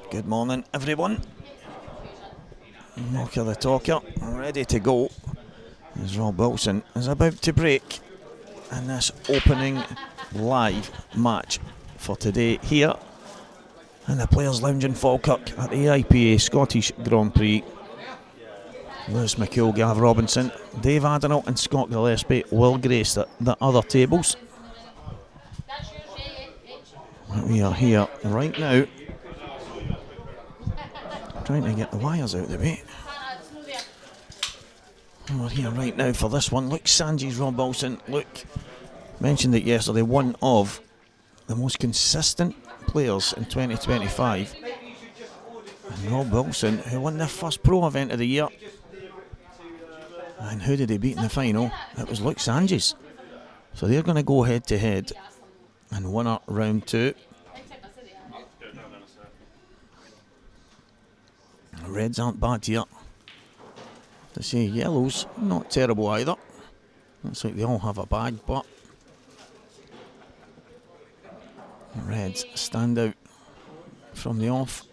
Good morning, everyone. Knocker the talker, ready to go. As Rob Wilson is about to break in this opening live match for today here in the Players' Lounge in Falkirk at the IPA Scottish Grand Prix. Lewis McCool, Gav Robinson, Dave Adenall and Scott Gillespie will grace the other tables. We are here right now trying to get the wires out of the way. We're here right now for this one. Luke Sanji's Rob Wilson. Luke mentioned it yesterday, one of the most consistent players in 2025. And Rob Wilson, who won their first pro event of the year. And who did he beat in the final? It was Luke Sanji's. So they're going to go head to head and winner round two. Reds aren't bad here. To say yellows, not terrible either. Looks like they all have a bag, but the Reds stand out from the off.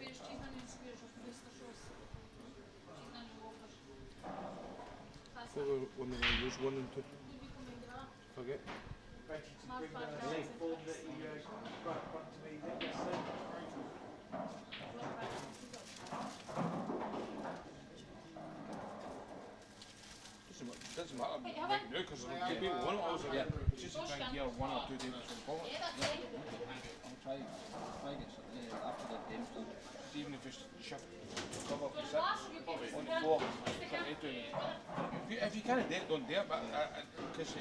Doesn't matter right now because it'll be one of us. Just to try and hear 1 or 2 days from Paul. I'll try get something after the game. Even if it's shift cover for 6 on the floor. If you can't do it, don't do it. But because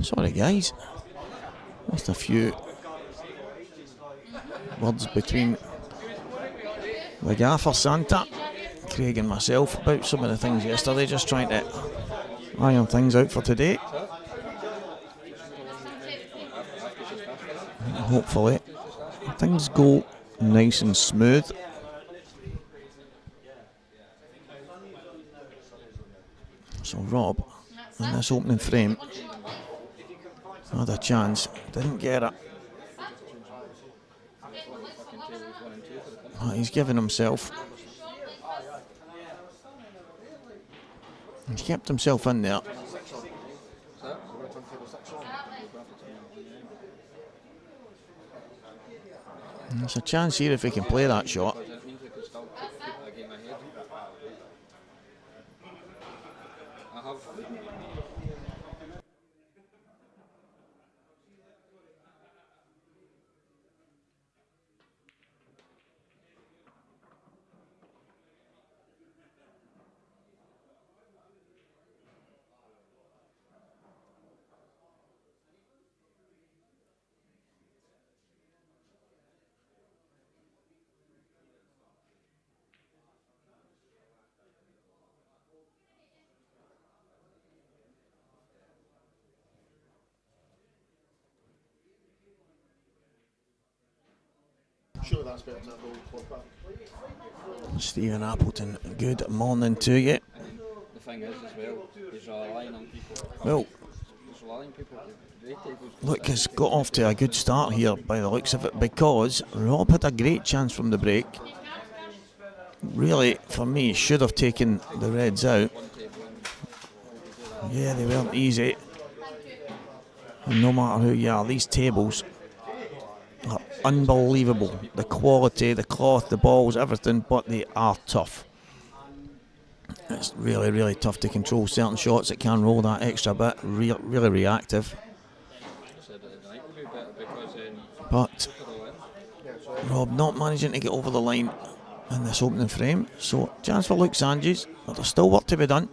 Sorry guys, just a few words between the gaffer Santa, Craig and myself about some of the things yesterday, just trying to iron things out for today. Hopefully things go nice and smooth. So Rob, in this opening frame, had a chance, didn't get it. He's given himself. He's kept himself in there. There's a chance here if he can play that shot. Sure, that's better to have Stephen Appleton, good morning to you. The thing is, as well, he's relying on people. Well, He's relying on people. look, he's got off to a good start here by the looks of it, because Rob had a great chance from the break. Really, for me, should have taken the reds out. Yeah, they weren't easy. And no matter who you are, these tables are unbelievable. The quality, the cloth, the balls, everything, but they are tough. It's really, really tough to control certain shots that can roll that extra bit, really reactive. But Rob not managing to get over the line in this opening frame, so chance for Luke Sanges, but there's still work to be done.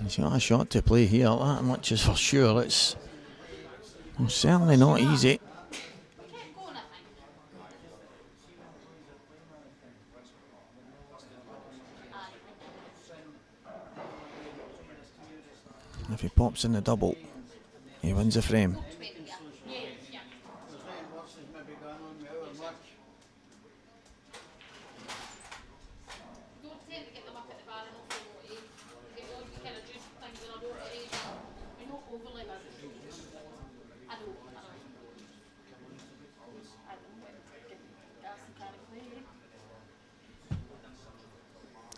He's got a shot to play here, that much is for sure. It's certainly not easy. If he pops in the double, he wins the frame.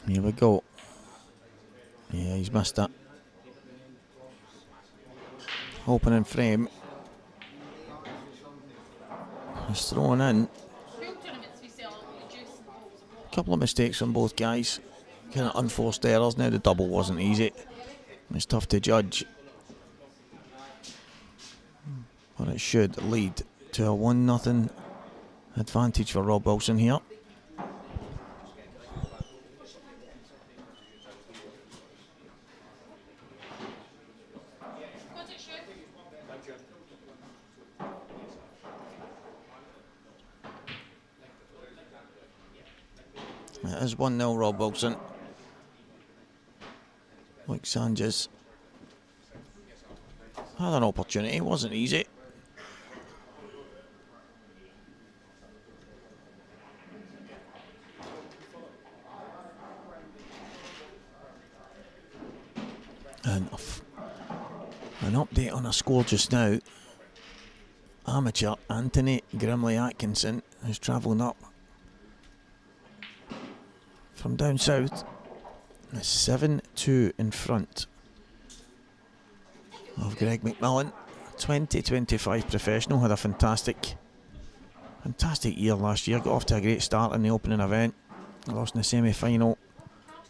Here we go. Yeah, he's missed it. Opening frame. He's thrown in. A couple of mistakes from both guys. Kind of unforced errors. Now the double wasn't easy. It's tough to judge. But it should lead to a 1-0 advantage for Rob Wilson here. It is 1-0 Rob Wilson. Luke Sanges had an opportunity, it wasn't easy. And an update on a score just now. Amateur Anthony Grimley Atkinson is travelling up from down south. 7-2 in front of Greg McMillan. 2025 professional, had a fantastic year last year. Got off to a great start in the opening event. Lost in the semi-final.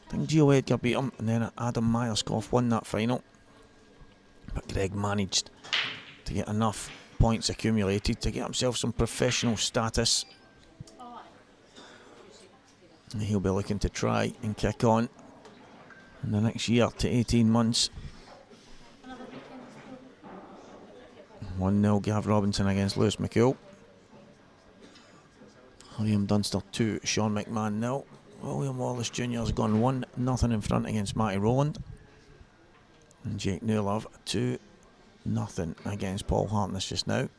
I think Gio Edgar beat him, and then Adam Myerscough won that final. But Greg managed to get enough points accumulated to get himself some professional status. And he'll be looking to try and kick on in the next year to 18 months. 1-0 Gav Robinson against Lewis McCool. William Dunster 2, Sean McMahon 0. William Wallace Jr. has gone 1-0 in front against Matty Rowland. And Jake Newlove 2-0 against Paul Hartness just now.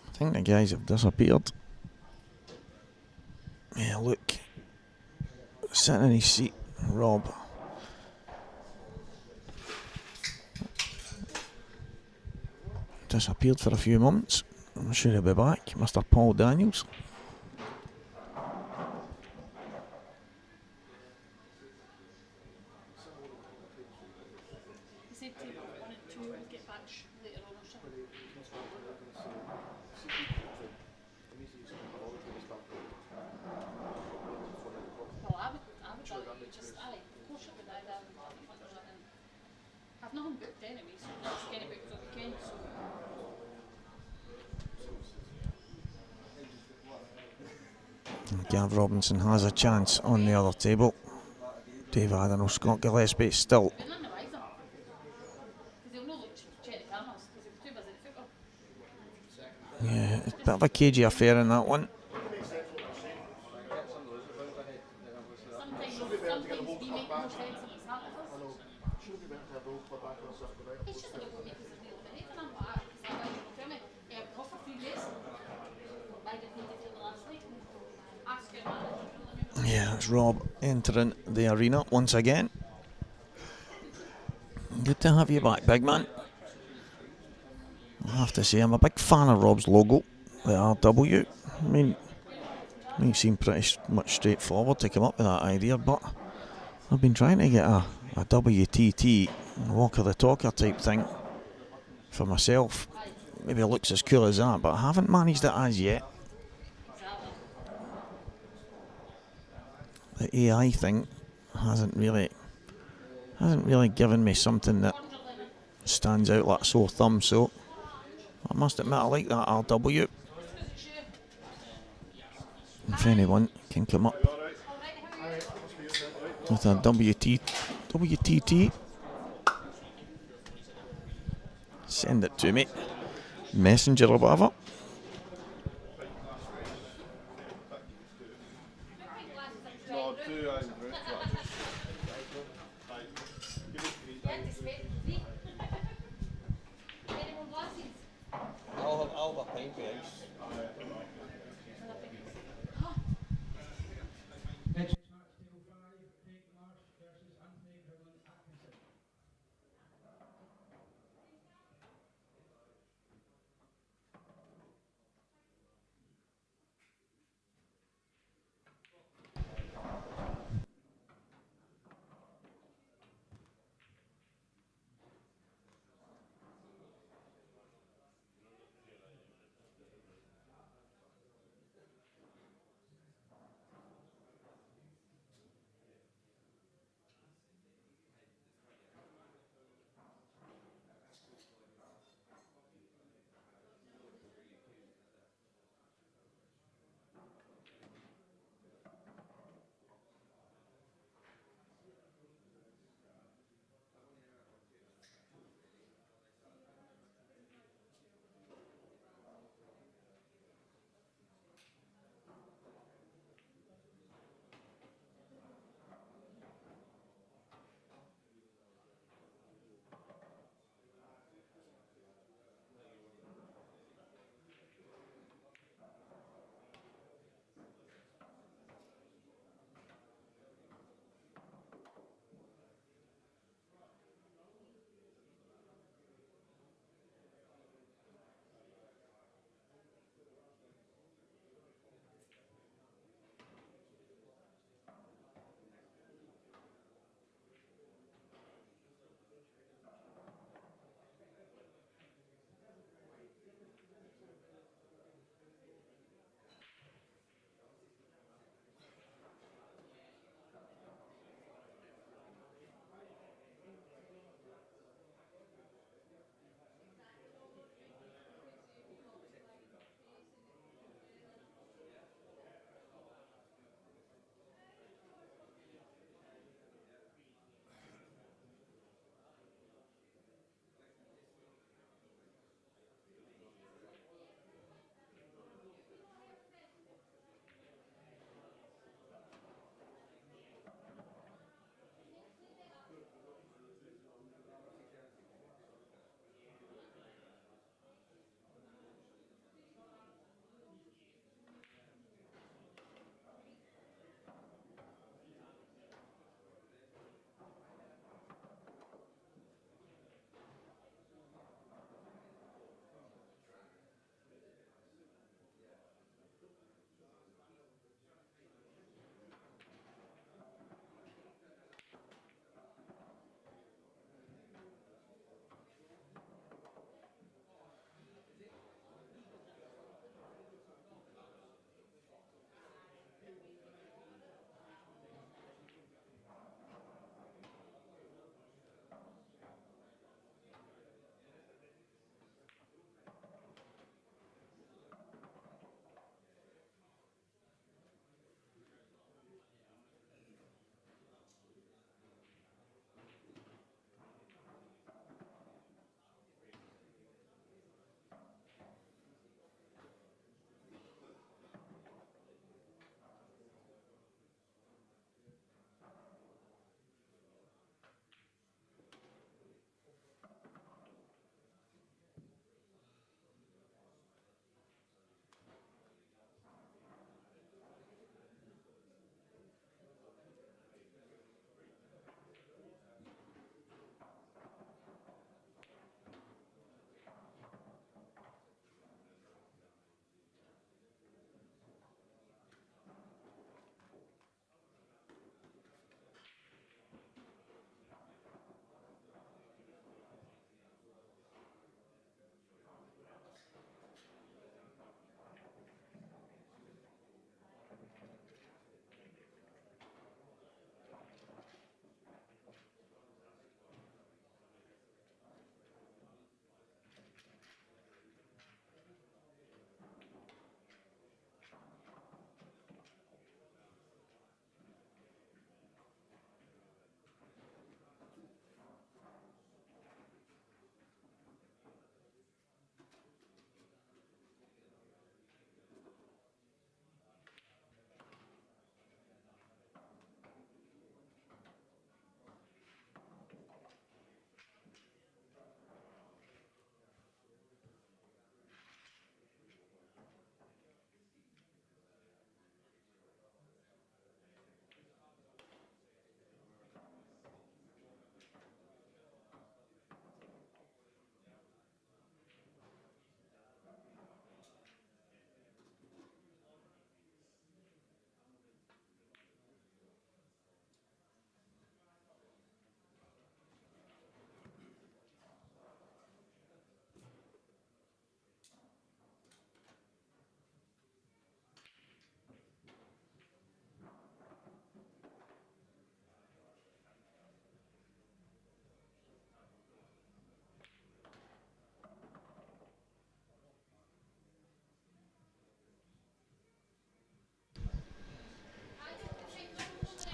I think the guys have disappeared. Yeah, look. Sitting in his seat, Rob. Disappeared for a few moments. I'm sure he'll be back. Mr. Paul Daniels. Gav Robinson has a chance on the other table. Dave Adenall, Scott Gillespie still. Yeah, it's a bit of a cagey affair in that one. Yeah, it's Rob entering the arena once again. Good to have you back, big man. I have to say, I'm a big fan of Rob's logo, the RW. I mean, he seemed pretty much straightforward to come up with that idea, but I've been trying to get a WTT, Walker the Talker type thing for myself. Maybe it looks as cool as that, but I haven't managed it as yet. The AI thing hasn't really given me something that stands out like a sore thumb, so I must admit I like that RW. If anyone can come up with a WTT, send it to me, Messenger or whatever. I'll have a pint with ice.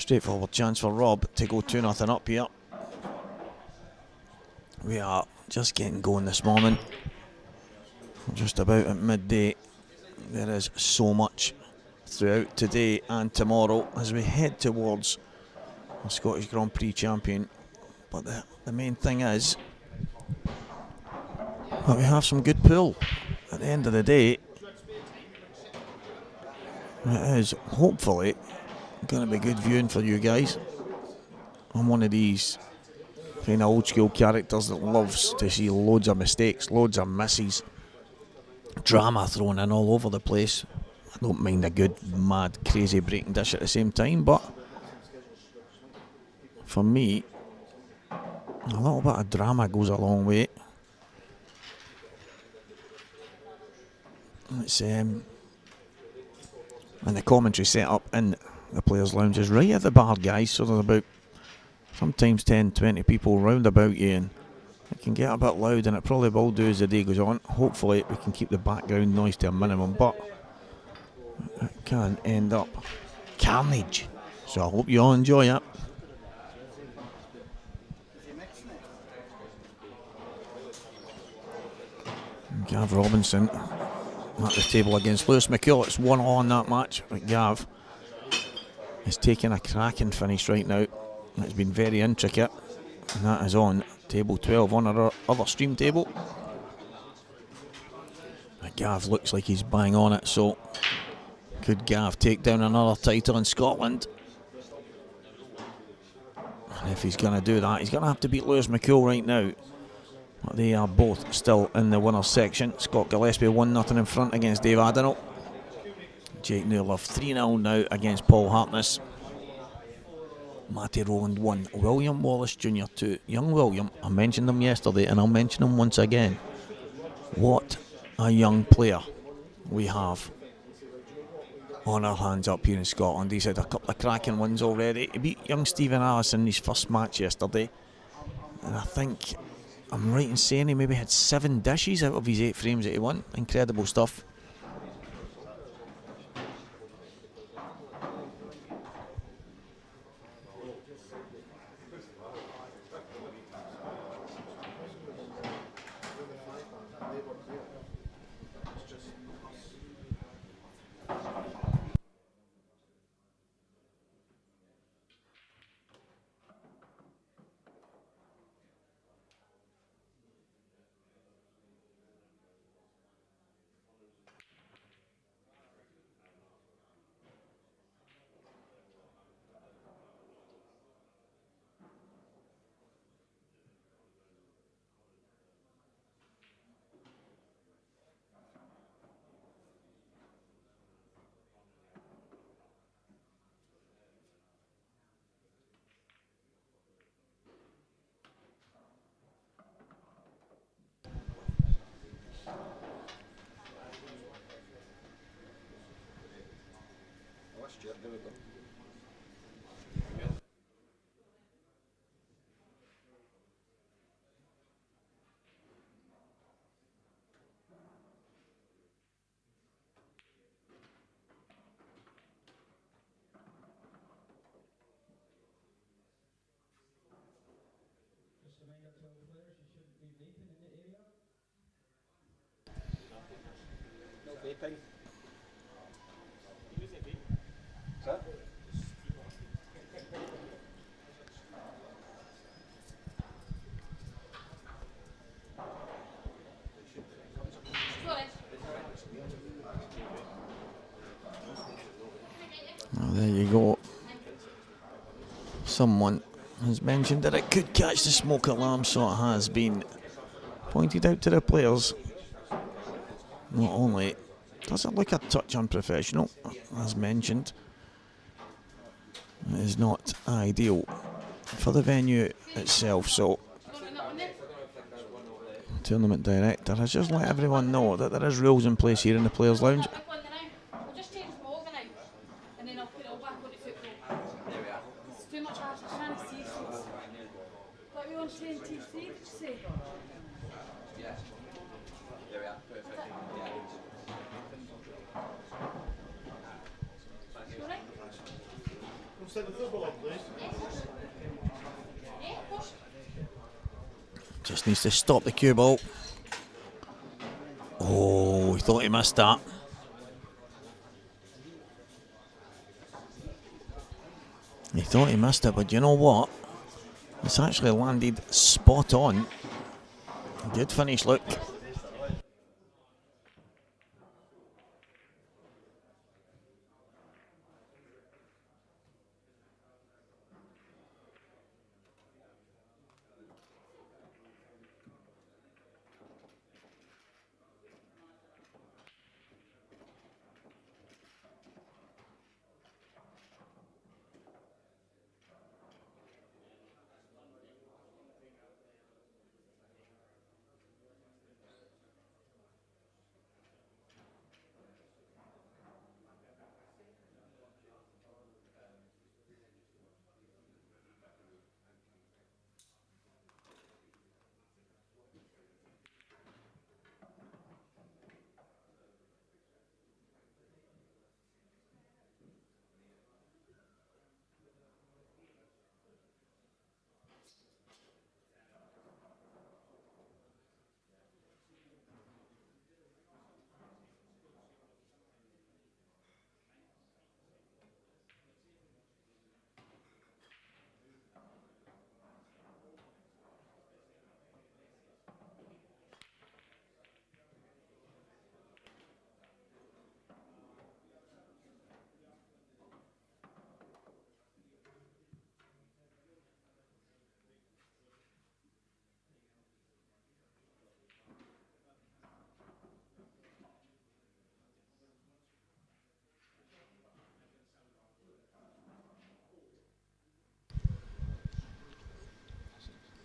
straightforward chance for Rob to go 2-0 up here. We are just getting going this morning. Just about at midday. There is so much throughout today and tomorrow as we head towards the Scottish Grand Prix champion. But the main thing is that we have some good pool. At the end of the day, it is hopefully going to be good viewing for you guys. I'm one of these kind of old school characters that loves to see loads of mistakes, loads of misses, drama thrown in all over the place. I don't mind a good, mad, crazy breaking dish at the same time, but for me, a little bit of drama goes a long way. It's and the commentary set up in the players' lounge is right at the bar, guys, so there's about sometimes 10-20 people round about you, and it can get a bit loud, and it probably will do as the day goes on. Hopefully we can keep the background noise to a minimum, but it can end up carnage, so I hope you all enjoy it. Gav Robinson at the table against Lewis McCullough. It's 1-1 on that match, but Gav is taking a cracking finish right now. It's been very intricate, and that is on table 12 on our other stream table. But Gav looks like he's bang on it, so could Gav take down another title in Scotland? And if he's going to do that, he's going to have to beat Lewis McCullough right now. But they are both still in the winners section. Scott Gillespie 1-0 in front against Dave Adenall. Jake Newlove 3-0 now against Paul Hartness. Matty Rowland 1, William Wallace Jr. 2. Young William, I mentioned him yesterday and I'll mention him once again. What a young player we have on our hands up here in Scotland. He's had a couple of cracking wins already. He beat young Stephen Allison in his first match yesterday, and I think I'm right in saying he maybe had 7 dishes out of his 8 frames that he won. Incredible stuff. There we go. No vaping. Sir? Well, there you go. Someone has mentioned that it could catch the smoke alarm, so it has been pointed out to the players. Not only does it look a touch unprofessional, as mentioned, it is not ideal for the venue itself, so tournament director has just let everyone know that there is rules in place here in the Players' Lounge. Send the football on, please. Just needs to stop the cue ball. Oh, he thought he missed that. He thought he missed it, but you know what? It's actually landed spot on. Good finish, look.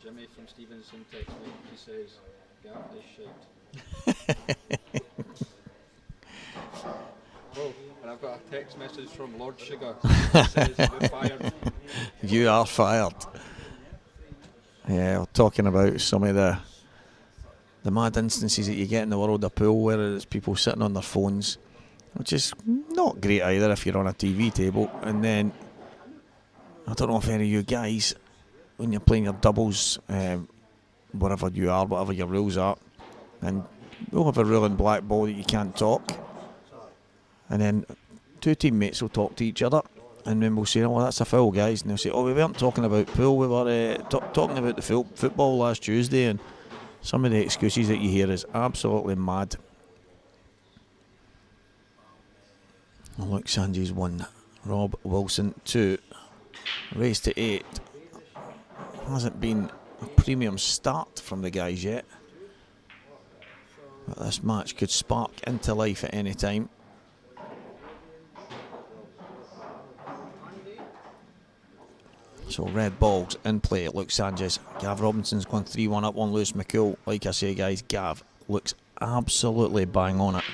Jimmy from Stevenson texts me, he says, "Gav this shit." Oh, and I've got a text message from Lord Sugar that says, "You're fired." You are fired. Yeah, we're talking about some of the mad instances that you get in the world of pool where there's people sitting on their phones, which is not great either if you're on a TV table. And then, I don't know if any of you guys, when you're playing your doubles, wherever you are, whatever your rules are, and we'll have a rule in blackball that you can't talk, and then two teammates will talk to each other, and then we'll say, "Oh, that's a foul, guys," and they'll say, "Oh, we weren't talking about pool, we were talking about the football last Tuesday," and some of the excuses that you hear is absolutely mad. Oh, look, Sanji's 1, Rob Wilson 2, race to 8. Hasn't been a premium start from the guys yet, but this match could spark into life at any time. So red balls in play. Luke Sanchez. Gav Robinson's gone 3-1 up on Lewis McCool. Like I say, guys, Gav looks absolutely bang on it.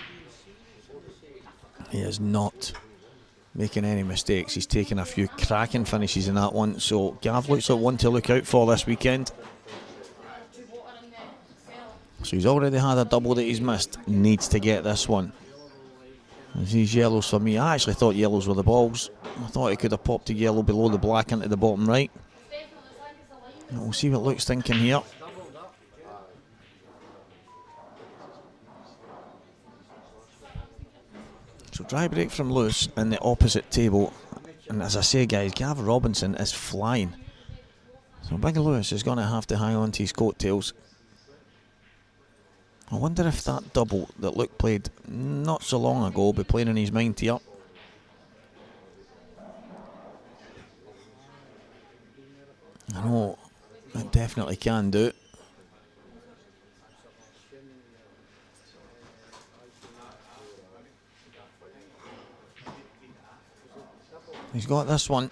He is not making any mistakes. He's taken a few cracking finishes in that one. So Gav looks like one to look out for this weekend. So he's already had a double that he's missed. Needs to get this one. These yellows for me. I actually thought yellows were the balls. I thought he could have popped a yellow below the black into the bottom right. And we'll see what Luke's thinking here. So dry break from Lewis in the opposite table. And as I say, guys, Gav Robinson is flying. So Big Lewis is going to have to hang on to his coattails. I wonder if that double that Luke played not so long ago will be playing in his mind here. I know it definitely can do. He's got this one.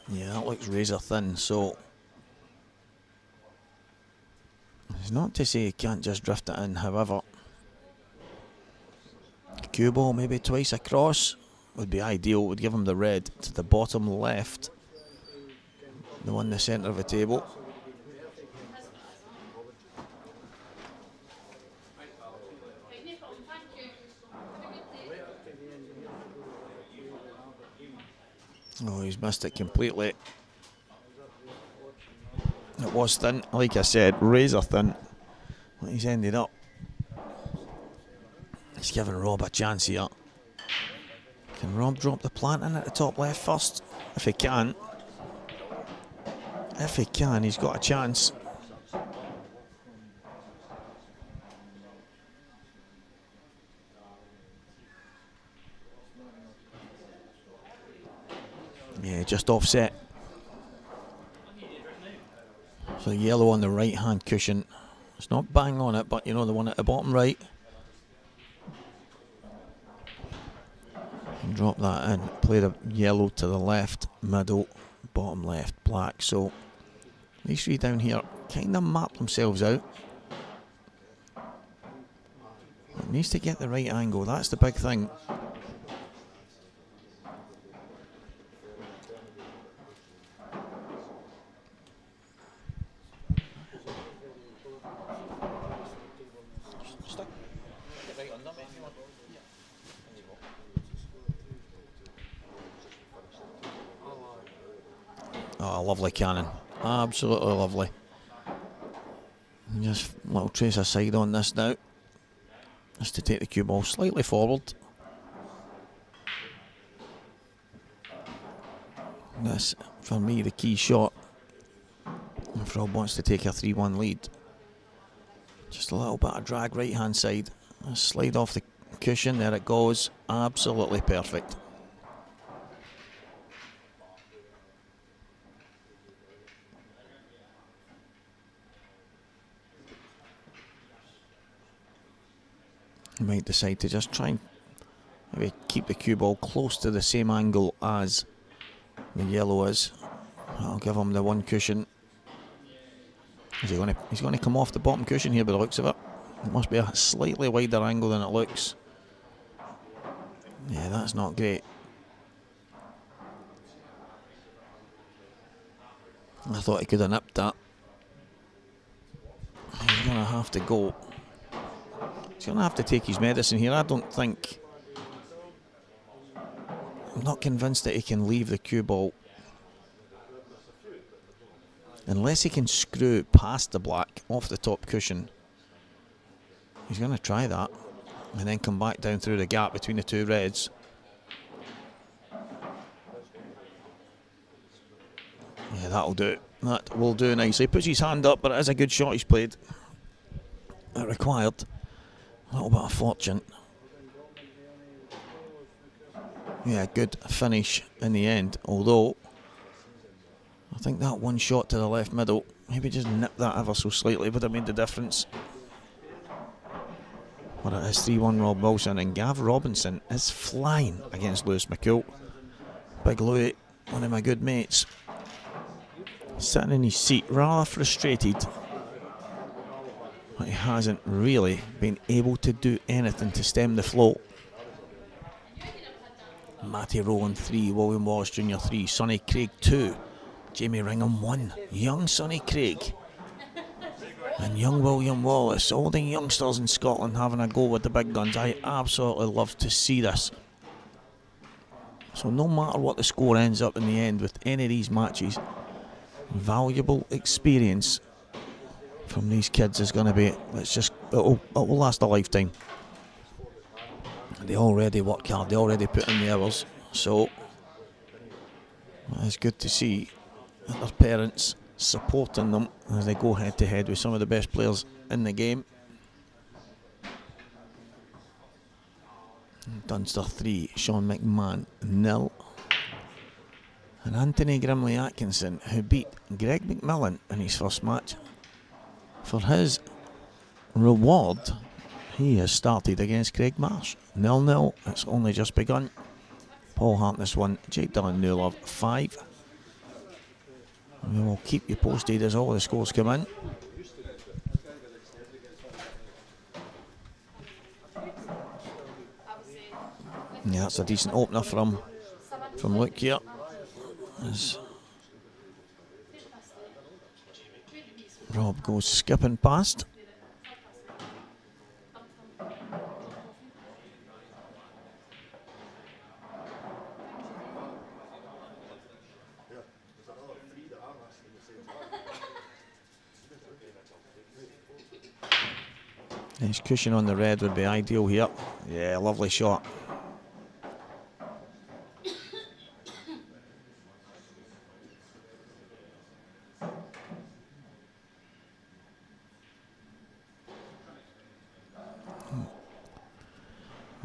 Yeah, that looks razor thin, so it's not to say he can't just drift it in, however. Cue ball maybe twice across would be ideal, would give him the red to the bottom left, the one in the centre of the table. Oh, he's missed it completely. It was thin, like I said, razor thin. But he's ended up. He's giving Rob a chance here. Can Rob drop the plant in at the top left first? If he can. If he can, he's got a chance. Yeah, just offset. So yellow on the right hand cushion. It's not bang on it, but you know, the one at the bottom right. And drop that in. Play the yellow to the left, middle, bottom left, black. So these three down here kind of map themselves out. It needs to get the right angle, that's the big thing. Oh, lovely cannon. Absolutely lovely. Just a little trace of side on this now. Just to take the cue ball slightly forward. This, for me, the key shot. If Rob wants to take a 3-1 lead. Just a little bit of drag right hand side. Slide off the cushion, there it goes. Absolutely perfect. You might decide to just try and maybe keep the cue ball close to the same angle as the yellow is. I'll give him the one cushion. He's going to come off the bottom cushion here by the looks of it. It must be a slightly wider angle than it looks. Yeah, that's not great. I thought he could have nipped that. He's going to have to go. He's going to have to take his medicine here. I'm not convinced that he can leave the cue ball. Unless he can screw past the black off the top cushion. He's going to try that. And then come back down through the gap between the two reds. Yeah, that'll do. That will do nicely. He puts his hand up, but it is a good shot he's played. It required a little bit of fortune. Yeah, good finish in the end. Although, I think that one shot to the left middle, maybe just nipped that ever so slightly, would have made the difference. But it is 3-1 Rob Wilson, and Gav Robinson is flying against Lewis McCool. Big Louis, one of my good mates, sitting in his seat, rather frustrated. But he hasn't really been able to do anything to stem the flow. Matty Rowland 3, William Wallace Jr. 3, Sonny Craig 2, Jamie Ringham 1, young Sonny Craig and young William Wallace, all the youngsters in Scotland having a go with the big guns. I absolutely love to see this. So no matter what the score ends up in the end with any of these matches, valuable experience from these kids is going to be, it'll last a lifetime. They already work hard, they already put in the hours, so it's good to see their parents supporting them as they go head to head with some of the best players in the game. Dunster 3, Sean McMahon 0. And Anthony Grimley Atkinson, who beat Greg McMillan in his first match, for his reward, he has started against Craig Marsh. 0-0, it's only just begun. Paul Hartness 1, Jake Dillon Newlove 5. We will keep you posted as all the scores come in. Yeah, that's a decent opener from Luke here. As Rob goes skipping past. Nice cushion on the red would be ideal here. Yeah, lovely shot.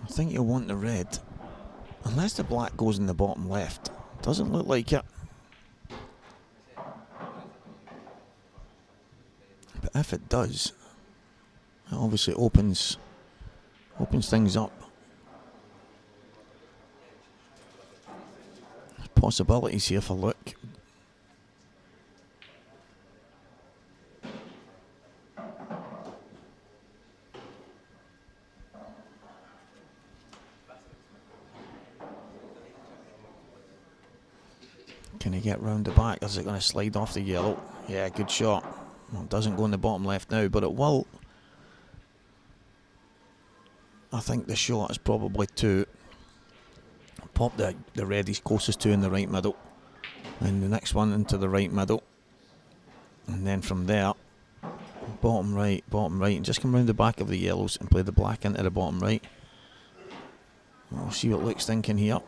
I think you'll want the red, unless the black goes in the bottom left. Doesn't look like it. But if it does, it obviously opens things up. There's possibilities here for luck. Can he get round the back? Is it going to slide off the yellow? Yeah, good shot. Well, it doesn't go in the bottom left now, but it will. I think the shot is probably to pop the red he's closest to in the right middle, and the next one into the right middle, and then from there, bottom right, and just come round the back of the yellows and play the black into the bottom right. We'll see what Luke's thinking here.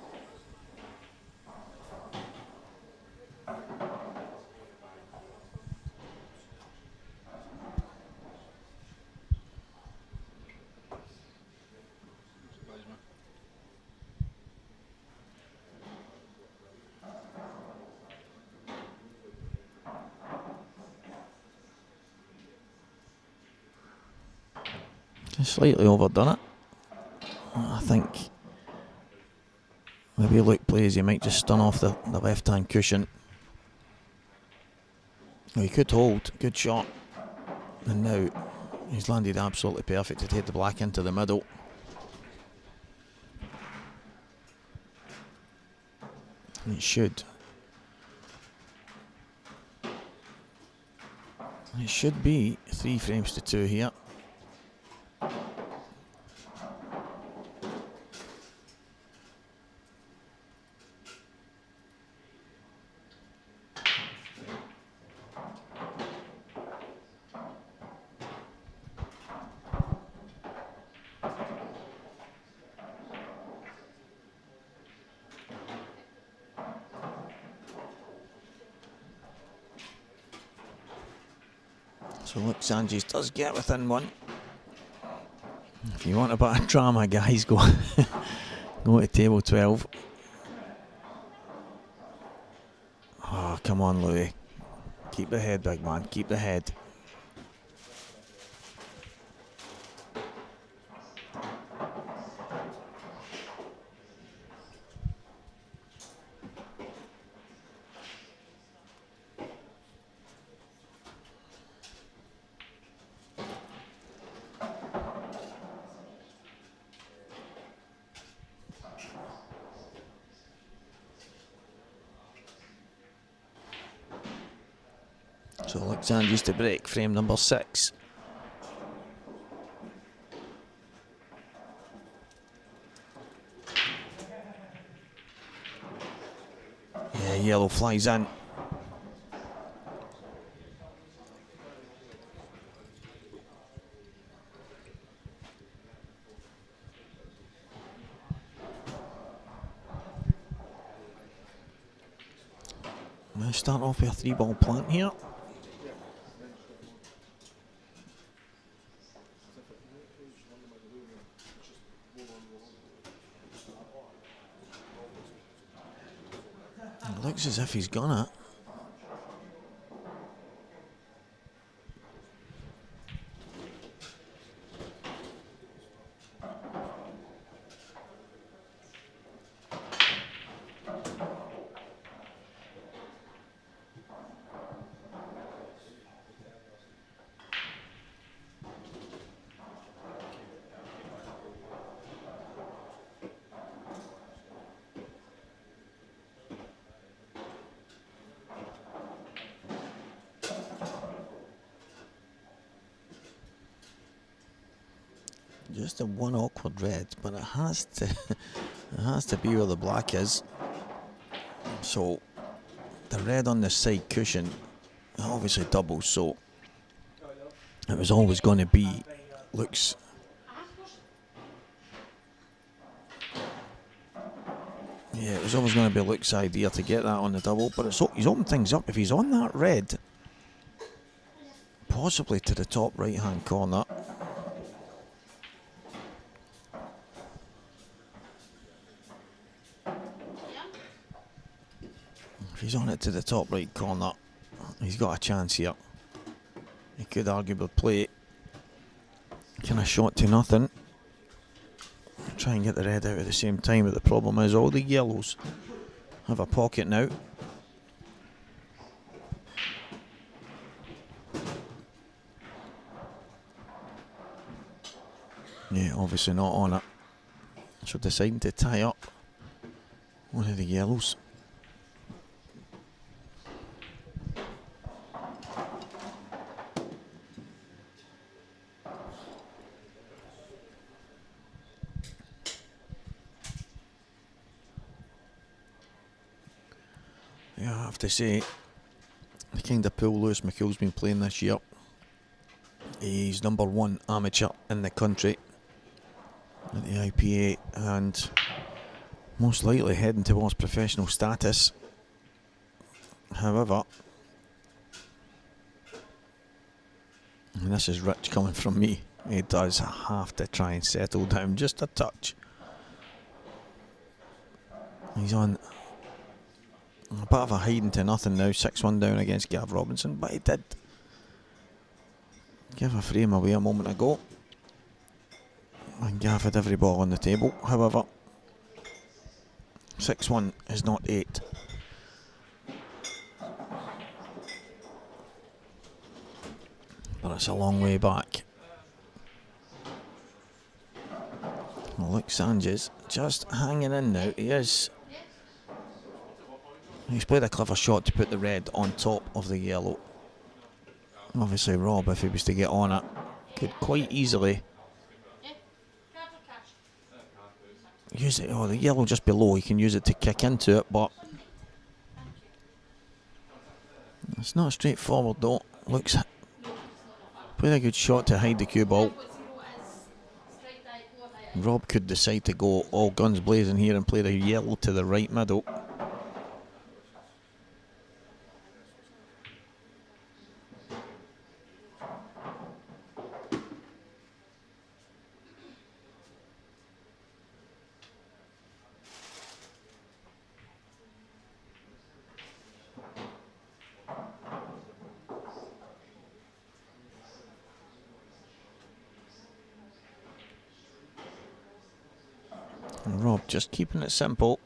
Just slightly overdone it. I think maybe Luke plays, he might just stun off the left hand cushion. Well, he could hold, good shot. And now he's landed absolutely perfect to take the black into the middle. And it should. It should be 3 frames to 2 here. So look, Sanjis does get within one. If you want a bit of drama, guys, go to table 12. Oh, come on, Louis. Keep the head, big man. Keep the head. So Alexander's to break frame number 6. Yeah, yellow flies in. I'm going to start off with a 3-ball plant here. It looks as if he's gonna. Just a one awkward red, but it has to be where the black is. So the red on the side cushion obviously doubles, so it was always going to be looks... Yeah, it was always going to be Luke's idea to get that on the double, but he's opened things up. If he's on that red, possibly to the top right-hand corner. If he's on it to the top right corner, he's got a chance here. He could arguably play kind of shot to nothing. Try and get the red out at the same time, but the problem is all the yellows have a pocket now. Yeah, obviously not on it. So deciding to tie up one of the yellows. Yeah, I have to say, the kind of pool Lewis McCool's been playing this year, he's #1 amateur in the country at the IPA and most likely heading towards professional status. However, and this is rich coming from me, he does have to try and settle down just a touch. He's on a bit of a hiding to nothing now, 6-1 down against Gav Robinson, but he did give a frame away a moment ago. And Gav had every ball on the table. However, 6-1 is not 8. But it's a long way back. Well, look, Sanchez just hanging in now. He's played a clever shot to put the red on top of the yellow. Obviously Rob, if he was to get on it, could quite easily use it. Oh, the yellow just below, he can use it to kick into it, but it's not straightforward though. Looks played a good shot to hide the cue ball. Rob could decide to go all guns blazing here and play the yellow to the right middle. And Rob just keeping it simple.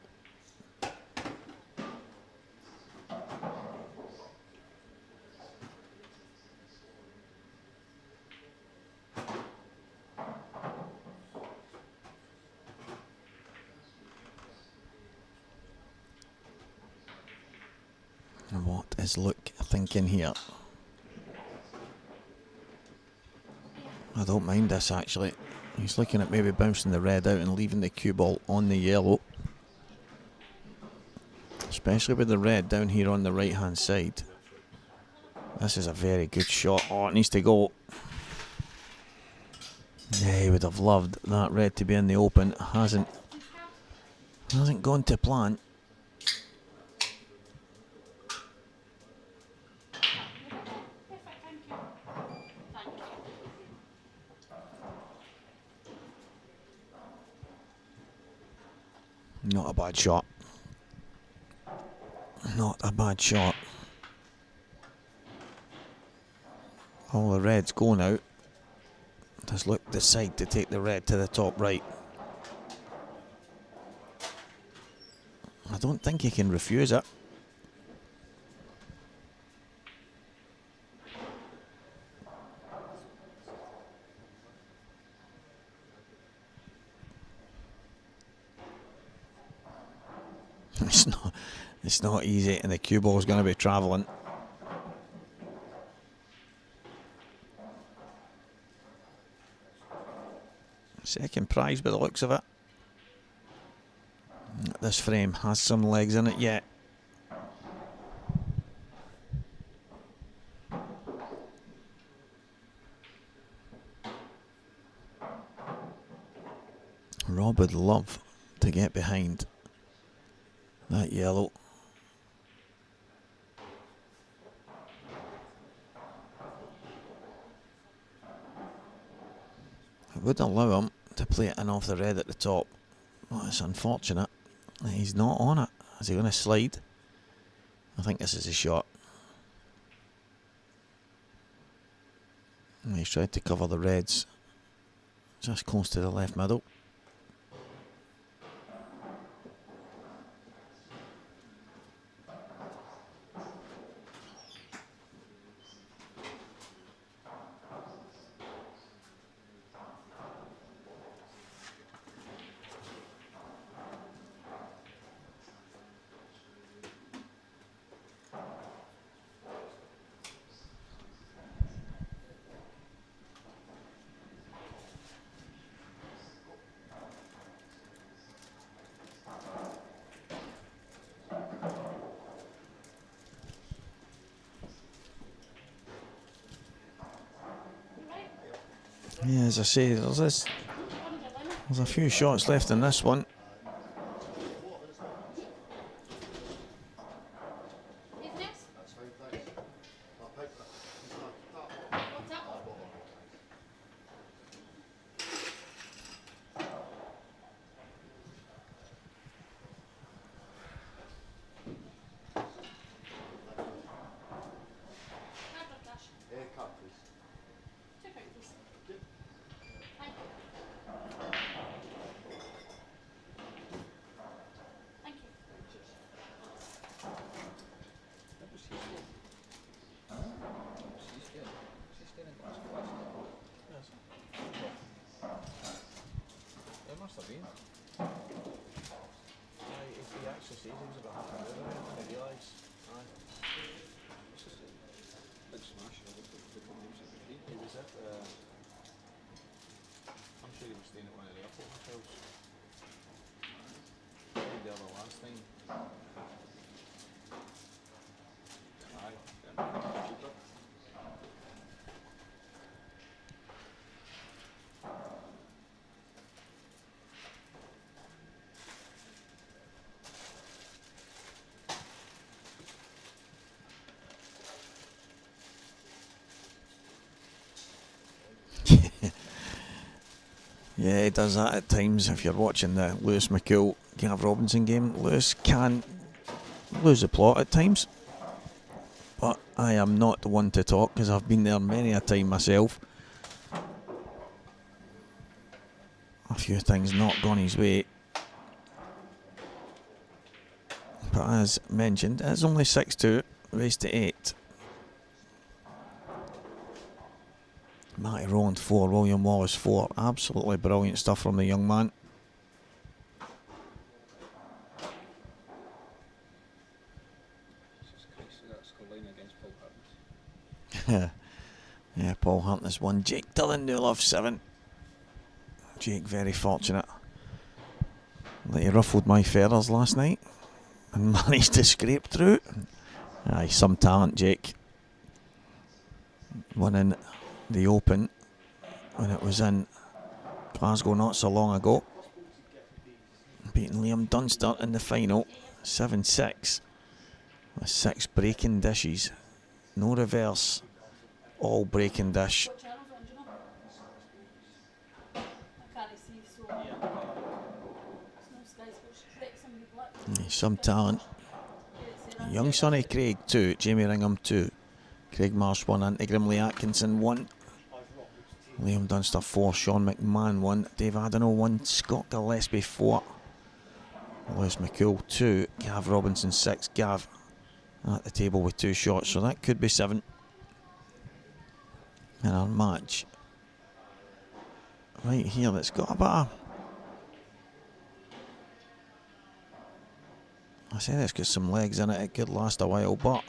And what is Luke thinking here? I don't mind this actually. He's looking at maybe bouncing the red out and leaving the cue ball on the yellow. Especially with the red down here on the right hand side. This is a very good shot. Oh, it needs to go. Yeah, he would have loved that red to be in the open. Hasn't gone to plan. Not a bad shot. Not a bad shot. All the red's go now. Does Luke decide to take the red to the top right? I don't think he can refuse it. It's not easy, and the cue ball is going to be travelling. Second prize by the looks of it. This frame has some legs in it yet. Rob would love to get behind that yellow. It would allow him to play it in off the red at the top. Well, it's unfortunate that he's not on it. Is he going to slide? I think this is a shot. And he's tried to cover the reds just close to the left middle. Yeah, as I say, there's a few shots left in this one. Yeah, he does that at times. If you're watching the Lewis McCool Gav Robinson game, Lewis can lose the plot at times. But I am not the one to talk because I've been there many a time myself. A few things not gone his way. But as mentioned, it's only 6-2, race to 8. Matty Rowland 4, William Wallace 4. Absolutely brilliant stuff from the young man. Yeah, Paul Hartness 1. Jake Dillon, Newlove 7. Jake very fortunate that he ruffled my feathers last night and managed to scrape through. Aye, some talent, Jake. Winning the Open when it was in Glasgow not so long ago, beating Liam Dunster in the final 7-6 with 6 breaking dishes, no reverse, all breaking dish. Some talent. Young Sonny Craig 2, Jamie Ringham 2, Craig Marsh 1, Andy Grimley Atkinson 1, Liam Dunster 4, Sean McMahon 1, Dave Adano 1, Scott Gillespie 4, Lewis McCool 2, Gav Robinson 6, Gav at the table with 2 shots, so that could be 7 in our match right here. That's got a bit of, I say it's got some legs in it. It could last a while, but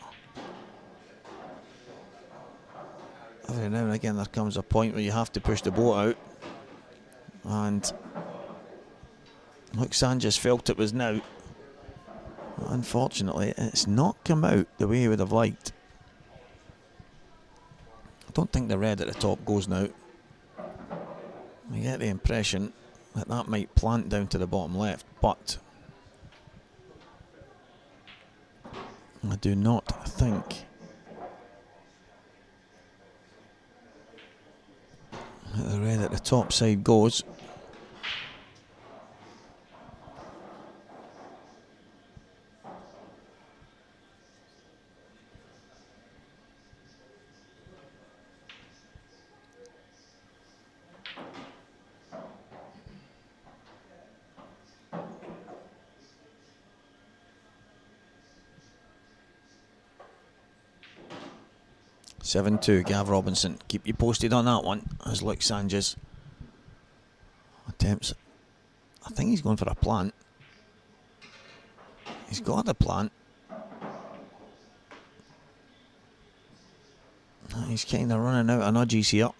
every now and again there comes a point where you have to push the boat out, and look, Sanchez felt it was now. Unfortunately, it's not come out the way he would have liked. I don't think the red at the top goes now. I get the impression that might plant down to the bottom left, but I do not think that the red at the top side goes. (7-2) Gav Robinson. Keep you posted on that one as Luke Sanchez attempts. I think he's going for a plant. He's got a plant. He's kind of running out of nudges here.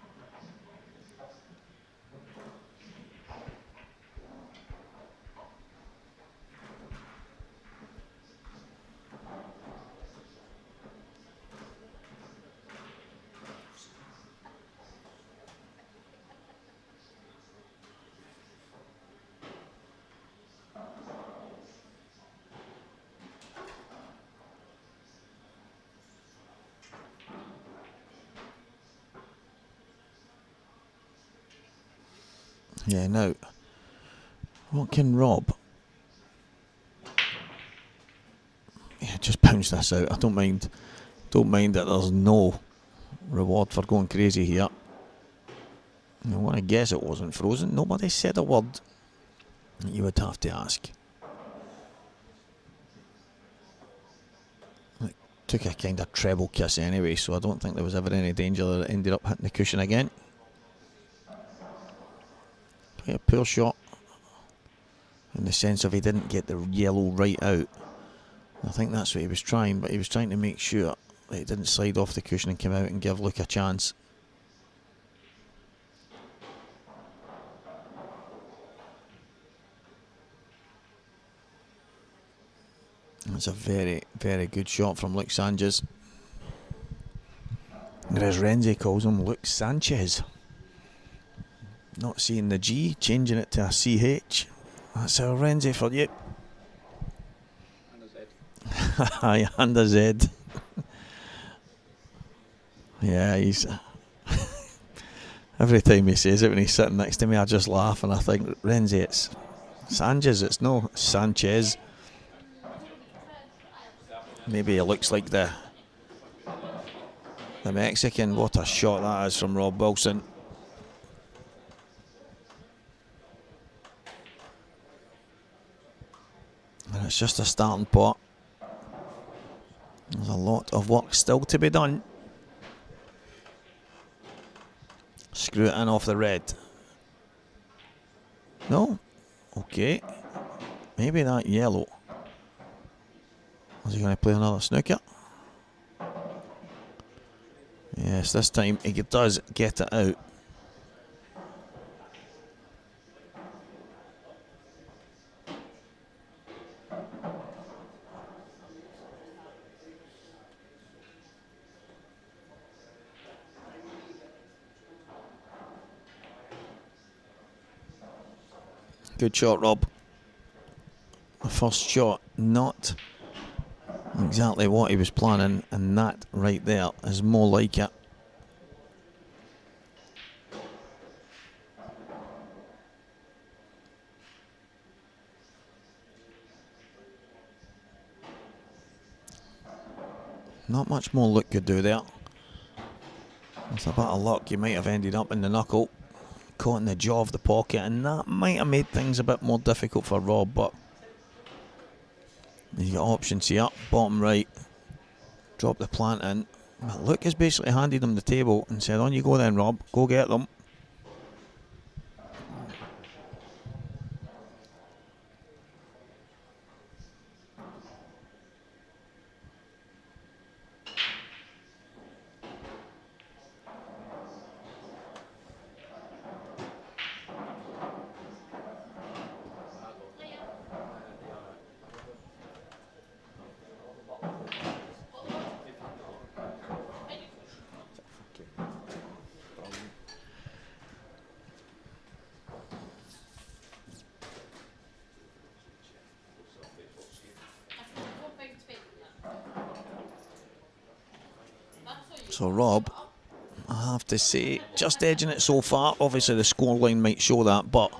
Yeah, now, what can Rob? Yeah, just bounce this out. I don't mind. Don't mind that there's no reward for going crazy here. I want to guess it wasn't frozen. Nobody said a word. You would have to ask. It took a kind of treble kiss anyway, so I don't think there was ever any danger that it ended up hitting the cushion again. A poor shot in the sense of he didn't get the yellow right out. I think that's what he was trying, but he was trying to make sure that it didn't slide off the cushion and come out and give Luke a chance. That's a very, very good shot from Luke Sanchez. Or as Renzi calls him, Luke Sanchez. Not seeing the G, changing it to a CH. That's our Renzi for you. And a Z. Aye, and a Z. Yeah, he's... Every time he says it when he's sitting next to me, I just laugh and I think, Renzi, it's Sanchez, it's no Sanchez. Maybe he looks like the Mexican. What a shot that is from Rob Wilson. And it's just a starting pot. There's a lot of work still to be done. Screw it in off the red. No? Okay. Maybe that yellow. Is he going to play another snooker? Yes, this time he does get it out. Good shot, Rob. The first shot, not exactly what he was planning, and that right there is more like it. Not much more Luke could do there. With a bit of luck, he might have ended up in the knuckle, caught in the jaw of the pocket, and that might have made things a bit more difficult for Rob, but he's got options here. Bottom right, drop the plant in. But Luke has basically handed him the table and said, on you go then, Rob, go get them. So Rob, I have to say, just edging it so far. Obviously the scoreline might show that, but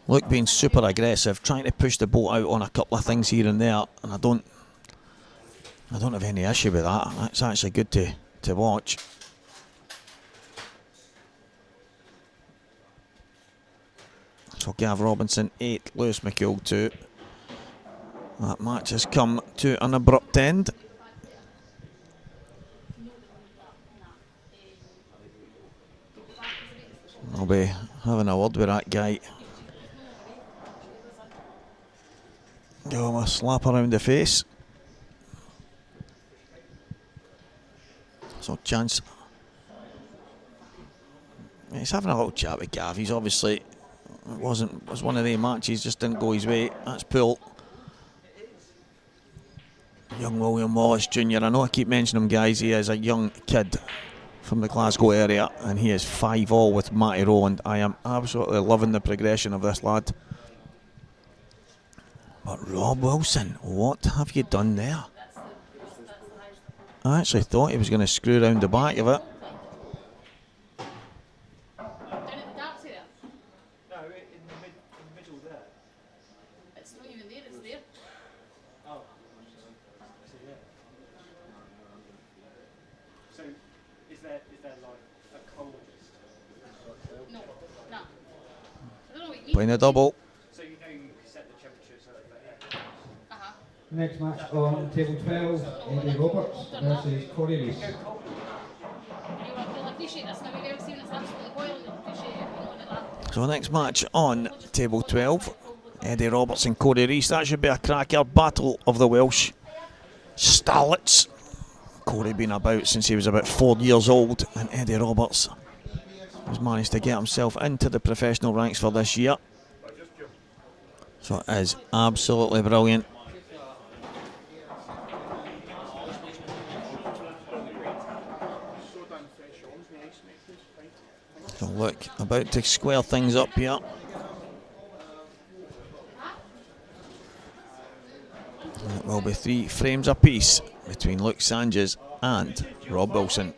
look, being super aggressive, trying to push the boat out on a couple of things here and there, and I don't have any issue with that. That's actually good to watch. So Gav Robinson 8, Lewis McCool 2. That match has come to an abrupt end. I'll be having a word with that guy. Give him a slap around the face. So chance. He's having a little chat with Gav. He's obviously, it was one of the matches, just didn't go his way. That's Poole. Young William Wallace Jr. I know I keep mentioning him, guys. He is a young kid from the Glasgow area, and he is 5-all with Matty Rowe, and I am absolutely loving the progression of this lad. But Rob Wilson, what have you done there? I actually thought he was going to screw around the back of it. Playing a double. So you set the temperature so Next match on table 12, Eddie Roberts versus Corey Rees. So next match on table 12, Eddie Roberts and Corey Rees. That should be a cracker. Battle of the Welsh starlets. Corey been about since he was about 4 years old, and Eddie Roberts has managed to get himself into the professional ranks for this year. So it is absolutely brilliant. So look, about to square things up here. And it will be 3 frames apiece between Luke Sanchez and Rob Wilson.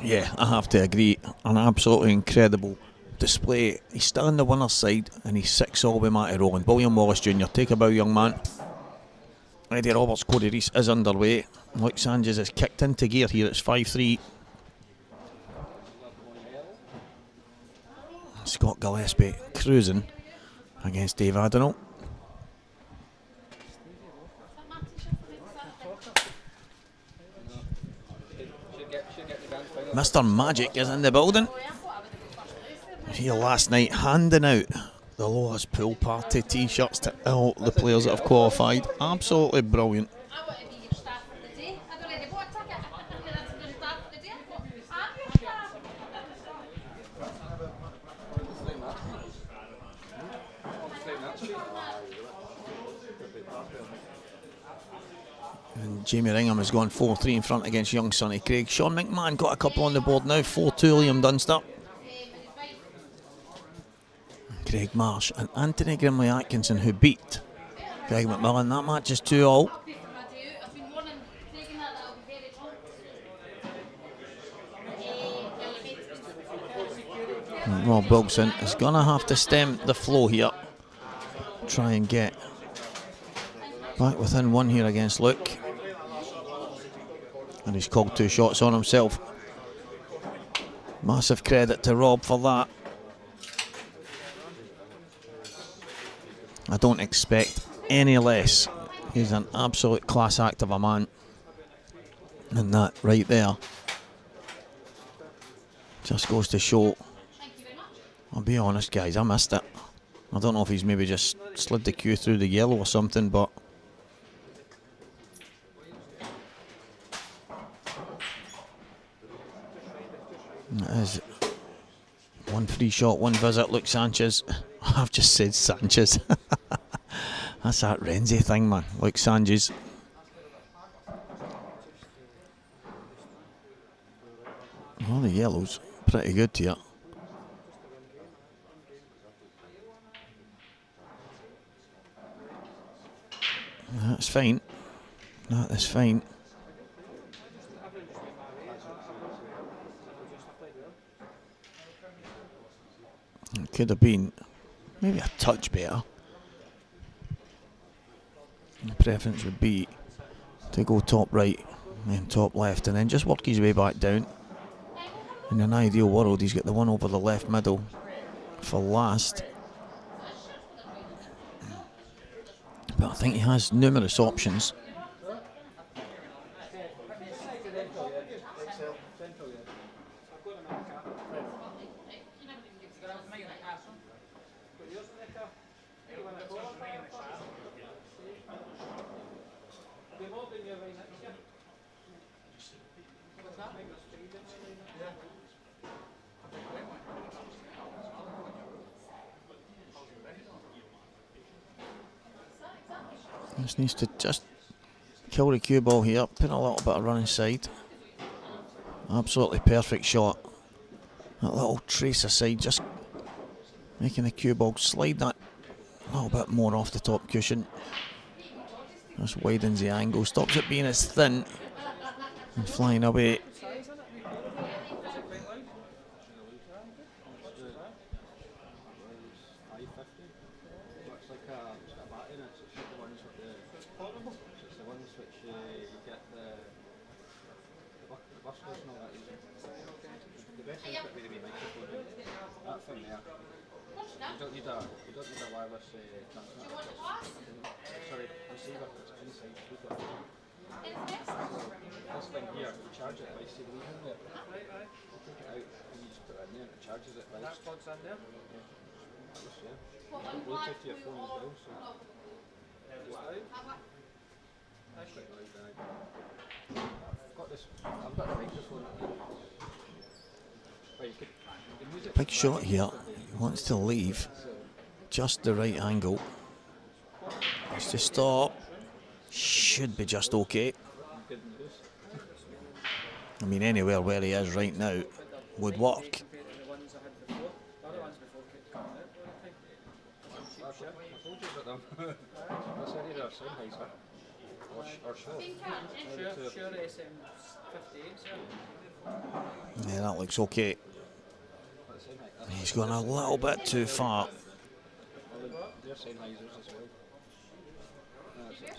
Yeah, I have to agree. An absolutely incredible display. He's still on the winner's side and he's 6-all with Matty Rowland. William Wallace Jr., take a bow, young man. Eddie Roberts, Cody Reese is underway. Luke Sanchez has kicked into gear here. It's 5-3. Scott Gillespie cruising against Dave Adenall. Mr. Magic is in the building. Here last night handing out the lowest pool party t-shirts to all the players that have qualified. Absolutely brilliant. And Jamie Ringham has gone 4-3 in front against young Sonny Craig. Sean McMahon got a couple on the board now. 4-2 Liam Dunster. Craig Marsh and Anthony Grimley Atkinson, who beat Greg McMillan. That match is 2-all. And Rob Wilson is going to have to stem the flow here. Try and get back within one here against Luke. And he's called 2 shots on himself. Massive credit to Rob for that. I don't expect any less. He's an absolute class act of a man. And that right there just goes to show. I'll be honest, guys, I missed it. I don't know if he's maybe just slid the cue through the yellow or something, but it is one free shot, one visit. Luke Sanchez. I've just said Sanchez. That's that Renzi thing, man. Luke Sanchez. Oh, the yellow's pretty good here. That's fine. That is fine. It could have been maybe a touch better. The preference would be to go top right and top left and then just work his way back down. In an ideal world, he's got the one over the left middle for last. But I think he has numerous options. This needs to just kill the cue ball here, put a little bit of run inside. Absolutely perfect shot. That little trace aside, just making the cue ball slide that a little bit more off the top cushion. Just widens the angle, stops it being as thin and flying away. Big shot here. He wants to leave just the right angle. Has to stop. Should be just okay. I mean, anywhere where he is right now would work. Yeah, that looks okay. He's gone a little bit too far.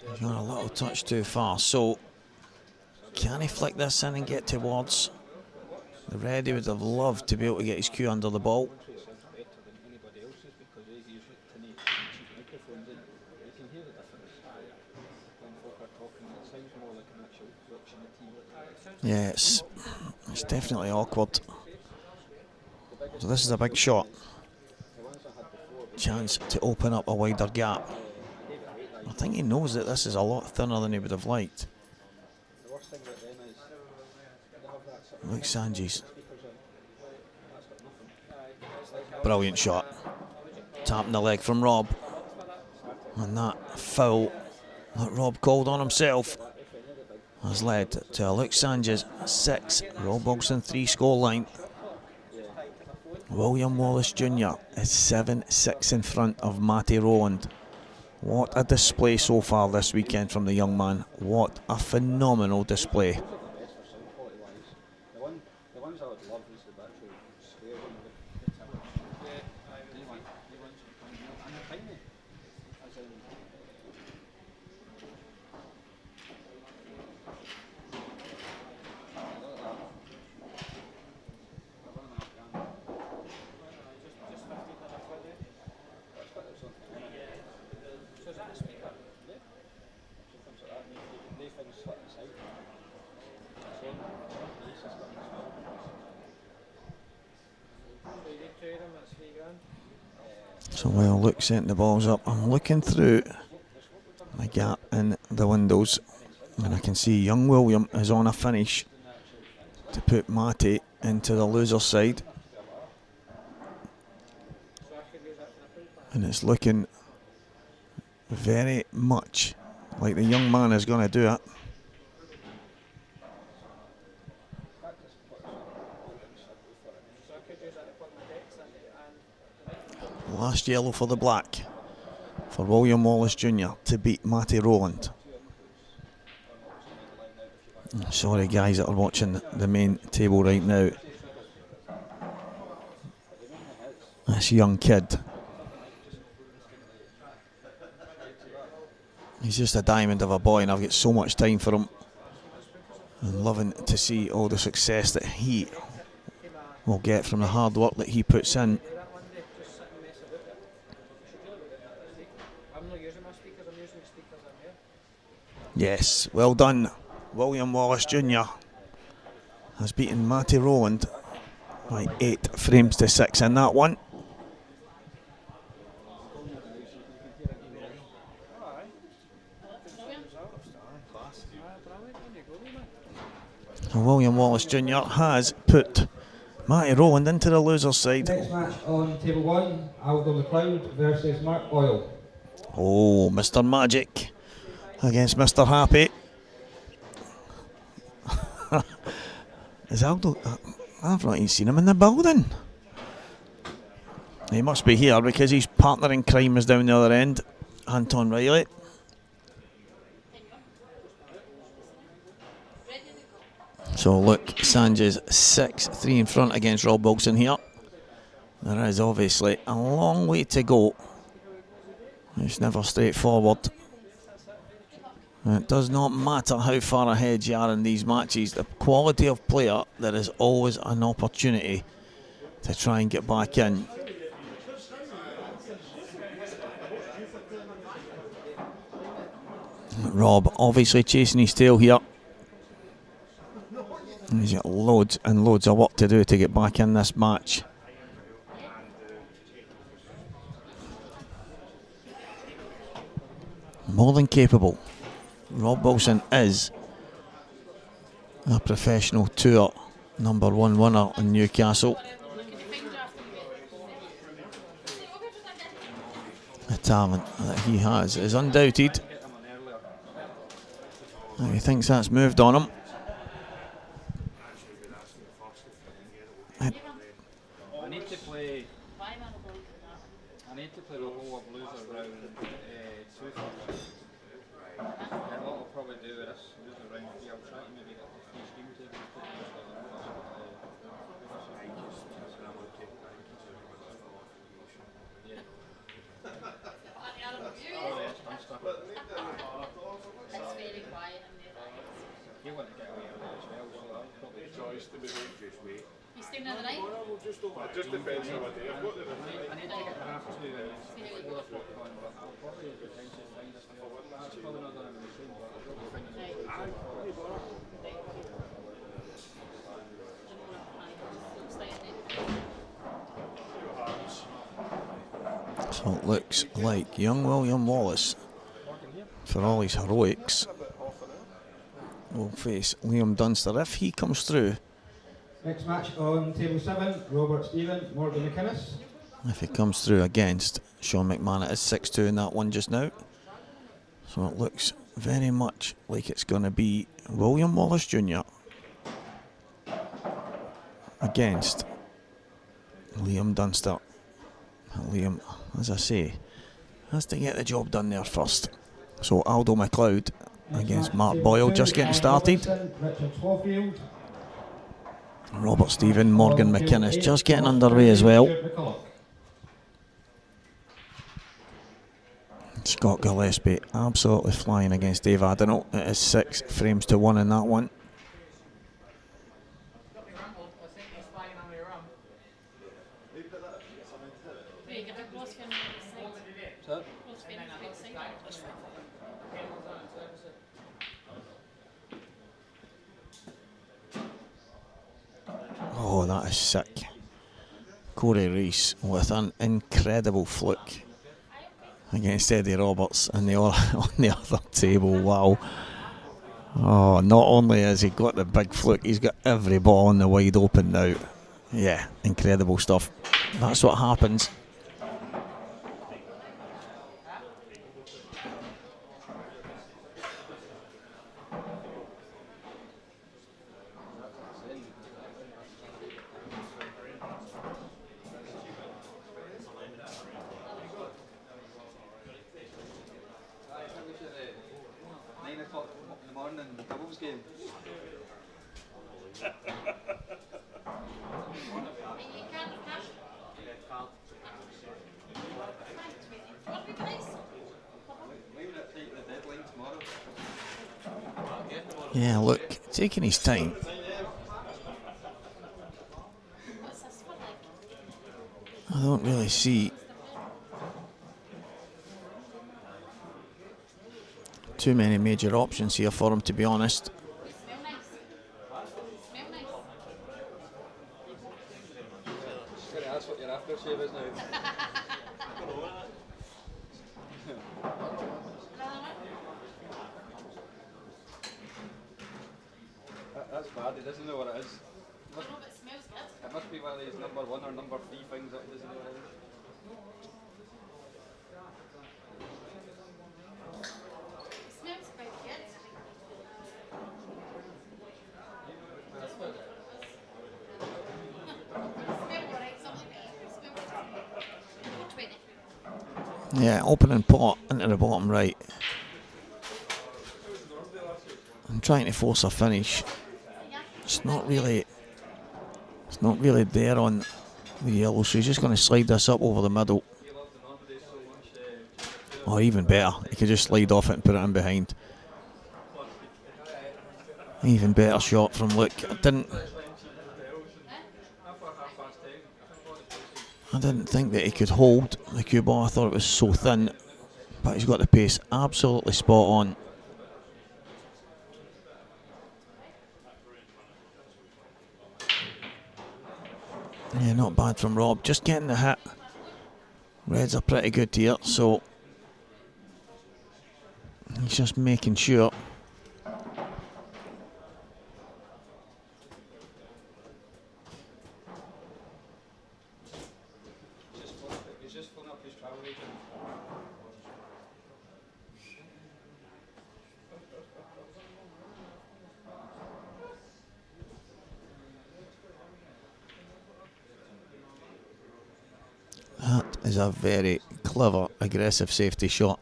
He's gone a little touch too far. So, can he flick this in and get towards the red? He would have loved to be able to get his cue under the ball. Yeah, it's definitely awkward. So this is a big shot. Chance to open up a wider gap. I think he knows that this is a lot thinner than he would have liked. Luke Sanches. Brilliant shot. Tapping the leg from Rob. And that foul that Rob called on himself has led to a Luke Sanches 6, Rob Wilson 3 scoreline. William Wallace Jr. is 7-6 in front of Matty Rowland. What a display so far this weekend from the young man. What a phenomenal display. So while Luke setting the balls up, I'm looking through the gap in the windows and I can see young William is on a finish to put Matty into the loser side. And it's looking very much like the young man is going to do it. Last yellow for the black for William Wallace Jr. to beat Matty Rowland. Sorry guys that are watching the main table right now. This young kid, he's just a diamond of a boy and I've got so much time for him. And loving to see all the success that he will get from the hard work that he puts in. Yes, well done. William Wallace Jr. has beaten Matty Rowland by 8 frames to 6 in that one. And William Wallace Jr. has put Matty Rowland into the loser's side. Next match on table 1, Aldo McLeod versus Mark Boyle. Oh, Mr. Magic against Mr. Happy. Is Aldo? I've not even seen him in the building. He must be here because his partner in crime is down the other end, Anton Riley. So look, Sanches 6-3 in front against Rob Wilson here. There is obviously a long way to go. It's never straightforward. It does not matter how far ahead you are in these matches. The quality of player, there is always an opportunity to try and get back in. Rob obviously chasing his tail here. He's got loads and loads of work to do to get back in this match. More than capable. Rob Wilson is a professional tour #1 winner in Newcastle. The talent that he has is undoubted. He thinks that's moved on him. I need to play the whole of loser round 2 first. And what I'll probably do with this loser round 3, I'll try to maybe get the 3 scheme tables put in He's staying on the night. It just depends on what day I've got there. I need to get the half two before the flip on, but I'll probably potentially find us That's probably not done in the machine, but I'll probably find it. So it looks like young William Wallace, for all his heroics, will face Liam Dunster if he comes through. Next match on table 7, Robert Stephen, Morgan McInnes. If he comes through against Sean McMahon, it is 6-2 in that one just now. So it looks very much like it's going to be William Wallace Jr. against Liam Dunster. Liam, as I say, has to get the job done there first. So Aldo McLeod against Mark Boyle, just getting started. Richard Swaffield. Robert Stephen, Morgan McInnes just getting underway as well. Scott Gillespie absolutely flying against Dave Adino. It is 6 frames to 1 in that one. Oh, that is sick. Corey Reese with an incredible fluke against Eddie Roberts and the on the other table. Wow. Oh, not only has he got the big fluke, he's got every ball in the wide open now. Yeah, incredible stuff. That's what happens. Yeah, look, taking his time. I don't really see too many major options here for him, to be honest. That's what your aftershave is now. That's bad, he doesn't know what it is. It must be one of these number 1 or number 3 things that he doesn't know what it is. Yeah, opening pot into the bottom right. I'm trying to force a finish. It's not really there on the yellow, so he's just going to slide this up over the middle. Or even better, he could just slide off it and put it in behind. Even better shot from Luke. I didn't think that he could hold the cue ball. I thought it was so thin, but he's got the pace absolutely spot on. Yeah, not bad from Rob, just getting the hit. Reds are pretty good here, so he's just making sure. He's just filling up his travel agent. That is a very clever, aggressive safety shot.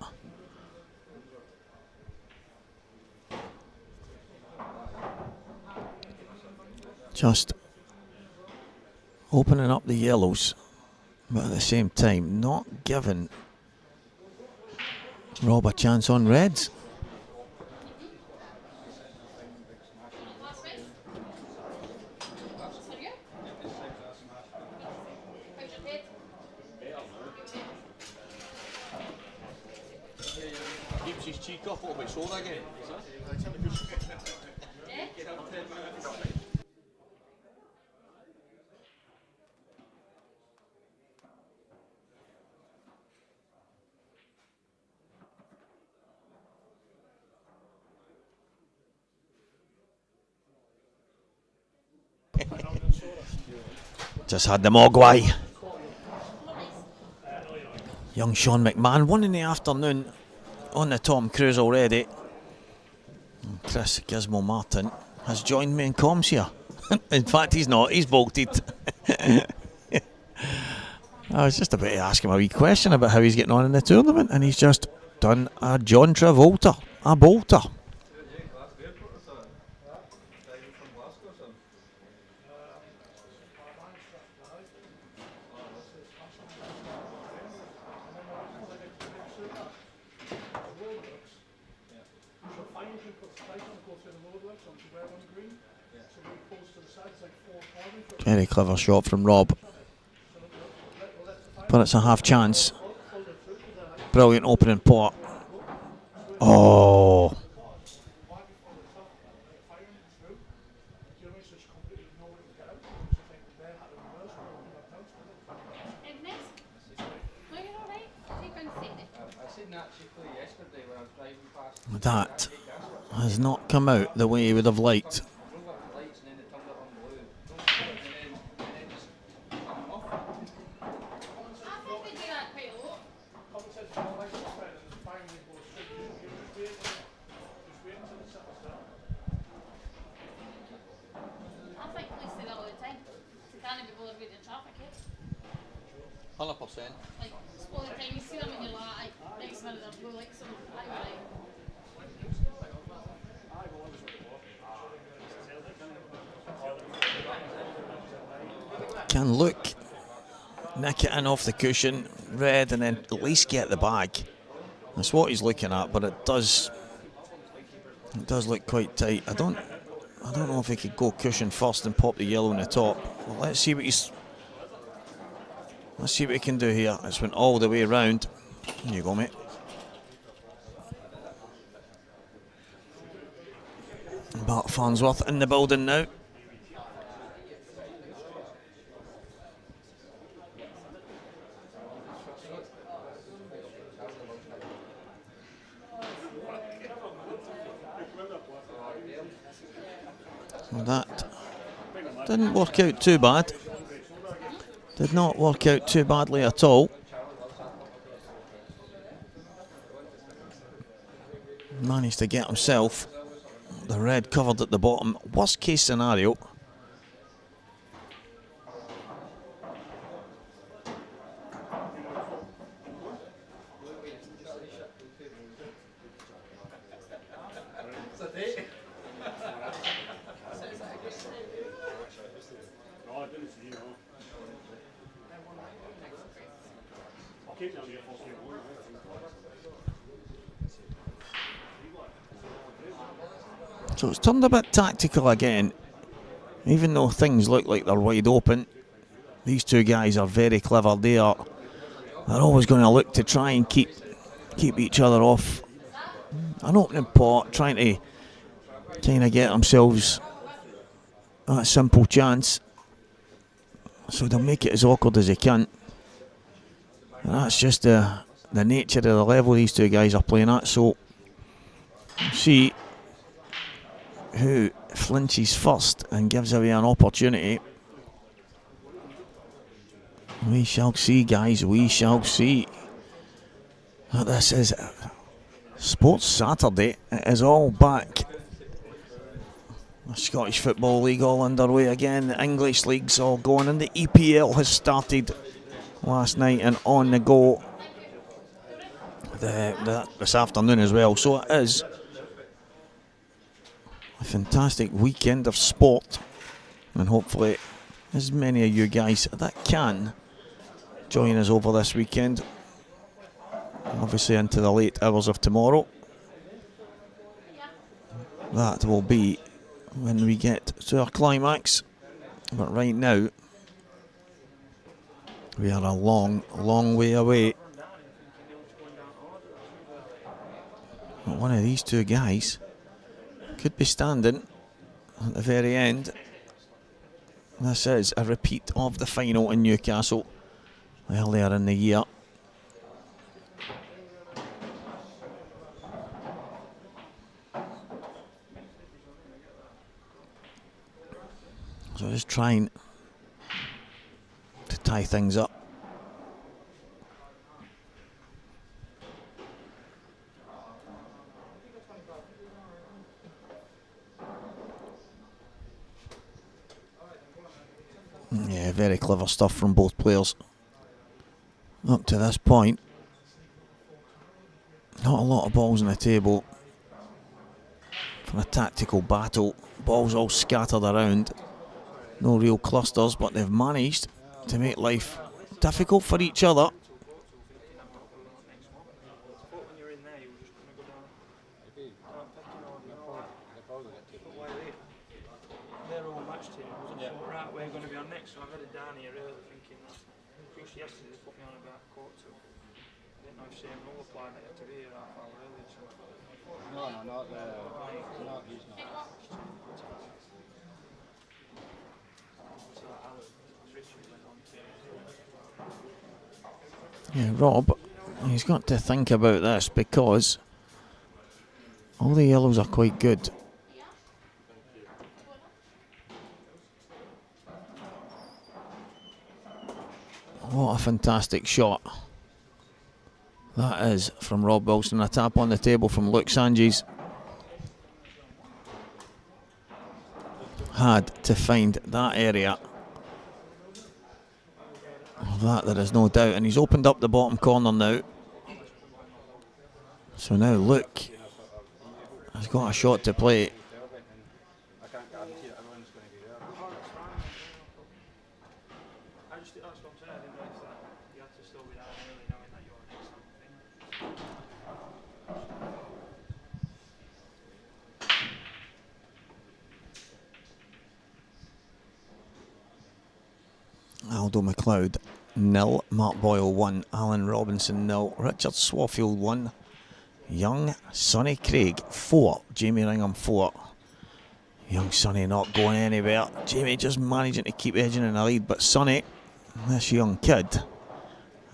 Just opening up the yellows, but at the same time not giving Rob a chance on reds. his cheek up, it'll be sold again. Just had the Mogwai. Young Sean McMahon, 1 in the afternoon on the Tom Cruise already. And Chris Gizmo Martin has joined me in comms here. In fact, he's not, he's bolted. I was just about to ask him a wee question about how he's getting on in the tournament, and he's just done a John Travolta, a bolter. Very clever shot from Rob, but it's a half chance. Brilliant opening pot. Oh, that has not come out the way he would have liked. Can look, nick it in off the cushion, red, and then at least get the bag. That's what he's looking at, but it does look quite tight. I don't know if he could go cushion first and pop the yellow on the top. Well, let's see what he can do here. It's went all the way around. There you go, mate. Bart Farnsworth in the building now. Well, that didn't work out too bad. Did not work out too badly at all. Managed to get himself the red covered at the bottom. Worst case scenario. So it's turned a bit tactical again. Even though things look like they're wide open, these two guys are very clever. They're always going to look to try and keep each other off an opening pot, trying to kind of get themselves that simple chance. So they'll make it as awkward as they can. And that's just the nature of the level these two guys are playing at. So see who flinches first and gives away an opportunity. We shall see, guys, we shall see. This is Sports Saturday. It is all back. The Scottish Football League all underway again. The English League's all going, and the EPL has started last night and on the go this afternoon as well. So it is a fantastic weekend of sport, and hopefully as many of you guys that can join us over this weekend, obviously into the late hours of tomorrow. That will be when we get to our climax, but right now we are a long way away. But one of these two guys could be standing at the very end. This is a repeat of the final in Newcastle earlier in the year. So just trying to tie things up. Yeah, very clever stuff from both players. Up to this point, not a lot of balls on the table for a tactical battle. Balls all scattered around. No real clusters, but they've managed to make life difficult for each other. They're all match tables. I thought, right, we're going to be on next, so I've had it down here early thinking that. Just yesterday they put me on about quarter to. I didn't know if same rule applied, I had to be here half hour early. So. No, not he's not. Yeah, Rob, he's got to think about this because all the yellows are quite good. What a fantastic shot that is from Rob Wilson. A tap on the table from Luke Sanges. Had to find that area. Of that there is no doubt, and he's opened up the bottom corner now. So now Luke has got a shot to play. Aldo McLeod 0, Mark Boyle 1, Alan Robinson 0, Richard Swafield 1, young Sonny Craig 4, Jamie Ringham 4. Young Sonny not going anywhere. Jamie just managing to keep edging in the lead, but Sonny, this young kid,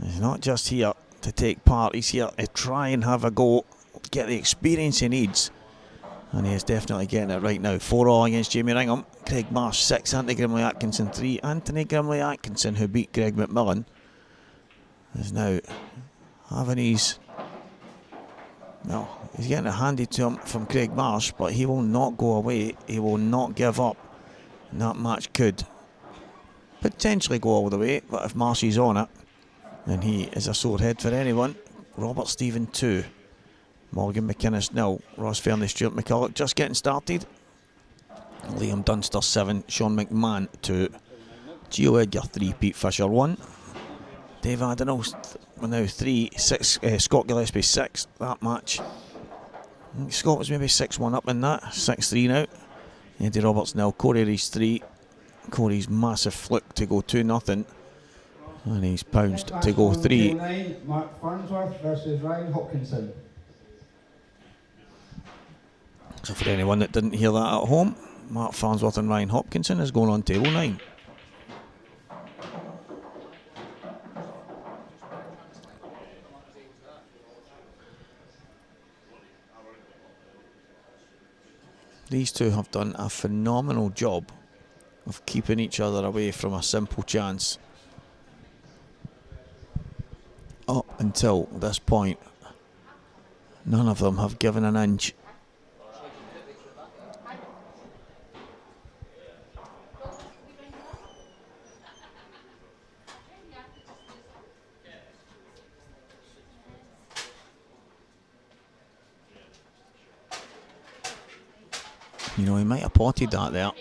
is not just here to take part, he's here to try and have a go, get the experience he needs. And he is definitely getting it right now. 4-all against Jamie Ringham. Craig Marsh 6, Anthony Grimley Atkinson 3. Anthony Grimley Atkinson, who beat Greg McMillan, is now having his... No, he's getting it handed to him from Craig Marsh, but he will not go away. He will not give up. And that match could potentially go all the way, but if Marsh is on it, then he is a sore head for anyone. Robert Stephen 2. Morgan McInnes 0, Ross Fernie, Stuart McCulloch just getting started. Liam Dunster 7, Sean McMahon 2, Gio Edgar 3, Pete Fisher 1, Dave Adenall now 3, 6, Scott Gillespie 6, that match. I think Scott was maybe 6-1 up in that, 6-3 now. Eddie Roberts 0, Corey Rees 3, Corey's massive fluke to go 2-0, and he's pounced to go 3. 9, Mark Farnsworth versus Ryan Hopkinson. So for anyone that didn't hear that at home, Mark Farnsworth and Ryan Hopkinson is going on table 9. These two have done a phenomenal job of keeping each other away from a simple chance up until this point. None of them have given an inch. You know, he might have potted that there.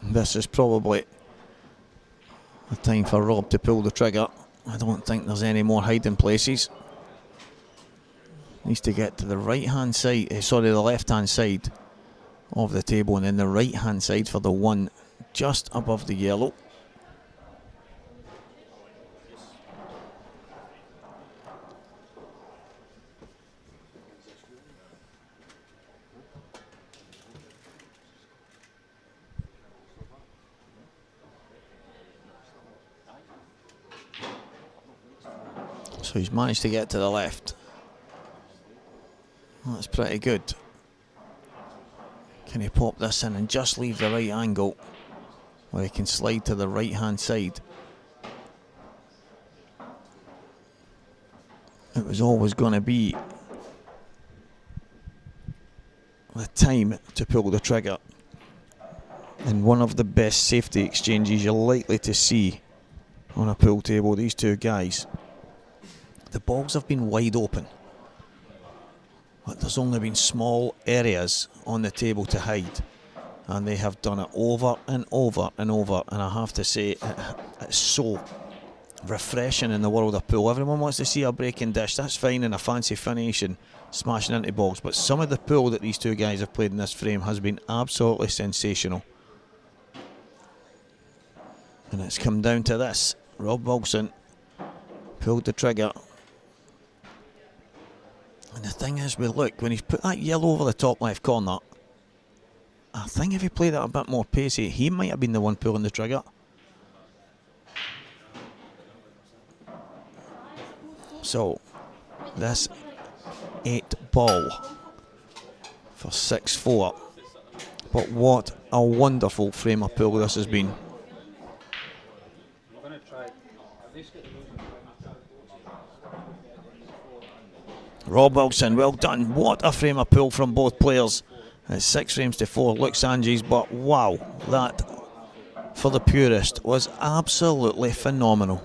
This is probably a time for Rob to pull the trigger. I don't think there's any more hiding places. Needs to get to the right hand side, the left hand side of the table, and then the right hand side for the 1 just above the yellow. So he's managed to get to the left. Well, that's pretty good. Can he pop this in and just leave the right angle where he can slide to the right hand side? It was always going to be the time to pull the trigger. And one of the best safety exchanges you're likely to see on a pool table, these two guys. The balls have been wide open, but there's only been small areas on the table to hide, and they have done it over and over and over. And I have to say, it's so refreshing in the world of pool. Everyone wants to see a breaking dish, that's fine, and a fancy finish and smashing into balls, but some of the pool that these two guys have played in this frame has been absolutely sensational. And it's come down to this. Rob Wilson pulled the trigger. And the thing is, look, when he's put that yellow over the top left corner, I think if he played it a bit more pacey, he might have been the one pulling the trigger. So, this 8 ball for 6-4. But what a wonderful frame of pool this has been. Rob Wilson, well done. What a frame of pool from both players. It's 6 frames to 4. Looks Ange's, but wow, that for the purist was absolutely phenomenal.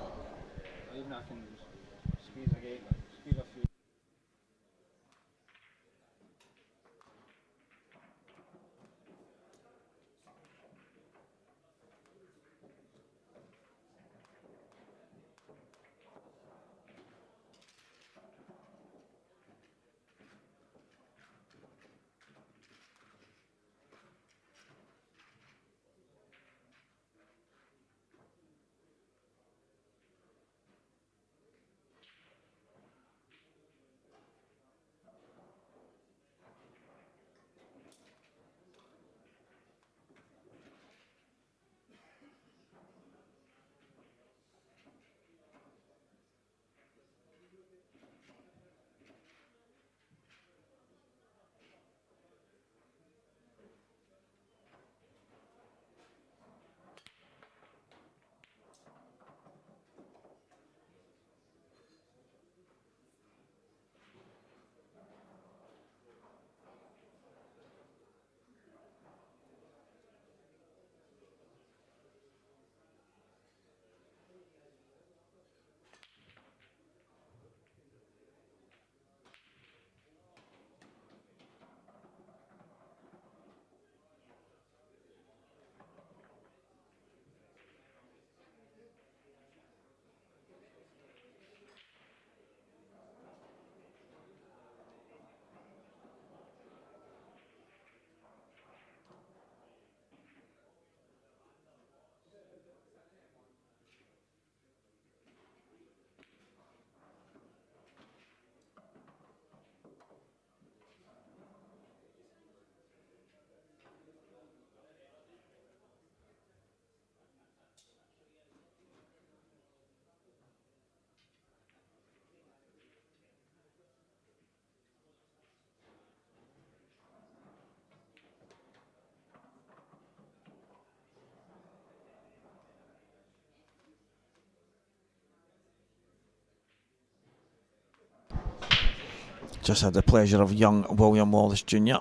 Just had the pleasure of young William Wallace Jr.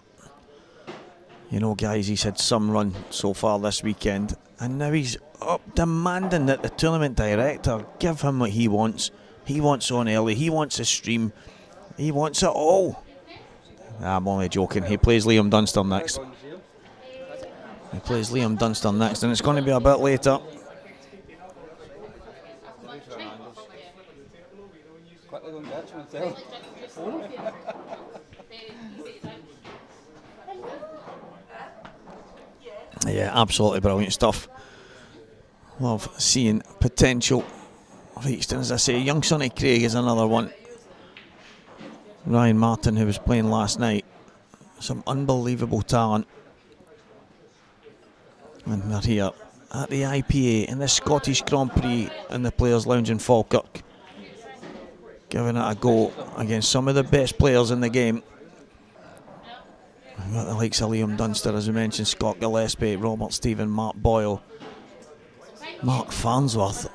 You know, guys, he's had some run so far this weekend, and now he's up demanding that the tournament director give him what he wants. He wants on early, he wants a stream, he wants it all. I'm only joking. He plays Liam Dunster next. He plays Liam Dunster next, and it's going to be a bit later. Yeah, absolutely brilliant stuff. Love seeing potential of Easton. As I say, young Sonny Craig is another one. Ryan Martin, who was playing last night, some unbelievable talent. And they're here at the IPA in the Scottish Grand Prix in the Players' Lounge in Falkirk, giving it a go against some of the best players in the game. We've got the likes of Liam Dunster, as we mentioned, Scott Gillespie, Robert Stephen, Mark Boyle, Mark Farnsworth,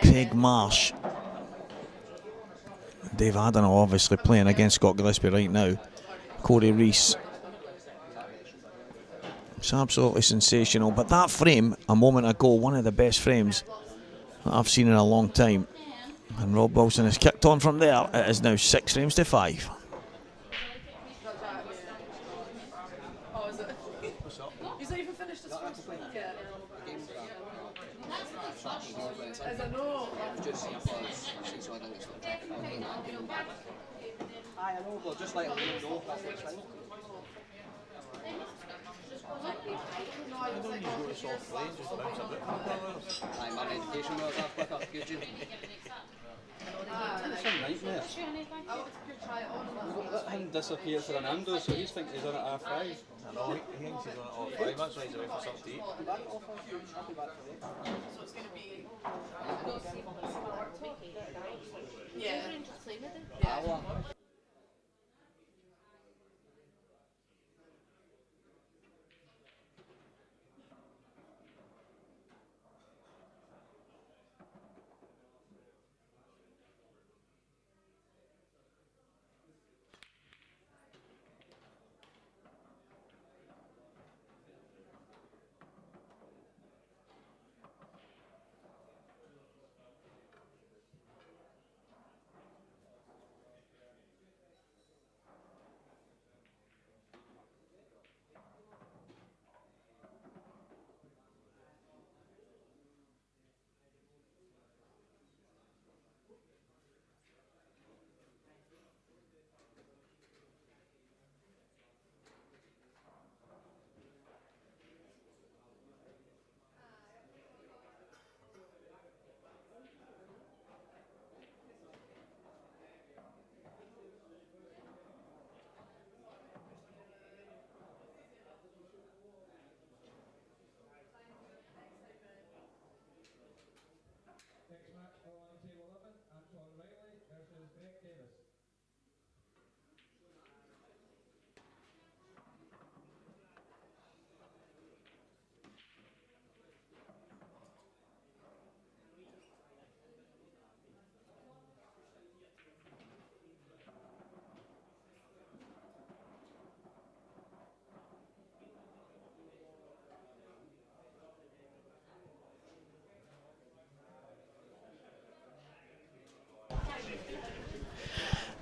Craig Marsh, Dave Adenau obviously playing against Scott Gillespie right now, Corey Rees. It's absolutely sensational. But that frame a moment ago, one of the best frames that I've seen in a long time. And Rob Wilson has kicked on from there. It is now 6 frames to 5. I know, but just like a little no, that's what's fine. Aye, my education was that quicker, good you? It's a nightmare. Let him disappear for an ando, so he's thinking he's on at R5. I know, he thinks he's on at R5, that's why he's away for something to eat. So it's going to be... Yeah. Yeah.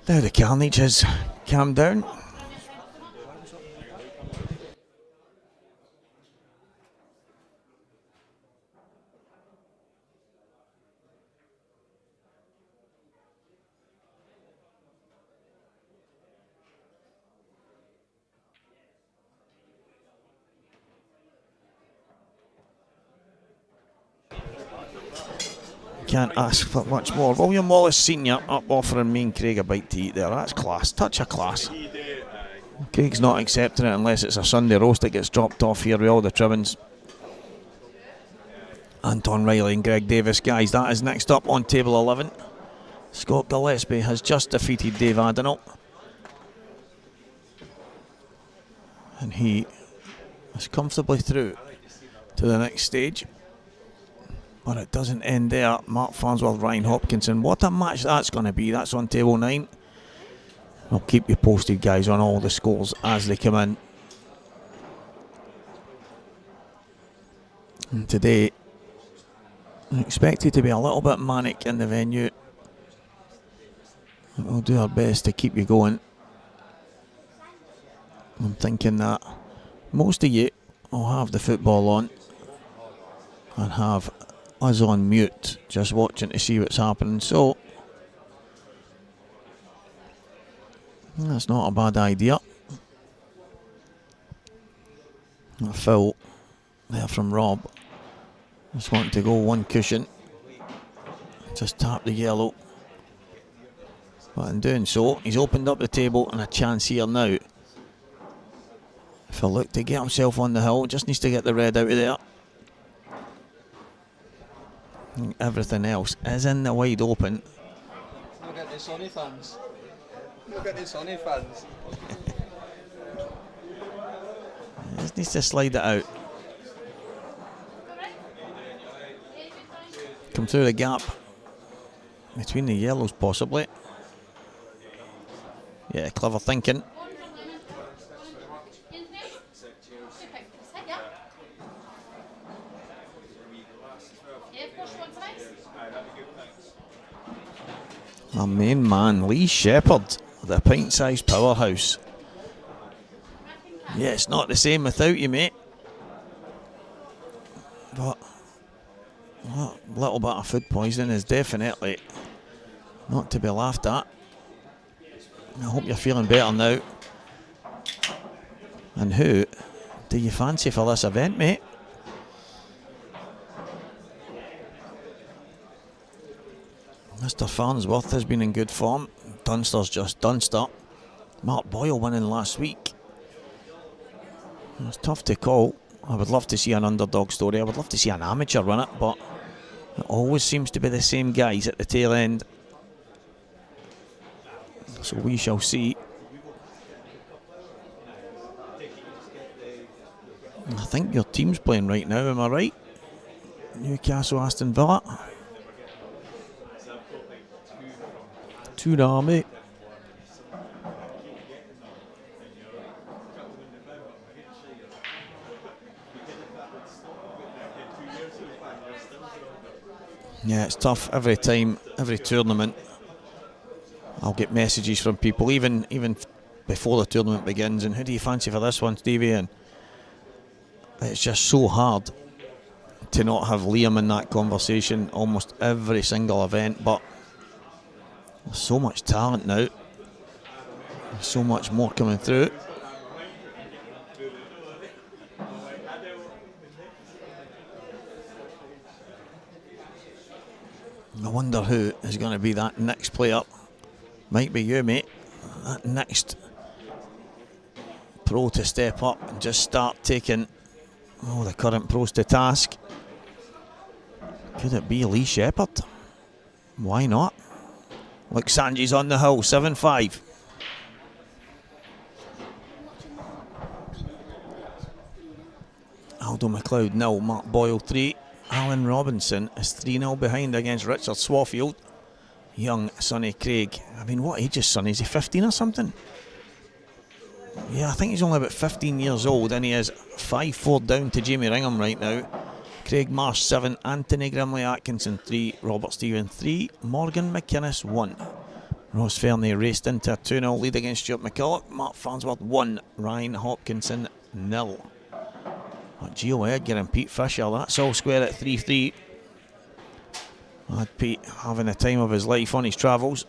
Now the carnage has calmed down. Can't ask for much more. William Wallace Senior up offering me and Craig a bite to eat there. That's class, touch of class. Craig's not accepting it unless it's a Sunday roast that gets dropped off here with all the trimmings. Anton Riley and Greg Davis, guys, that is next up on table 11. Scott Gillespie has just defeated Dave Adenau, and he is comfortably through to the next stage. But it doesn't end there. Mark Farnsworth, Ryan Hopkinson. What a match that's going to be. That's on table 9. I'll keep you posted, guys, on all the scores as they come in. And today, I'm expected to be a little bit manic in the venue. We'll do our best to keep you going. I'm thinking that most of you will have the football on and have us on mute, just watching to see what's happening. So that's not a bad idea. Phil there from Rob. Just wanting to go one cushion. Just tap the yellow. But in doing so, he's opened up the table and a chance here now. If he'll look to get himself on the hill, just needs to get the red out of there. And everything else is in the wide open. Look at the Sonny fans. Look at the Sonny fans. Just needs to slide it out. Come through the gap between the yellows possibly. Yeah, clever thinking. Our main man, Lee Shepherd, the pint-sized powerhouse. Yeah, it's not the same without you, mate. But a little bit of food poisoning is definitely not to be laughed at. I hope you're feeling better now. And who do you fancy for this event, mate? Mr. Farnsworth has been in good form. Dunster's just Dunster. Mark Boyle winning last week. It's tough to call. I would love to see an underdog story. I would love to see an amateur win it, but it always seems to be the same guys at the tail end. So we shall see. I think your team's playing right now, am I right? Newcastle, Aston Villa. 2-0, mate. Yeah, it's tough every time, every tournament. I'll get messages from people, even before the tournament begins. And who do you fancy for this one, Stevie? And it's just so hard to not have Liam in that conversation almost every single event. But there's so much talent now. There's so much more coming through. I wonder who is going to be that next player. Might be you, mate. That next pro to step up and just start taking the current pros to task. Could it be Lee Shepherd? Why not? Look, Sanji's on the hill, 7-5. Aldo McLeod 0, Mark Boyle 3. Alan Robinson is 3-0 behind against Richard Swarfield. Young Sonny Craig. I mean, what age is Sonny? Is he 15 or something? Yeah, I think he's only about 15 years old, and he is 5-4 down to Jamie Ringham right now. Craig Marsh 7, Anthony Grimley Atkinson 3, Robert Stephen 3, Morgan McInnes 1. Ross Fernie raced into a 2-0 lead against Stuart McCulloch. Mark Farnsworth 1, Ryan Hopkinson 0. Gio Edgar and Pete Fisher, that's all square at 3-3. Pete having the time of his life on his travels.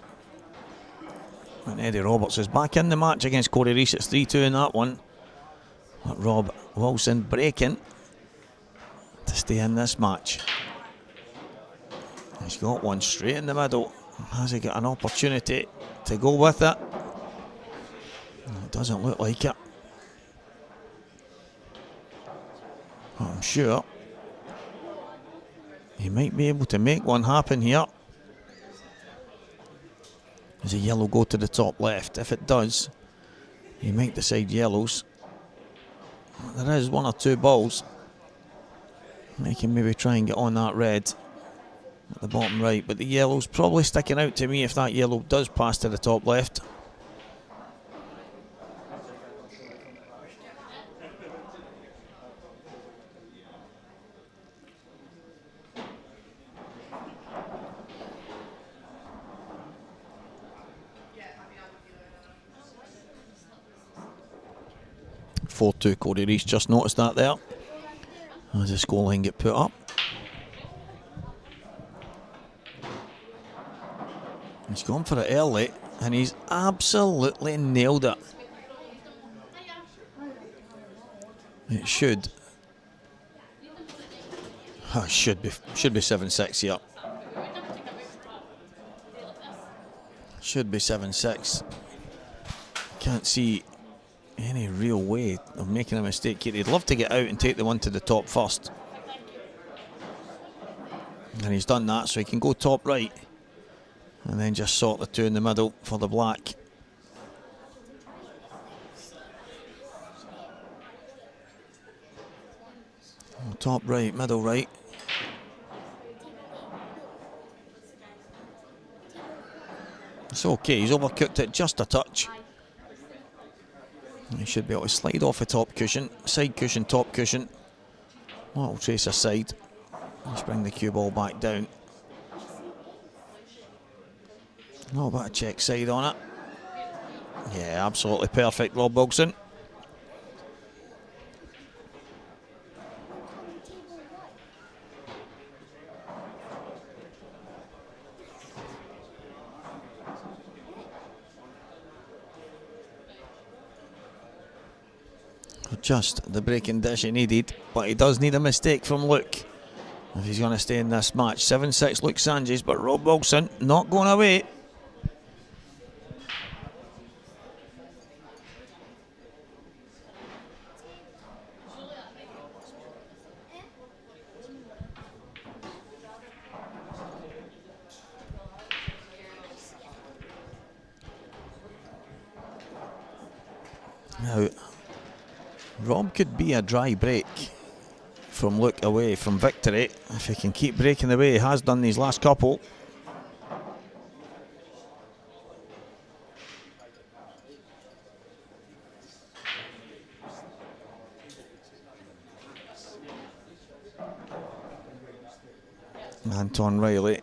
And Eddie Roberts is back in the match against Corey Reese. It's 3-2 in that one. But Rob Wilson breaking to stay in this match. He's got one straight in the middle. Has he got an opportunity to go with it? It doesn't look like it. I'm sure he might be able to make one happen here. Does a yellow go to the top left? If it does, he might decide yellows. There is one or two balls. He can maybe try and get on that red at the bottom right, but the yellow's probably sticking out to me if that yellow does pass to the top left. (4-2) Corey Reese, just noticed that there as the scoreline get put up. He's gone for it early and he's absolutely nailed it. It should Oh, should be 7-6 here. Should be 7-6. Can't see any real way of making a mistake here. He'd love to get out and take the one to the top first. And he's done that, so he can go top right and then just sort the two in the middle for the black. Top right, middle right. It's okay, he's overcooked it just a touch. He should be able to slide off the top cushion, side cushion, top cushion. Little trace aside. Let's bring the cue ball back down. No, bit of check side on it. Yeah, absolutely perfect, Rob Wilson. Just the breaking dish he needed, but he does need a mistake from Luke if he's going to stay in this match. 7-6 Luke Sanchez, but Rob Wilson not going away. Now, Rob could be a dry break from Luke away from victory if he can keep breaking the way he has done these last couple. Anton Riley,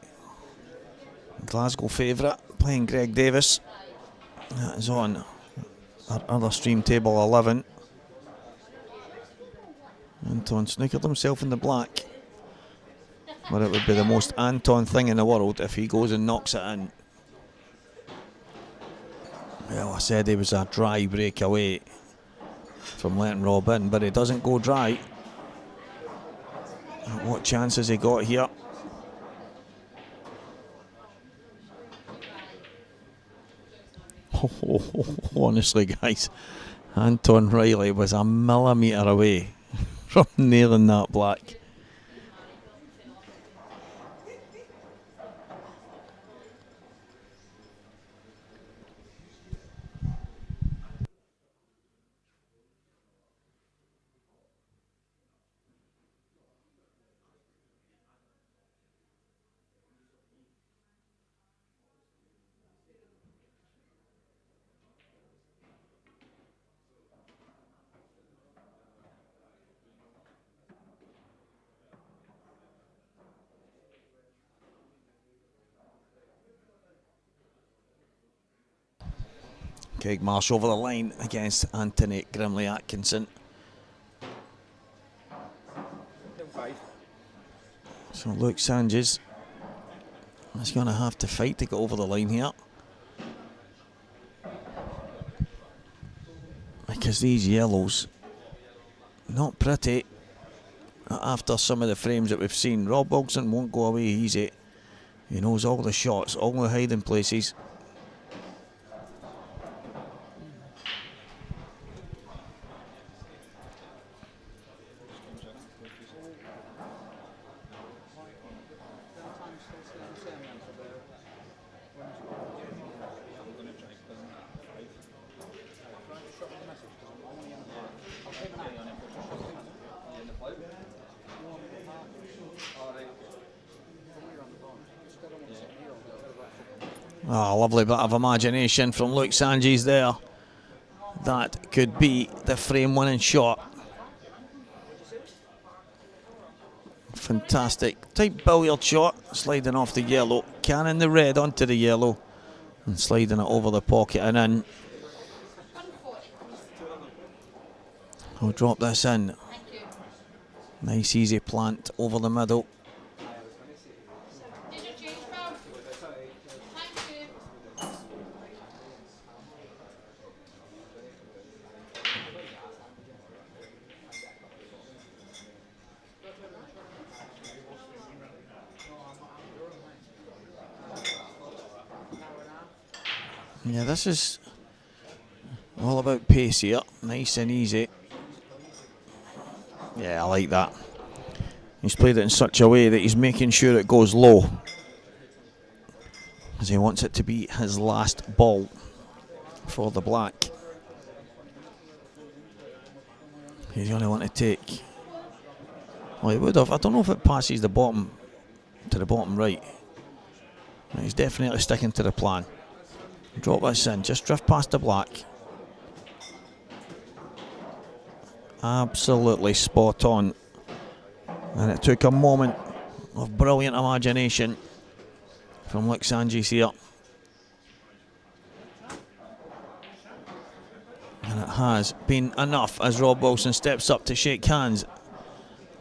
Glasgow favourite, playing Greg Davis. That is on our other stream table 11. Anton snookered himself in the black, but it would be the most Anton thing in the world if he goes and knocks it in. Well, I said he was a dry break away from letting Rob in, but he doesn't go dry. What chance has he got here? Honestly, guys, Anton Riley was a millimetre away from nailing that black. Craig Marsh over the line against Anthony Grimley Atkinson. So Luke Sanchez is going to have to fight to get over the line here, because these yellows, not pretty after some of the frames that we've seen. Rob Wilson won't go away easy. He knows all the shots, all the hiding places. Oh, lovely bit of imagination from Luke Sanchez there. That could be the frame winning shot. Fantastic. Tight billiard shot, sliding off the yellow, canning the red onto the yellow and sliding it over the pocket and in. I'll drop this in. Nice easy plant over the middle. Yeah, this is all about pace here. Nice and easy. Yeah, I like that. He's played it in such a way that he's making sure it goes low, as he wants it to be his last ball for the black. He's going to want to take... Well, he would have. I don't know if it passes the bottom to the bottom right. No, he's definitely sticking to the plan. Drop this in, just drift past the black. Absolutely spot on. And it took a moment of brilliant imagination from Luke Sanjis here. And it has been enough as Rob Wilson steps up to shake hands.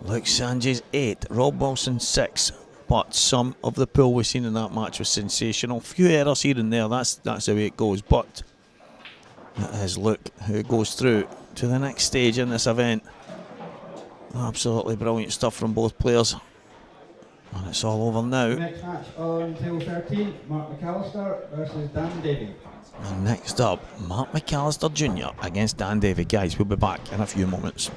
Luke Sanjis 8, Rob Wilson 6. But some of the pool we've seen in that match was sensational. Few errors here and there, that's the way it goes. But it is Luke who goes through to the next stage in this event. Absolutely brilliant stuff from both players. And it's all over now. Next match on table 13, Mark McAllister versus Dan Davey. And next up, Mark McAllister Jr. against Dan Davey. Guys, we'll be back in a few moments.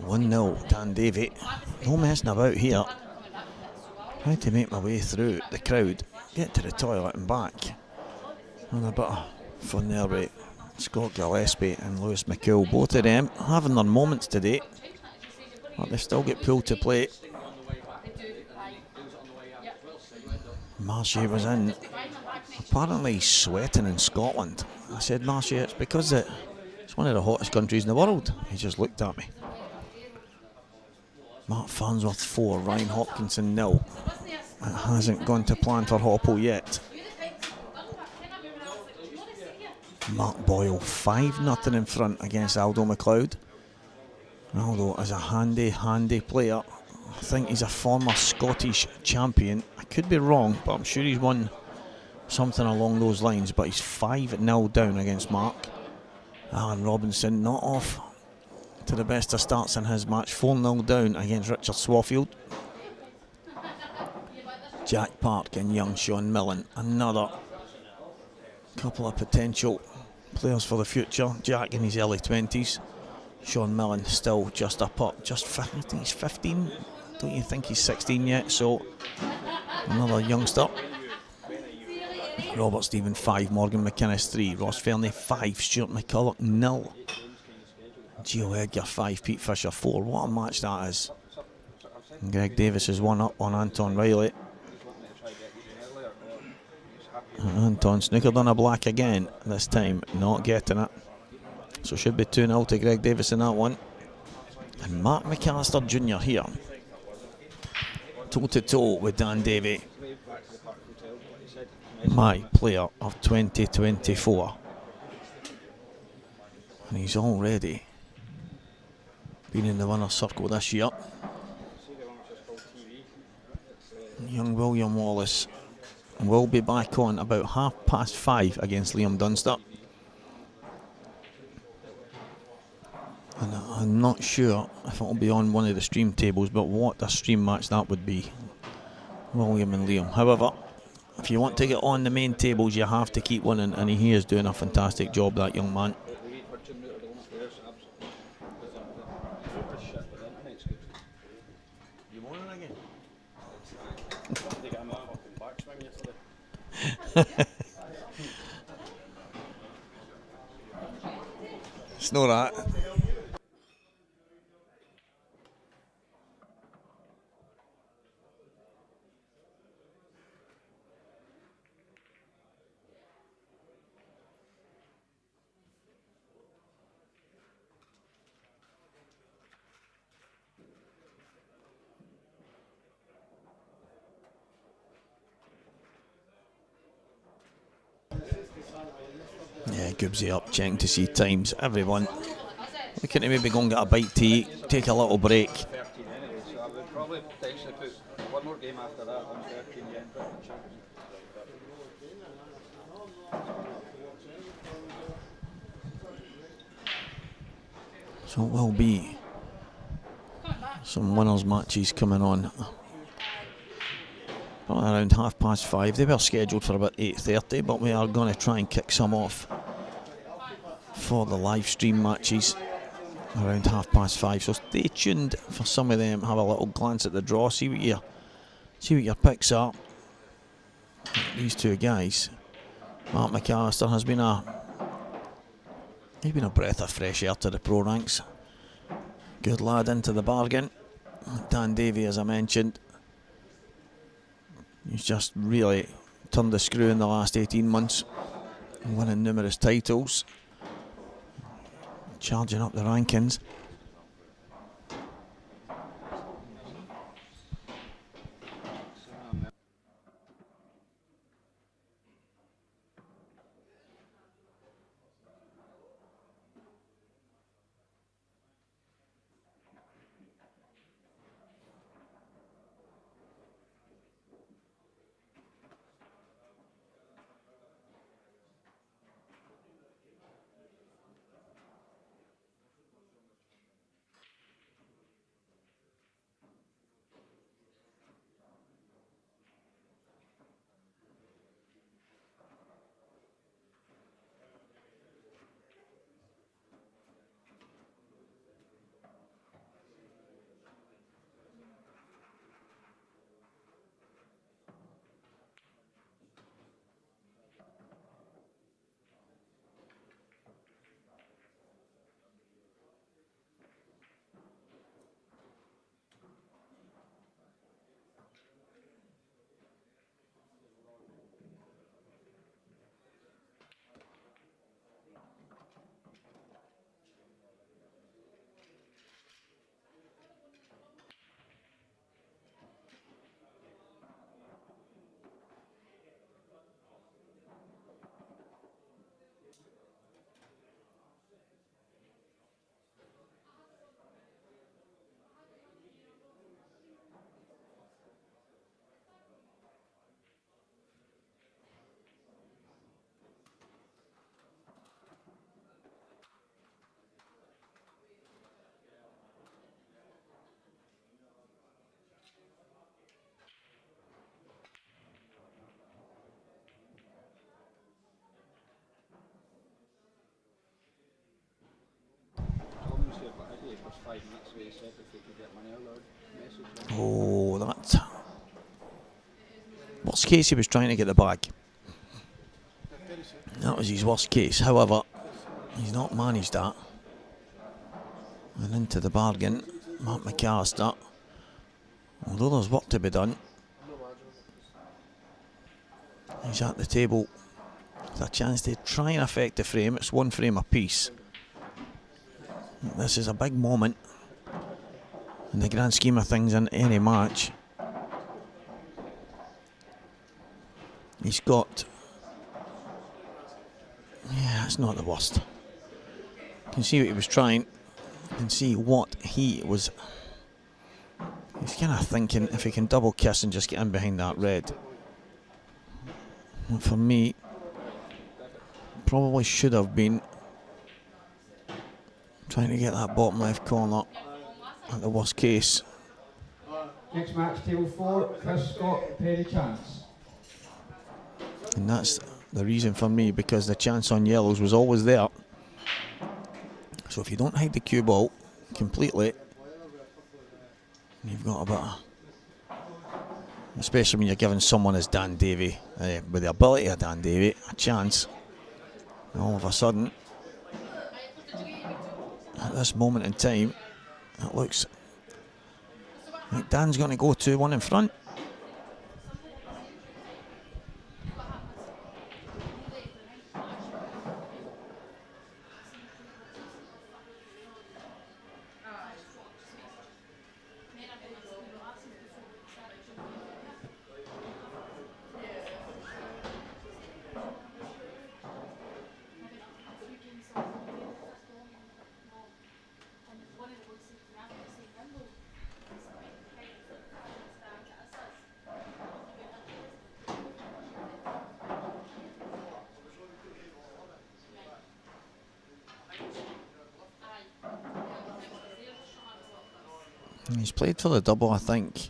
1-0, Dan Davy. No messing about here. Trying to make my way through the crowd, get to the toilet and back. And a bit of fun there with Scott Gillespie and Lewis McCool. Both of them having their moments today, but they still get pulled to play. Marshy was in. Apparently he's sweating in Scotland. I said, Marshy, it's because it's one of the hottest countries in the world. He just looked at me. Mark Farnsworth 4, Ryan Hopkinson 0. It hasn't gone to plan for Hopple yet. Mark Boyle 5-0 in front against Aldo McLeod. Aldo is a handy player. I think he's a former Scottish champion. I could be wrong, but I'm sure he's won something along those lines. But he's 5-0 down against Mark. Alan Robinson not off to the best of starts in his match. 4-0 down against Richard Swafield. Jack Park and young Sean Millen. Another couple of potential players for the future. Jack in his early 20s. Sean Millen still just a pup. I think he's 15. Don't you think he's 16 yet? So another youngster. Robert Stephen 5, Morgan McInnes 3, Ross Fernie 5, Stuart McCulloch 0, Gio Edgar 5, Pete Fisher 4. What a match that is. And Greg Davis is 1 up on Anton Riley. And Anton snookered on a black again, this time not getting it. So should be 2-0 to Greg Davis in that one. And Mark McAllister Jr. here, toe to toe with Dan Davy. My player of 2024. And he's already been in the winner's circle this year. Young William Wallace will be back on about 5:30 against Liam Dunster. And I'm not sure if it'll be on one of the stream tables, but what a stream match that would be. William and Liam. However, if you want to get on the main tables, you have to keep winning, and he is doing a fantastic job, that young man. You won again? It's not that. Yeah, Goobsy up, checking to see times. Everyone looking to maybe go and get a bite to eat, take a little break. 13 anyway, so I would probably potentially put one more game after that on 13 again. So it will be some winners matches coming on. Probably around 5:30. They were scheduled for about 8:30, but we are going to try and kick some off for the live stream matches around 5:30. So stay tuned for some of them. Have a little glance at the draw, see what your picks are. These two guys, Mark McAllister has been a breath of fresh air to the pro ranks. Good lad into the bargain. Dan Davy, as I mentioned, he's just really turned the screw in the last 18 months, winning numerous titles, charging up the rankings. 5 minutes where he said if he could get money allowed. Message. Oh, that. Worst case, he was trying to get the bag. That was his worst case. However, he's not managed that. And into the bargain, Mark McAllister. Although there's work to be done, he's at the table with a chance to try and affect the frame. It's one frame apiece. This is a big moment in the grand scheme of things in any match. He's got... Yeah, it's not the worst. You can see what he was trying. You can see what he was... He's kind of thinking if he can double kiss and just get in behind that red. And for me, probably should have been trying to get that bottom left corner at the worst case. Next match, table 4, Chris Scott, Perry Chance. And that's the reason for me, because the chance on yellows was always there. So if you don't hide the cue ball completely, you've got a bit of, especially when you're giving someone as Dan Davey, with the ability of Dan Davey, a chance. And all of a sudden, at this moment in time, it looks like Dan's going to go 2-1 in front. He's played for the double, I think.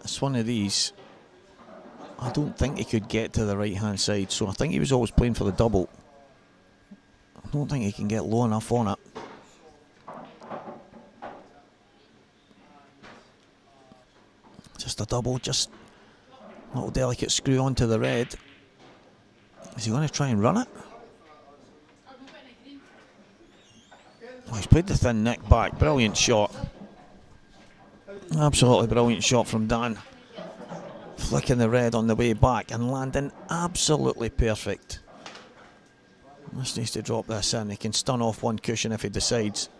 It's one of these. I don't think he could get to the right hand side, so I think he was always playing for the double. I don't think he can get low enough on it. Just a double, just a little delicate screw onto the red. Is he going to try and run it? Oh, he's played the thin neck back. Brilliant shot. Absolutely brilliant shot from Dan. Flicking the red on the way back and landing absolutely perfect. Just needs to drop this in. He can stun off one cushion if he decides.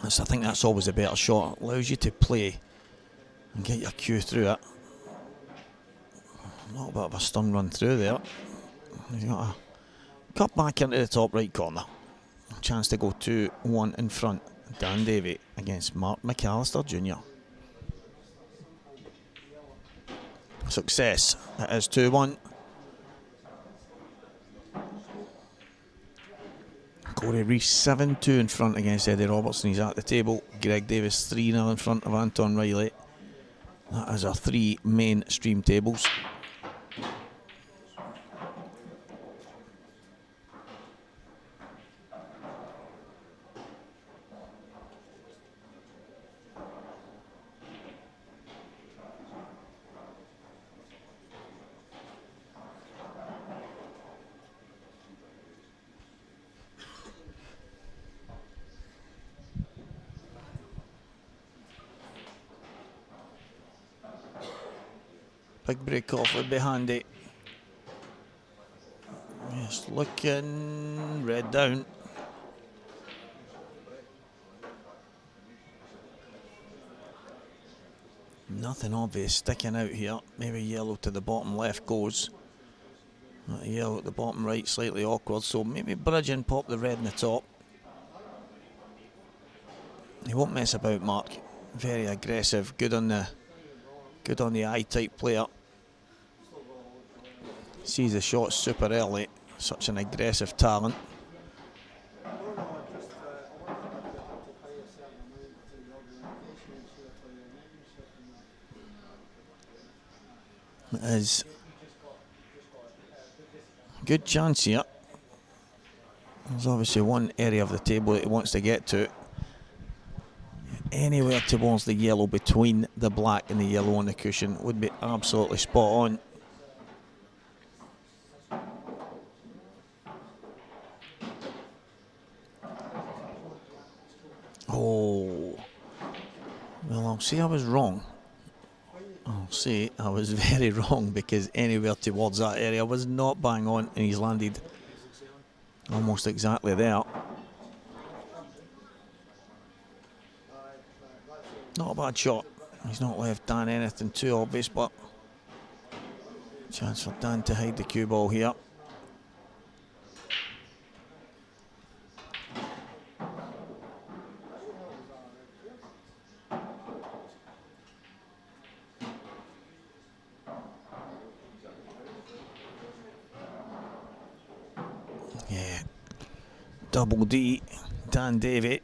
I think that's always a better shot. It allows you to play and get your cue through it. A little bit of a stun run through there. He's got a cut back into the top right corner. Chance to go 2-1 in front. Dan Davey against Mark McAllister Jr. Success. It is 2-1. Corey Reese 7-2 in front against Eddie Robertson. He's at the table. Greg Davis 3-0 in front of Anton Riley. That is our 3 main stream tables. Big break off would be handy. Just looking, red down. Nothing obvious sticking out here. Maybe yellow to the bottom left goes. Yellow at the bottom right, slightly awkward. So maybe bridge and pop the red in the top. He won't mess about, Mark. Very aggressive, good on the eye type player. Sees the shot super early. Such an aggressive talent. It is a good chance here. There's obviously one area of the table that he wants to get to. Anywhere towards the yellow, between the black and the yellow on the cushion, would be absolutely spot on. Oh, well, I'll say I was wrong. I'll say I was very wrong, because anywhere towards that area was not bang on, and he's landed almost exactly there. Not a bad shot. He's not left Dan anything too obvious, but chance for Dan to hide the cue ball here. Yeah, double D, Dan Davey.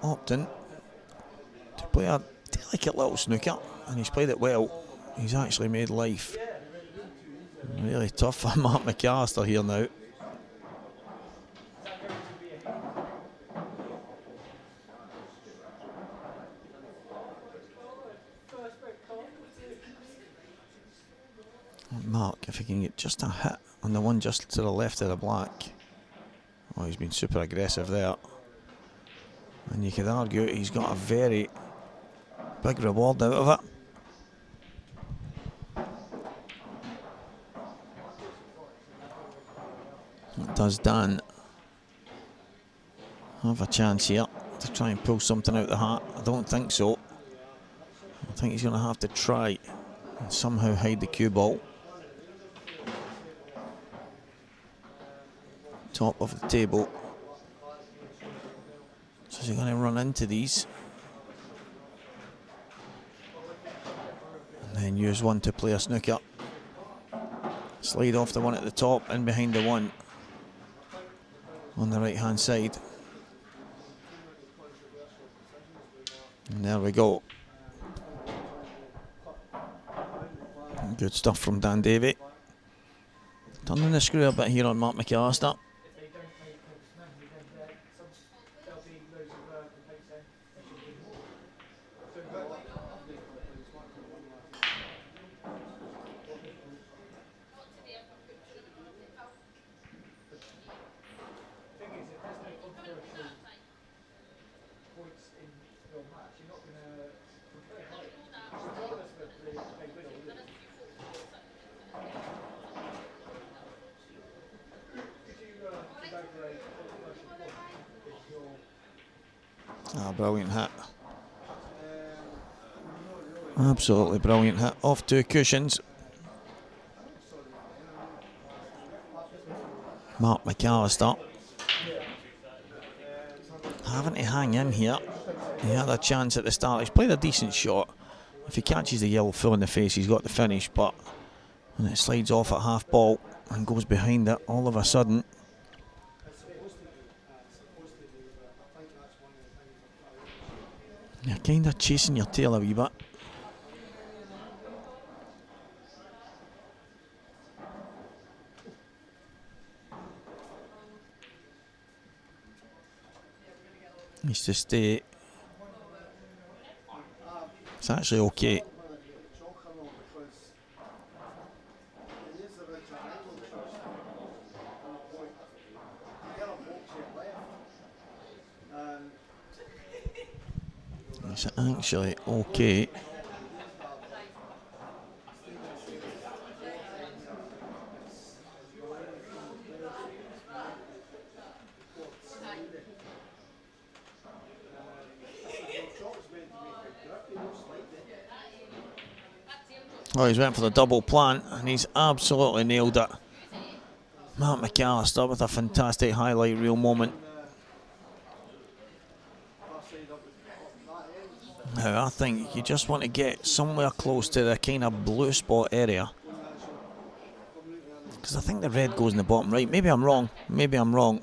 Opting to play a delicate little snooker, and he's played it well. He's actually made life really tough for Mark McAllister here now. Mark, if he can get just a hit on the one just to the left of the black. Oh, he's been super aggressive there. And you could argue he's got a very big reward out of it. Does Dan have a chance here to try and pull something out of the hat? I don't think so. I think he's going to have to try and somehow hide the cue ball. Top of the table. So is he going to run into these and then use one to play a snooker? Slide off the one at the top and behind the one on the right hand side. And there we go. Good stuff from Dan Davey. Turning the screw a bit here on Mark McAllister. Brilliant hit. Absolutely brilliant hit. Off two cushions. Mark McAllister having to hang in here. He had a chance at the start. He's played a decent shot. If he catches the yellow full in the face, he's got the finish. But when it slides off at half ball and goes behind it, all of a sudden, you're kind of chasing your tail a wee bit. Needs to stay. It's actually okay. It's actually okay. Oh, he's went for the double plant and he's absolutely nailed it. Mark McAllister with a fantastic highlight reel moment. Now I think you just want to get somewhere close to the kind of blue spot area, because I think the red goes in the bottom right. Maybe I'm wrong. Maybe I'm wrong.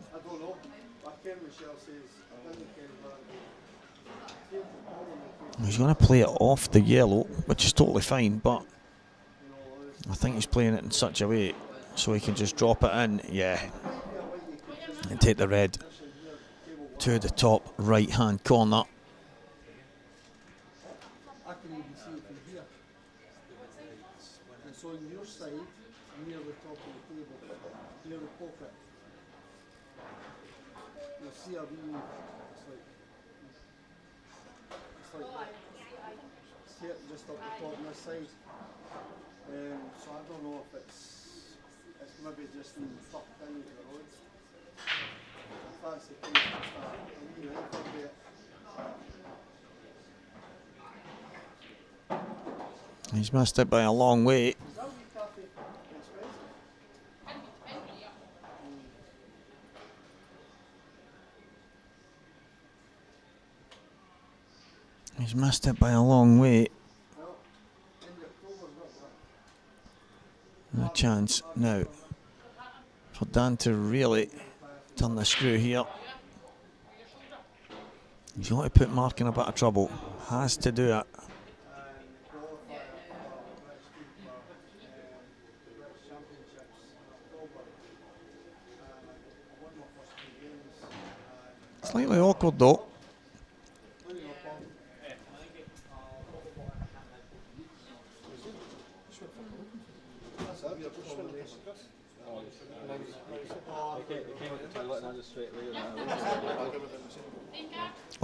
He's going to play it off the yellow, which is totally fine, but I think he's playing it in such a way so he can just drop it in, yeah, and take the red to the top right hand corner. I can even see it from here. And so on your side, near the top of the table, near the pocket, you'll see a wee, it's like see it just up the top on this side. So I don't know if it's maybe just in tucked down to the road. If that's the case, just a wee knife up there. He's missed it by a long way. He's missed it by a long way. No chance now for Dan to really turn the screw here. He's got to put Mark in a bit of trouble. Has to do it. Slightly awkward though.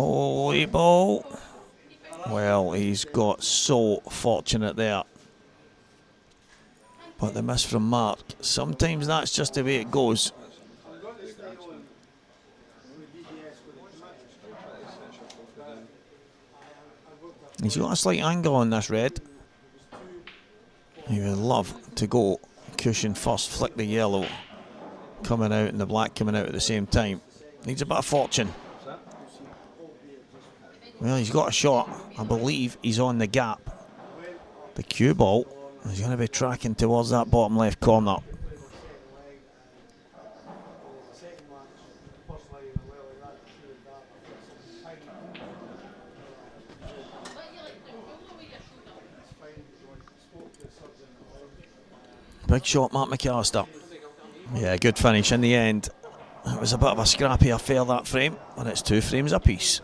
Oh, ball. Well, he's got so fortunate there. But the miss from Mark. Sometimes that's just the way it goes. He's got a slight angle on this red. He would love to go cushion first, flick the yellow coming out and the black coming out at the same time. Needs a bit of fortune. Well, he's got a shot. I believe he's on the gap. The cue ball is going to be tracking towards that bottom left corner. Big shot, Mark McAllister. Yeah, good finish in the end. It was a bit of a scrappy affair, that frame, and it's 2 frames apiece.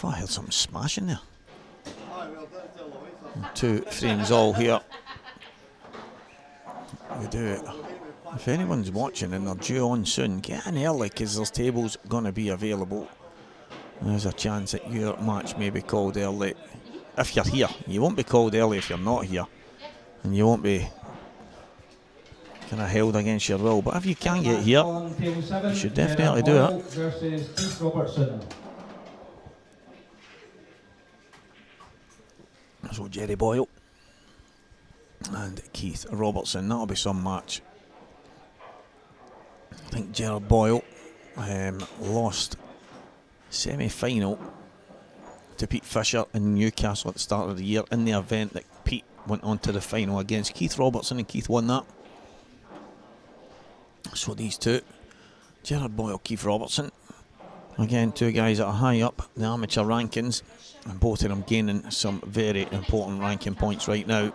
thought I heard something smashing there. Aye, well, that's the Lloyd. 2 frames all here. We do it. If anyone's watching and they're due on soon, get in early because there's tables going to be available. There's a chance that your match may be called early if you're here. You won't be called early if you're not here, and you won't be kind of held against your will. But if you can get here, you should definitely do it. Versus Keith Robertson. So Jerry Boyle and Keith Robertson, that'll be some match. I think Gerard Boyle lost semi-final to Pete Fisher in Newcastle at the start of the year in the event that Pete went on to the final against Keith Robertson, and Keith won that. So these two, Gerard Boyle, Keith Robertson, again 2 guys that are high up the amateur rankings, and both of them gaining some very important ranking points right now.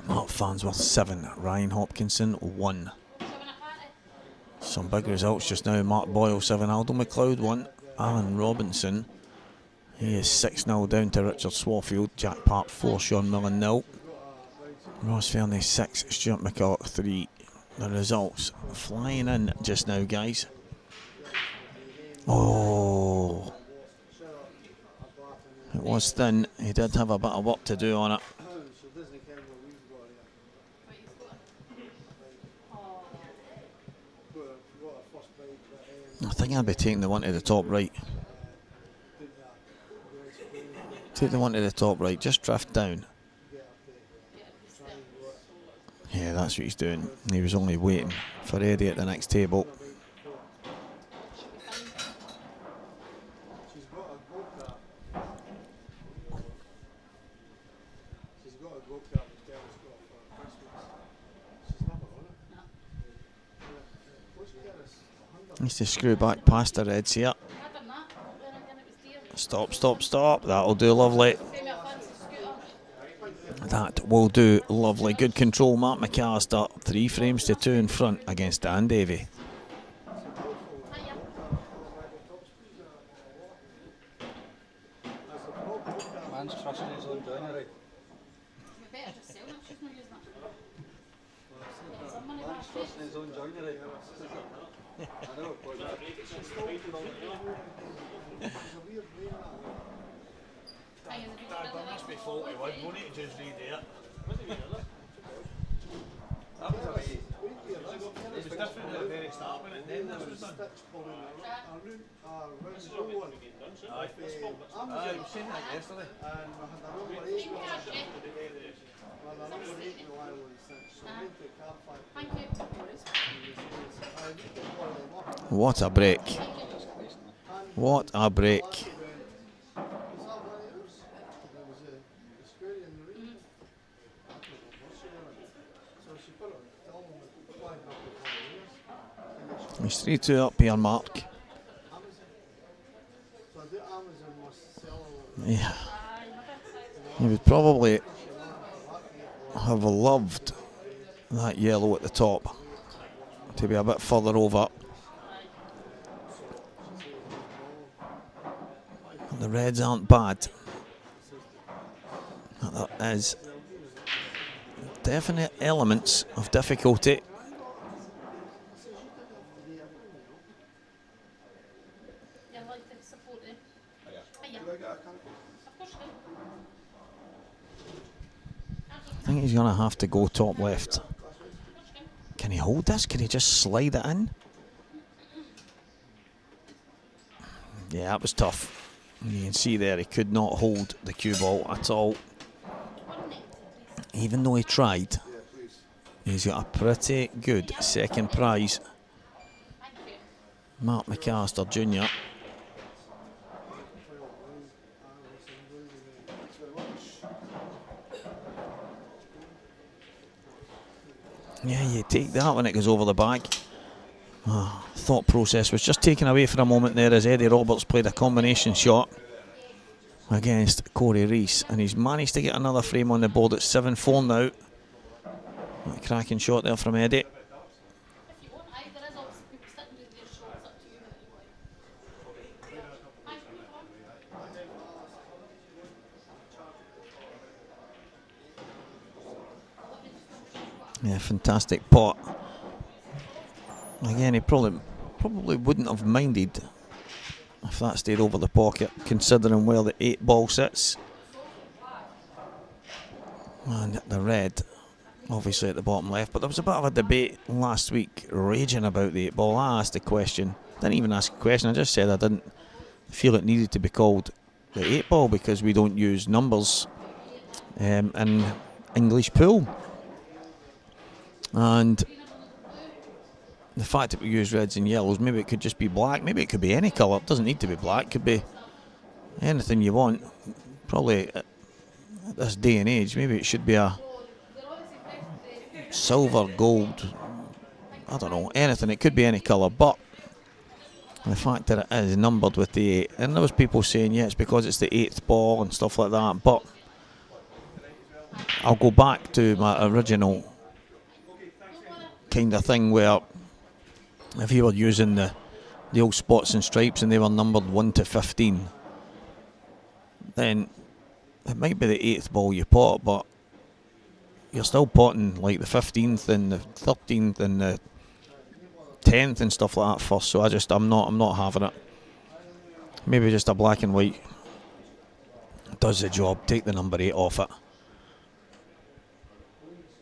Mark Farnsworth 7, Ryan Hopkinson 1. Some big results just now. Mark Boyle 7, Aldo McLeod 1, Alan Robinson, he is 6-0 down to Richard Swarfield. Jack Park 4, Sean Millen 0. Ross Fernie 6, Stuart McCulloch 3. The results flying in just now, guys. Oh, it was thin. He did have a bit of work to do on it. I think I'd be taking the one to the top right. Take the one to the top right, just drift down. Yeah, that's what he's doing. He was only waiting for Eddie at the next table. Needs to screw back past the reds here. Stop, stop, stop. That'll do lovely. That will do lovely. Good control, Mark McAllister. 3 frames to 2 in front against Dan Davey. Man's trusting his own joinery. Man's trusting his own joinery. I know, but That must be 41, won't it? Just read there. that was a wee. It was different at the very start when it then was done. Aye, I was saying that yesterday. What a break. What a break. He's 3-2 up here, Mark. Yeah. He would probably have loved that yellow at the top to be a bit further over. The reds aren't bad. There is definite elements of difficulty. I think he's going to have to go top left. Can he hold this? Can he just slide it in? Yeah, that was tough. You can see there he could not hold the cue ball at all. Even though he tried, he's got a pretty good second prize. Mark McAllister Jr. Yeah, you take that when it goes over the bag. Thought process was just taken away for a moment there as Eddie Roberts played a combination shot against Corey Rees, and he's managed to get another frame on the board at 7-4 now. A cracking shot there from Eddie. Yeah, fantastic pot. Again, he probably wouldn't have minded if that stayed over the pocket, considering where the 8 ball sits. And the red, obviously at the bottom left. But there was a bit of a debate last week raging about the 8 ball. I asked a question, didn't even ask a question, I just said I didn't feel it needed to be called the 8 ball because we don't use numbers in English pool. And the fact that we use reds and yellows, maybe it could just be black, maybe it could be any colour, it doesn't need to be black, it could be anything you want. Probably at this day and age, maybe it should be a silver, gold, I don't know, anything, it could be any colour, but the fact that it is numbered with the 8, and there was people saying, yeah, it's because it's the 8th ball and stuff like that, but I'll go back to my original kind of thing where if you were using the old spots and stripes and they were numbered 1 to 15, then it might be the 8th ball you pot, but you're still potting like the 15th and the 13th and the 10th and stuff like that first. So I'm not having it. Maybe just a black and white does the job. Take the number 8 off it,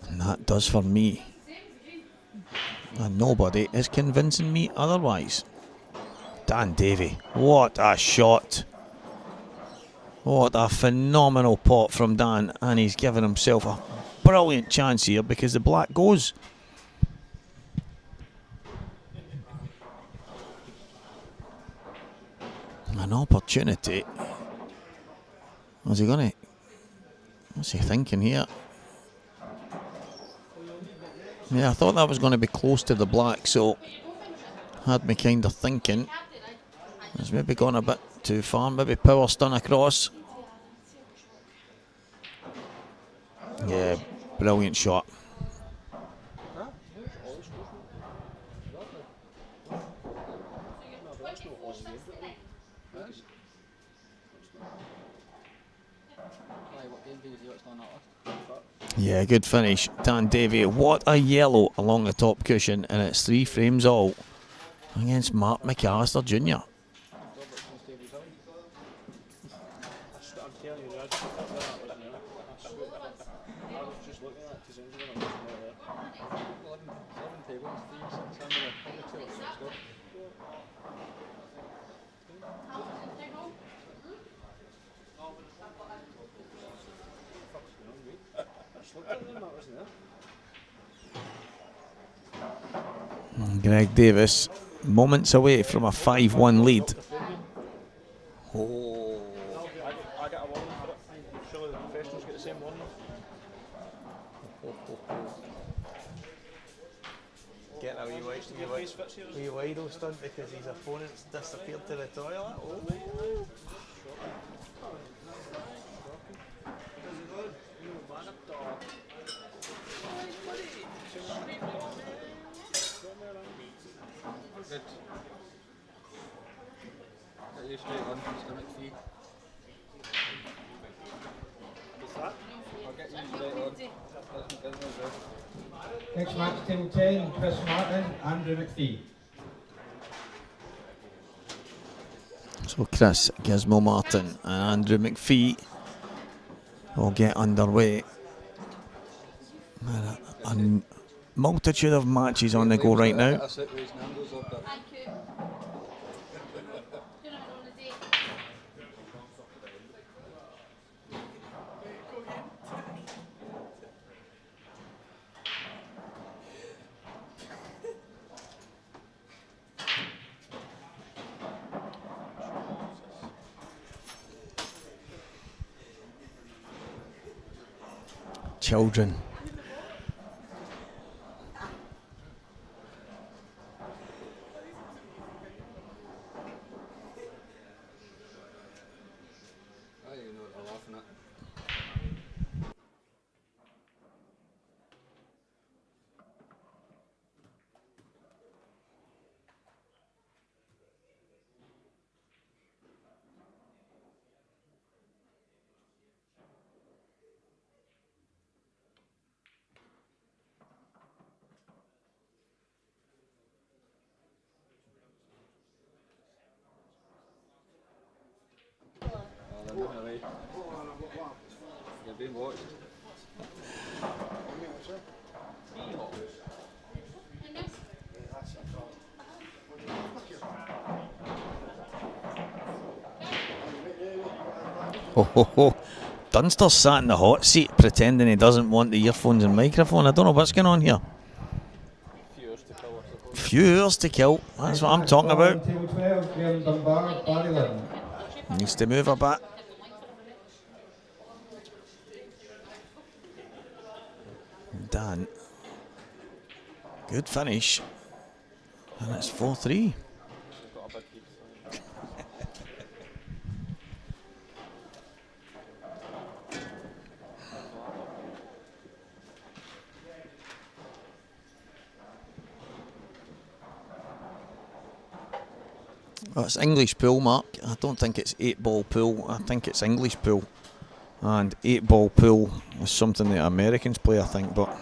and that does for me. And nobody is convincing me otherwise. Dan Davey, what a shot. What a phenomenal pot from Dan, and he's given himself a brilliant chance here because the black goes. An opportunity. What's he thinking here? Yeah, I thought that was going to be close to the black, so had me kind of thinking. It's maybe gone a bit too far, maybe power stun across. Yeah, brilliant shot. Yeah, good finish. Dan Davey, what a yellow along the top cushion, and it's 3 frames all against Mark McAllister Jr. Greg Davis, moments away from a 5-1 lead. Oh. I got a warning for it. Surely the professionals get the same warning. Getting a wee wide stunt because his opponent's disappeared to the toilet. Oh. Good. Get you straight on, stomach feed. What's that? I'll get you straight on. Next match, table 10, Chris Martin, Andrew McPhee. So Chris, Gizmo Martin and Andrew McPhee will get underway. A multitude of matches on the go right now. Children. You're being watched. Ho ho ho. Dunster's sat in the hot seat pretending he doesn't want the earphones and microphone. I don't know what's going on here. Few hours to kill. That's what I'm talking about. Table 12, Graham Dunbar, bar 11. Needs to move a bit. Dan. Good finish. And it's 4-3. Well, it's English pool, Mark. I don't think it's 8-ball pool. I think it's English pool. And 8-ball pool is something that Americans play, I think. But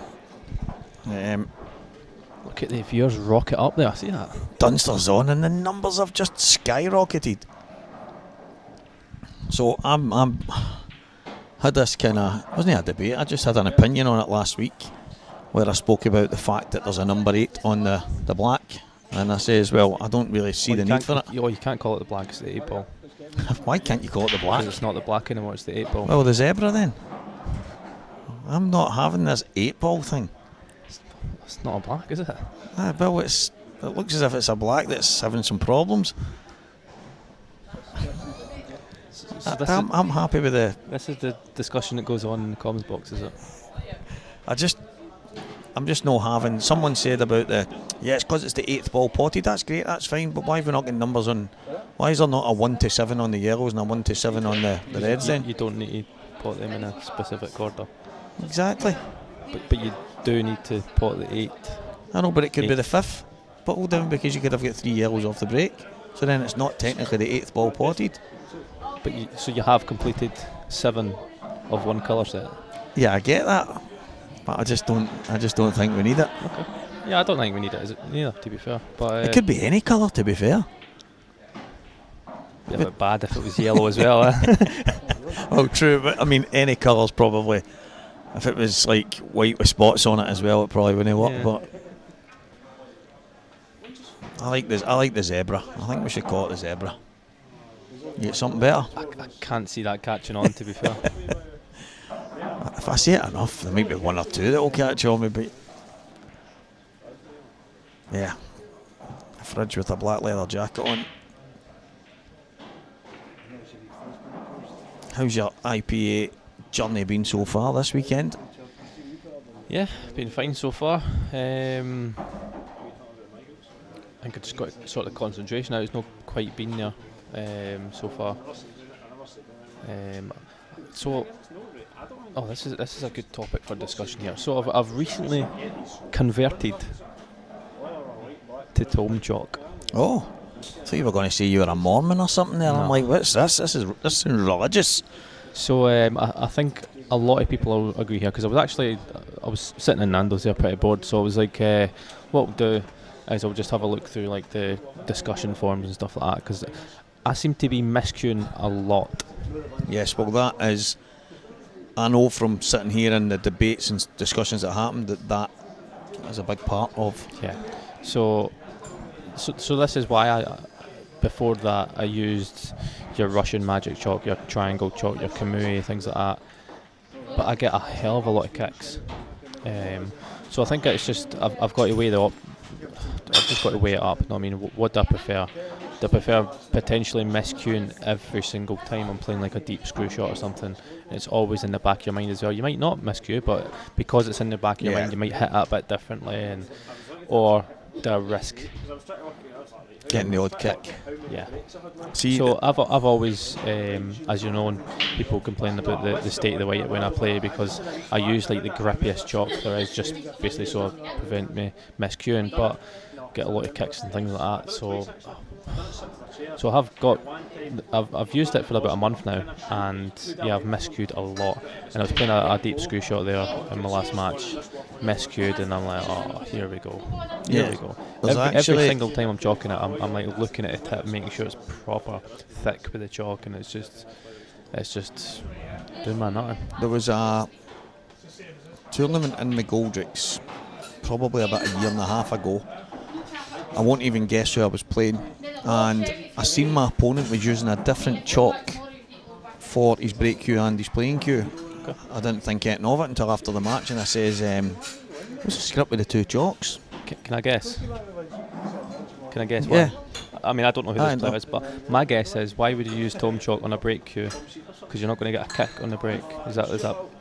look at the viewers rocket up there. See that? Dunster's on, and the numbers have just skyrocketed. So I'm had this kind of, wasn't it a debate? I just had an opinion on it last week, where I spoke about the fact that there's a number 8 on the black. And I says, well, I don't really see the need for it. You can't call it the black, it's the 8-ball. Why can't you call it the black? Because it's not the black anymore, it's the 8-ball. Well, the zebra then. I'm not having this 8-ball thing. It's not a black, is it? Well, it looks as if it's a black that's having some problems. I'm happy with the... This is the discussion that goes on in the comments box, is it? I'm just not having... Someone said about it's because it's the 8th ball potted. That's great, that's fine, but why have we not got numbers on... Why is there not a 1 to 7 on the yellows and a 1 to 7 on the reds then? You don't need to pot them in a specific order. Exactly. But you do need to pot the 8. I know, but it could be the 5th bottle down, because you could have got 3 yellows off the break. So then it's not technically the 8th ball potted. But so you have completed 7 of one colour set. Yeah, I get that, but I just don't think we need it. Okay. Yeah, I don't think we need it neither, to be fair. But it could be any colour, to be fair. Yeah, but bad if it was yellow as well. Well, true, but I mean, any colour's probably. If it was like white with spots on it as well, it probably wouldn't work. Yeah. But I like the zebra. I think we should call it the zebra. You get something better? I can't see that catching on, to be fair. If I say it enough, there might be 1 or 2 that will catch on me, but yeah, a fridge with a black leather jacket on. How's your IPA journey been so far this weekend? Yeah, been fine so far. I think I just got to sort of concentration out. It's not quite been there so far. This is a good topic for discussion here. So I've recently converted to Tome Chalk. Oh, so you were going to say you were a Mormon or something there. No. I'm like, what's this? This sounds religious. So I think a lot of people will agree here, because I was sitting in Nando's there pretty bored. So I was like, what we'll do is I'll just have a look through like the discussion forums and stuff like that, because I seem to be miscuing a lot. Yes, well that is, I know from sitting here in the debates and discussions that happened that is a big part of. Yeah. So this is why before that I used your Russian magic chalk, your triangle chalk, your Kamui, things like that. But I get a hell of a lot of kicks. So I think it's just I've got to weigh I've just got to weigh it up. I mean, what do I prefer? Do I prefer potentially miscuing every single time I'm playing like a deep screw shot or something? It's always in the back of your mind as well. You might not miscue, but because it's in the back of your mind, you might hit it a bit differently, or do I risk getting the odd kick? Yeah. So I've always, as you know, people complain about the state of the white when I play, because I use like the grippiest chalk there is, just basically so I prevent me miscuing, but get a lot of kicks and things like that. So I've used it for about a month now, and yeah, I've miscued a lot. And I was playing a deep screw shot there in my last match, miscued, and I'm like, oh, here we go. Every single time I'm chalking it, I'm like looking at the tip, making sure it's proper thick with the chalk, and it's just it's just doing my nothing. There was a tournament in McGoldrick's probably about a year and a half ago. I won't even guess who I was playing, and I seen my opponent was using a different chalk for his break cue and his playing cue. Okay. I didn't think anything of it until after the match, and I says, what's the script with the two chalks? Can I guess? Can I guess? Yeah. I mean, I don't know who this player know. is, but my guess is, why would you use Tom chalk on a break cue? Because you're not going to get a kick on the break. Is that?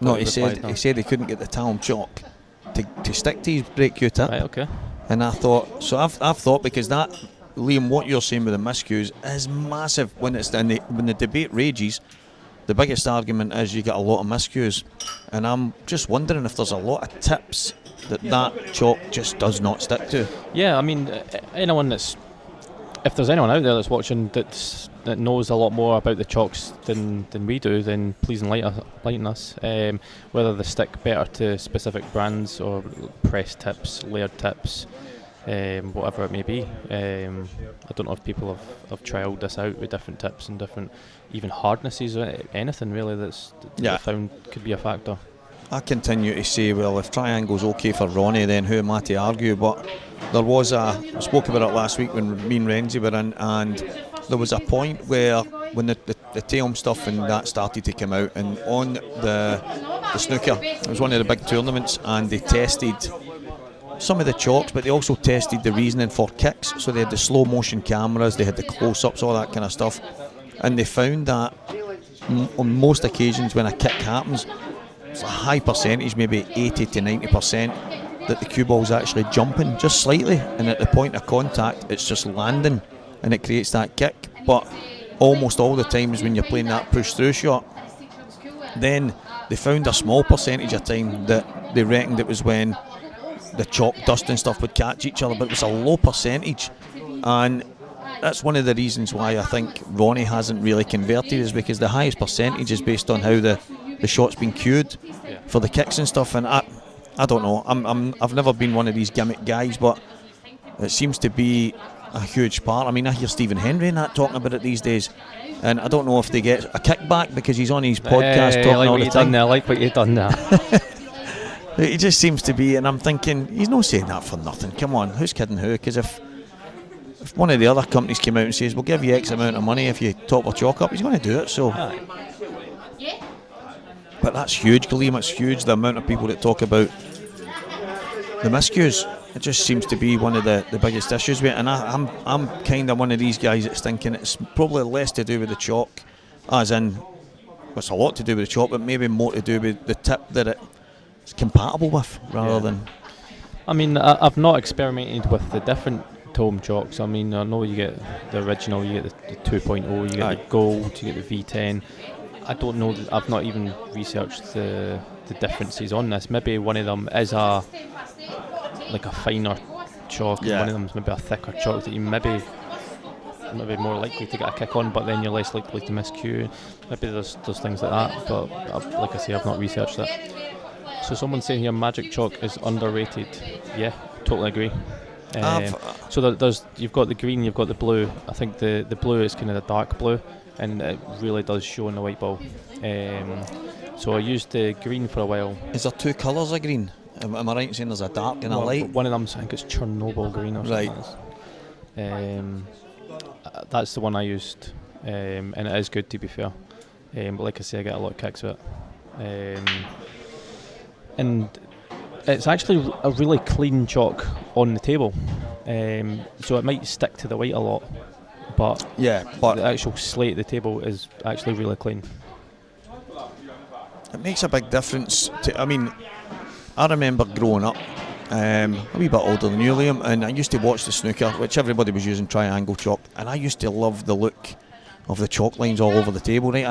No, what he replied? said he couldn't get the Talm chalk to stick to his break cue tip. Right. Okay. And I thought, so I've thought, because that, Liam, what you're saying with the miscues is massive. When the debate rages, the biggest argument is you get a lot of miscues, and I'm just wondering if there's a lot of tips that chalk just does not stick to. Yeah, I mean, if there's anyone out there that's watching that knows a lot more about the chalks than we do, then please enlighten us. Whether they stick better to specific brands or press tips, layered tips, whatever it may be. I don't know if people have trialled this out with different tips and different even hardnesses or anything really that they found could be a factor. I continue to say, well, if triangle's okay for Ronnie, then who am I to argue? But there was I spoke about it last week when me and Renzi were in, and there was a point where when the Tailm stuff and that started to come out, and on the snooker, it was one of the big tournaments, and they tested some of the chalks, but they also tested the reasoning for kicks. So they had the slow motion cameras, they had the close-ups, all that kind of stuff, and they found that on most occasions when a kick happens, it's a high percentage, maybe 80 to 90%, that the cue ball's actually jumping just slightly, and at the point of contact it's just landing and it creates that kick. But almost all the times when you're playing that push through shot, then they found a small percentage of time that they reckoned it was when the chalk dust and stuff would catch each other, but it was a low percentage, and that's one of the reasons why I think Ronnie hasn't really converted, is because the highest percentage is based on how the shot's been cued for the kicks and stuff. And I don't know, I've never been one of these gimmick guys, but it seems to be a huge part. I mean, I hear Stephen Henry and that talking about it these days, and I don't know if they get a kickback because he's on his podcast talking all the time. I like what you've done there. He just seems to be, and I'm thinking, he's not saying that for nothing. Come on, who's kidding who? Because if one of the other companies came out and says, we'll give you X amount of money if you top or chalk up, he's going to do it. So, but that's huge, Liam. It's huge, the amount of people that talk about the miscues. It just seems to be one of the biggest issues with it. And I'm kind of one of these guys that's thinking it's probably less to do with the chalk, as in, it's a lot to do with the chalk, but maybe more to do with the tip that it's compatible with, rather than. I mean, I've not experimented with the different Tom chalks. I mean, I know you get the original, you get the 2.0, you get the gold, you get the V10. I don't know, I've not even researched the differences on this. Maybe one of them is a finer chalk, and one of them is maybe a thicker chalk that you maybe more likely to get a kick on, but then you're less likely to miss cue. Maybe there's things like that, but like I say, I've not researched it. So someone's saying here Magic Chalk is underrated. Yeah, totally agree. So you've got the green, you've got the blue. I think the blue is kind of the dark blue, and it really does show in the white ball. So I used the green for a while. Is there two colours of green? Am I right in saying there's a dark and a light? One of them, I think it's Chernobyl green or something. Right. That's the one I used, and it is good, to be fair. But like I say, I get a lot of kicks with it. And it's actually a really clean chalk on the table, so it might stick to the white a lot, but the actual slate of the table is actually really clean. It makes a big difference. I mean, I remember growing up, a wee bit older than you, Liam, and I used to watch the snooker, which everybody was using triangle chalk, and I used to love the look of the chalk lines all over the table, right?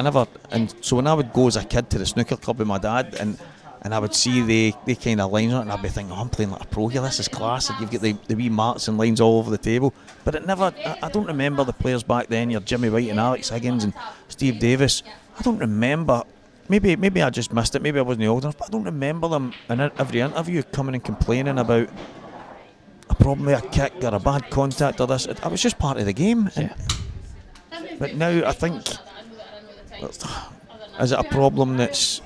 And so when I would go as a kid to the snooker club with my dad, and I would see the kind of lines on it, and I'd be thinking, I'm playing like a pro here, this is class. And you've got the wee marks and lines all over the table. But it never, I don't remember the players back then, your Jimmy White and Alex Higgins and Steve Davis. I don't remember, maybe I just missed it, maybe I wasn't old enough, but I don't remember them in every interview coming and complaining about a problem with a kick or a bad contact or this. It was just part of the game. But now I think is it a problem it's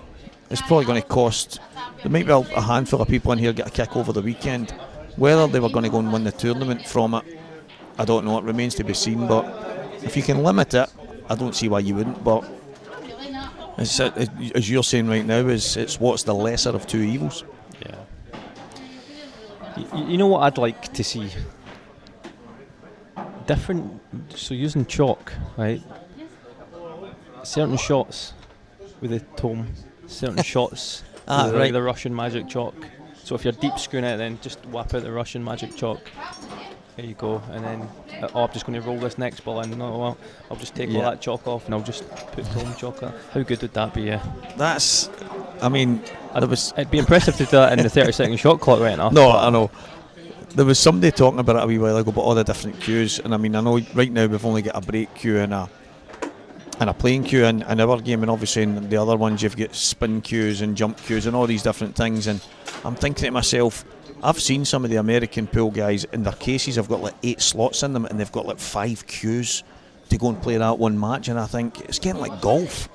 probably going to cost? There might be a handful of people in here get a kick over the weekend. Whether they were going to go and win the tournament from it, I don't know. It remains to be seen. But if you can limit it, I don't see why you wouldn't. But as you're saying right now, it's what's the lesser of two evils. Yeah. You know what I'd like to see? Different. So using chalk, right? Certain shots with the tome, certain shots with right. the Russian magic chalk. So if you're deep screwing it, then just whap out the Russian magic chalk. There you go. And then, I'm just going to roll this next ball in. No, well, I'll just take all that chalk off and I'll just put tome chalk on. How good would that be? Yeah. That's, I mean, it'd be impressive to do that in the 30-second shot clock right now. No, I know. There was somebody talking about it a wee while ago about all the different cues, and I mean, I know right now we've only got a break cue and a playing cue in our game, and obviously in the other ones you've got spin cues and jump cues and all these different things. And I'm thinking to myself, I've seen some of the American pool guys in their cases have got like 8 slots in them, and they've got like 5 cues to go and play that one match. And I think it's getting like golf,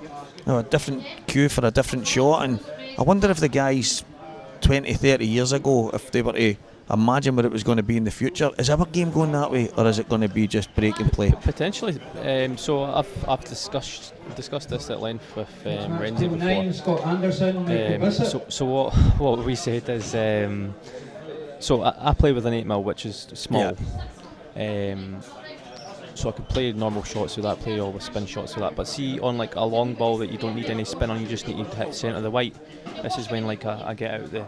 a different cue for a different shot. And I wonder if the guys 20-30 years ago, if they were to imagine what it was going to be in the future, is our game going that way, or is it going to be just break and play? Potentially. So I've discussed this at length with Renzi before. Scott Anderson, so what we said is, so I play with an 8mm, which is small. So I could play normal shots with that, play all the spin shots with that. But see, on like a long ball that you don't need any spin on, you just need to hit centre of the white. This is when like I get out the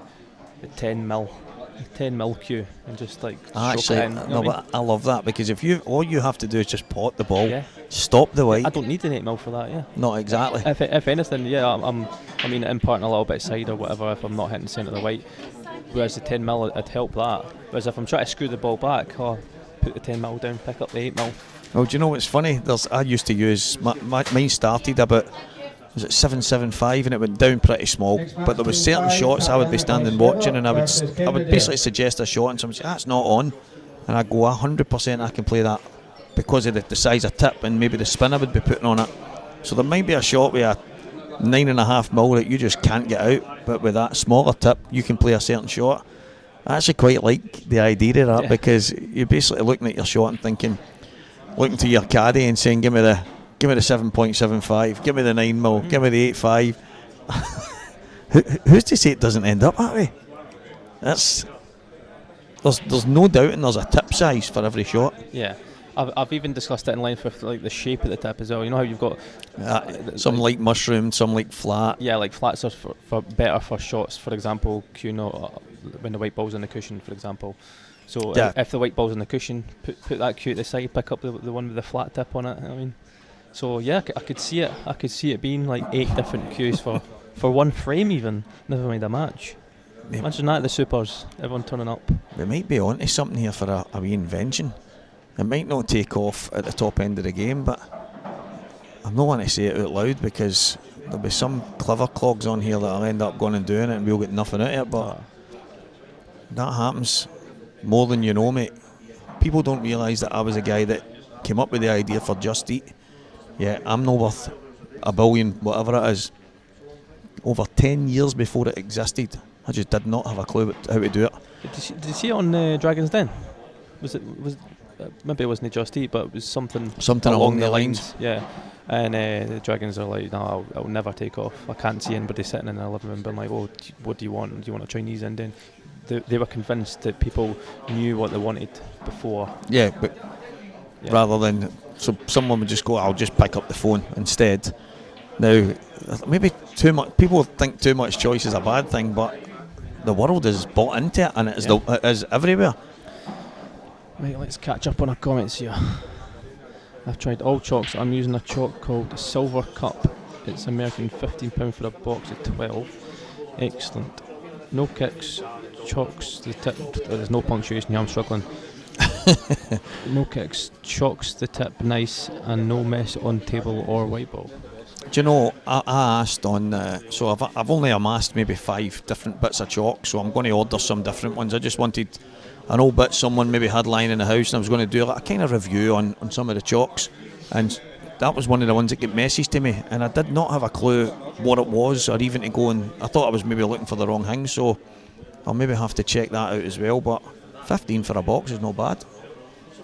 10mm cue and just like actually, it in, but I love that, because if all you have to do is just pot the ball, stop the white. I don't need an 8mm for that. Yeah. Not exactly. If anything, yeah, I mean, imparting a little bit side or whatever if I'm not hitting centre of the white. Whereas the 10mm would help that. Whereas if I'm trying to screw the ball back, put the 10mm down, pick up the 8mm. Well, do you know what's funny? I used to use mine started about, was it 7.75, and it went down pretty small. But there was certain shots I would be standing watching, and I would basically suggest a shot, and someone would say, that's not on, and I go 100% I can play that because of the size of tip and maybe the spin I would be putting on it. So there might be a shot with a 9.5mm that you just can't get out, but with that smaller tip you can play a certain shot. I actually quite like the idea of that, because you're basically looking at your shot and thinking, looking to your caddy and saying, give me the 7.75, give me the 9mm, give me the 8.5. Who's to say it doesn't end up that way? There's no doubt, and there's a tip size for every shot. Yeah, I've even discussed it in length with like the shape of the tip as well. You know how you've got some like mushroom, some like flat. Yeah, like flats are for better for shots. For example, when the white ball's on the cushion, for example. So if the white ball's on the cushion, put that cue to the side, pick up the one with the flat tip on it. I mean, so yeah, I could see it. I could see it being like 8 different cues for one frame, even. Never mind a match. Imagine that at the Supers, everyone turning up. We might be onto something here for a wee invention. It might not take off at the top end of the game, but I'm not wanting to say it out loud, because there'll be some clever clogs on here that'll end up going and doing it, and we'll get nothing out of it. But that happens more than you know, mate. People don't realise that I was a guy that came up with the idea for Just Eat. Yeah, I'm not worth $1 billion, whatever it is. Over 10 years before it existed, I just did not have a clue how to do it. Did you see it on Dragon's Den? Was maybe it wasn't Just Eat, but it was something along the lines. Yeah, and the Dragons are like, no, I'll never take off. I can't see anybody sitting in a living room being like, oh, what do you want? Do you want a Chinese Indian? They were convinced that people knew what they wanted before. Yeah, but rather than, so someone would just go, I'll just pick up the phone instead. Now, maybe too much, people think too much choice is a bad thing, but the world is bought into it, and it is everywhere. Right, let's catch up on our comments here. I've tried all chalks. I'm using a chalk called Silver Cup. It's American, £15 for a box of 12. Excellent. No kicks, chalks the tip. There's no punctuation here, I'm struggling. No kicks, chalks the tip nice, and no mess on table or white ball. Do you know, I asked on, so I've only amassed maybe 5 different bits of chalk, so I'm going to order some different ones. I just wanted an old bit someone maybe had lying in the house, and I was going to do like a kind of review on some of the chalks, and that was one of the ones that got messaged to me, and I did not have a clue what it was, or even to go and I thought I was maybe looking for the wrong thing, so I'll maybe have to check that out as well. But 15 for a box is not bad.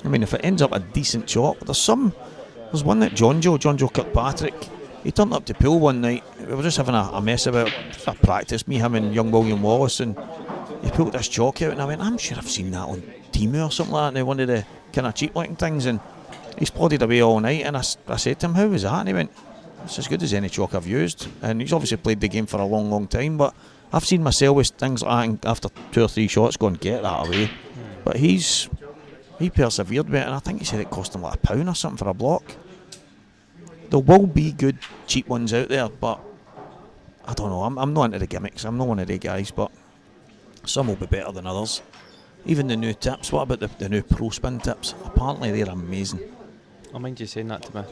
I mean, if it ends up a decent chalk, there's one that John Joe Kirkpatrick, he turned up to pool one night. We were just having a mess about a practice, me, him and young William Wallace, and he pulled this chalk out, and I went, I'm sure I've seen that on Timu or something like that, one of the kind of cheap looking things, and he's plodded away all night, and I said to him, how was that? And he went, it's as good as any chalk I've used. And he's obviously played the game for a long time, but I've seen myself with things like that, and after 2 or 3 shots going, get that away. But he persevered with it, and I think he said it cost him like £1 or something for a block. There will be good cheap ones out there, but I don't know, I'm not into the gimmicks, I'm not one of the guys, but some will be better than others. Even the new tips, what about the new pro spin tips? Apparently they're amazing. I mind you saying that to me.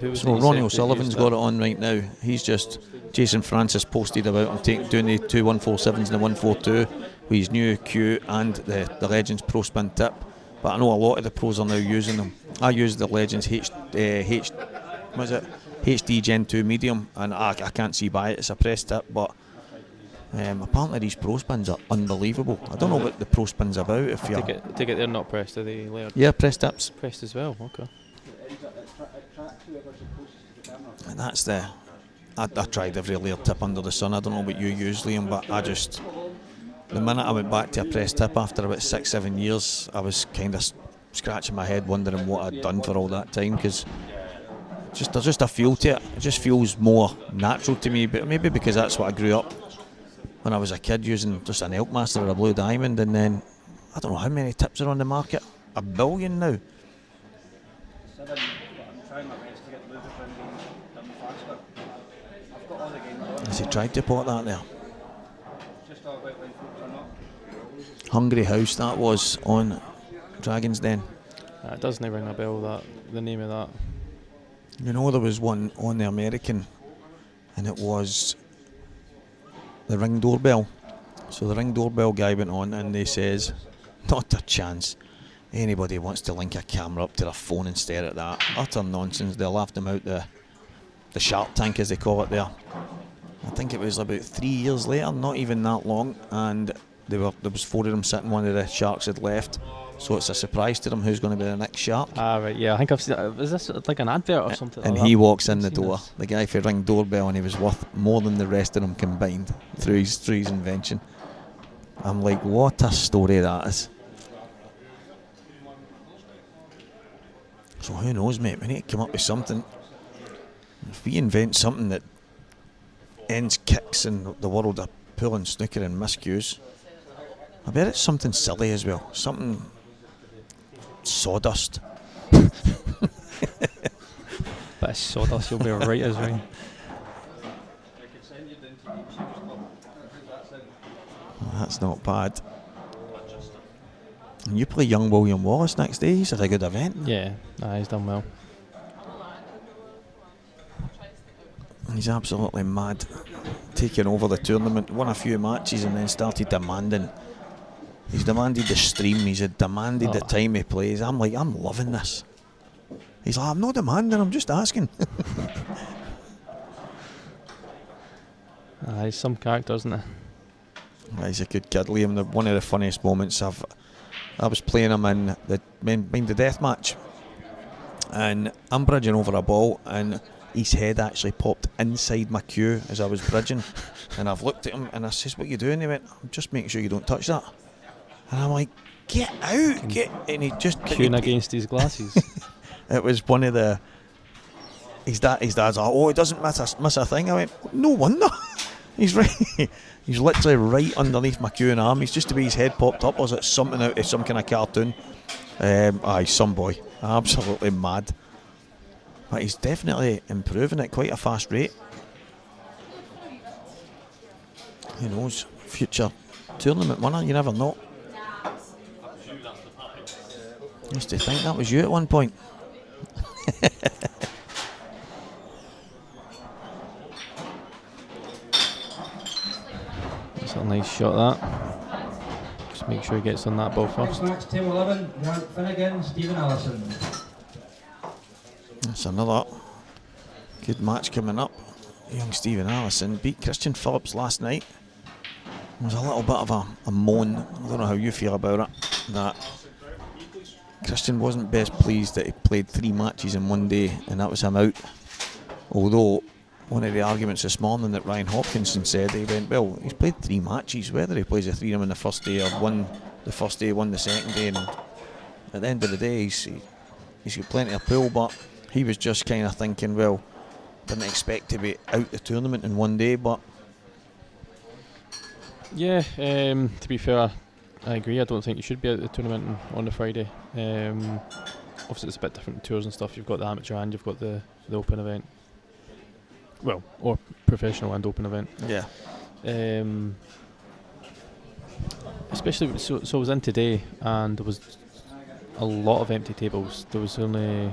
Who was So Ronnie O'Sullivan's got it on right now. He's just, Jason Francis posted about him doing the 2 147s and the 142 with his new Q and the Legends pro spin tip. But I know a lot of the pros are now using them. I use the Legends HD Gen 2 medium, and I can't see by it, it's a press tip, but apparently these pro spins are unbelievable. I don't know what the pro spin's about. If you take it, they're not pressed, are they, Laird? Yeah, press tips. Pressed as well, okay. And that's I tried every Laird tip under the sun. I don't know what you use, Liam, but the minute I went back to a press tip after about 6-7 years, I was kind of scratching my head wondering what I'd done for all that time, because there's just a feel to it. It just feels more natural to me, but maybe because that's what I grew up when I was a kid, using just an Elkmaster or a Blue Diamond, and then I don't know how many tips are on the market. 1 billion now. 7, but I'm trying my best to get the movers done faster. I've got all the games on. Has he tried to put that there? Just all about when folks are not. Hungry House, that was on Dragon's Den. It doesn't ring a bell, that the name of that. You know, there was one on the American, and it was the Ring doorbell. So the Ring doorbell guy went on, and they says, not a chance. Anybody wants to link a camera up to their phone and stare at that. Utter nonsense. They laughed them out the Shark Tank, as they call it there. I think it was about 3 years later, not even that long, and there was 4 of them sitting. One of the sharks had left, so it's a surprise to them who's going to be the next shark. Ah, right, yeah, I think I've seen that. Is this like an advert or something? And he walks in the door, the guy for Ring doorbell, and he was worth more than the rest of them combined through his invention. I'm like, what a story that is. So who knows, mate, we need to come up with something. If we invent something that ends kicks in the world of pool and snooker and miscues, I bet it's something silly as well, something sawdust. Bit of sawdust, you'll be right as rain. That's not bad. And you play young William Wallace next day. He's had a good event. Yeah, he's done well. He's absolutely mad, taking over the tournament, won a few matches and then started demanding. He's demanded the stream, he's demanded the time he plays. I'm like, I'm loving this. He's like, I'm not demanding, I'm just asking. He's some character, isn't he? He's a good kid, Liam. One of the funniest moments I was playing him in the Death match, and I'm bridging over a ball, and his head actually popped inside my cue as I was bridging, and I've looked at him and I says, what are you doing? He went, I'm just making sure you don't touch that. And I'm like, get out, and he just queuing against his glasses. It was one of his dad's like, oh, he doesn't miss a thing. I went, no wonder. He's right. He's literally right underneath my cue and arm. He's just to be his head popped up. Was it something out of some kind of cartoon? Some boy, absolutely mad. But he's definitely improving at quite a fast rate. Who knows? Future tournament winner, you never know. I used to think that was you at one point. That's a nice shot, that. Just make sure he gets on that ball first. Next match, table 11, Grant Finnegan, Stephen Allison. It's another good match coming up. Young Stephen Allison beat Christian Phillips last night. It was a little bit of a moan. I don't know how you feel about it, that Christian wasn't best pleased that he played 3 matches in one day and that was him out. Although one of the arguments this morning that Ryan Hopkinson said, he went, well, he's played 3 matches, whether he plays the 3 of them in the first day or won the first day, won the second day, and at the end of the day he's got plenty of pull, but he was just kind of thinking, well, didn't expect to be out the tournament in one day. But yeah, to be fair, I agree. I don't think you should be out the tournament on the Friday. Obviously it's a bit different tours and stuff. You've got the amateur and you've got the open event. Well, or professional and open event. Yeah. Especially, so I was in today and there was a lot of empty tables. There was only,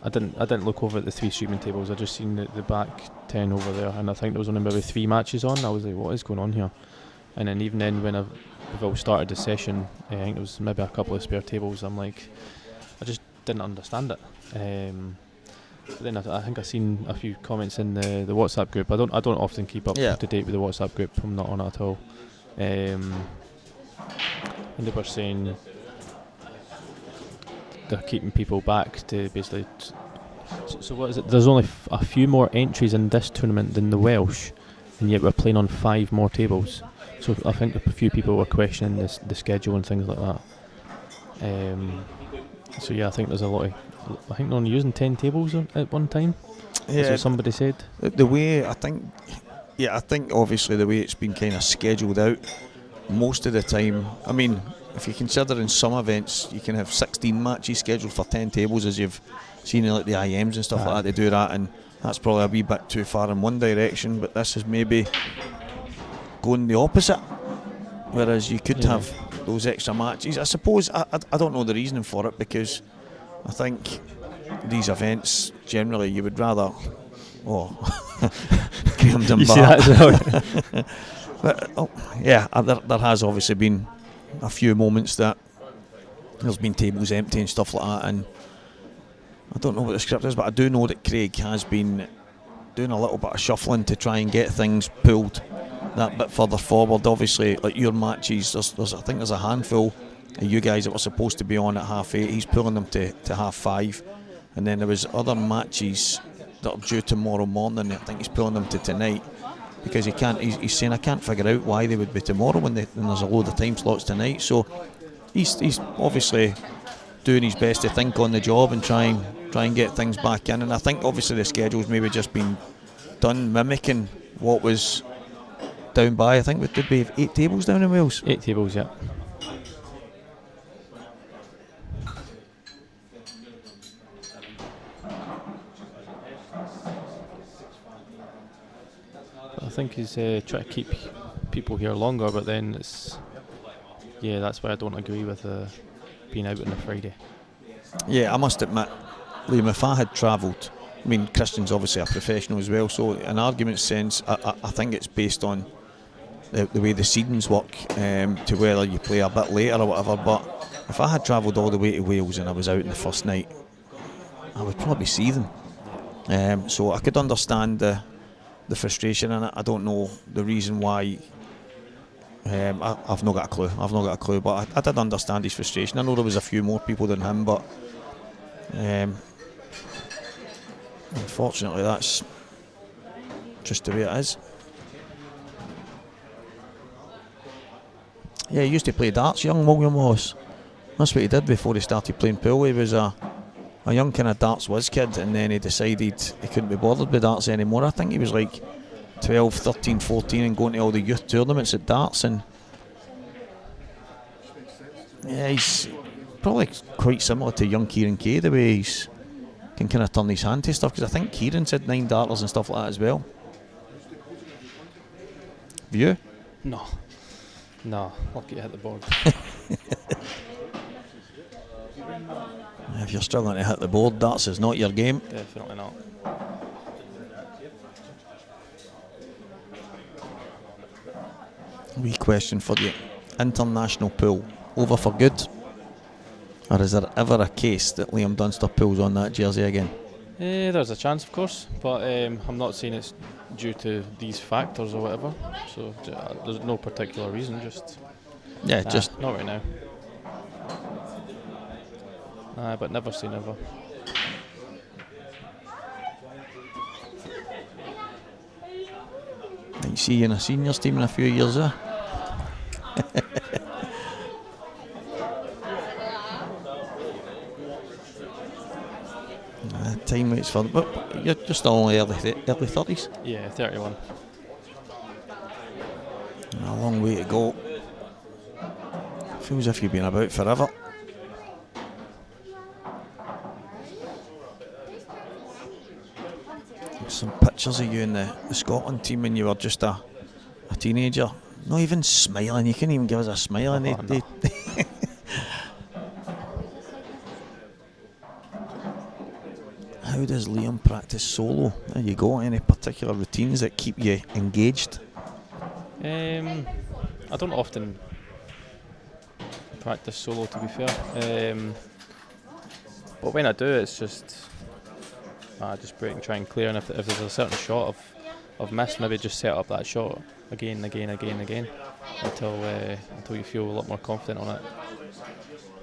I didn't look over at the 3 streaming tables. I just seen the back 10 over there, and I think there was only maybe 3 matches on. I was like, what is going on here? And then even then, when we've all started the session, I think there was maybe a couple of spare tables. I'm like, I just didn't understand it. But then I think I seen a few comments in the WhatsApp group. I don't often keep up to date with the WhatsApp group. I'm not on it at all. And they were saying they're keeping people back to basically. So what is it? There's only a few more entries in this tournament than the Welsh, and yet we're playing on 5 more tables. So I think a few people were questioning the schedule and things like that. So yeah, I think there's a lot of. I think they're only using 10 tables at one time. Yeah, that's what somebody said. The way I think obviously the way it's been kind of scheduled out, most of the time. I mean, if you consider in some events you can have 16 matches scheduled for 10 tables, as you've seen in like the IMs and stuff like that. They do that, and that's probably a wee bit too far in one direction. But this is maybe going the opposite, whereas you could have those extra matches. I suppose I don't know the reasoning for it, because I think these events generally you would rather Graham Dunbar. You see that as well. But there has obviously been a few moments that there's been tables empty and stuff like that, and I don't know what the script is, but I do know that Craig has been doing a little bit of shuffling to try and get things pulled that bit further forward. Obviously, like your matches, there's I think there's a handful of you guys that were supposed to be on at 8:30. He's pulling them to 5:30, and then there was other matches that are due tomorrow morning. I think he's pulling them to tonight, because he can't. He's saying, I can't figure out why they would be tomorrow when there's a load of time slots tonight. So he's obviously doing his best to think on the job and try and get things back in. And I think obviously the schedule's maybe just been done mimicking what was down by. I think did we have 8 tables down in Wales? 8 tables, yeah. I think he's trying to keep people here longer, but then it's that's why I don't agree with being out on a Friday. Yeah, I must admit, Liam, if I had travelled, I mean, Christian's obviously a professional as well, so in argument sense, I think it's based on the way the seedings work, to whether you play a bit later or whatever. But if I had travelled all the way to Wales and I was out in the first night, I would probably be seething. So I could understand the frustration in it. I don't know the reason why. I've not got a clue. But I did understand his frustration. I know there was a few more people than him, but unfortunately that's just the way it is. Yeah, he used to play darts, young William was. That's what he did before he started playing pool. He was a young kind of darts whiz kid, and then he decided he couldn't be bothered with darts anymore. I think he was like 12, 13, 14 and going to all the youth tournaments at darts, and yeah, he's probably quite similar to young Kieran Kay, the way he's can kind of turn his hand to stuff, because I think Kieran's had 9 darters and stuff like that as well. Have you? No, lucky to hit the board. If you're struggling to hit the board, darts is not your game. Definitely not. Wee question for you. International pool, over for good? Or is there ever a case that Liam Dunster pulls on that jersey again? There's a chance, of course, but I'm not saying it's due to these factors or whatever. So there's no particular reason. Just not right now. But never say never. Might see you in a seniors team in a few years, Time waits for, but you're just only early 30s. Yeah, 31. A long way to go. Feels as if you've been about forever. Some pictures of you in the Scotland team when you were just a teenager. Not even smiling. You couldn't even give us a smile. And How does Liam practice solo? There you go. Any particular routines that keep you engaged? I don't often practice solo, to be fair. But when I do, it's just break and try and clear. And if there's a certain shot I've missed, maybe just set up that shot again until you feel a lot more confident on it.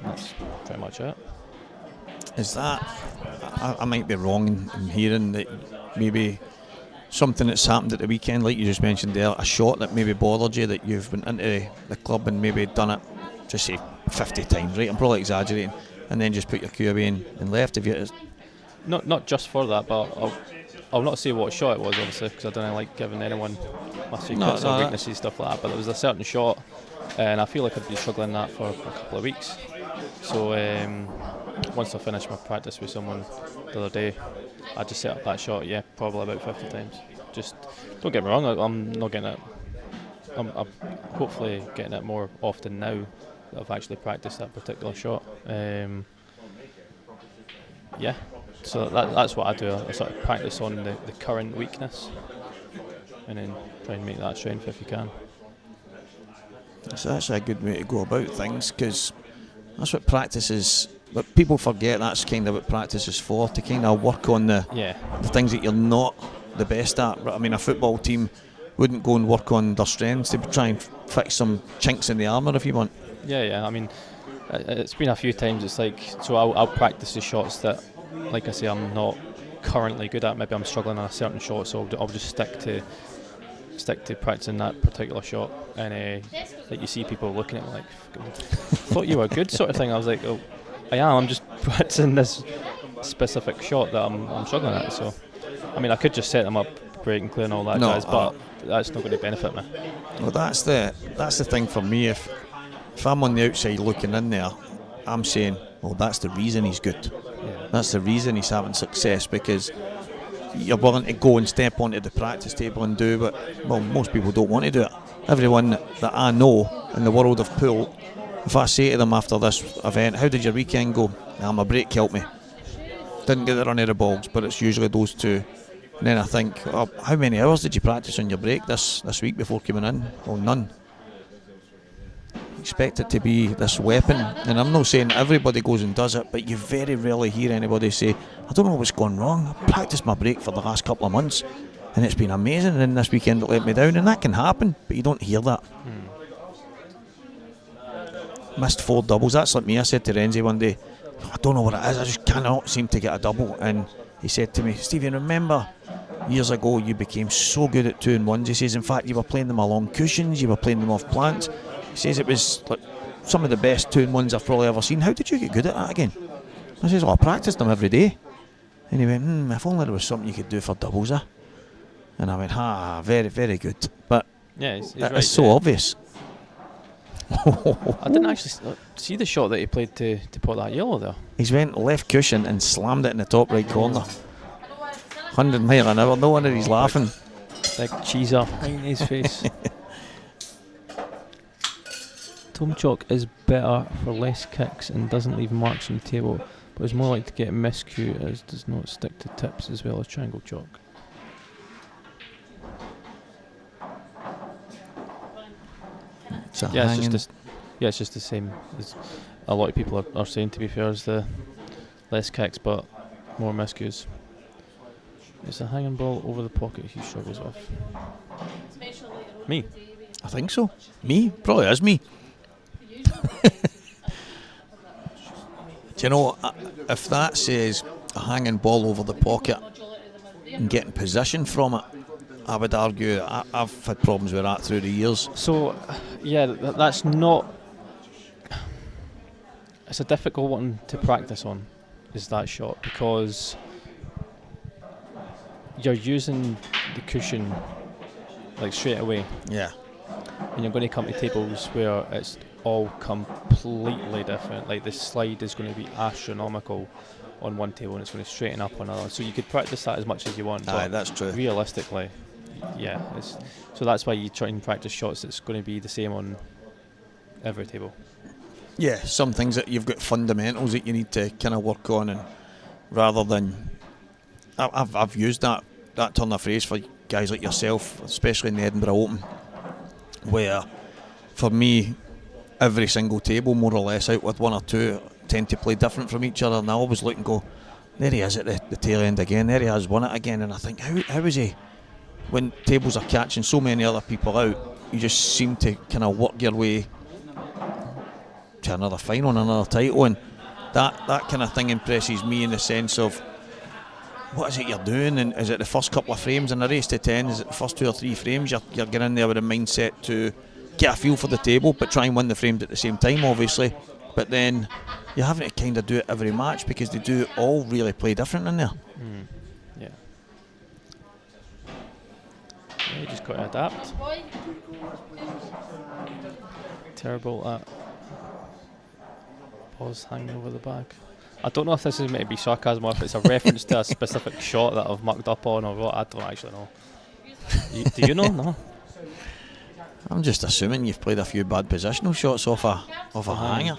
And that's pretty much it. Is that, I might be wrong in hearing that maybe something that's happened at the weekend, like you just mentioned there, a shot that maybe bothered you, that you've been into the club and maybe done it, just say 50 times, right? I'm probably exaggerating, and then just put your cue away and left. If you not just for that, but I'll not say what shot it was, obviously, because I don't like giving anyone my secrets or weaknesses, stuff like that. But there was a certain shot, and I feel like I'd been struggling that for a couple of weeks. So once I finished my practice with someone the other day, I just set up that shot, probably about 50 times. Just don't get me wrong, I'm not getting it. I'm hopefully getting it more often now that I've actually practiced that particular shot. So that's what I do. I sort of practice on the current weakness, and then try and make that strength if you can. It's actually a good way to go about things, because that's what practice is. But people forget that's kind of what practice is for, to kind of work on the things that you're not the best at. I mean, a football team wouldn't go and work on their strengths. They'd try and fix some chinks in the armour, if you want. Yeah. I mean, it's been a few times. It's like, so I'll practice the shots that, like I say, I'm not currently good at. Maybe I'm struggling on a certain shot, so I'll just stick to practicing that particular shot. And like, you see people looking at me like, thought you were good, sort of thing. I was like, oh, I am. I'm just practicing this specific shot that I'm struggling at. So, I mean, I could just set them up, break and clear and all that jazz, but that's not going to benefit me. Well, that's the thing for me. If I'm on the outside looking in there, I'm saying, well, that's the reason he's good. That's the reason he's having success, because you're willing to go and step onto the practice table and do what, well, most people don't want to do it. Everyone that I know in the world of pool, if I say to them after this event, how did your weekend go? My break killed me. Didn't get the run of the balls, but it's usually those two. And then I think, oh, how many hours did you practice on your break this week before coming in? Well, none. Expect it to be this weapon, and I'm not saying everybody goes and does it, but you very rarely hear anybody say, I don't know what's gone wrong, I practiced my break for the last couple of months and it's been amazing, and then this weekend it let me down. And that can happen, but you don't hear that. Missed 4 doubles. That's like me. I said to Renzi one day, I don't know what it is, I just cannot seem to get a double. And he said to me, Stephen, remember years ago you became so good at 2-in-1s? He says, in fact, you were playing them along cushions, you were playing them off plants. He says it was like some of the best 2-in-1s I've probably ever seen. How did you get good at that again? I says, well, I practiced them every day. And he went, if only there was something you could do for doubles, And I went, very, very good. But yeah, he's it's right, so obvious. I didn't actually see the shot that he played to put that yellow there. He's went left cushion and slammed it in the top right corner. 100 mile an hour, no wonder he's laughing. Big cheese up behind his face. Tom Chalk is better for less kicks and doesn't leave marks on the table, but is more likely to get a miscue as does not stick to tips as well as Triangle Chalk. It's just Yeah, it's just the same as a lot of people are saying, to be fair, as the less kicks but more miscues. It's a hanging ball over the pocket he struggles with. Me? I think so. Me? Probably is me. Do you know, if that says a hanging ball over the pocket and getting position from it, I would argue that I've had problems with that through the years. So, yeah, that's not... It's a difficult one to practice on, is that shot, because you're using the cushion like straight away. Yeah. And you're going to come to tables where it's all completely different. Like the slide is going to be astronomical on one table and it's going to straighten up on another. So you could practice that as much as you want. Aye, that's true. Realistically, yeah. So that's why you try and practice shots that's going to be the same on every table. Yeah, some things that you've got fundamentals that you need to kind of work on, and rather than I've used that turn of phrase for guys like yourself, especially in the Edinburgh Open, where for me every single table more or less out with one or two tend to play different from each other, and I always look and go, there he is at the tail end again, there he has won it again, and I think how is he, when tables are catching so many other people out, you just seem to kind of work your way to another final and another title, and that kind of thing impresses me in the sense of what is it you're doing, and is it the first couple of frames in a race to 10, is it the first 2 or 3 frames you're getting in there with a mindset to get a feel for the table but try and win the frames at the same time, obviously, but then you're having to kind of do it every match because they do all really play different in there. Yeah, you just got to adapt. Terrible at balls hanging over the bag. I don't know if this is meant to be sarcasm or if it's a reference to a specific shot that I've mucked up on or what. I don't actually know. Do you know? No. I'm just assuming you've played a few bad positional shots off a hanger.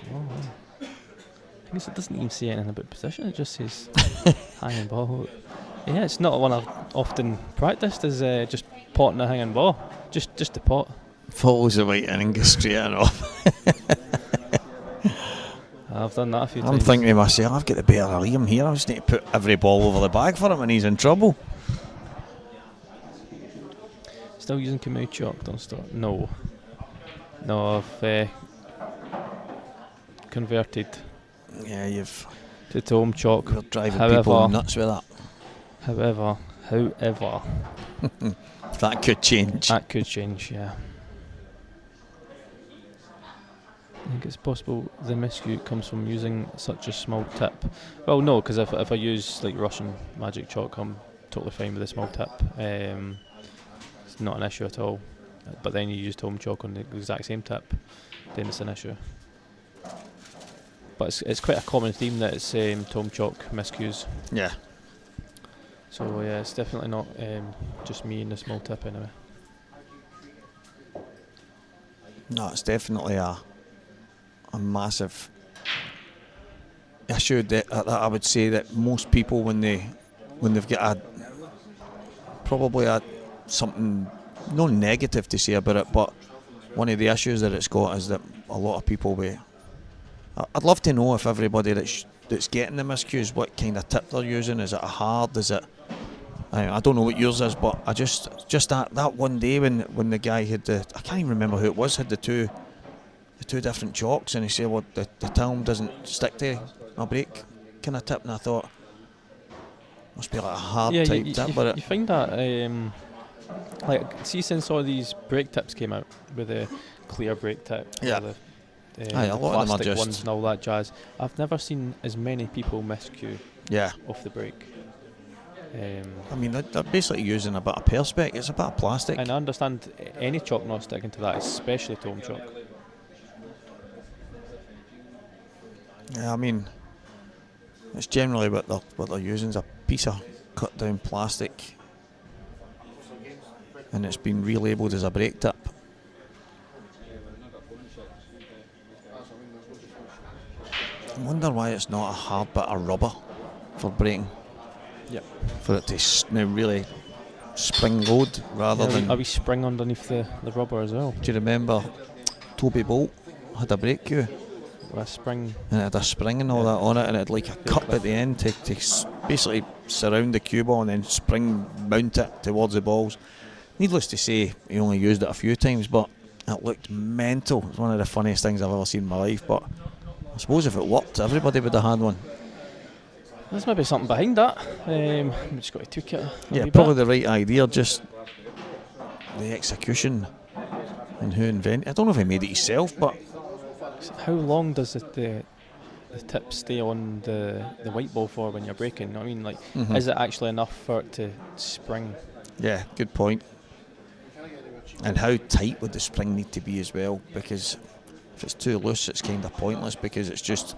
I guess it doesn't even say anything about position, it just says hanging ball. Yeah, it's not one I've often practiced, is just potting a hanging ball. Just the pot. Follows the white in and goes straight in off. I've done that a few times. I'm thinking to myself, I've got the better of Liam here, I just need to put every ball over the bag for him and he's in trouble. Still using Kamui chalk, don't start. No, I've converted. Yeah, you've to Tome chalk. You're driving people nuts with that. However, that could change. That could change, yeah. I think it's possible the miscue comes from using such a small tip. Well, no, because if I use like Russian magic chalk, I'm totally fine with a small tip. It's not an issue at all. But then you use Tome chalk on the exact same tip, then it's an issue. But it's quite a common theme that it's Tome chalk miscues. Yeah. So yeah, it's definitely not just me and the small tip anyway. No, it's definitely a massive issue that I would say that most people when they've got probably something no negative to say about it, but one of the issues that it's got is that a lot of people I'd love to know if everybody that's getting the miscues, what kind of tip they're using. Is it a hard? Is it? I don't know what yours is, but I just that one day when the guy had I can't even remember who it was, had the two different chalks, and he said, well, the Tilm doesn't stick to a break kind of tip, and I thought must be like a hard type tip. But you find that like, see, since all these break tips came out with a clear break tip, yeah. A lot of them are just ones and all that jazz. I've never seen as many people miscue off the break. I mean, they're basically using a bit of perspex. It's a bit of plastic. And I understand any chalk not sticking to that, especially Tome chalk. Yeah, I mean, it's generally what they're using is a piece of cut down plastic, and it's been relabelled as a break tip. I wonder why it's not a hard bit of rubber for breaking. Yep. For it to now really spring load rather than. Are we spring underneath the rubber as well? Do you remember Toby Bolt had a brake cue. With a spring. And it had a spring and all that on it, and it had like a cup at the end to basically surround the cue ball and then spring mount it towards the balls. Needless to say, he only used it a few times, but it looked mental. It was one of the funniest things I've ever seen in my life, but I suppose if it worked, everybody would have had one. There's maybe something behind that. We just got to tweak it. Yeah, probably the right idea, just the execution and who invented it. I don't know if he made it himself, but how long does the tip stay on the white ball for when you're breaking? I mean, like, is it actually enough for it to spring? Yeah, good point. And how tight would the spring need to be as well? Because if it's too loose, it's kind of pointless, because it's just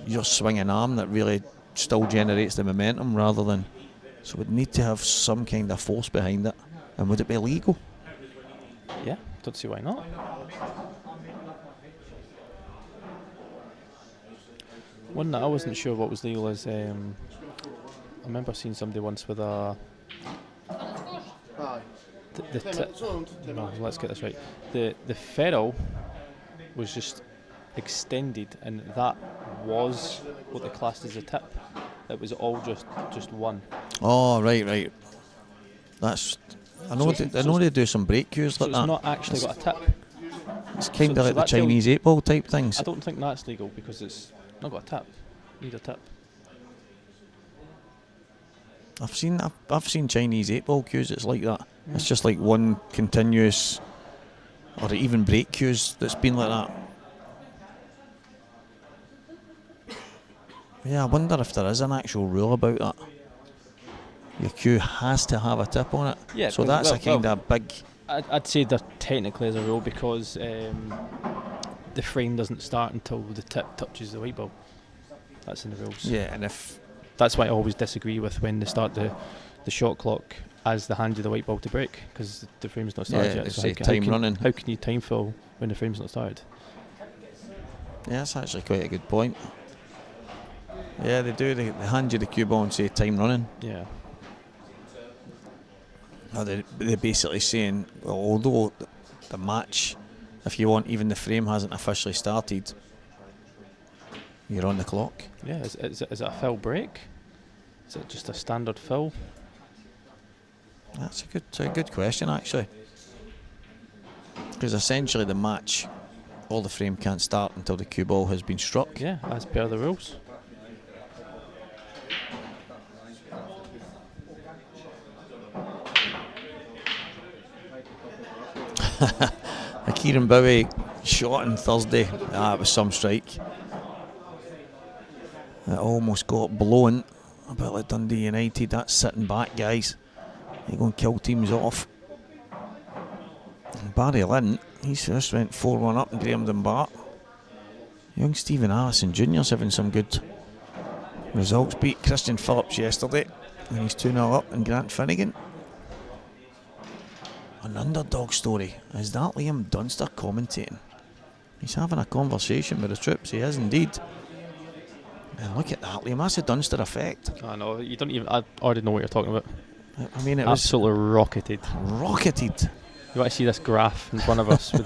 your swinging arm that really still generates the momentum rather than. So we'd need to have some kind of force behind it. And would it be legal? Yeah, don't see why not. One that I wasn't sure what was legal is I remember seeing somebody once with a no, let's get this right. The ferrule was just extended, and that was what they classed as a tip. It was all just one. Oh, right. That's. I know they do some break cues like so that. It's not actually got a tip. It's kind of like the Chinese 8-ball type things. I don't think that's legal because it's not got a tip. Need a tip. I've seen Chinese 8-ball cues. It's like that. Yeah. It's just like one continuous, or even break cues that's been like that. Yeah, I wonder if there is an actual rule about that. Your cue has to have a tip on it. Yeah. So that's a kind of big. I'd say there technically is a rule because the frame doesn't start until the tip touches the white ball. That's in the rules. Yeah, and if that's why I always disagree with when they start the shot clock as the hand of the white ball to break, because the frame's not started yet. So running. How can you time fill when the frame's not started? Yeah, that's actually quite a good point. Yeah, they do. They hand you the cue ball and say time running. Yeah. They're basically saying, well, although the match, if you want, even the frame hasn't officially started, you're on the clock. Yeah, is it a fill break? Is it just a standard fill? That's a good question, actually. Because essentially the match, all the frame can't start until the cue ball has been struck. Yeah, as per the rules. A Kieran Bowie shot on Thursday. It was some strike. It almost got blown. A bit like Dundee United. That's sitting back, guys. You're going to kill teams off. And Barry Lynn, he's just went 4-1 up and Graham Dunbar. Young Stephen Allison Jr.'s having some good results. Beat Christian Phillips yesterday, and he's 2-0 up, and Grant Finnegan. An underdog story. Is that Liam Dunster commentating? He's having a conversation with the troops. He is indeed. And look at that, Liam. That's a Dunster effect. I know. You don't even. I already know what you're talking about. I mean, it absolutely rocketed. Rocketed. You want to see this graph in front of us with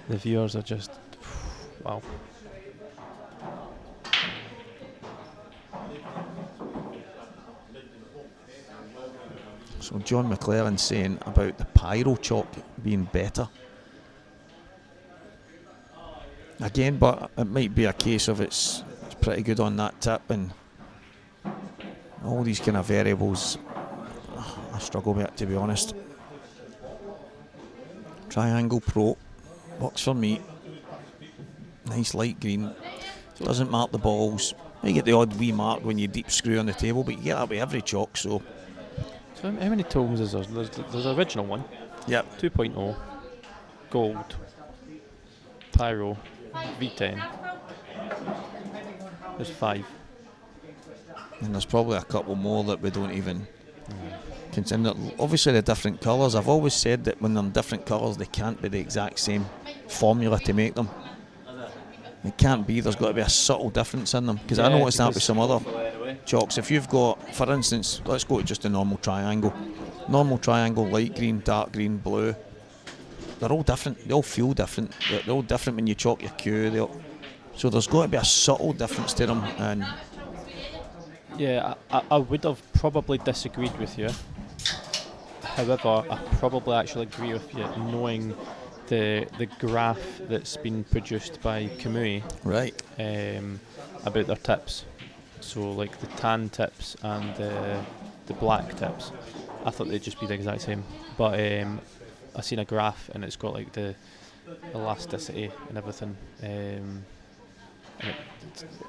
the viewers are just wow. So John McLaren saying about the pyro chalk being better. Again, but it might be a case of it's pretty good on that tip, and all these kind of variables I struggle with it, to be honest. Triangle Pro works for me. Nice light green. Doesn't mark the balls. You get the odd wee mark when you deep screw on the table, but you get that with every chalk. So how many tones is there? There's the original one. Yep. 2.0. Gold. Pyro. V10. There's 5. And there's probably a couple more that we don't even consider. Obviously the different colours. I've always said that when they're in different colours they can't be the exact same formula to make them. It can't be. There's got to be a subtle difference in them. Because I noticed that with some other chalks. If you've got, for instance, let's go to just a normal triangle. Normal triangle, light green, dark green, blue. they're all different. They all feel different. They're all different when you chalk your cue. So there's got to be a subtle difference to them. And yeah, I would have probably disagreed with you. However, I probably actually agree with you, knowing the graph that's been produced by Kamui, right, about their tips. So like the tan tips and the black tips, I thought they'd just be the exact same. But I seen a graph and it's got like the elasticity and everything. And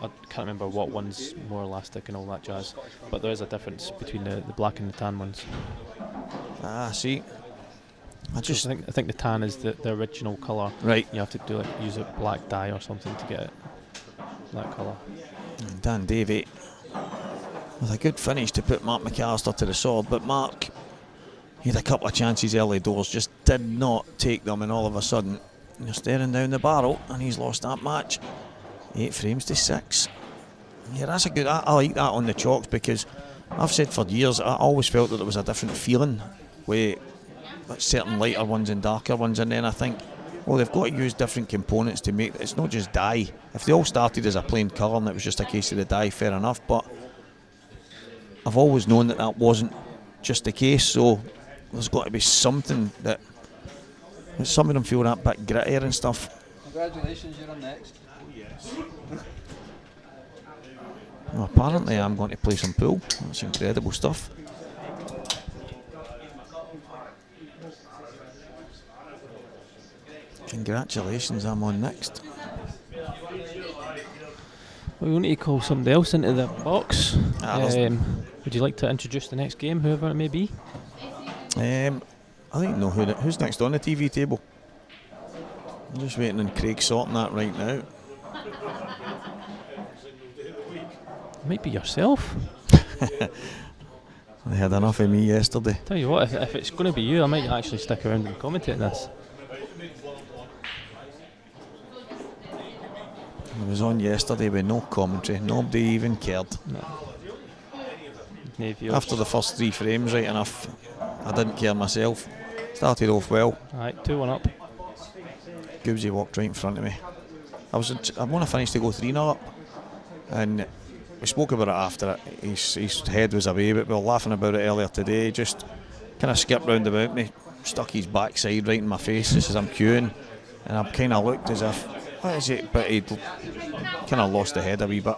I can't remember what one's more elastic and all that jazz. But there is a difference between the black and the tan ones. See. I think the tan is the original colour. Right. You have to use a black dye or something to get it that colour. And Dan Davey with a good finish to put Mark McAllister to the sword, but Mark, he had a couple of chances early doors, just did not take them, and all of a sudden you're staring down the barrel and he's lost that match. 8 frames to 6. Yeah, that's a good. I like that on the chalks, because I've said for years I always felt that there was a different feeling with certain lighter ones and darker ones, and then I think, well, they've got to use different components to make it's not just dye. If they all started as a plain colour and it was just a case of the dye, fair enough, but I've always known that wasn't just the case, so there's got to be something that some of them feel that bit grittier and stuff. Congratulations, you're on next. Well, apparently I'm going to play some pool. That's incredible stuff. Congratulations, I'm on next. We need to call somebody else into the box. Would you like to introduce the next game, whoever it may be? I don't know who's next on the TV table. I'm just waiting on Craig sorting that right now. It might be yourself. They had enough of me yesterday. Tell you what, if it's going to be you, I might actually stick around and commentate this. I was on yesterday with no commentary. Nobody even cared. No. After the first 3 frames, right enough, I didn't care myself. Started off well. Alright, 2-1 up. Goobsy walked right in front of me. I want to finish to go 3-0 up, and we spoke about it after it. His head was away, but we were laughing about it earlier today. Just kind of skipped round about me, stuck his backside right in my face just as I'm queuing, and I kind of looked as if, what is it? But he'd kind of lost the head a wee bit.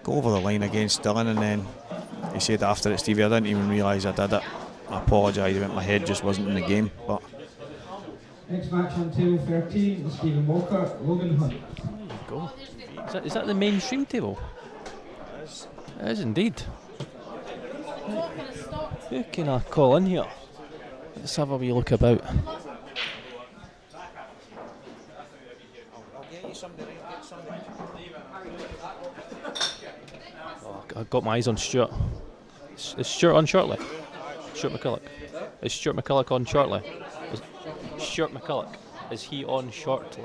Go over the line against Dillon, and then he said after it, Stevie, I didn't even realise I did it. I apologise, my head just wasn't in the game. But next match on table 13, Stephen Walker, Logan Hunt. There you go. Is that the mainstream table? It is indeed. Who can I call in here? Let's have a wee look about. Oh, I've got my eyes on Stuart. Is Stuart on shortly? Stuart McCulloch. Is Stuart McCulloch on shortly? Stuart McCulloch, is he on shortly?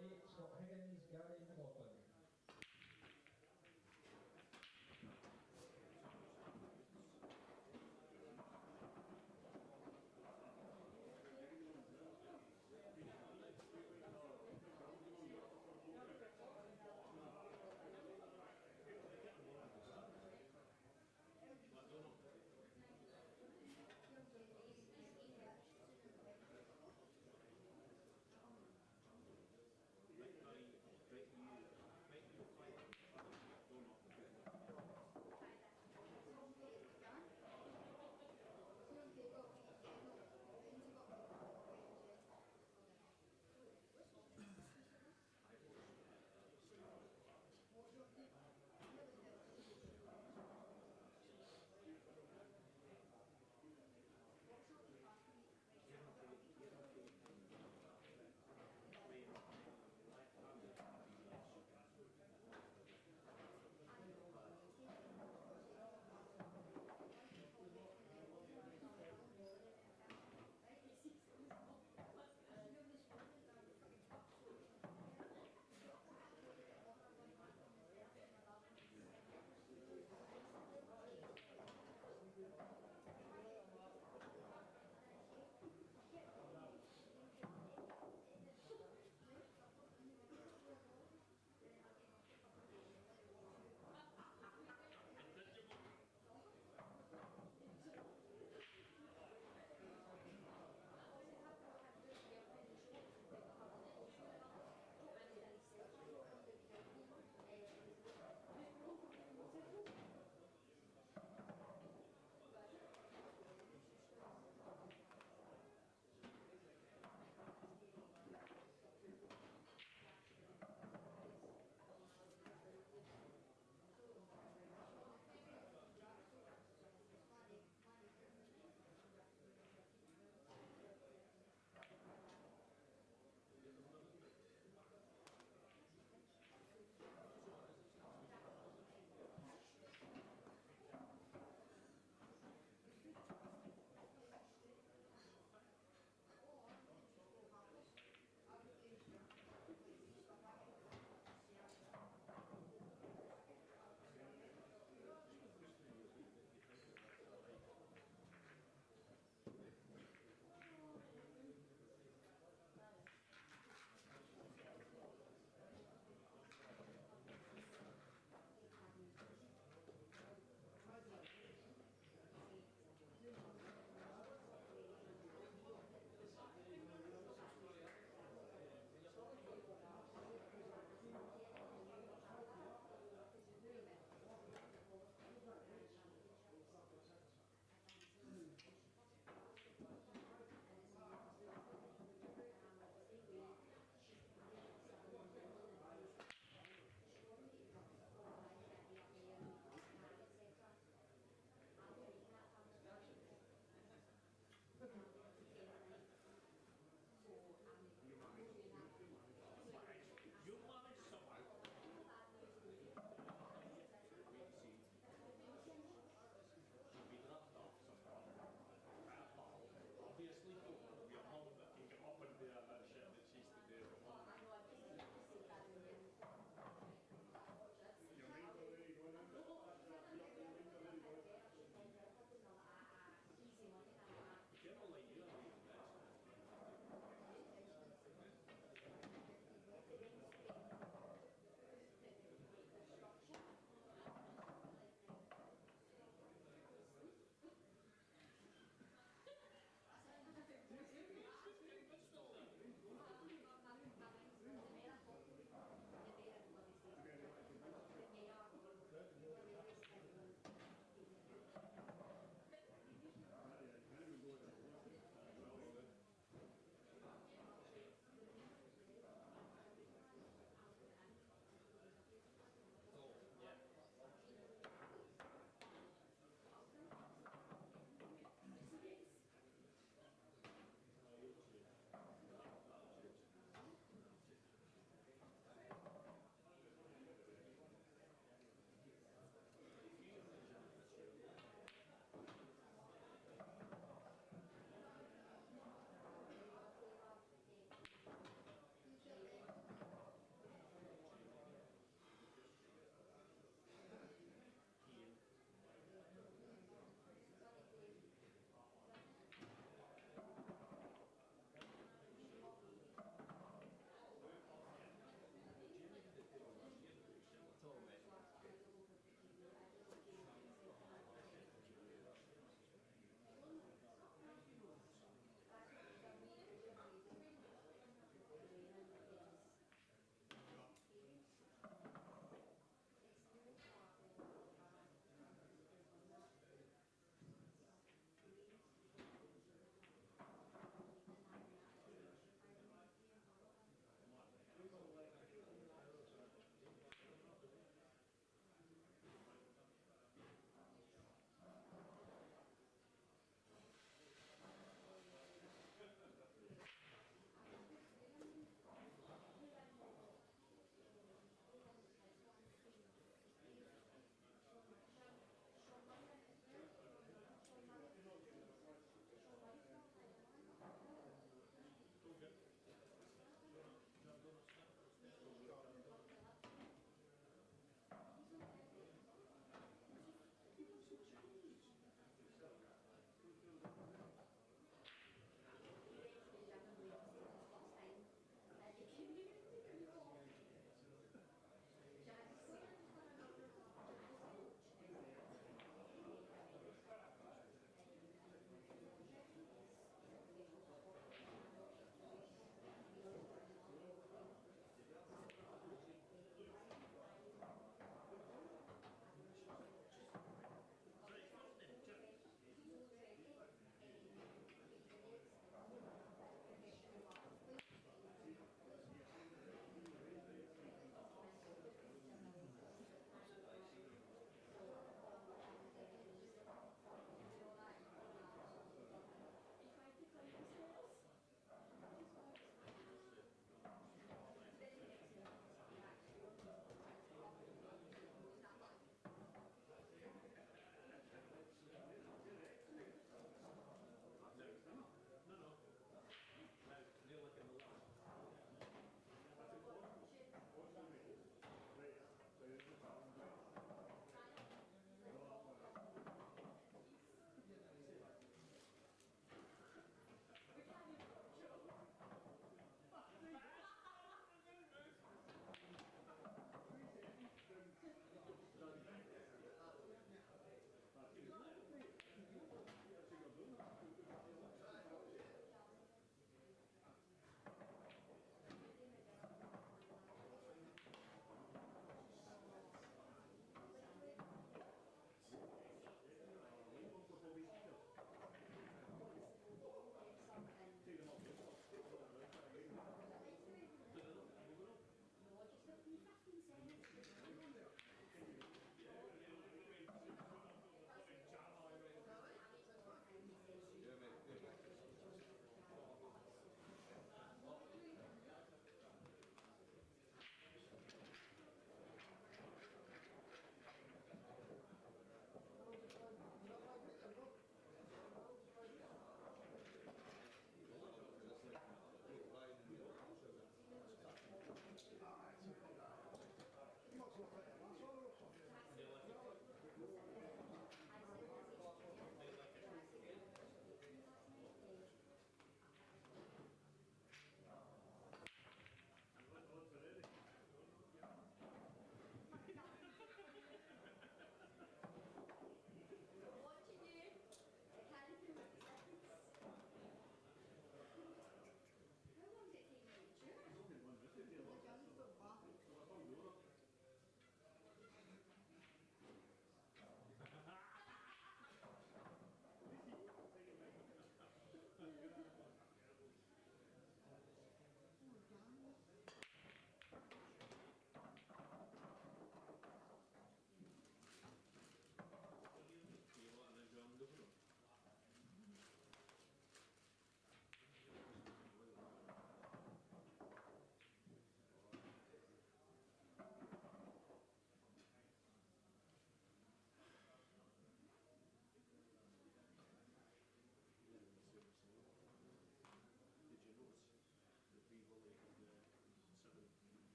8, Scott Higgins, Gary McLaughlin.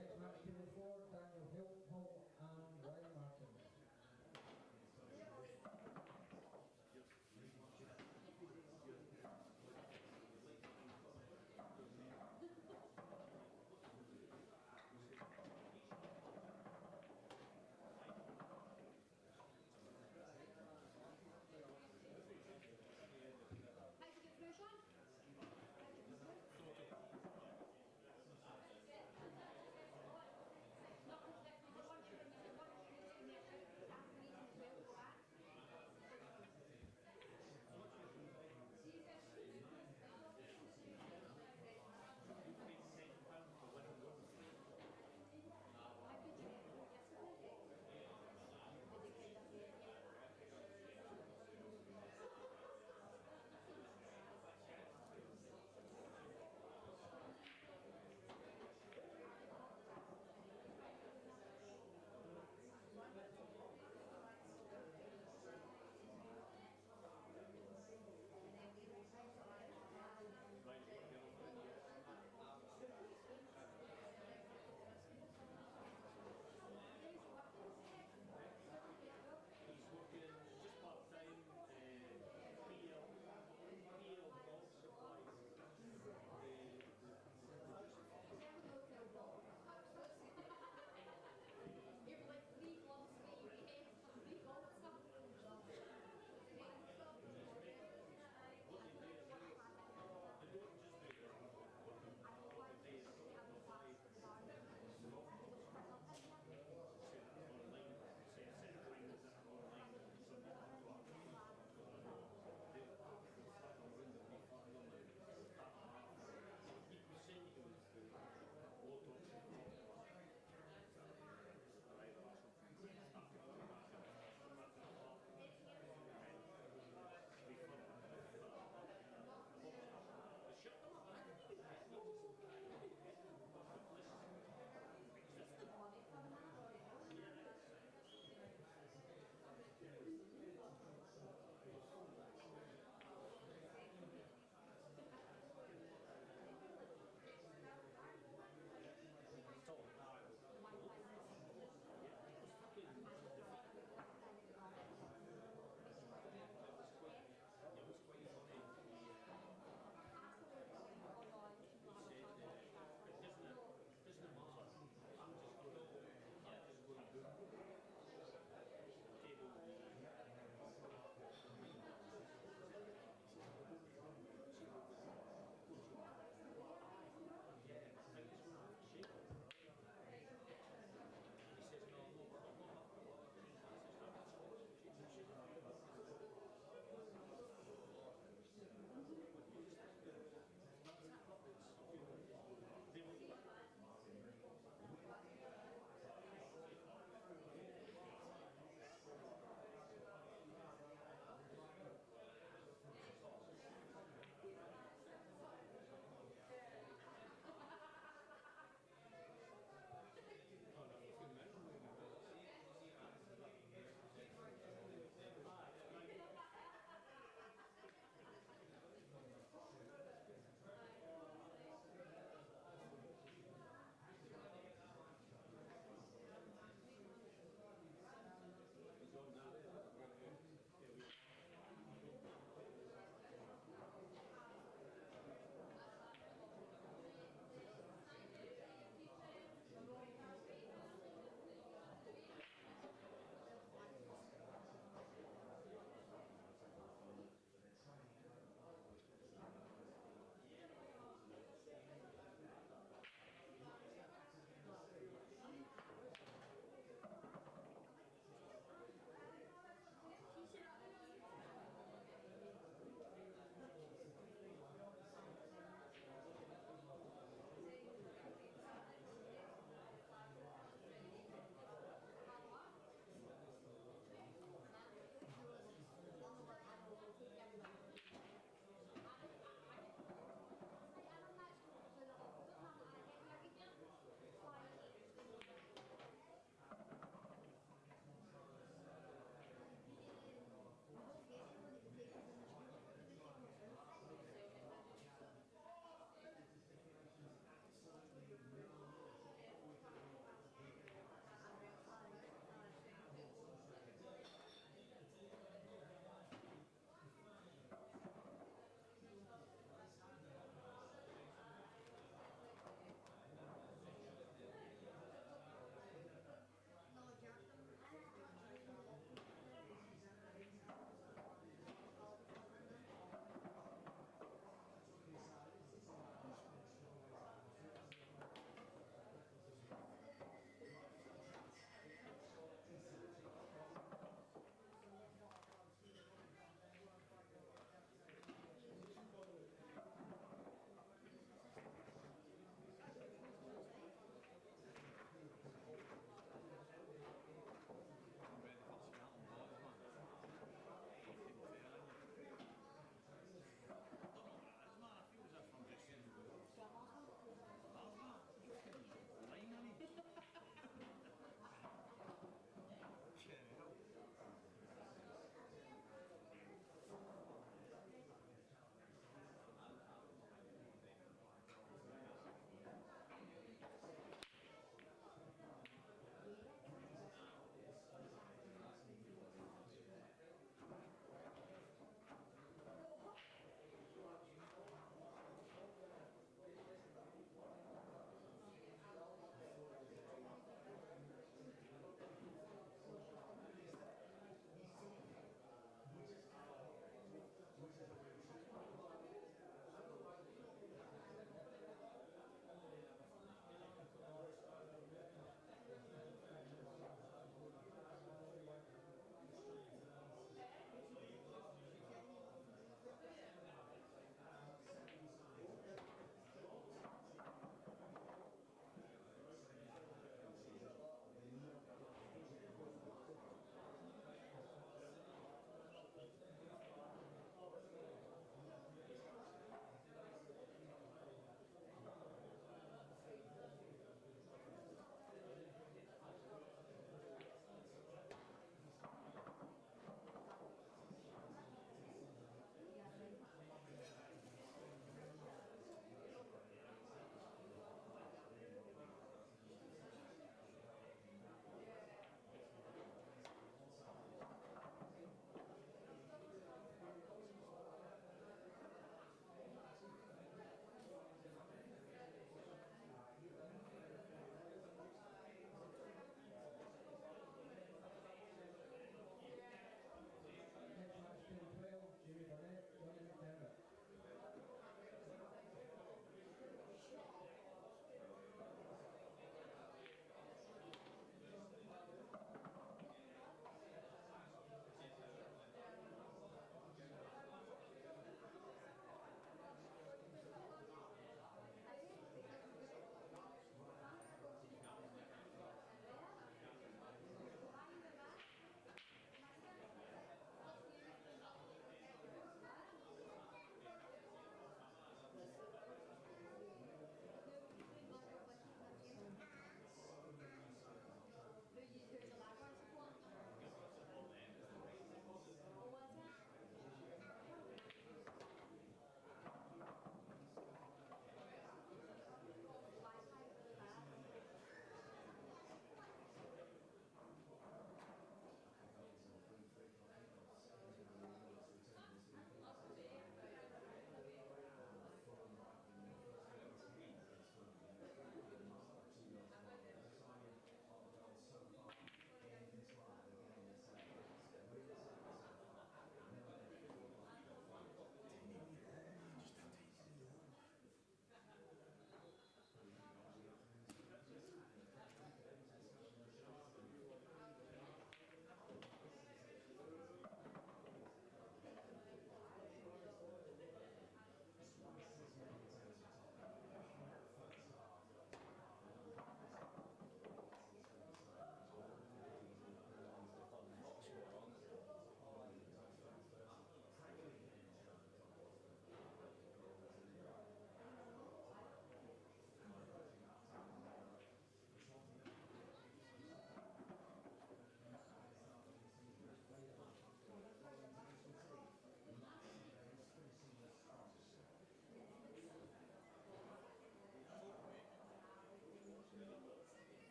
Next match, table 4, Daniel Hill and Ryan Martin.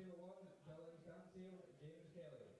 table 1, Dylan Stansdale, James Kelly.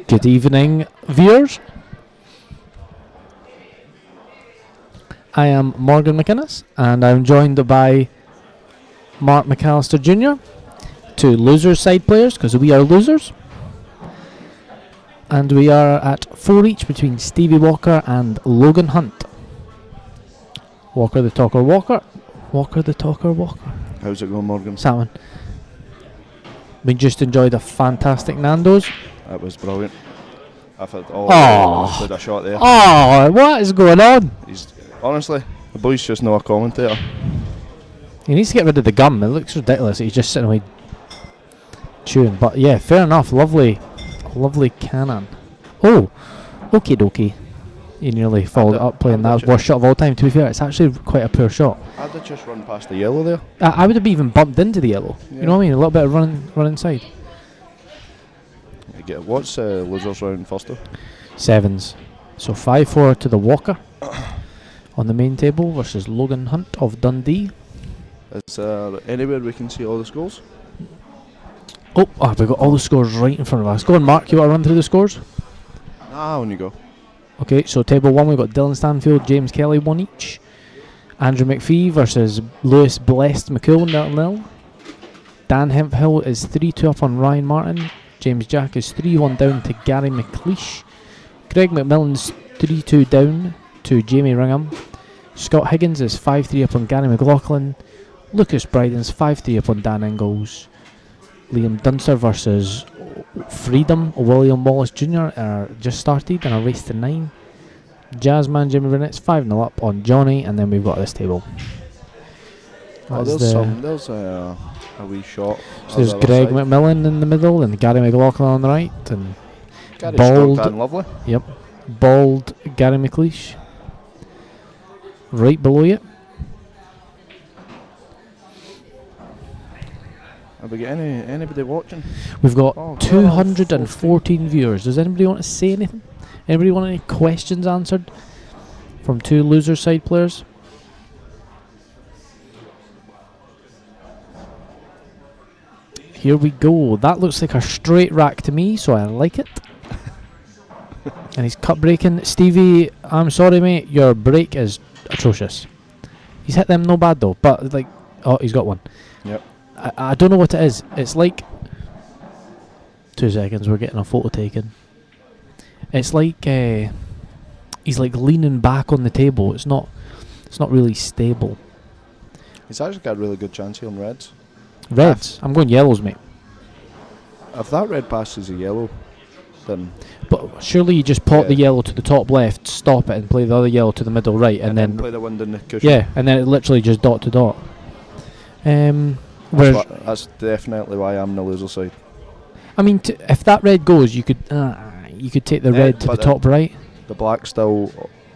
Good evening, viewers. I am Morgan McInnes, and I'm joined by Mark McAllister Jr., two losers side players, because we are losers. And we are at 4 each between Stevie Walker and Logan Hunt. Walker the talker Walker. Walker the talker Walker. How's it going, Morgan? Salmon. We just enjoyed a fantastic Nando's. That was brilliant. I thought, did a shot there. Oh, what is going on? Honestly, the boy's just not a commentator. He needs to get rid of the gum. It looks ridiculous that he's just sitting away chewing. But yeah, fair enough. Lovely cannon. Oh, okie dokie. He nearly followed it up playing that worst shot of all time. To be fair, it's actually quite a poor shot. I'd have just run past the yellow there. I would have even bumped into the yellow. Yeah. You know what I mean? A little bit of run inside. What's losers round first though? Sevens. So 5-4 to the Walker on the main table versus Logan Hunt of Dundee. Is there anywhere we can see all the scores? Oh, we've got all the scores right in front of us. Go on, Mark, you want to run through the scores? Nah, on you go. Okay, so table 1 we've got Dylan Stanfield, James Kelly 1 each. Andrew McPhee versus Lewis Blessed McCool 0-0. Dan Hemphill is 3-2 up on Ryan Martin. James Jack is 3-1 down to Gary McLeish. Greg McMillan's 3-2 down to Jamie Ringham. Scott Higgins is 5-3 up on Gary McLaughlin. Lucas Bryden's 5-3 up on Dan Ingalls. Liam Dunster versus Freedom William Wallace Jr. are just started in a race to 9. Jazzman Jimmy Burnett's 5-0 up on Johnny, and then we've got this table. There's a wee shot. So there's Greg McMillan in the middle and Gary McLaughlin on the right, and Gary bald, lovely. Yep, bald Gary McLeish right below you. Have we got anybody watching? We've got 214 viewers. Does anybody want to say anything? Anybody want any questions answered from two loser side players? Here we go. That looks like a straight rack to me, so I like it. And he's cut breaking. Stevie, I'm sorry, mate. Your break is atrocious. He's hit them no bad though, but like, oh, he's got one. Yep. I don't know what it is. It's like 2 seconds. We're getting a photo taken. It's like he's like leaning back on the table. It's not really stable. He's actually got a really good chance here on reds. Reds. I'm going yellows, mate. If that red passes a yellow, then. But surely you just pot the yellow to the top left, stop it, and play the other yellow to the middle right, and then play the one in the cushion. Yeah, and then it literally just dot to dot. That's definitely why I'm the loser side. I mean, if that red goes, you could take the red to the top right. The black's still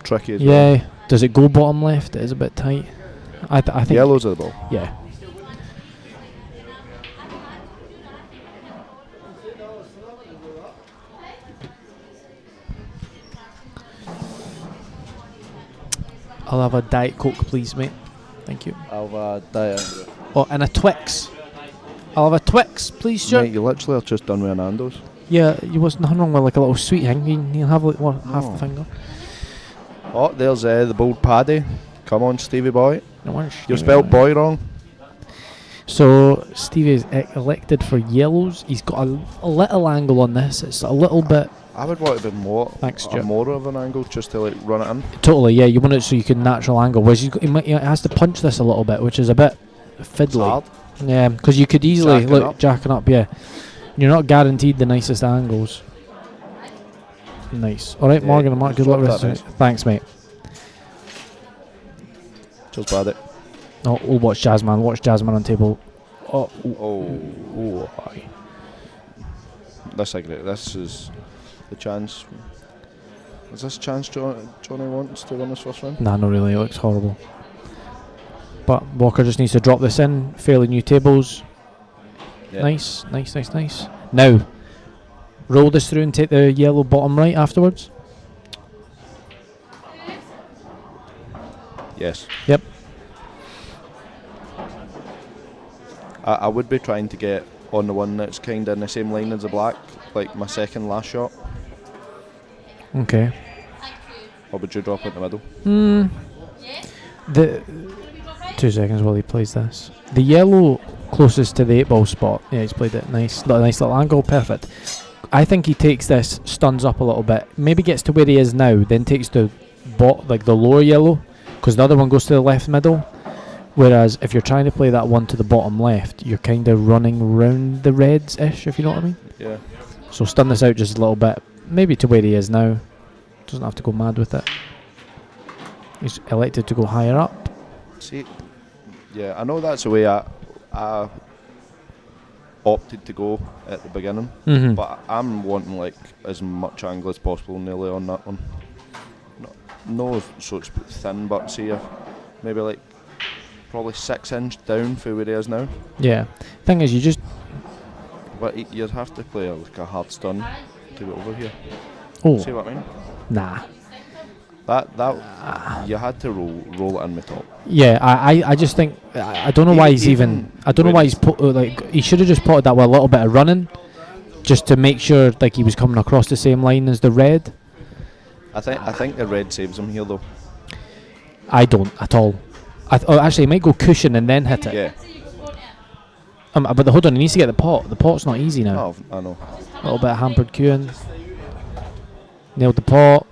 tricky as well. Yeah. Does it go bottom left? It is a bit tight. I think yellow's at the ball. Yeah. I'll have a Diet Coke, please, mate. Thank you. I'll have a Diet. Oh, and a Twix. I'll have a Twix, please, sir. Mate, you literally are just done with a Nando's. Yeah, you was nothing wrong with like a little sweet thing. You'll have like half the finger. Oh, there's the bold Paddy. Come on, Stevie boy. No, you spelled boy wrong. So Stevie is elected for yellows. He's got a little angle on this. It's a little bit. I would want a bit more. Thanks, Stuart. More of an angle just to like run it in. Totally, yeah. You want it so you can natural angle. Whereas he has to punch this a little bit, which is a bit fiddly. Hard. Yeah, because you could easily jacking up. Yeah, you're not guaranteed the nicest angles. Nice. All right, Morgan and Mark. Good luck with this. Thanks, mate. Just bad it. Oh, we'll watch Jazzman. Watch Jazzman on table. Aye. This is the chance. Is this chance Johnny wants to win this first round? Nah, not really. It looks horrible. But Walker just needs to drop this in. Fairly new tables. Yep. Nice. Now, roll this through and take the yellow bottom right afterwards. Yes. Yep. I would be trying to get on the one that's kind of in the same line as the black, like my second last shot. Okay. Or would you drop it in the middle? The 2 seconds while he plays this. The yellow closest to the 8-ball spot. Yeah, he's played it nice little angle, perfect. I think he takes this, stuns up a little bit, maybe gets to where he is now, then takes the the lower yellow, because the other one goes to the left middle. Whereas if you're trying to play that one to the bottom left, you're kind of running round the reds-ish, if you know what I mean. Yeah. So stun this out just a little bit, maybe to where he is now. Doesn't have to go mad with it. He's elected to go higher up. See, yeah, I know that's the way I opted to go at the beginning, but I'm wanting like as much angle as possible nearly on that one. No so it's thin, but see maybe like probably 6 inch down for where he is now. Yeah. Thing is, you just... But you'd have to play like a hard stun to get over here. Oh. See what I mean? Nah. That you had to roll it in the top. Yeah, I just think I don't know why he's even I don't know why he's put like he should have just potted that with a little bit of running, just to make sure like he was coming across the same line as the red. I think the red saves him here though. I don't at all. Actually, he might go cushion and then hit it. Yeah. But hold on, he needs to get the pot. The pot's not easy now. Oh, I know. A little bit of hampered queuing. Nailed the pot.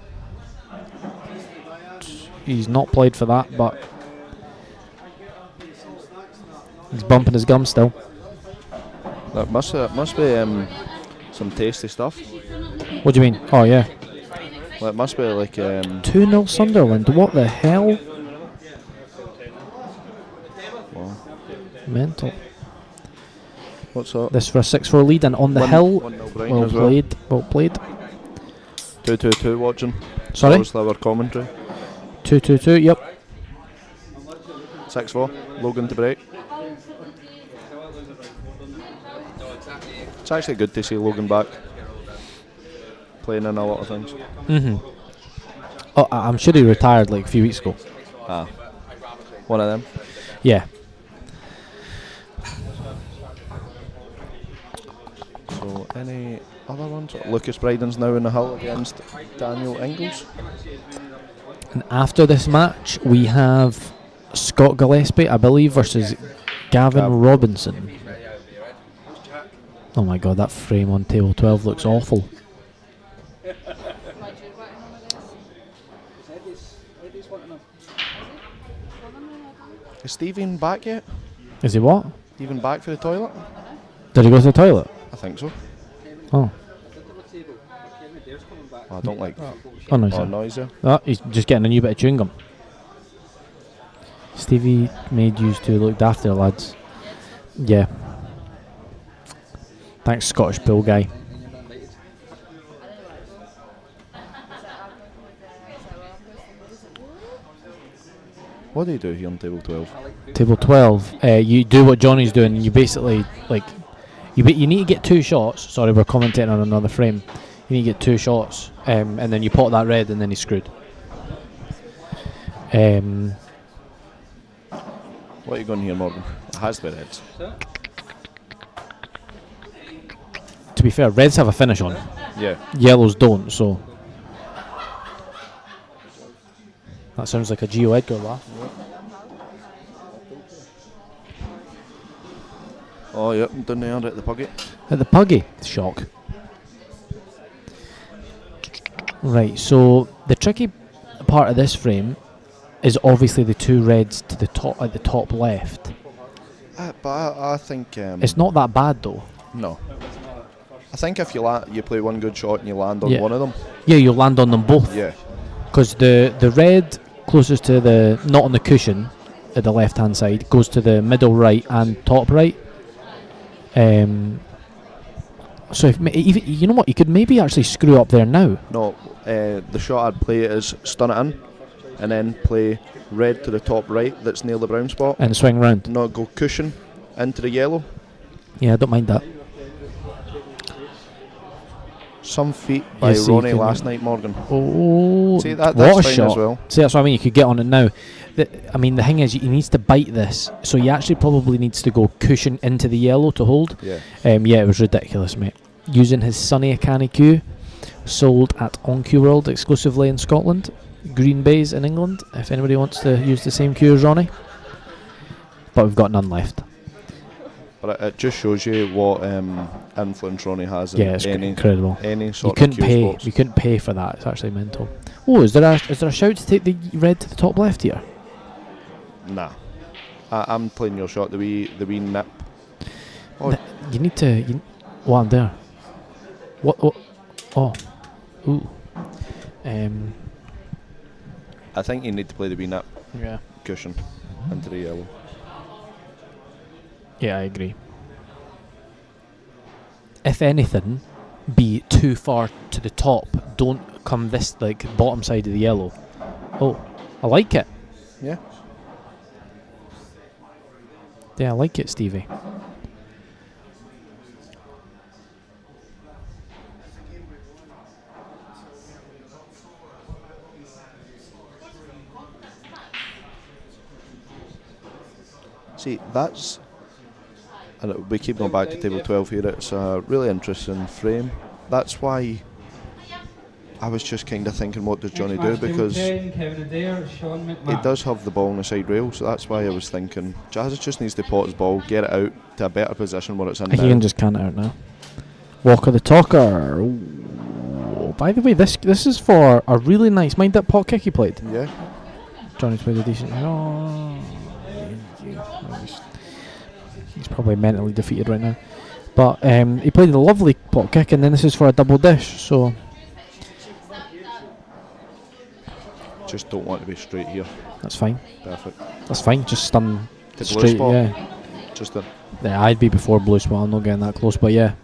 He's not played for that, but he's bumping his gum still. That must be some tasty stuff. What do you mean? Oh yeah. Well, it must be like 2-0 Sunderland. What the hell? Wow. Mental. What's that? This for a 6-4 lead and on the hill. 1-0 Brighton Well as played. Well played. 2-2-2 watching. Sorry? Obviously our commentary. 2-2-2. Yep. 6-4. Logan to break. It's actually good to see Logan back playing in a lot of things. Oh, I'm sure he retired like a few weeks ago. Ah, one of them. Yeah. So any other ones? Lucas Bryden's now in the hull against Daniel Ingles. And after this match, we have Scott Gillespie, I believe, versus Gavin Robinson. Oh my god, that frame on table 12 looks awful. Is Steve even back yet? Is he what? Even back for the toilet? Did he go to the toilet? I think so. Oh. I don't like that. Oh, no, Noise there. Oh, he's just getting a new bit of chewing gum. Stevie made used to looked after, lads. Yeah. Thanks, Scottish Bull guy. What do you do here on table 12? Table 12, you do what Johnny's doing. You basically, like, you need to get 2 shots. Sorry, we're commentating on another frame. You need to get 2 shots, and then you pot that red, and then he's screwed. What are you going here, Morgan? It has to be reds. To be fair, reds have a finish on. Yeah. Yellows don't, so. That sounds like a Gio Edgar laugh. Oh, yep, down there at the Puggy. At the Puggy? Shock. Right, so the tricky part of this frame is obviously the 2 reds to the top at the top left. But I think it's not that bad though. No. I think if you play one good shot and you land on one of them. Yeah, you'll land on them both. Yeah. Because the red closest to the not on the cushion at the left hand side goes to the middle right and top right. So if even you know what, you could maybe actually screw up there now. No, the shot I'd play is stun it in, and then play red to the top right that's near the brown spot. And swing round. No, go cushion into the yellow. Yeah, I don't mind that. Some feet by Ronnie last night, Morgan. Oh, see, that's what a fine shot. as well. See, that's what I mean, you could get on it now. I mean, the thing is, he needs to bite this, so he actually probably needs to go cushion into the yellow to hold. Yeah. Yeah, it was ridiculous, mate. Using his Sunny Akani Q, sold at OnQ World exclusively in Scotland, Green Bays in England, if anybody wants to use the same Q as Ronnie. But we've got none left. But it just shows you what influence Ronnie has in It's any incredible. Any sort you couldn't of pay. Cuesports. You couldn't pay for that. It's actually mental. Oh, is there a shout to take the red to the top left here? Nah. I'm playing your shot. The wee nip. Oh, You need to. What I'm there? What? Oh. Ooh. I think you need to play the wee nip Yeah. cushion into the yellow. Yeah, I agree. If anything, be too far to the top. Don't come this bottom side of the yellow. Oh, I like it. Yeah. Yeah, I like it, Stevie. See, that's... And we keep going back to table 12 here. It's a really interesting frame. That's why I was just kind of thinking, what does Johnny do? Because he does have the ball on the side rail, so that's why I was thinking Jazz just needs to pot his ball, get it out to a better position where it's in. He can just can it out now. Walker the Talker. Ooh. By the way, this is for a really nice. Mind that pot kick he played? Yeah. Johnny's played a decent. Oh. He's probably mentally defeated right now. But he played a lovely pot kick, and then this is for a double dish, so... Just don't want to be straight here. That's fine. Perfect. That's fine, just stun To straight, blue spot. yeah. Just a... Yeah, I'd be before blue spot, I'm not getting that close, but yeah.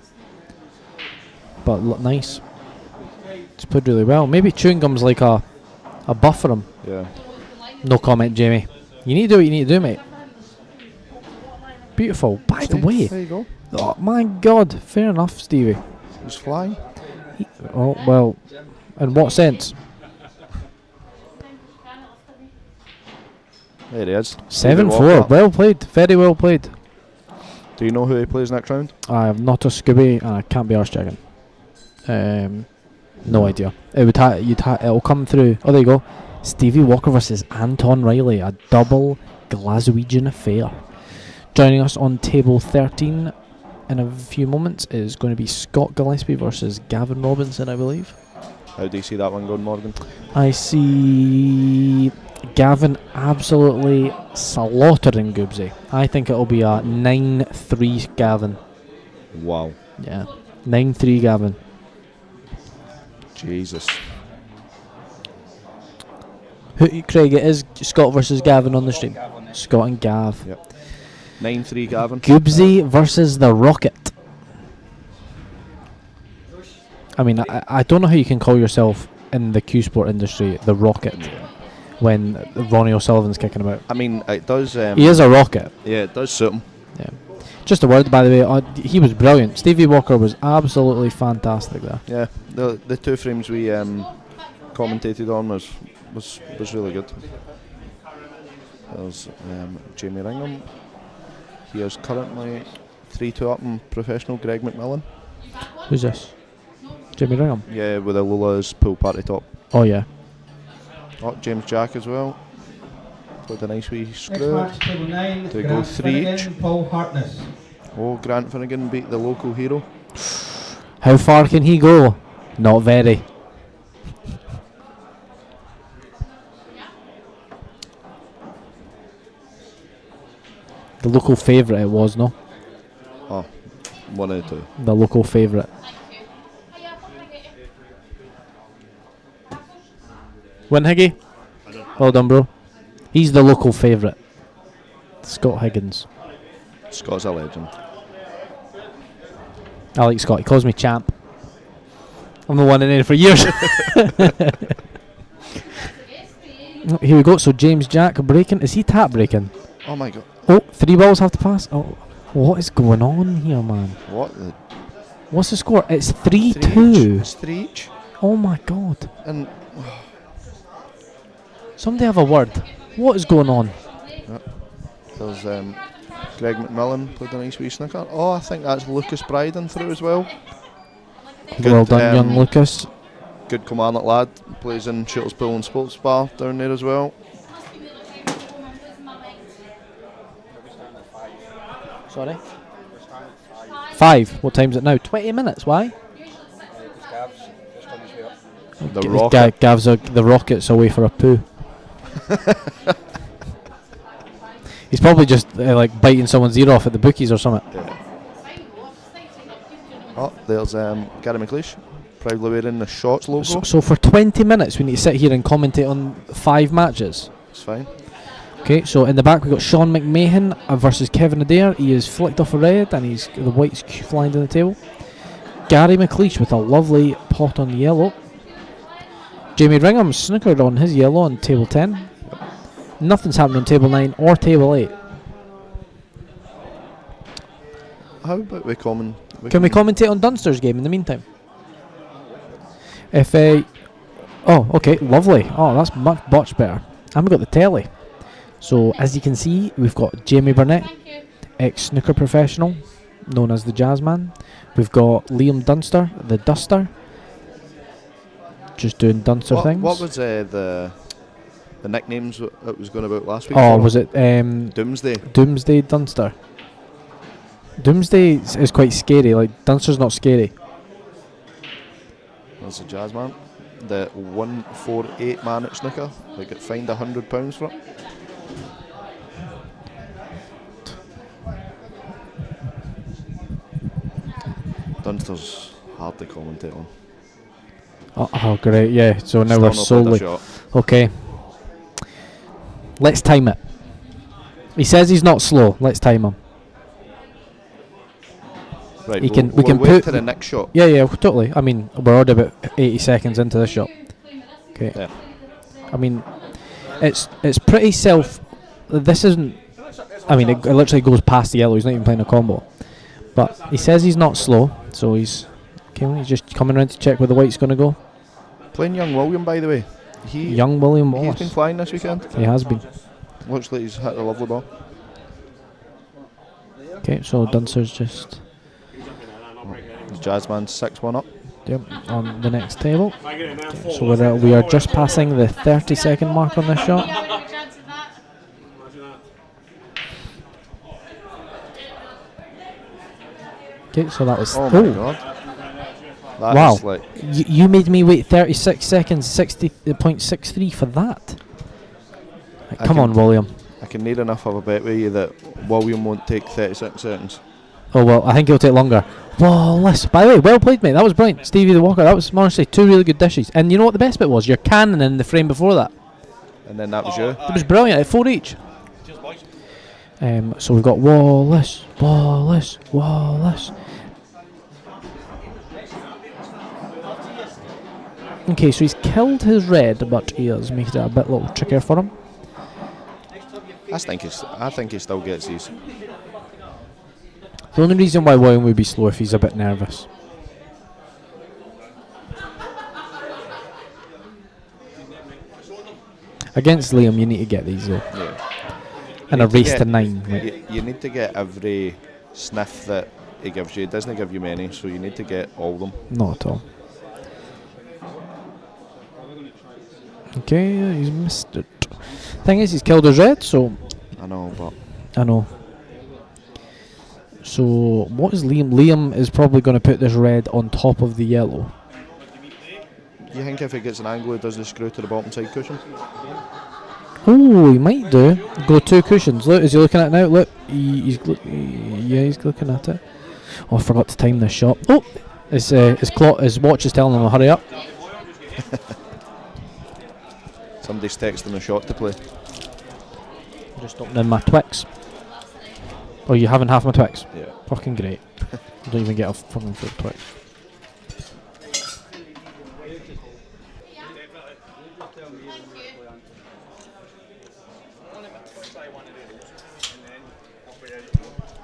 But nice. It's played really well. Maybe chewing gum's like a buff for him. Yeah. No comment, Jamie. You need to do what you need to do, mate. Beautiful. By the way, There you go. oh my God, fair enough, Stevie. He's flying. Oh well, in what sense? There he is. 7-4. Well played. Very well played. Do you know who he plays next round? I have not a Scooby, and I can't be arse checking. No idea. It would it'll come through. Oh, there you go. Stevie Walker versus Anton Riley, a double Glaswegian affair. Joining us on table 13 in a few moments is going to be Scott Gillespie versus Gavin Robinson, I believe. How do you see that one going, Morgan? I see Gavin absolutely slaughtering Goobsy. I think it'll be a 9-3 Gavin. Wow. Yeah, 9-3 Gavin. Jesus. Craig, it is Scott versus Gavin on the stream. Scott and Gav. Yep. 9-3 Gavin. Goobsy versus the Rocket. I mean, I don't know how you can call yourself in the Cuesport industry the Rocket when Ronnie O'Sullivan's kicking him out. I mean, it does... he is a rocket. Yeah, it does suit him. Yeah. Just a word, by the way, he was brilliant. Stevie Walker was absolutely fantastic there. Yeah, the two frames we commentated on was really good. There's Jamie Ringham. He is currently 3-2 up in professional Greg McMillan. Who's this? Jamie Ringham? Yeah, with a Lula's pool party top. Oh, yeah. Oh, James Jack as well. Played a nice wee Next screw. match, table 9. They go Grant 3 each. Finnegan, Paul Hartness. Oh, Grant Finnegan beat the local hero. How far can he go? Not very. The local favourite it was, no? Oh, 1 out of 2. The local favourite. Winhiggy? Well done, bro. He's the local favourite. Scott Higgins. Scott's a legend. I like Scott. He calls me champ. I'm the one in there for years. Here we go. So James Jack breaking. Is he tap breaking? Oh my god. Oh, 3 balls have to pass. Oh, what is going on here, man? What the? What's the score? It's 3 each. 3-2. It's 3 each. Oh my god. And Somebody have a word. What is going on? There's Greg McMillan played a nice wee snooker. Oh, I think that's Lucas Bryden through as well. Well done, young Lucas. Good Kilmarnock lad. Plays in Shooters Pool and Sports Bar down there as well. Sorry? 5. What time's it now? 20 minutes. Why? The rocket. Gav's the rocket's away for a poo. He's probably just like biting someone's ear off at the bookies or something. Yeah. Oh, there's Gary McLeish, proudly wearing the Shots logo. So for 20 minutes we need to sit here and commentate on 5 matches. It's fine. Okay, so in the back we've got Sean McMahon versus Kevin Adair. He is flicked off a red and he's the white's flying down the table. Gary McLeish with a lovely pot on yellow. Jamie Ringham snookered on his yellow on table 10. Nothing's happened on table 9 or table 8. How about we Can we commentate on Dunster's game in the meantime? Oh, okay, lovely. Oh, that's much better. And we've got the telly. So, as you can see, we've got Jamie Burnett, ex-snooker professional, known as the Jazzman. We've got Liam Dunster, the Duster, just doing Dunster things. What was the nicknames it was going about last week? Oh, was it Doomsday? Doomsday Dunster. Doomsday is quite scary. Like Dunster's not scary. That's the Jazzman. The 148 man at snooker. They get fined £100 for it. Dunster's hard to commentate on. Oh, great, yeah. So now we're solely okay. Let's time it. He says he's not slow. Let's time him. Right, we can wait put to the next shot. Yeah, totally. I mean, we're already about 80 seconds into this shot. Okay. Yeah. I mean, it's pretty self. This isn't. I mean, it literally goes past the yellow. He's not even playing a combo. But he says he's not slow, so he's just coming around to check where the white's going to go. Playing young William, by the way. Young William Wallace. He's been flying this weekend. He has been. Looks like he's hit a lovely ball. Okay, so Dunster's just. The Jazzman's 6-1 up. Yep, on the next table. Okay, so we are just passing the 30-second mark on this shot. Okay, so that was. Oh my god. That wow. Is like you made me wait 36 seconds, 60.63 for that. Right, come on, William. I can need enough of a bet with you that William won't take 36 seconds. Oh well, I think he'll take longer. Wallace. By the way, well played, mate. That was brilliant. Stevie the Walker. That was honestly 2 really good dishes. And you know what the best bit was? Your cannon in the frame before that. And then that was you. It was brilliant. At 4 each. So we've got Wallace. Okay, so he's killed his red, but he has made it a bit little trickier for him. I think he still gets these. The only reason why William would be slow if he's a bit nervous. Against Liam, you need to get these though. Yeah. And a race to 9. Like. You need to get every sniff that he gives you. He doesn't give you many, so you need to get all of them. Not at all. Okay, he's missed it. Thing is, he's killed his red, so. I know, but. I know. So, what is Liam? Liam is probably going to put this red on top of the yellow. You think if he gets an angle, he does the screw to the bottom side cushion? Oh, he might do. Go 2 cushions. Look, is he looking at it now? Look, he's looking at it. Oh, I forgot to time this shot. Oh, his watch is telling him to hurry up. Somebody's texting a shot to play. I'm just opening my Twix. Oh, you having half my Twix? Yeah. Fucking great. You don't even get a fucking full Twix.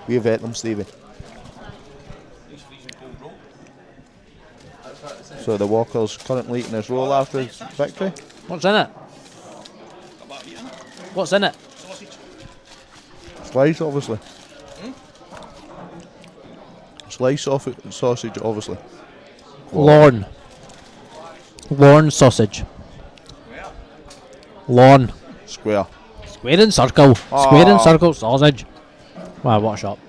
We vet them, Stevie. So the Walker's currently eating his roll after his victory. What's in it? What's in it? Slice, obviously. Slice sausage, obviously. Lorne. Lorne sausage. Lorne. Square. Square and circle. Square and circle sausage. Wow, what a shot.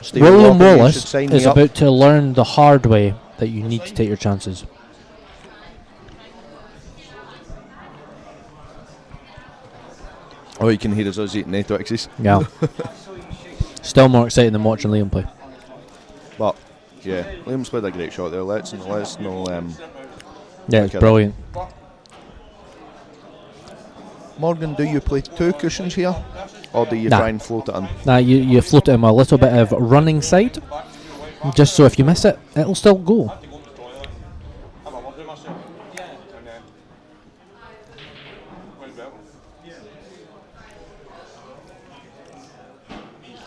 Stephen William Walker, you should Wallace sign is me up. about to learn the hard way that you need to take your chances. Oh, you can hear us eating Twixes. Yeah. Still more exciting than watching Liam play. But yeah, Liam's played a great shot there. Let's no. Yeah, it's brilliant. Morgan, do you play 2 cushions here, or do you Nah. try and float it in? Now you float it in with a little bit of running side, just so if you miss it, it'll still go.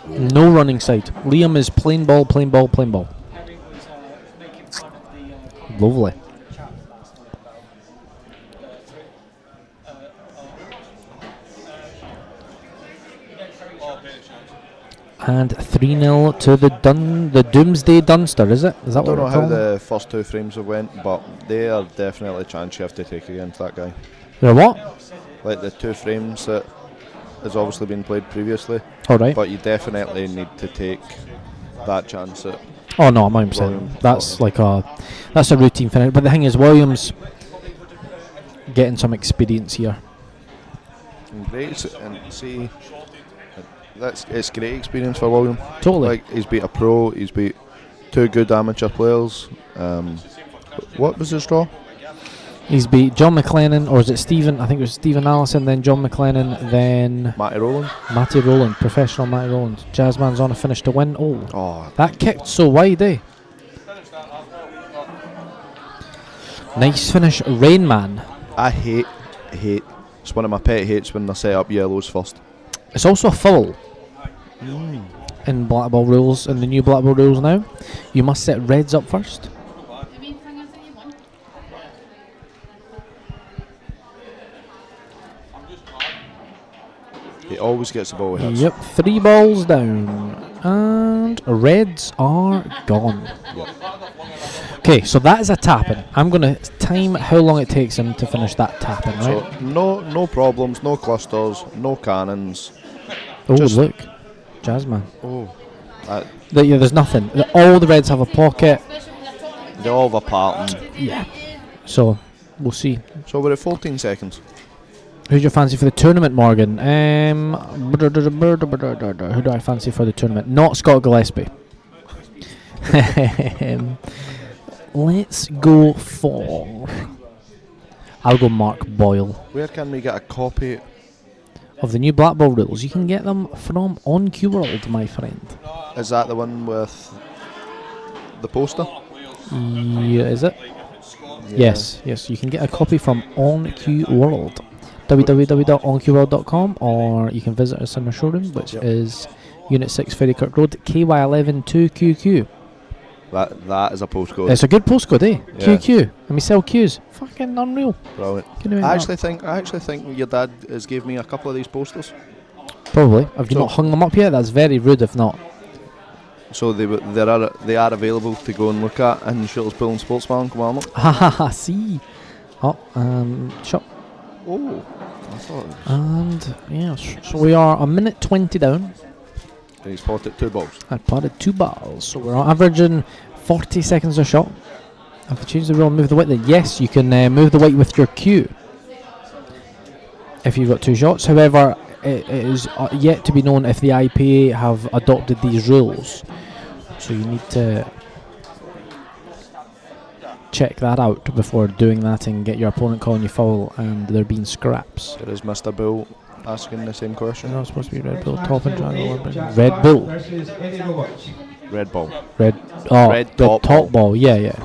No running side. Liam is plain ball, plain ball, plain ball. Lovely. And 3-0 to the Doomsday Dunster, is it? Is that I don't what know we're how calling it? the first 2 frames have went, but they are definitely a chance you have to take against that guy. They're what? Like the 2 frames that has obviously been played previously. Alright. But you definitely need to take that chance at. Oh no, I'm 100%. William. That's like that's a routine finish. But the thing is, Williams getting some experience here. And great, and see, it's great experience for William. Totally. Like he's beat a pro, he's beat 2 good amateur players. What was his draw? He's beat John McLennan, or is it Stephen? I think it was Stephen Allison, then John McLennan, then Matty Rowland. Matty Rowland, professional Matty Rowland. Jazzman's on a finish to win. Oh, That kicked so wide, eh? Nice finish, Rain Man. I hate. It's one of my pet hates when they set up yellows first. It's also a foul in black ball rules, in the new black ball rules now. You must set reds up first. He always gets the ball he hits. Yep, 3 balls down, and reds are gone. Okay, so that is a tapping. I'm going to time how long it takes him to finish that tapping, right? So no problems, no clusters, no cannons. Oh, just- look, Jazzman. Oh, Yeah, there's nothing. All the reds have a pocket. they all have a pattern. Yeah. So we'll see. So we're at 14 seconds. Who's your fancy for the tournament, Morgan? Who do I fancy for the tournament? Not Scott Gillespie. Let's go for. I'll go Mark Boyle. Where can we get a copy? Of the new Black Ball rules, you can get them from On Q World, my friend. Is that the one with the poster? Yeah, is it? Yeah. Yes, you can get a copy from On Q World. www.onqworld.com, or you can visit us in our showroom, which is Unit 6 Falkirk Road, KY11 2QQ. That is a postcode. It's a good postcode, eh? Yeah. QQ. And we sell Qs. Fucking unreal. Brilliant. Can you make I that? actually think your dad has gave me a couple of these posters. Probably. Have you So- not hung them up yet? That's very rude if not. So they are available to go and look at in Shuttlespool and Sportsman, Kilmarnock. Hahaha, see. Oh, shot. Oh, I thought it was. And, yes. So we are a minute 20 down. And he's potted 2 balls. I potted 2 balls. So we're averaging 40 seconds a shot. Have to change the rule and move the weight then? Yes, you can move the weight with your cue if you've got 2 shots. However, it is yet to be known if the IPA have adopted these rules. So you need to check that out before doing that and get your opponent calling you foul and there being scraps. There is Mr. Bill asking the same question. You're not supposed to be Red Bull, top and triangle. Red Bull. Versus Eddie Roberts. Red ball. Red top top ball. Yeah.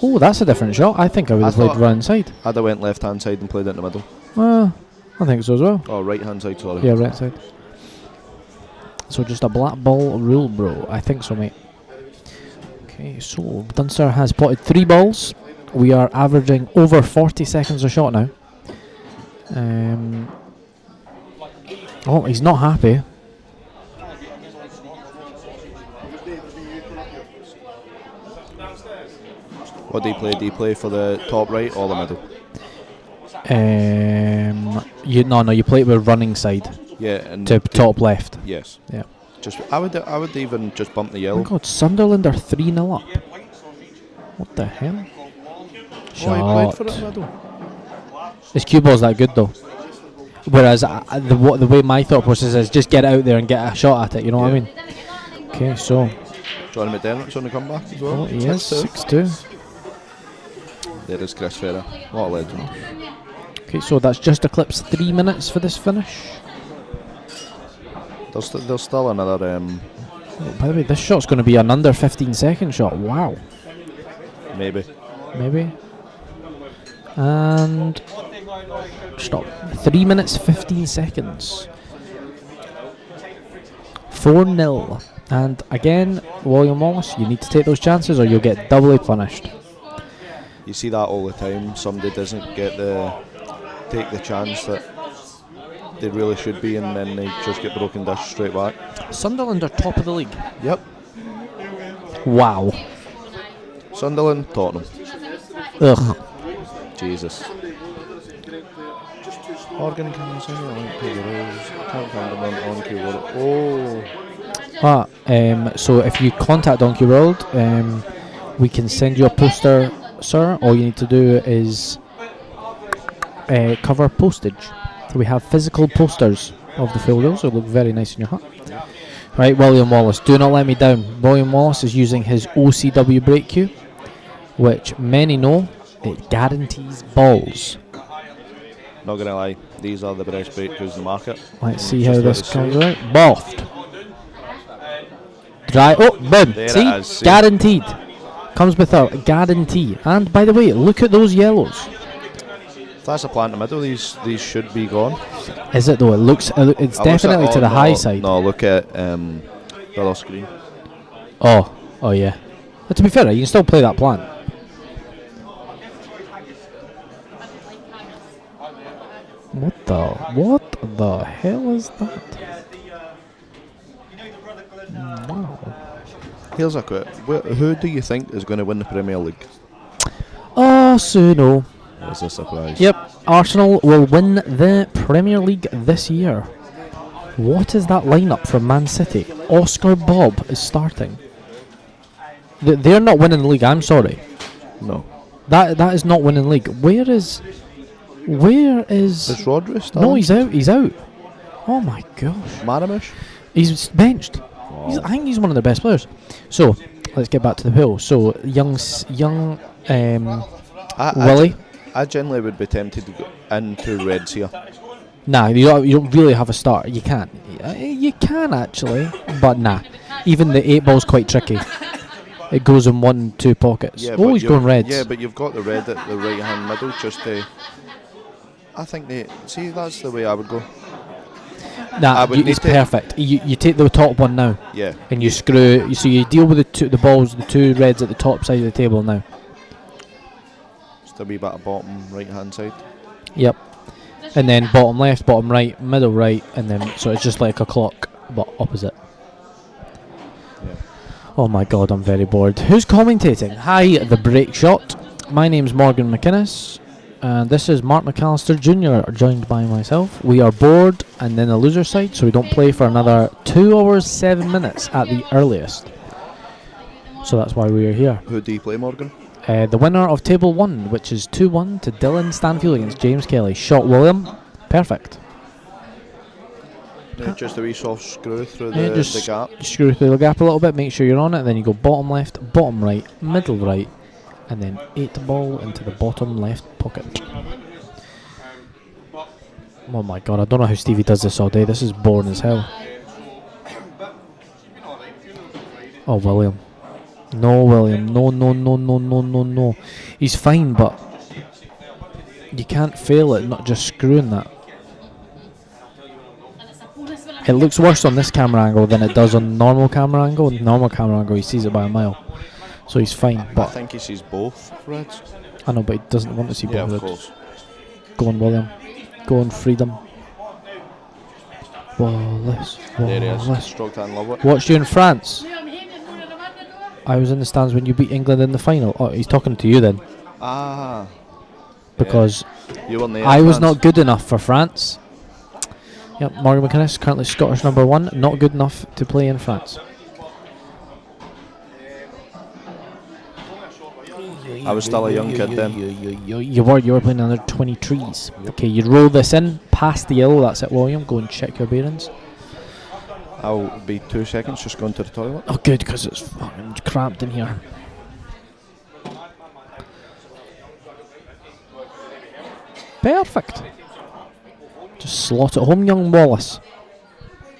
Oh, that's a different shot. I think I would have played right inside. I'd have went left hand side and played it in the middle. Well, I think so as well. Oh, right hand side, sorry. Yeah, right side. So just a black ball rule, bro. I think so, mate. Okay, so Dunster has potted 3 balls. We are averaging over 40 seconds a shot now. Oh, he's not happy. What do you play? Do you play for the top right or the middle? You play it with running side Yeah, and to top left. yes. Yeah. Just I would even just bump the Oh yellow. my God, Sunderland are 3-0 up. What the hell? Oh, he played for Shot. it middle. His cue ball's that good though. Whereas the way my thought process is just get out there and get a shot at it. You know what I mean? Okay, so. Johnny McDermott's on the comeback as well. Oh, he is 6-2. There is Chris Ferrer. What a legend. Okay, so that's just eclipsed 3 minutes for this finish. There's still another. Oh, by the way, this shot's going to be an under 15-second shot. Wow. Maybe. And stop. 3 minutes 15 seconds. 4-0. And again, William Wallace, you need to take those chances or you'll get doubly punished. You see that all the time. Somebody doesn't take the chance that they really should be, and then they just get broken dish straight back. Sunderland are top of the league. Yep. Wow. Sunderland, Tottenham. Ugh. Jesus. Morgan, can you send me a link to the rules? I can't find them on Cuesports. Oh. So if you contact Donkey World, we can send you a poster, sir. All you need to do is cover postage. We have physical posters of the full rules. It'll look very nice in your hut. Right, William Wallace, do not let me down. William Wallace is using his OCW break cue, which many know it guarantees balls. Not gonna lie, these are the best break cues in the market. Let's see how this comes out. Boffed. Dry. Oh, boom. There See? it is, see? Guaranteed. Comes with a guarantee. And by the way, look at those yellows. If that's a plant in the middle, these should be gone. Is it though? It looks. It's definitely to the high side. No, look at the other screen. Oh yeah. But to be fair, you can still play that plant. What the hell is that? Wow. Here's a quote. Who do you think is going to win the Premier League? Arsenal. That's a surprise. Yep, Arsenal will win the Premier League this year. What is that lineup from Man City? Oscar Bob is starting. They're not winning the league. I'm sorry. No. That is not winning the league. Where is? Is Rodri still? No, he's out. Oh my gosh. Maramish? He's benched. Oh. I think he's one of the best players. So let's get back to the pool. So young Willie. I generally would be tempted to go into Reds here. Nah, you don't really have a start. You can't. You can actually, but nah. Even the 8 ball's quite tricky. It goes in 1 and 2 pockets. Yeah, Oh, he's going Reds. Yeah, but you've got the red at the right hand middle just to. I think that's the way I would go. Nah, it's perfect. You take the top one now. Yeah. And you screw. So you deal with the balls, the 2 reds at the top side of the table now. Just a wee bit of bottom right hand side. Yep. And then bottom left, bottom right, middle right, and then so it's just like a clock, but opposite. Yeah. Oh my God, I'm very bored. Who's commentating? Hi, the break shot. My name's Morgan McInnes, and this is Mark McAllister Jr. joined by myself. We are bored, and then the loser side, so we don't play for another 2 hours 7 minutes at the earliest. So that's why we are here. Who do you play, Morgan? The winner of Table 1, which is 2-1 to Dylan Stanfield against James Kelly. Shot William. Perfect. Yeah, just a wee soft screw through the gap. Just screw through the gap a little bit, make sure you're on it, then you go bottom left, bottom right, middle right, and then 8 ball into the bottom left pocket. Oh my God, I don't know how Stevie does this all day. This is boring as hell. Oh, William. No, William. No. He's fine, but you can't fail it not just screwing that. It looks worse on this camera angle than it does on normal camera angle. On normal camera angle, he sees it by a mile. So he's fine. But I think he sees both Reds. I know, but he doesn't want to see both Yeah, of Reds. course. Go on, William. Go on, freedom. Wallace. There he is. Wallace. Stroked and love it. Watched you in France. I was in the stands when you beat England in the final. Oh, he's talking to you then. Ah. Because You weren't there. I was not good enough for France. Yep, Morgan McInnes, currently Scottish #1, not good enough to play in France. I was still a young kid then. You were playing under 23s. Okay, you roll this in, past the yellow, that's it, William. Go and check your bearings. I'll be 2 seconds, just going to the toilet. Oh, good, because it's fucking cramped in here. Perfect. Just slot it home, young Wallace.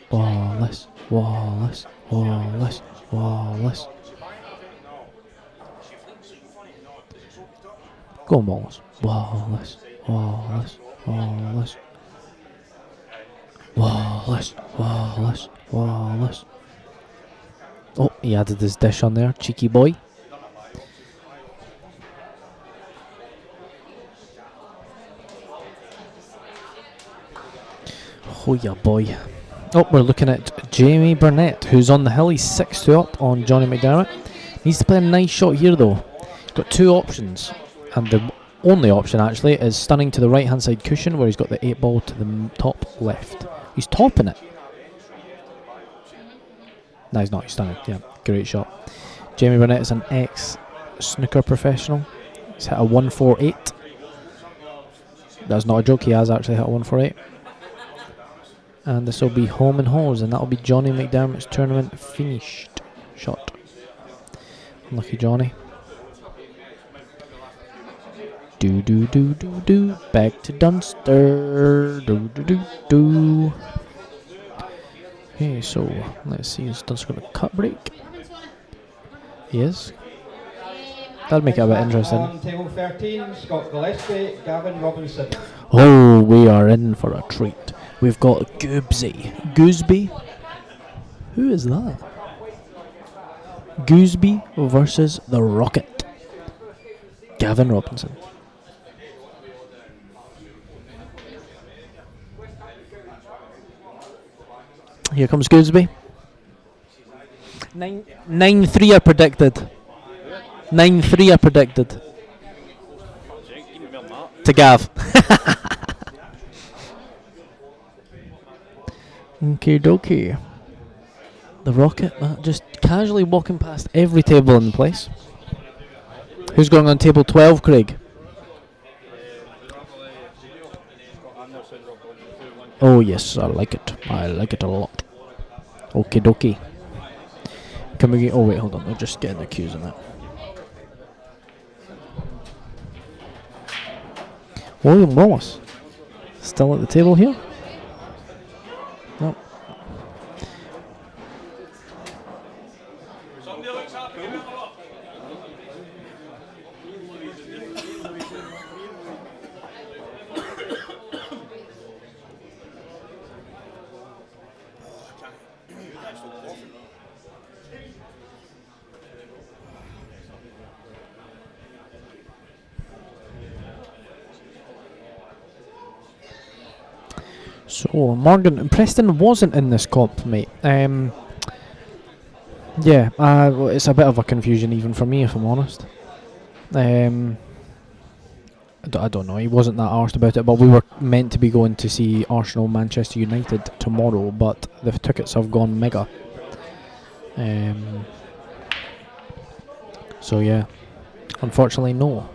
Wallace, Wallace, Wallace, Wallace. Go on, Wallace. Wallace, Wallace, Wallace. Wallace, Wallace, Wallace. Oh, he added his dish on there, cheeky boy. Oh yeah, boy. Oh, we're looking at Jamie Burnett, who's on the hill. He's 6-2 up on Johnny McDermott. Needs to play a nice shot here, though. He's got 2 options, and the only option actually is stunning to the right hand side cushion, where he's got the 8 ball to the top left. He's topping it. No, he's not. He's stunning. Yeah, great shot. Jamie Burnett is an ex-snooker professional. He's hit a 148. That's not a joke. He has actually hit a 148. And this will be home and hose, and that will be Johnny McDermott's tournament finished shot. Unlucky Johnny. Do do do do do. Back to Dunster. Do do do do. Okay, so let's see. Is Dunster going to cut break? He is. That'll make it a bit interesting. On table 13, Scott Gillespie, Gavin Robinson. Oh, we are in for a treat. We've got Gooseby. Who is that? Gooseby versus the Rocket. Gavin Robinson. Here comes Gooseby. 9-3 I predicted. 9-3 I predicted. To Gav. Okie dokie. The Rocket just casually walking past every table in the place. Who's going on table 12, Craig? Oh yes, I like it. I like it a lot. Okie dokie. Can we get... Oh wait, hold on. We're just getting the cues on that. William Wallace. Still at the table here? No. So Morgan Preston wasn't in this comp, mate. Yeah, it's a bit of a confusion even for me, if I'm honest. I don't know. He wasn't that arsed about it, but we were meant to be going to see Arsenal Manchester United tomorrow, but the tickets have gone mega. So yeah, unfortunately, no.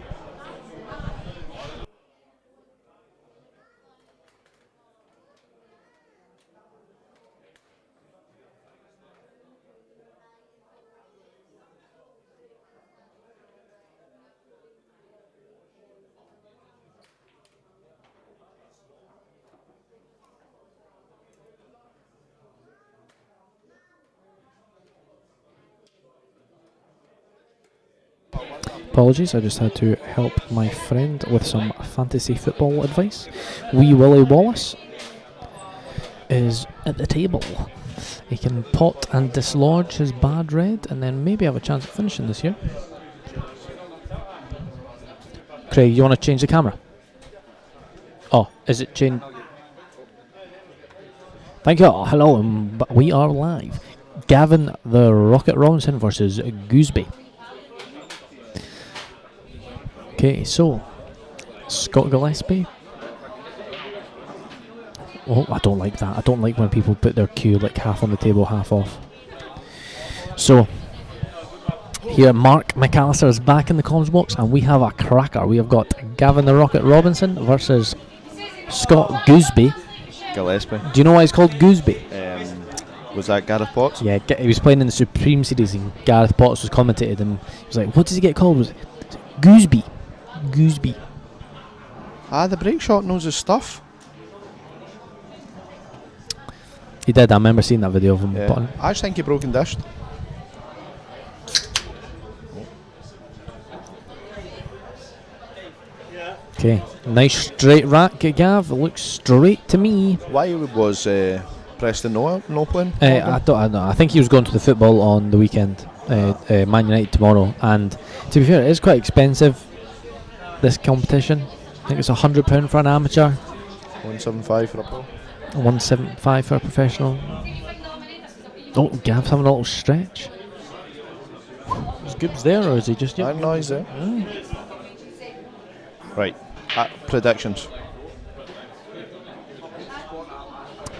Apologies, I just had to help my friend with some fantasy football advice. Wee Willie Wallace is at the table. He can pot and dislodge his bad red and then maybe have a chance of finishing this year. Craig, you want to change the camera? Oh, is it changed? Thank you. Hello, we are live. Gavin the Rocket Robinson versus Gooseby. Okay, so Scott Gillespie. Oh, I don't like that. I don't like when people put their cue like half on the table, half off. So here, Mark McAllister is back in the comms box, and we have a cracker. We have got Gavin the Rocket Robinson versus Scott Gooseby Gillespie. Do you know why it's called Gooseby? Was that Gareth Potts? Yeah, he was playing in the Supreme Series, and Gareth Potts was commentated, and he was like, "What does he get called?" Was it Gooseby? Gooseby. The break shot knows his stuff. He did. I remember seeing that video of him. Yeah. I just think he broke and dished. Okay, nice straight rack, Gav. It looks straight to me. Why was Preston no playing? I don't know. I think he was going to the football on the weekend. Man United tomorrow, and to be fair, it is quite expensive. This competition, I think it's £100 for an amateur, 175 for a pro, 175 for a professional. Oh, Gav's having a little stretch. Is Gibbs there, or is he just? I know he's there. Right. Predictions.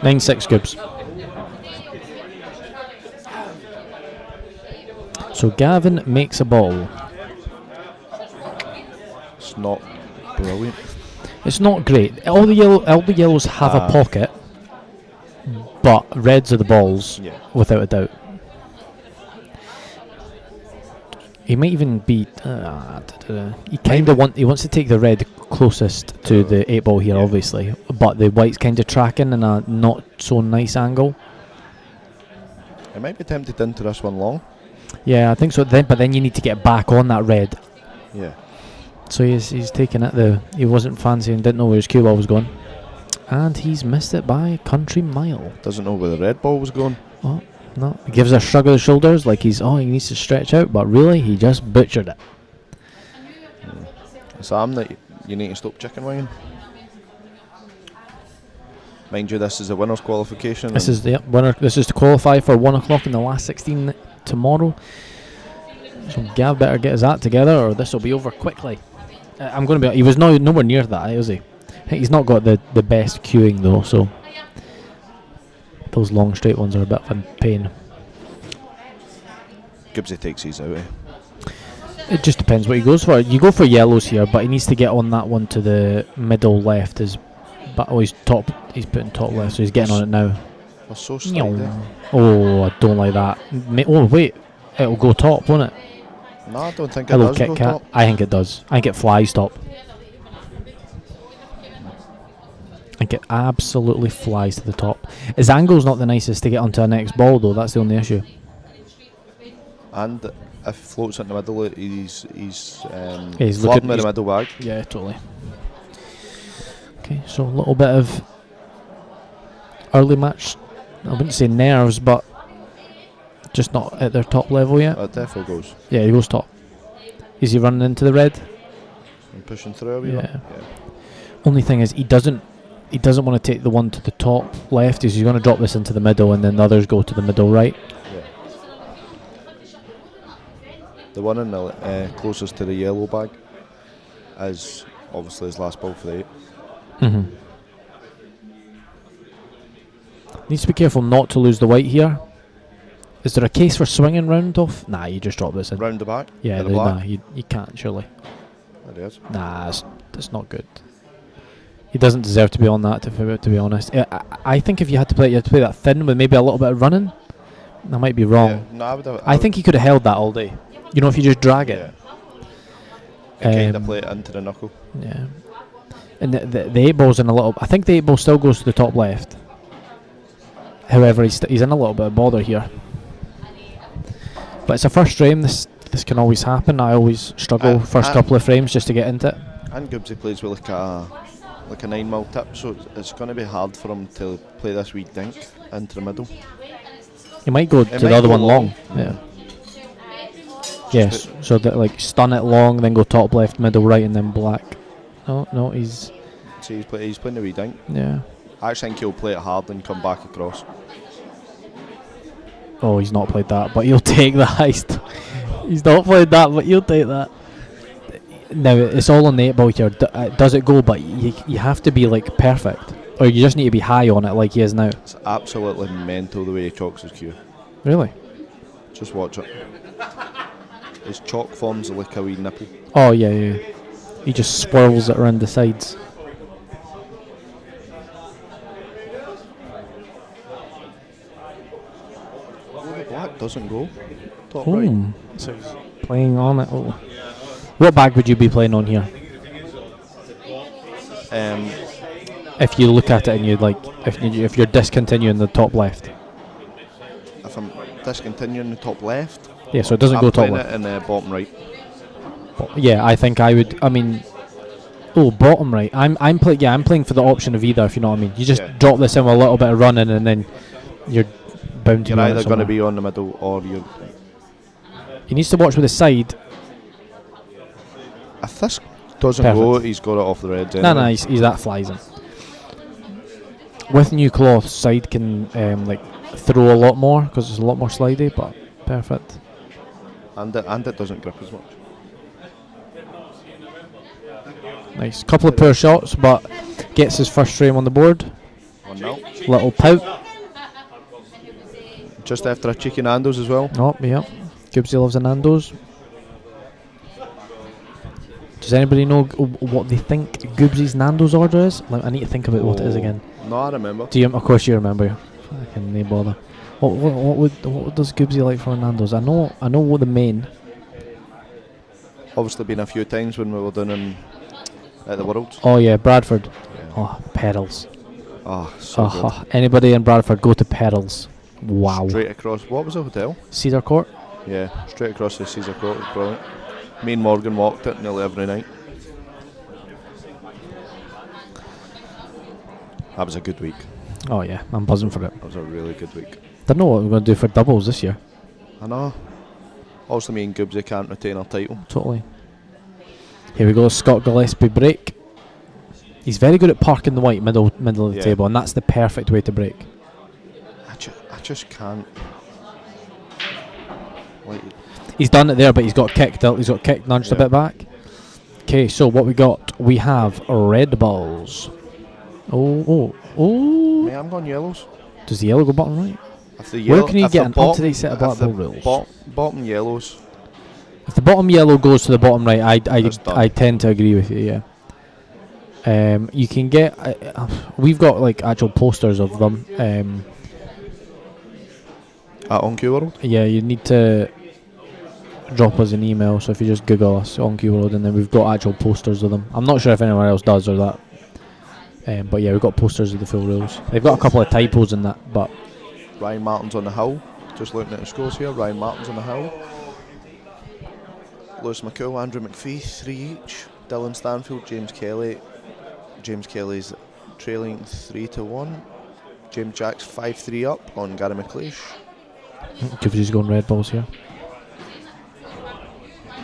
9-6 Gibbs. So Gavin makes a ball. It's not brilliant. It's not great. All the yellows have a pocket, but reds are the balls, without a doubt. He might even be. He wants to take the red closest to the 8 ball here, obviously, but the white's kind of tracking in a not so nice angle. I might be tempted into this one long. Yeah, I think so. But then you need to get back on that red. Yeah. So he's taking it. He wasn't fancying, didn't know where his cue ball was going, and he's missed it by a country mile. Doesn't know where the red ball was going. Oh. No, he gives a shrug of the shoulders like he needs to stretch out, but really he just butchered it. Sam, that you need to stop chicken winging. Mind you, this is a winner's qualification. This is the winner. This is to qualify for 1 o'clock in the last 16 tomorrow. So Gav better get his act together, or this will be over quickly. I'm going to be. He was nowhere near that, is he? I think he's not got the best cueing though, so. Those long straight ones are a bit of a pain. Gibbsy takes these out. It just depends what he goes for. You go for yellows here, but he needs to get on that one to the middle left. He's putting top left, so he's getting on it now. We're so slidey. Oh, I don't like that. Oh wait, it'll go top, won't it? No, I don't think it does go top. I think it does. I think it flies top. I think it absolutely flies to the top. His angle's not the nicest to get onto a next ball, though. That's the only issue. And if it floats in the middle, he's looking at the middle bag. Yeah, totally. Okay, so a little bit of early match. I wouldn't say nerves, but just not at their top level yet. It definitely goes. Yeah, he goes top. Is he running into the red? And pushing through a wee bit? Only thing is, he doesn't want to take the one to the top left. He's going to drop this into the middle, and then the others go to the middle right. Yeah. The one in the closest to the yellow bag is obviously his last ball for the 8. Needs to be careful not to lose the white here. Is there a case for swinging round off? Nah, you just drop this in. Round the back? Yeah, nah, you can't, surely. It is. Nah, it's not good. He doesn't deserve to be on that, to be honest. I think if you had to play it, you had to play that thin with maybe a little bit of running. I might be wrong. Yeah, no, I think he could have held that all day. You know, if you just drag it. Kind of play it into the knuckle. Yeah. And the 8 ball's in a little. I think the 8 ball still goes to the top left. However, he's in a little bit of bother here. But it's a first frame. This can always happen. I always struggle first couple of frames just to get into it. And Gibbsy plays with like a 9mm tip, so it's going to be hard for him to play this wee dink into the middle. He might go to the other one long. Yeah. Yes. So that like stun it long, then go top left, middle right, and then black. No, he's See, he's playing the wee dink. Yeah. I actually think he'll play it hard and come back across. Oh, he's not played that, but he'll take that. He's not played that, but he'll take that. Now, it's all on the 8 ball here. Does it go? But you have to be like perfect. Or you just need to be high on it like he is now. It's absolutely mental the way he chalks his cue. Really? Just watch it. His chalk forms like a wee nipple. Oh, yeah. He just swirls it around the sides. The black doesn't go. Top Ooh. right. So he's playing on it. Oh. What bag would you be playing on here? If you look at it and you like, if you're discontinuing the top left. If I'm discontinuing the top left. Yeah, so it doesn't go top left. left. It in the bottom right. Yeah, I think I would. I mean, bottom right. I'm playing for the option of either. If you know what I mean. You just drop this in with a little bit of running, and then you're bound to. You're either going to be on the middle or you're. He needs to watch with the side. If this doesn't go, he's got it off the edge. Anyway. No, he's that flies him. With new cloth, side can like throw a lot more because it's a lot more slidey, but perfect. And it doesn't grip as much. Nice. Couple of poor shots, but gets his first frame on the board. 1-0. Little pout. Just after a cheeky Nando's as well. Oh, yeah. Gibbsy loves a Nando's. Does anybody know what they think Gibbsy's Nando's order is? I need to think about what it is again. No, I remember. Do you? Of course you remember. I can no bother. What does Gibbsy like for a Nando's? I know what the main. Obviously been a few times when we were down at the Worlds. Oh yeah, Bradford. Yeah. Oh, Perils. Oh, so good. Anybody in Bradford, go to Perils. Wow. Straight across. What was the hotel? Cedar Court. Yeah, straight across the Cedar Court. It was brilliant. Me and Morgan walked it nearly every night. That was a good week. Oh yeah, I'm buzzing for it. That was a really good week. Don't know what we're going to do for doubles this year. I know. Also, me and Gibbsy can't retain our title. Totally. Here we go, Scott Gillespie break. He's very good at parking the white middle of the table, and that's the perfect way to break. I just can't. Like, he's done it there, but he's got kicked out. He's got kicked, nudged a bit back. Okay, so what we got? We have red balls. Oh. Me, I'm going yellows. Does the yellow go bottom right? Where can you get an up-to-date set of black ball rules? Bottom yellows. If the bottom yellow goes to the bottom right, I tend to agree with you. Yeah. You can get. We've got like actual posters of them. At On Q World? Yeah, you need to drop us an email. So if you just Google us On Q World, and then we've got actual posters of them. I'm not sure if anyone else does or that. But yeah, we've got posters of the full rules. They've got a couple of typos in that, but. Ryan Martin's on the hill. Just looking at the scores here. Ryan Martin's on the hill. Lewis McCool, Andrew McPhee, 3 each. Dylan Stanfield, James Kelly. James Kelly's trailing 3-1. James Jack's 5-3 up on Gary McLeish. Gibbsy's going red balls here.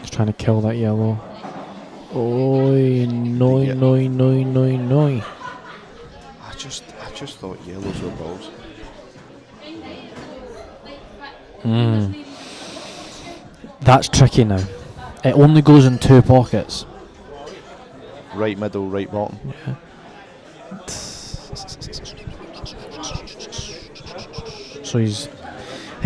He's trying to kill that yellow. Oi, no. I just thought yellows were balls. That's tricky now. It only goes in 2 pockets. Right middle, right bottom. Yeah. So so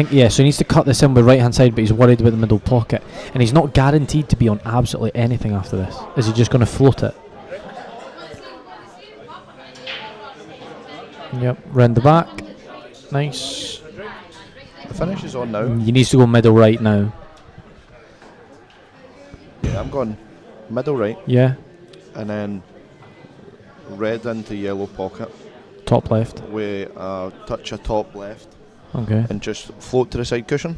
he needs to cut this in with right hand side, but he's worried about the middle pocket. And he's not guaranteed to be on absolutely anything after this. Is he just going to float it? Yep, round the back. Nice. The finish is on now. He needs to go middle right now. Yeah, I'm going middle right. Yeah. And then red into yellow pocket. Top left. With a touch of top left. Okay. And just float to the side cushion.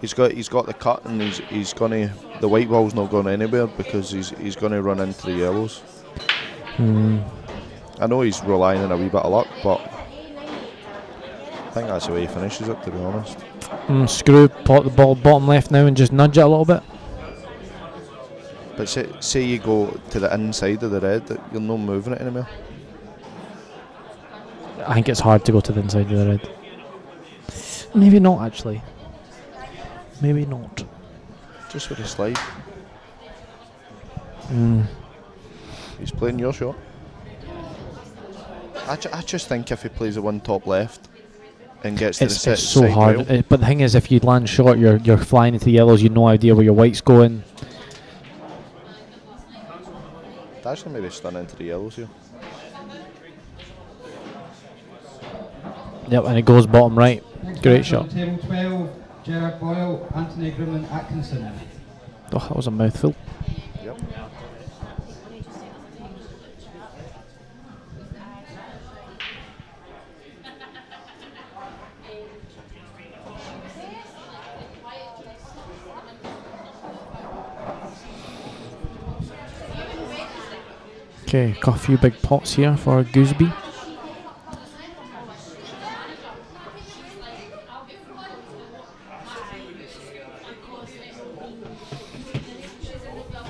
He's got the cut, and he's gonna. The white ball's not going anywhere because he's gonna run into the yellows. I know he's relying on a wee bit of luck, but I think that's the way he finishes it, to be honest. Screw, pot the ball bottom left now and just nudge it a little bit. But say you go to the inside of the red, you're not moving it anymore. I think it's hard to go to the inside of the red. Maybe not, actually. Maybe not. Just with a slide. Mm. He's playing your shot. I just think if he plays the one top left and gets to the It's so hard. rail, But the thing is, if you land short, you're flying into the yellows. You have no idea where your white's going. it's actually maybe stun into the yellows here. Yep, and it goes bottom right. Next Great match on shot. Table 12, Gerard Boyle, Anthony Grimlin Atkinson. Oh, that was a mouthful. Yep. Okay, got a few big pots here for Gooseby.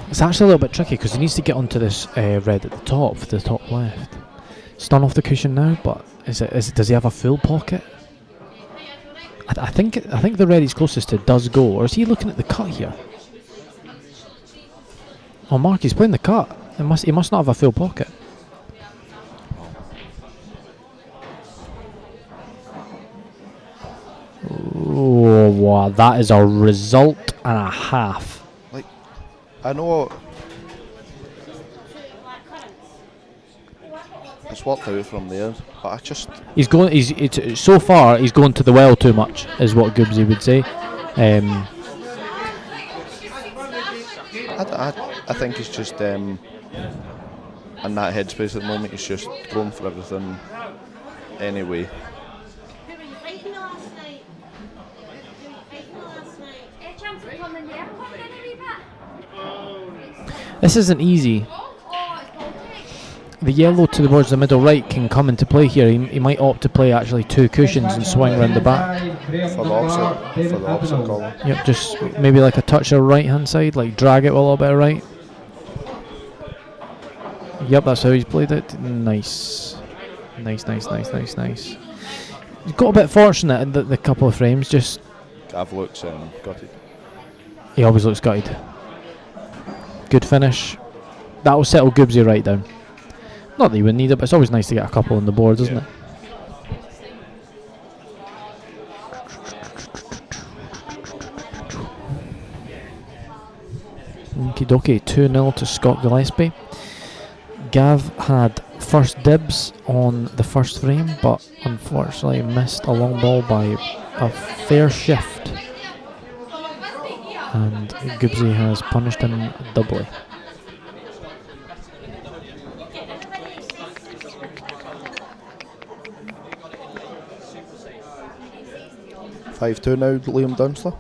It's actually a little bit tricky because he needs to get onto this red at the top, the top left. Stun off the cushion now, but does he have a full pocket? I think the red he's closest to does go, or is he looking at the cut here? Oh, Mark, he's playing the cut. He must not have a full pocket. Oh, wow, that is a result and a half. I know it's worked out from there, but I just so far he's going to the well too much, is what Goobsy would say. I think he's just in that headspace at the moment. He's just going for everything anyway. This isn't easy. The yellow towards the middle right can come into play here. He might opt to play actually two cushions and swing around the back. For the opposite column. Yep, just maybe like a touch of right hand side, like drag it a little bit right. Yep, that's how he's played it. Nice. Nice. He's got a bit fortunate in the couple of frames, just... Gav looks gutted. He always looks gutted. Good finish. That will settle Goobsy right down. Not that you would need it, but it's always nice to get a couple on the board, isn't it? Okie dokie, 2-0 to Scott Gillespie. Gav had first dibs on the first frame, but unfortunately missed a long ball by a fair shift. And Goobsy has punished him doubly. (5-2) now, Liam Dunster.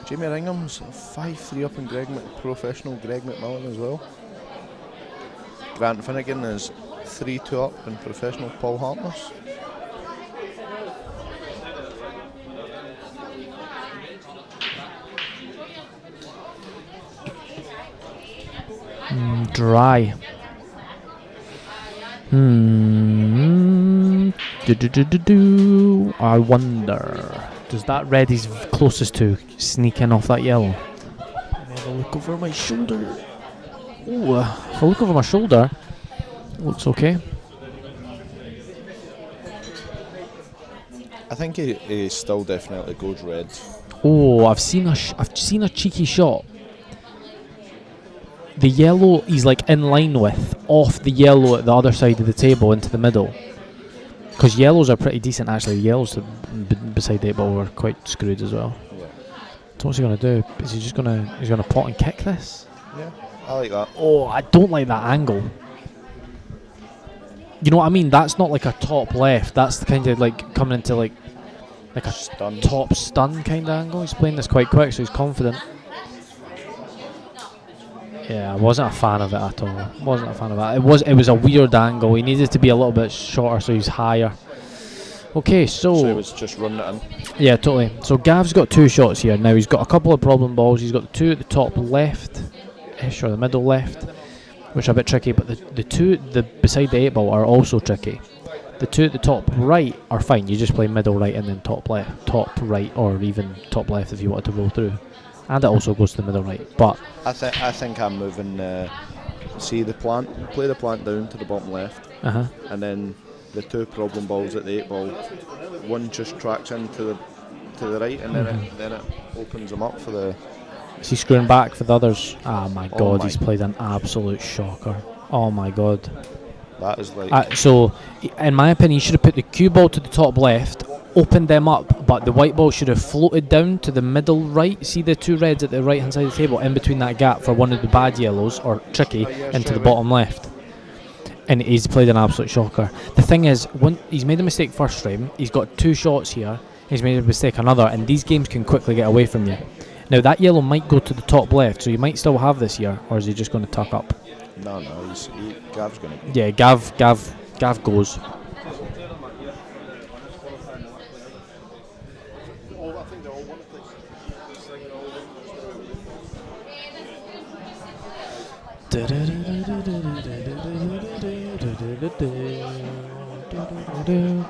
Jamie Ringham's 5-3 up in professional Greg McMillan as well. Grant Finnegan is 3-2 up in professional Paul Hartness. Dry. I wonder, does that red he's closest to sneak in off that yellow? Let me have a look over my shoulder. Oh, if I look over my shoulder, looks okay. I think he still definitely goes red. Oh, I've seen a cheeky shot. The yellow he's like in line with, off the yellow at the other side of the table into the middle. Because yellows are pretty decent actually. Yellows beside 8-ball were quite screwed as well. Yeah. So what's he gonna do? Is he just gonna pot and kick this? Yeah, I like that. Oh, I don't like that angle. You know what I mean? That's not like a top left. That's kind of like coming into like a Stun. top stun kind of angle. He's playing this quite quick, so he's confident. Yeah, I wasn't a fan of it at all. Wasn't a fan of that. It was a weird angle. He needed to be a little bit shorter, so he's higher. Okay, So he so was just running it in. yeah, totally. So Gav's got 2 shots here. Now he's got a couple of problem balls. He's got the 2 at the top left-ish or the middle left, which are a bit tricky. But the 2 beside the 8 ball are also tricky. The 2 at the top right are fine. You just play middle right and then top left, top right, or even top left if you wanted to roll through. And it also goes to the middle right. But I think I'm moving. See the plant. Play the plant down to the bottom left, and then the 2 problem balls at the 8 ball. One just tracks into the right, and then it opens them up for the. is he screwing back for the others? Ah, my God, my. he's played an absolute shocker. Oh my God. That is like. So, in my opinion, you should have put the cue ball to the top left, opened them up, but the white ball should have floated down to the middle right. See the 2 reds at the right hand side of the table, in between that gap for one of the bad yellows, or tricky, into the bottom left. And he's played an absolute shocker. The thing is, he's made a mistake first frame, he's got 2 shots here, he's made a mistake another, and these games can quickly get away from you. Now, that yellow might go to the top left, so you might still have this here, or is he just going to tuck up? No, Gav's going to go. Yeah, Gav goes.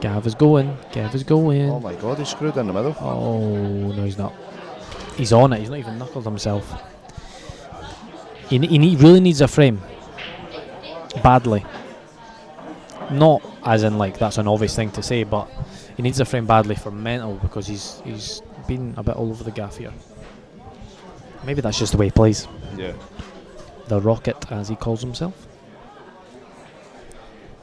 Gav is going. Oh my God, he's screwed in the middle. Oh, no, he's not. He's on it. He's not even knuckled himself. He really needs a frame. Badly. Not as in like that's an obvious thing to say, but he needs a frame badly for mental, because he's been a bit all over the gaff here. Maybe that's just the way he plays. Yeah. The Rocket, as he calls himself.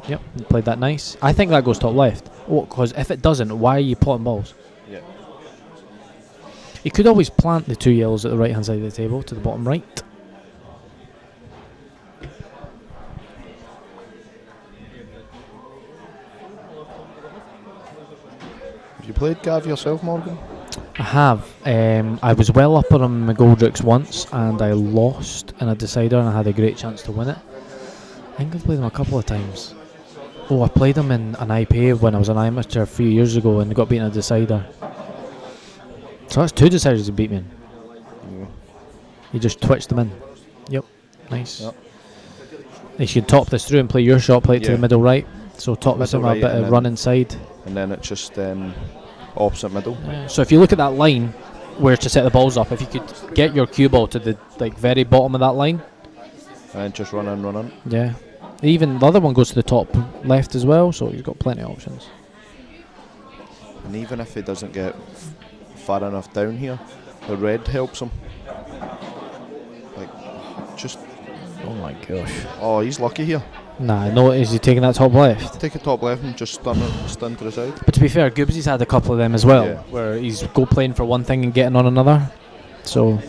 Yep, he played that nice. I think that goes top left. Because if it doesn't, why are you potting balls? Yeah. You could always plant the 2 yellows at the right hand side of the table to the bottom right. Have you played Gav yourself, Morgan? I have. I was well up on McGoldrick's once, and I lost in a decider, and I had a great chance to win it. I think I've played him a couple of times. Oh, I played him in an IPA when I was an amateur a few years ago, and got beaten in a decider. So that's 2 deciders he beat me in. Yeah. He just twitched them in. Yep, nice. Yep. You should top this through and play your shot, play it to the middle right. So top this in a bit of run inside. And then it's just opposite middle. Yeah. So if you look at that line where to set the balls up, if you could get your cue ball to the very bottom of that line. And just run in. Yeah. Even the other one goes to the top left as well, so he's got plenty of options. And even if he doesn't get far enough down here, the red helps him. Like, just. Oh my gosh. Oh, he's lucky here. Nah, no, is he taking that top left? Take a top left and just stun to the side. But to be fair, Goobsy's had a couple of them as well, where he's playing for one thing and getting on another. So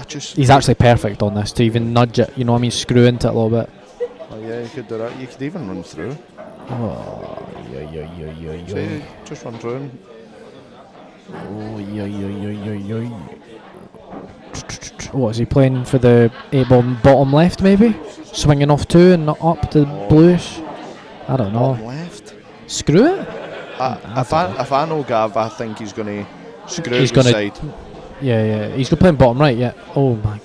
he's actually perfect on this to even nudge it, you know what I mean, screw into it a little bit. Oh yeah, you could do that. You could even run through. Oh, See, just run through and what is he playing for the 8 ball bottom left maybe? Swinging off 2 and not up to bluish? I don't know. Bottom left? Screw it? If I know Gav, I think he's going to screw it side. Yeah. He's going to play bottom right, yeah. Oh my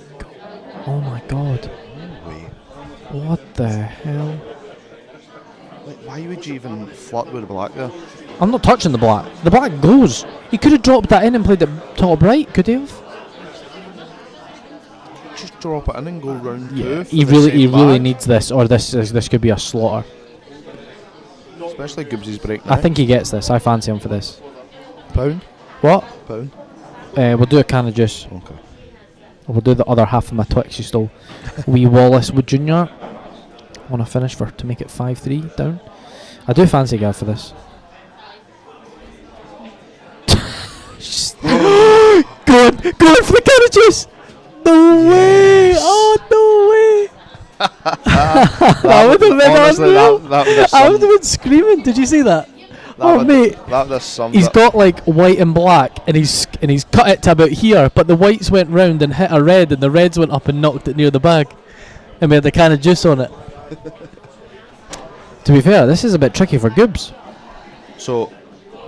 god. What the hell? Like, why would you even flirt with the black there? I'm not touching the black. The black goes. He could have dropped that in and played it top right, could he have? Just drop it in and go round 2. He really needs this, or this could be a slaughter. Especially Gibbsy's break now. I think he gets this. I fancy him for this. Pound? What? Pound. We'll do a can of juice. Okay. We'll do the other half of my Twix you stole. Wee Wallace Wood Jr. Want to finish to make it 5-3 down. I do fancy Gav for this. Go on for the can of juice! No way! Oh, no way! That would have been unreal. I would have been screaming. Did you see that? Mate, he's got like white and black, and he's cut it to about here, but the whites went round and hit a red, and the reds went up and knocked it near the bag, and we had the can of juice on it. To be fair, this is a bit tricky for Goobs. So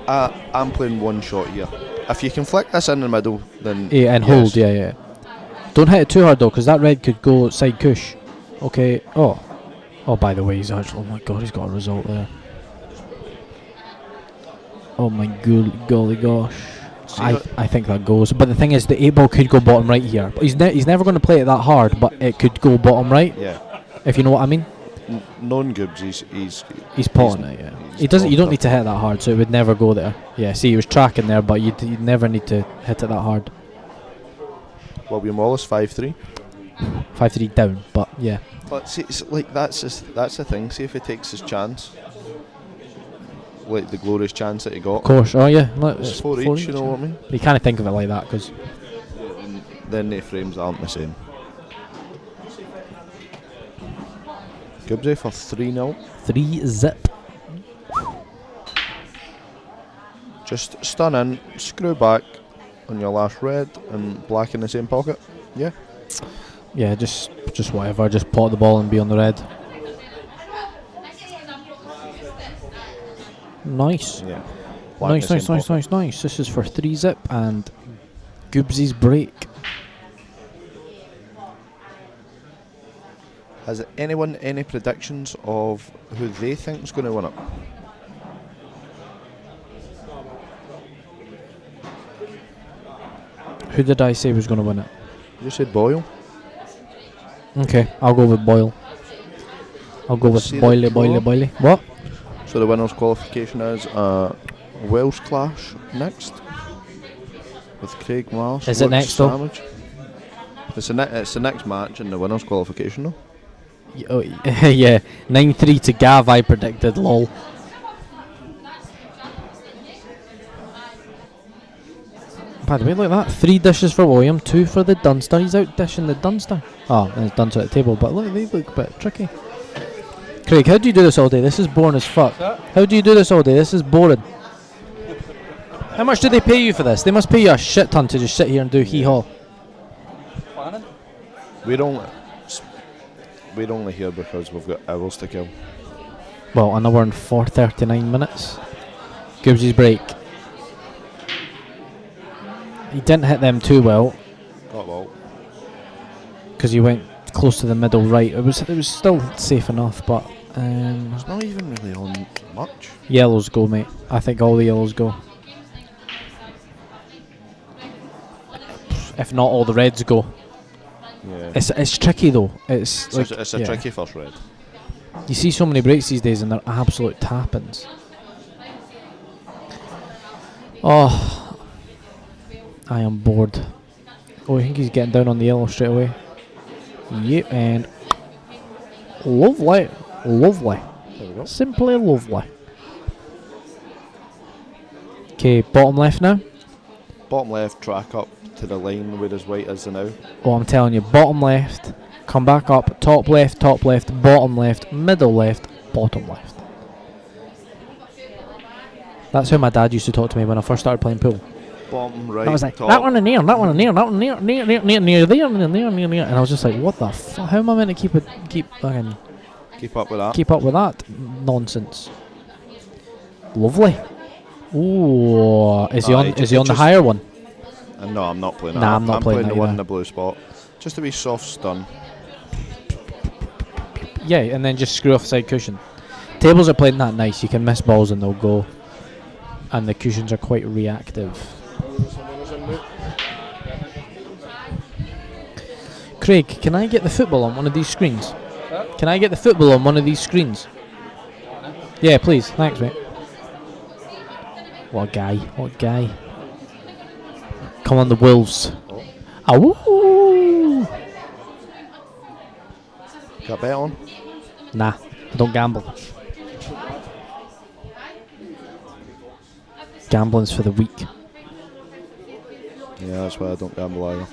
I'm playing one shot here. If you can flick this in the middle, then Yeah, and hold, yeah. Don't hit it too hard though, because that red could go side cush. Okay. Oh, by the way, he's actually. Oh my god, he's got a result there. Oh my golly gosh. I think that goes. But the thing is, the 8-ball could go bottom right here. But he's never going to play it that hard, but it could go bottom right. Yeah. If you know what I mean. Non-Gibbs, he's potting it. Yeah. He doesn't. You don't need to hit that hard, so it would never go there. Yeah. See, he was tracking there, but you'd never need to hit it that hard. William Wallace 5-3. 5-3 down, but yeah. But see, it's like that's the thing. See if he takes his chance, like the glorious chance that he got. Of course. Oh yeah. It's 4 each. You know what I mean? You can't think of it like that because. Then the frames aren't the same. Gibbsy for 3-0. 3-zip. Just stun in, screw back on your last red and black in the same pocket. Yeah. Yeah, just whatever. Just pot the ball and be on the red. Nice. Yeah. Nice. This is for 3-zip and Gibbsy's break. Has anyone any predictions of who they think is going to win it? Who did I say was going to win it? You said Boyle. Okay, I'll go with Boyle. I'll go with Boyle. What? So the winners' qualification is Welsh Clash next with Craig Marsh. Is it next though? It's the next match in the winners' qualification though. Yeah, 9-3 to Gav. I predicted. Lol. By the way, look at that. 3 dishes for William, 2 for the Dunster. He's out dishing the Dunster. Oh, and it's Dunster at the table, but look, they look a bit tricky. Craig, how do you do this all day? This is boring as fuck. How do you do this all day? This is boring. How much do they pay you for this? They must pay you a shit ton to just sit here and do hee-haw. We're only here because we've got hours to kill. Well, an hour and 39 minutes. Gibbsy's break. He didn't hit them too well. Not well. Because he went close to the middle right. It was still safe enough, but it's not even really on much. Yellows go, mate. I think all the yellows go. If not, all the reds go. Yeah. It's tricky though. It's a tricky first red. You see so many breaks these days, and they're absolute tap-ins. Oh, I am bored. Oh, I think he's getting down on the yellow straight away. Yep, and lovely. There we go. Simply lovely. Okay, bottom left now. Bottom left, track up to the line where his white is now. Oh, I'm telling you, bottom left, come back up, top left, bottom left, middle left, bottom left. That's how my dad used to talk to me when I first started playing pool. Bottom right, I was like, top. that one in there, that one in there, that one near there, and I was just like, what the fuck? How am I meant to keep up with that? Keep up with that nonsense. Lovely. Ooh, is he on the higher one? No, I'm not playing that. Nah, I'm not playing the that one either. in the blue spot. Just a wee soft stun. Yeah, and then just screw off the side cushion. Tables are playing that nice. You can miss balls and they'll go. And the cushions are quite reactive. Craig, can I get the football on one of these screens? Can I get the football on one of these screens? Yeah, please. Thanks, mate. What a guy. Come on, the Wolves. Oh. Got a bet on? Nah, I don't gamble. Gambling's for the weak. Yeah, that's why I don't gamble either.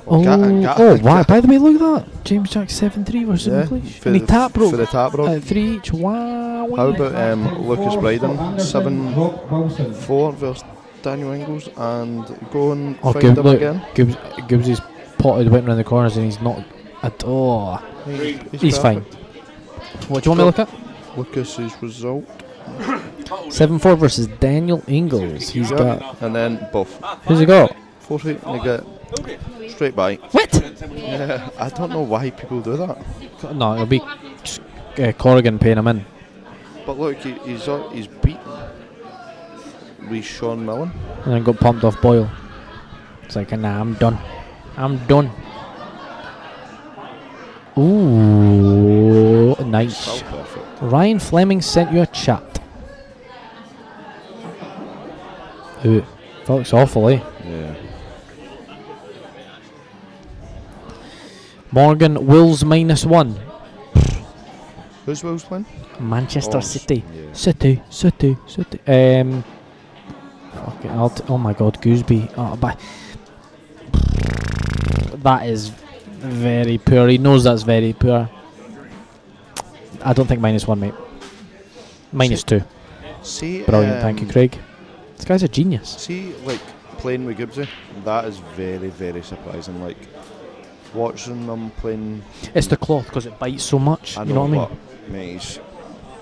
Wow, by the way, look at that. James Jack 7-3 versus English. And he tap broke. For the tap broke. At 3 each. Wow. How about Lucas Bryden? 7-4 versus Daniel Ingles and go and find him again. Gibbsy's potted, went around the corners and he's not at all. He's fine. What do you want me to look at? Lucas's result. 7-4 versus Daniel Ingalls. He's got. And then buff. Who's he got? 40 and they get straight by. What? Yeah, I don't know why people do that. No, it'll be Corrigan paying him in. But look, he's beaten with Sean Millen. And then got pumped off Boyle. It's like, nah, I'm done. I'm done. Ooh, nice. So perfect. Ryan Fleming sent you a chat. Ooh, that looks awful, eh? Yeah. Morgan, Wolves -1. Who's Wills playing? Manchester Oh, City. yeah. City. Fuck it, oh my god, Gooseby. Oh, that is very poor. He knows that's very poor. I don't think -1, mate. -2. See, Brilliant, thank you, Craig. This guy's a genius. See, like, playing with Gibbsy, that is very, very surprising. Like, watching them playing... It's the cloth because it bites so much. I You know what I mean? but, mate,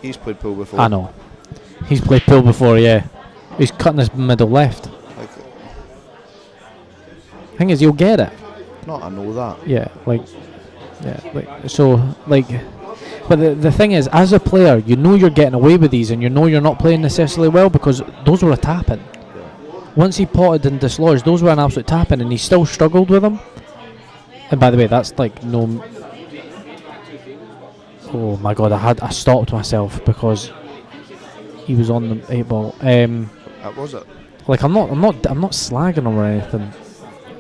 he's played pool before. I know. He's played pool before, yeah. He's cutting his middle left. Like, Thing is, you'll get it. no, I know that. Yeah, like, so, like, but the thing is, as a player, you know you're getting away with these, and you know you're not playing necessarily well because those were a tapping. Once he potted and dislodged, those were an absolute tapping, and he still struggled with them. And by the way, that's like no. Oh my god, I stopped myself because he was on the 8-ball. That was it. Like I'm not slagging him or anything.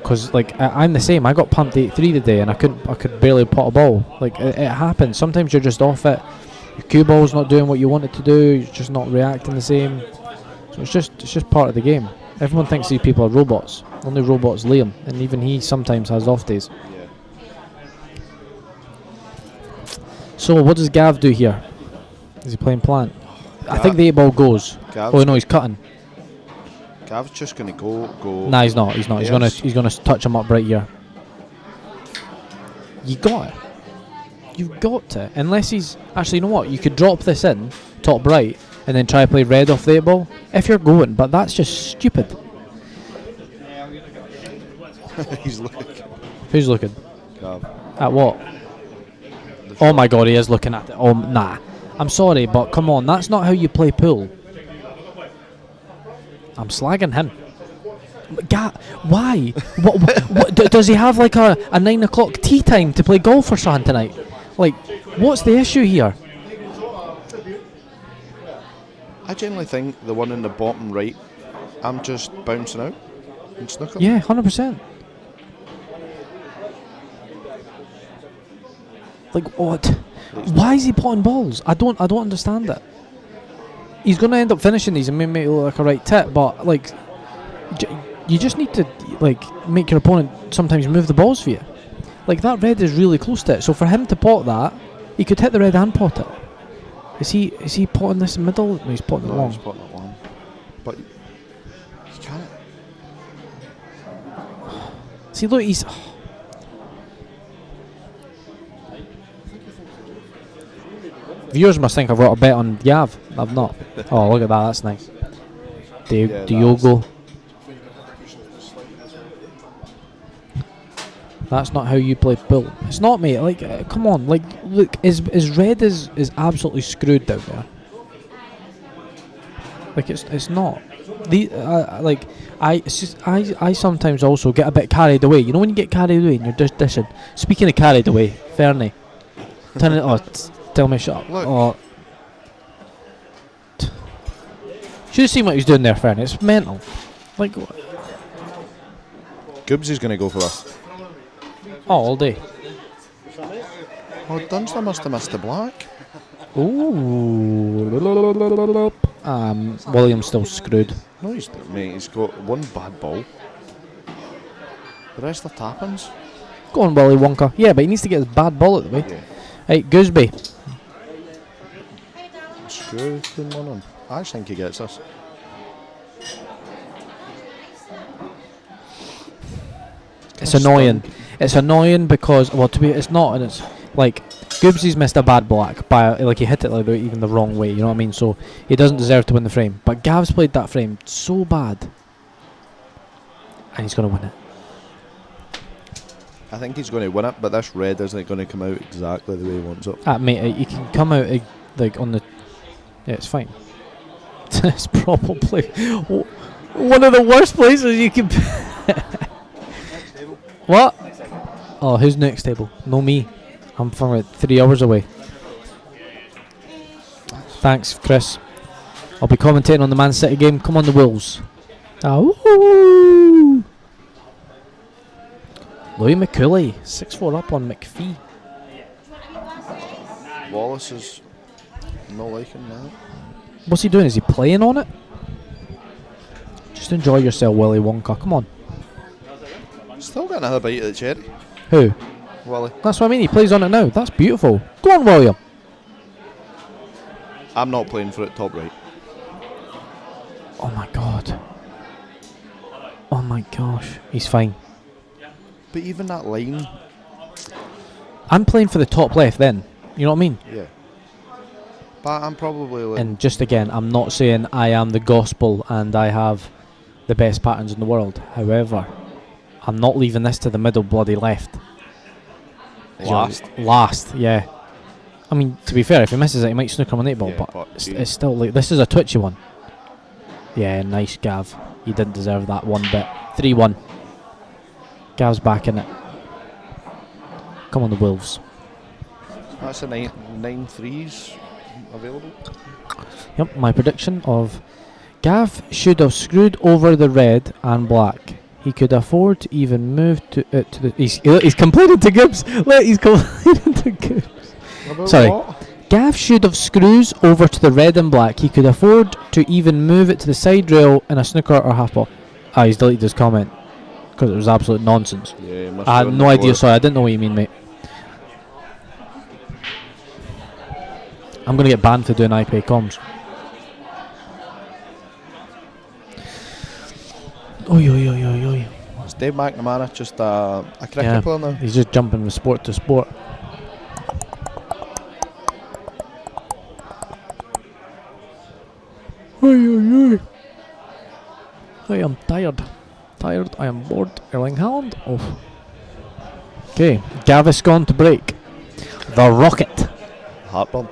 Because like I'm the same. I got pumped 8-3 today, and I could barely pot a ball. Like it happens. Sometimes you're just off it. Your cue ball's not doing what you want it to do. You're just not reacting the same. So it's just part of the game. Everyone thinks these people are robots. Only robots Liam, and even he sometimes has off days. Yeah. So what does Gav do here? Is he playing plant? I think the 8-ball goes. Gav's Oh no, he's cutting. Gav's just gonna go. Nah, he's not. He's Yes. gonna touch him up right here. You got it. You've got to. Unless he's actually, you know what? You could drop this in top right and then try to play red off the 8-ball if you're going. But that's just stupid. He's looking. Who's looking Gav. at what? Oh my god, he is looking at it. Oh nah. I'm sorry, but come on. That's not how you play pool. I'm slagging him. Why? What does he have like a 9 o'clock tea time to play golf or something tonight? Like, what's the issue here? I generally think the one in the bottom right, I'm just bouncing out in snooker. Yeah, 100%. Like what? Why is he potting balls? I don't understand it. He's gonna end up finishing these and make it look like a right tip, but like, you just need to like make your opponent sometimes move the balls for you. Like that red is really close to it, so for him to pot that, he could hit the red and pot it. Is he potting this in middle? No, he's potting it long. He's potting it long. But you can't. See, look, he's. Viewers must think I've got a bet on Yav. I've not. Oh, look at that. That's nice. Diogo. That's not how you play pool. It's not, mate. Like, come on. Like, look, is red is absolutely screwed down there. Like, it's not. Like, I sometimes also get a bit carried away. You know when you get carried away and you're just dishing. Speaking of carried away, Fernie. Turn it. Tell me shut up. Look. Oh. Should have seen what he was doing there, Fernie. It's mental. Like, Gibbs is going to go for this. all day. Oh, Dunstan must have missed the black. Ooh. William's still screwed. No, he's got one bad ball. The rest are tap-ins. Go on, Willy Wonka. Yeah, but he needs to get his bad ball out of the way. Yeah. Right, Gooseby. Screw him on him. I just think he gets this. It's annoying. It's annoying because, well, it's not, and it's like Goobsy's missed a bad black by like he hit it like even the wrong way. You know what I mean? So he doesn't deserve to win the frame. But Gav's played that frame so bad, and he's gonna win it. I think he's going to win it, but this red isn't going to come out exactly the way he wants it. Mate, you can come out like on the. Yeah, it's fine. It's probably one of the worst places you can. What? Oh, who's next table? No, me. I'm from about 3 hours away. Thanks, Chris. I'll be commentating on the Man City game. Come on, the Wolves. Woo! Louis McCulley, 6-4 up on McPhee. Wallace is not liking that. What's he doing? Is he playing on it? Just enjoy yourself, Willy Wonka. Come on. Still got another bite of the cherry. Who? Willie. That's what I mean. He plays on it now. That's beautiful. Go on, William. I'm not playing for it top right. Oh my god. Oh my gosh. He's fine. But even that line. I'm playing for the top left then. You know what I mean? Yeah. But I'm probably like. And just again, I'm not saying I am the gospel and I have the best patterns in the world. However, I'm not leaving this to the middle bloody left. Last, yeah. I mean, to be fair, if he misses it, he might snooker on 8 ball, Yeah, but it's still like this is a twitchy one. Yeah, nice, Gav. You didn't deserve that one bit. 3-1. Gav's back in it. Come on, the Wolves. That's a 9 threes available. Yep, my prediction of Gav should have screwed over the red and black. He could afford to even move to the. He's complaining to Gibbs. Look, he's complaining to Gibbs. Sorry. What? Gav should have screws over to the red and black. He could afford to even move it to the side rail in a snooker or half ball. He's deleted his comment because it was absolute nonsense. Yeah, I had no idea. Sorry, I didn't know what you mean, mate. I'm gonna get banned for doing IPA comms. Oi, oi, oi, oi, oi. Is Dave McNamara just a cricket player now? He's just jumping from sport to sport. Oi, oi, oi. I am tired. I am bored. Erling Haaland off. Okay, Gaviscon to break. The Rocket. Heartburn.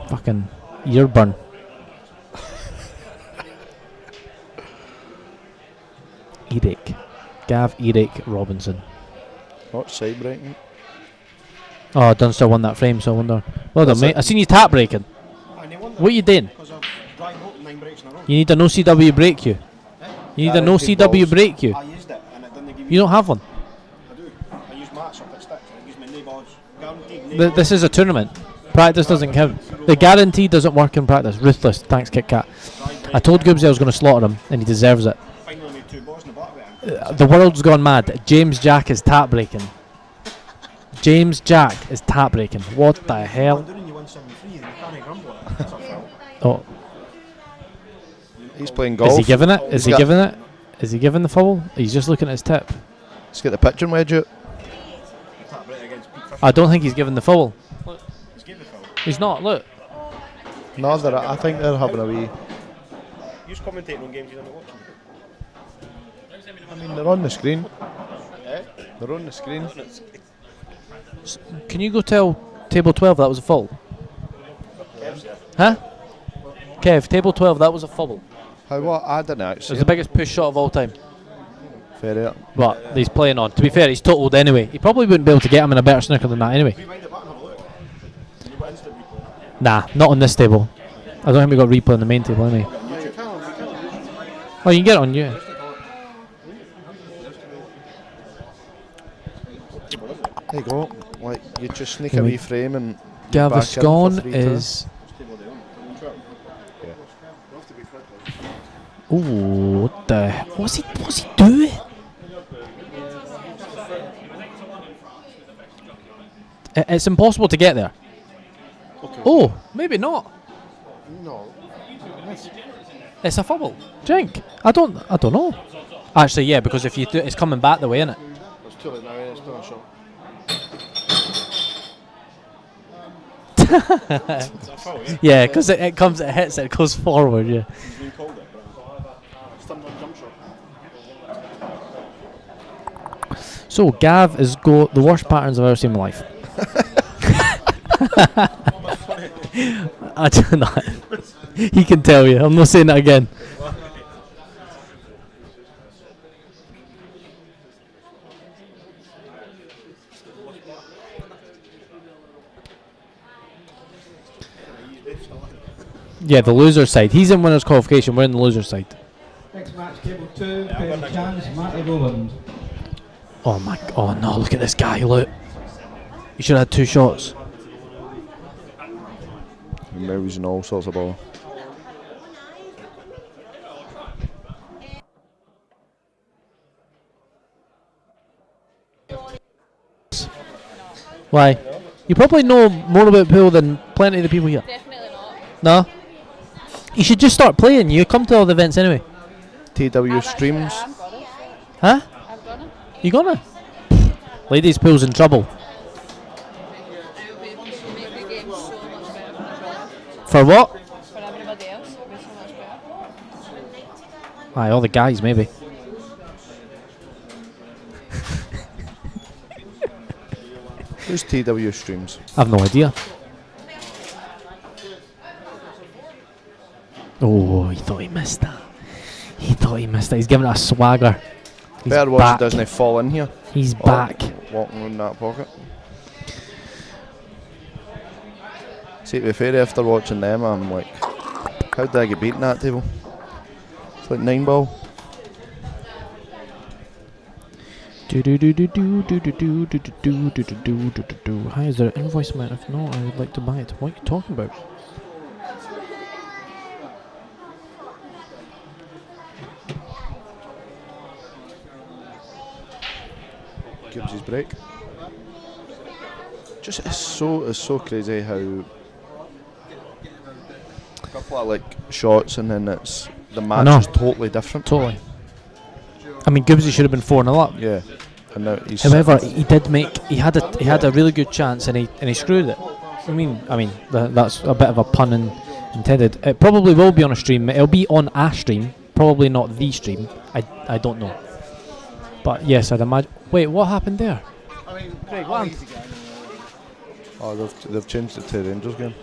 Fucking ear burn. Eric. Gav Eric Robinson. Not side breaking. Oh, Dunster won that frame, so I wonder. Well done, mate. I seen you tap breaking. What are you doing? You need an OCW break you. You need an OCW break you. I used it and it didn't give me. You don't have one. I do. I use mats up at sticks. I use my knee balls. Guaranteed. This is a tournament. Practice doesn't count. The guarantee doesn't work in practice. Ruthless. Thanks, Kit Kat. I told Gibbsy I was going to slaughter him, and he deserves it. Finally made 2 balls in the back of it. The world's gone mad. James Jack is tap breaking. James Jack is tap breaking. What the hell? You won 7-3 and you can't grumble at it. That's a foul. Oh, He's playing golf. is he giving it? Is he giving it? Is he giving the foul? He's just looking at his tip. He's got the pitching wedge out. Tap right against Pete Fisher. I don't think he's giving the foul. He's gave the foul. He's not. Look. No, I think they're having a wee. You're commentating on games you don't watch. I mean, they're on the screen. They're on the screen. Can you go tell table 12 that was a foul? Huh? Kev, table 12 that was a foul. How what? I didn't It actually. was the biggest push shot of all time. Fair out. But he's playing on. To be fair, he's totaled anyway. He probably wouldn't be able to get him in a better snooker than that anyway. Rewind it back and have a look. You got instant replay. Nah, not on this table. I don't think we got replay on the main table anyway. Oh, you can get it on you. There you go. Like you just sneak Here a we- wee frame and. back in for Gaviscon 3-2. is. Ooh, what the? What's he doing? It's impossible to get there. Okay. Oh, maybe not. No. It's a fumble. Drink. I don't know. Actually, yeah, because if you do, it's coming back the way, isn't it? It's too late now, it's still a shot. Yeah, because it comes, it hits, it goes forward. Yeah. So Gav is the worst patterns I've ever seen in my life. I don't know. He can tell you. I'm not saying that again. Yeah, the loser side. He's in winner's qualification. We're in the loser side. Next match, table 2, fair chance, Matty Rowland. Oh my! Oh no! Look at this guy. Look. He should have had 2 shots. Maybe using all sorts of ball. Why? You probably know more about pool than plenty of the people here. Definitely not. No? You should just start playing. You come to all the events anyway. TW streams. Huh? I'm gonna. You gonna? Ladies pool's in trouble. It would make the game so much better. For what? For everybody else, it would be so much better. Aye, all the guys maybe. Who's TW streams? I've no idea. Oh, he thought he missed that. He thought he missed that. He's giving it a swagger. He's Better watch back. it doesn't fall in here. He's back. Walking in that pocket. See, to be fair, after watching them, I'm like, how did I get beaten at that table? It's like 9 ball. Hi, is there an invoice amount? If not, I would like to buy it. What are you talking about? Gives his break. Just it's so crazy how a couple of like shots and then it's the match is totally different. Totally. I mean, Gibbsy should have been 4-0 up. Yeah. And now he's However, he did make. He had a really good chance and he screwed it. I mean, that's a bit of a pun intended. It probably will be on a stream. It'll be on a stream, probably not the stream. I don't know. But yes, I'd imagine. Wait, what happened there? Craig, what happened? Oh, they've changed it to Rangers game.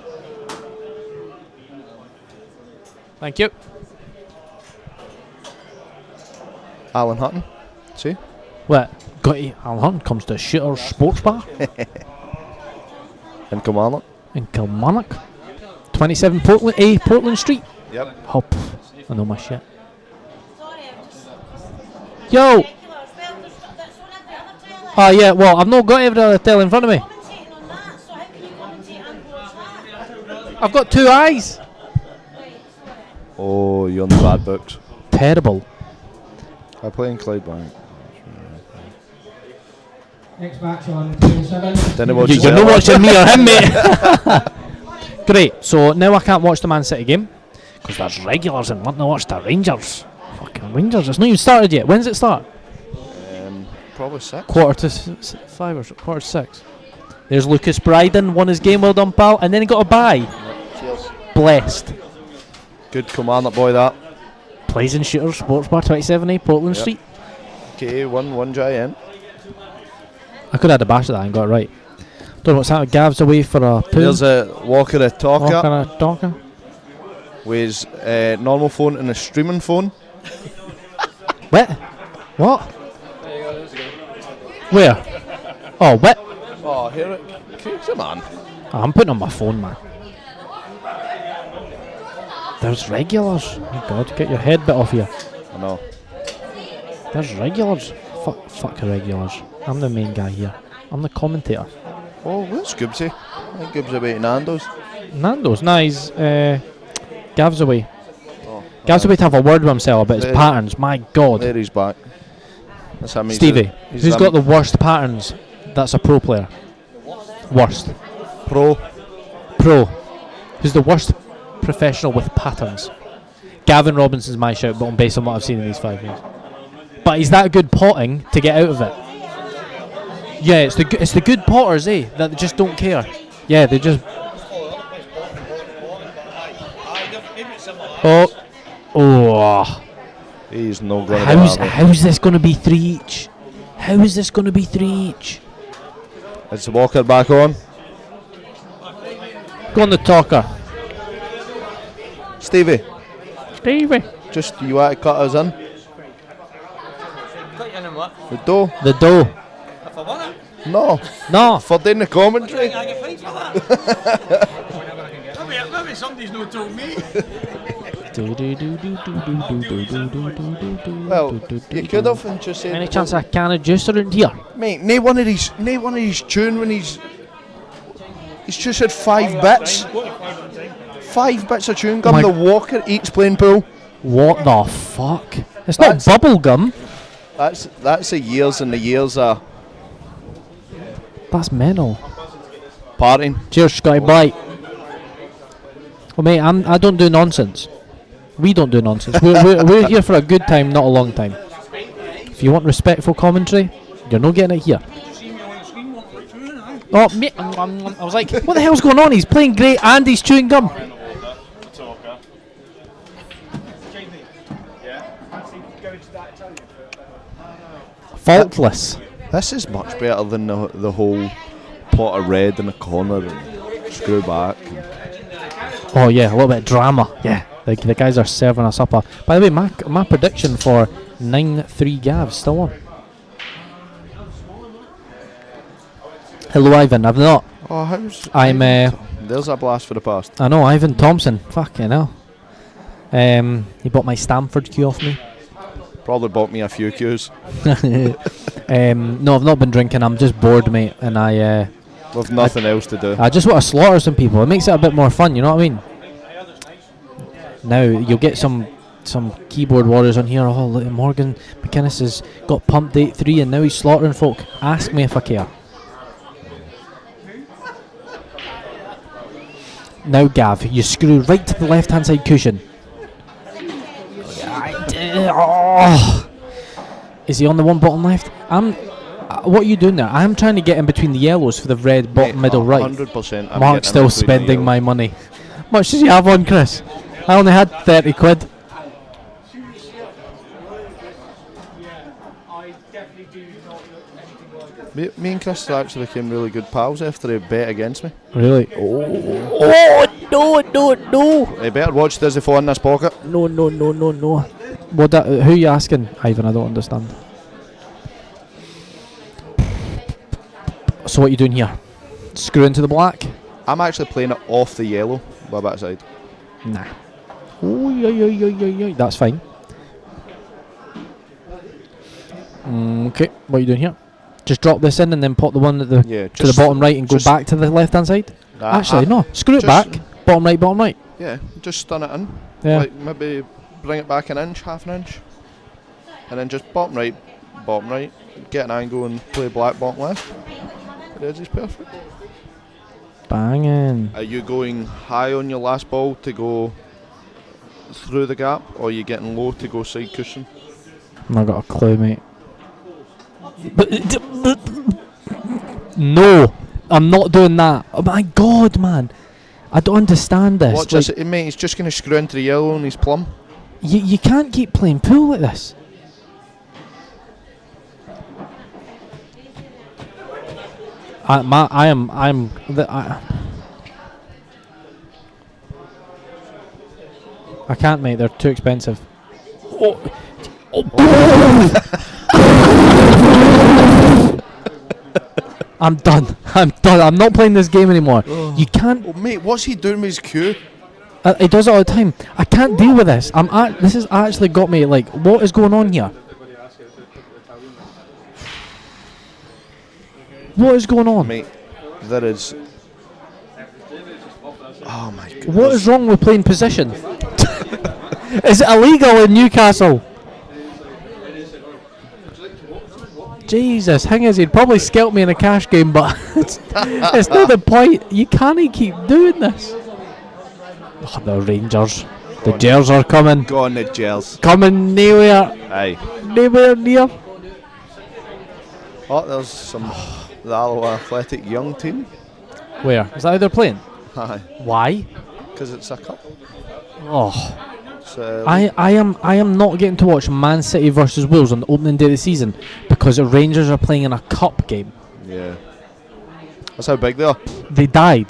Thank you. Alan Hutton, see? What? Alan Hunt comes to Shooter's Sports Bar In Kilmarnock. in Kilmarnock, 27 Portland Street. Yep. Oh, I know my shit. Yo. Oh yeah. Well, I've not got every other tell in front of me. I've got 2 eyes. Oh, you're on the bad books. Terrible. I play in Clydebank. Next match on table 7. Didn't watch You're not watching me or him, mate. Great. So now I can't watch the Man City game because there's regulars and wanting to watch the Rangers. Fucking Rangers. It's not even started yet. When does it start? Probably 6. Quarter to 5 or quarter to 6. There's Lucas Bryden, won his game, well done, pal, and then he got a bye. Cheers. Blessed. Good Kilmarnock boy that. Plays in Shooter's Sports Bar, 27A, Portland Street. Okay, 1-1 giant. I could have had a bash at that and got it right. Don't know what's happening. Gav's away for a poo. There's a Walker a talker Talker. with his normal phone and a streaming phone. What? What? Where? Oh, what? Oh, here it. Come on. Oh, I'm putting on my phone, man. There's regulars. Oh God, get your head bit off here. I know. There's regulars. Fuck regulars. I'm the main guy here. I'm the commentator. Oh, where's Gibbsy? I think Gibbs away to Nando's. Nando's? Nah, he's Gav's away. Gav's away to have a word with himself about his patterns. My God. There he's back. That's him. Stevie, who's got the worst patterns? That's a pro player. Worst. Pro. Who's the worst professional with patterns? Gavin Robinson's my shout, but based on what I've seen in these 5 years. But he's that good potting to get out of it. Yeah, it's the good potters, that just don't care. Yeah, they just. Oh. He's not going to How's this going to be 3 each? How is this going to be 3 each? Is Walker back on? Go on the talker. Stevie, Stevie. just you want to cut us in? Cut you in what? The dough? The dough. If I won it, No. No. For doing the commentary? I get paid for that. maybe somebody's not told me. Well, you could have and just said. Any chance I can of juice around here? Mate, nae one of these tune when he's just had 5 bits. 5 bits of chewing gum. The Walker eats playing pool. What the fuck? It's not bubble gum. That's the years and the years of That's mental. partying. Cheers, Scotty. Bye. Well, mate, I don't do nonsense. We don't do nonsense. We're here for a good time, not a long time. If you want respectful commentary, you're not getting it here. Oh, mate, I was like, what the hell's going on? He's playing great and he's chewing gum. Faultless. This is much better than the whole pot of red in the corner and screw back. Oh yeah, a little bit of drama. Yeah, the guys are serving us up. By the way, my prediction for 9-3 Gavs still on. Hello, Ivan. I've not. Oh, how's I'm. There's a blast for the past. I know, Ivan Thompson. Fucking hell. He bought my Stamford queue off me. Probably bought me a few queues. No, I've not been drinking. I'm just bored, mate, and With nothing else to do. I just want to slaughter some people. It makes it a bit more fun, you know what I mean? Now you'll get some keyboard warriors on here. Oh, look, Morgan McInnes has got pumped 8-3 and now he's slaughtering folk. Ask me if I care. Now, Gav, you screw right to the left-hand side cushion. Oh. Is he on the one bottom left? What are you doing there? I'm trying to get in between the yellows for the red bottom middle right. 100%. Mark's still spending my money. How much does he have on, Chris? I only had 30 quid. Me and Chris actually became really good pals after he bet against me. Really? Oh no. He better watch Dizzy fall in this pocket. No. Who are you asking, Ivan? I don't understand. So what are you doing here? Screw into the black? I'm actually playing it off the yellow by that side. Nah. That's fine. Okay, what are you doing here? Just drop this in and then put the one at to the bottom right and go back to the left hand side? Actually, no. Screw it back. Bottom right. Yeah, just stun it in. Yeah. Like maybe bring it back an inch, half an inch. And then just bottom right. Get an angle and play black bottom left. It is perfect. Banging. Are you going high on your last ball to go through the gap, or are you getting low to go side cushion? I've not got a clue, mate. No, I'm not doing that. Oh my god, man. I don't understand this. Watch this, mate, he's just going to screw into the yellow and he's plumb. You can't keep playing pool like this. I can't, mate. They're too expensive. I'm done. I'm not playing this game anymore. You can't. Oh, mate, what's he doing with his cue? He does it all the time. I can't deal with this. This has actually got me like, what is going on here? What is going on? Mate, there is. Oh my god. What is wrong with playing position? Is it illegal in Newcastle? Jesus, thing is, he'd probably scalp me in a cash game, but it's not the point. You can't keep doing this. Oh, the Rangers. The Gers are coming. Go on, the Gers. Coming nowhere. Aye. Nowhere near. Oh, there's the Alloa Athletic young team. Where? Is that how they're playing? Aye. Why? Because it's a cup. Oh. So I am not getting to watch Man City versus Wolves on the opening day of the season because the Rangers are playing in a cup game. yeah. That's how big they are. They died.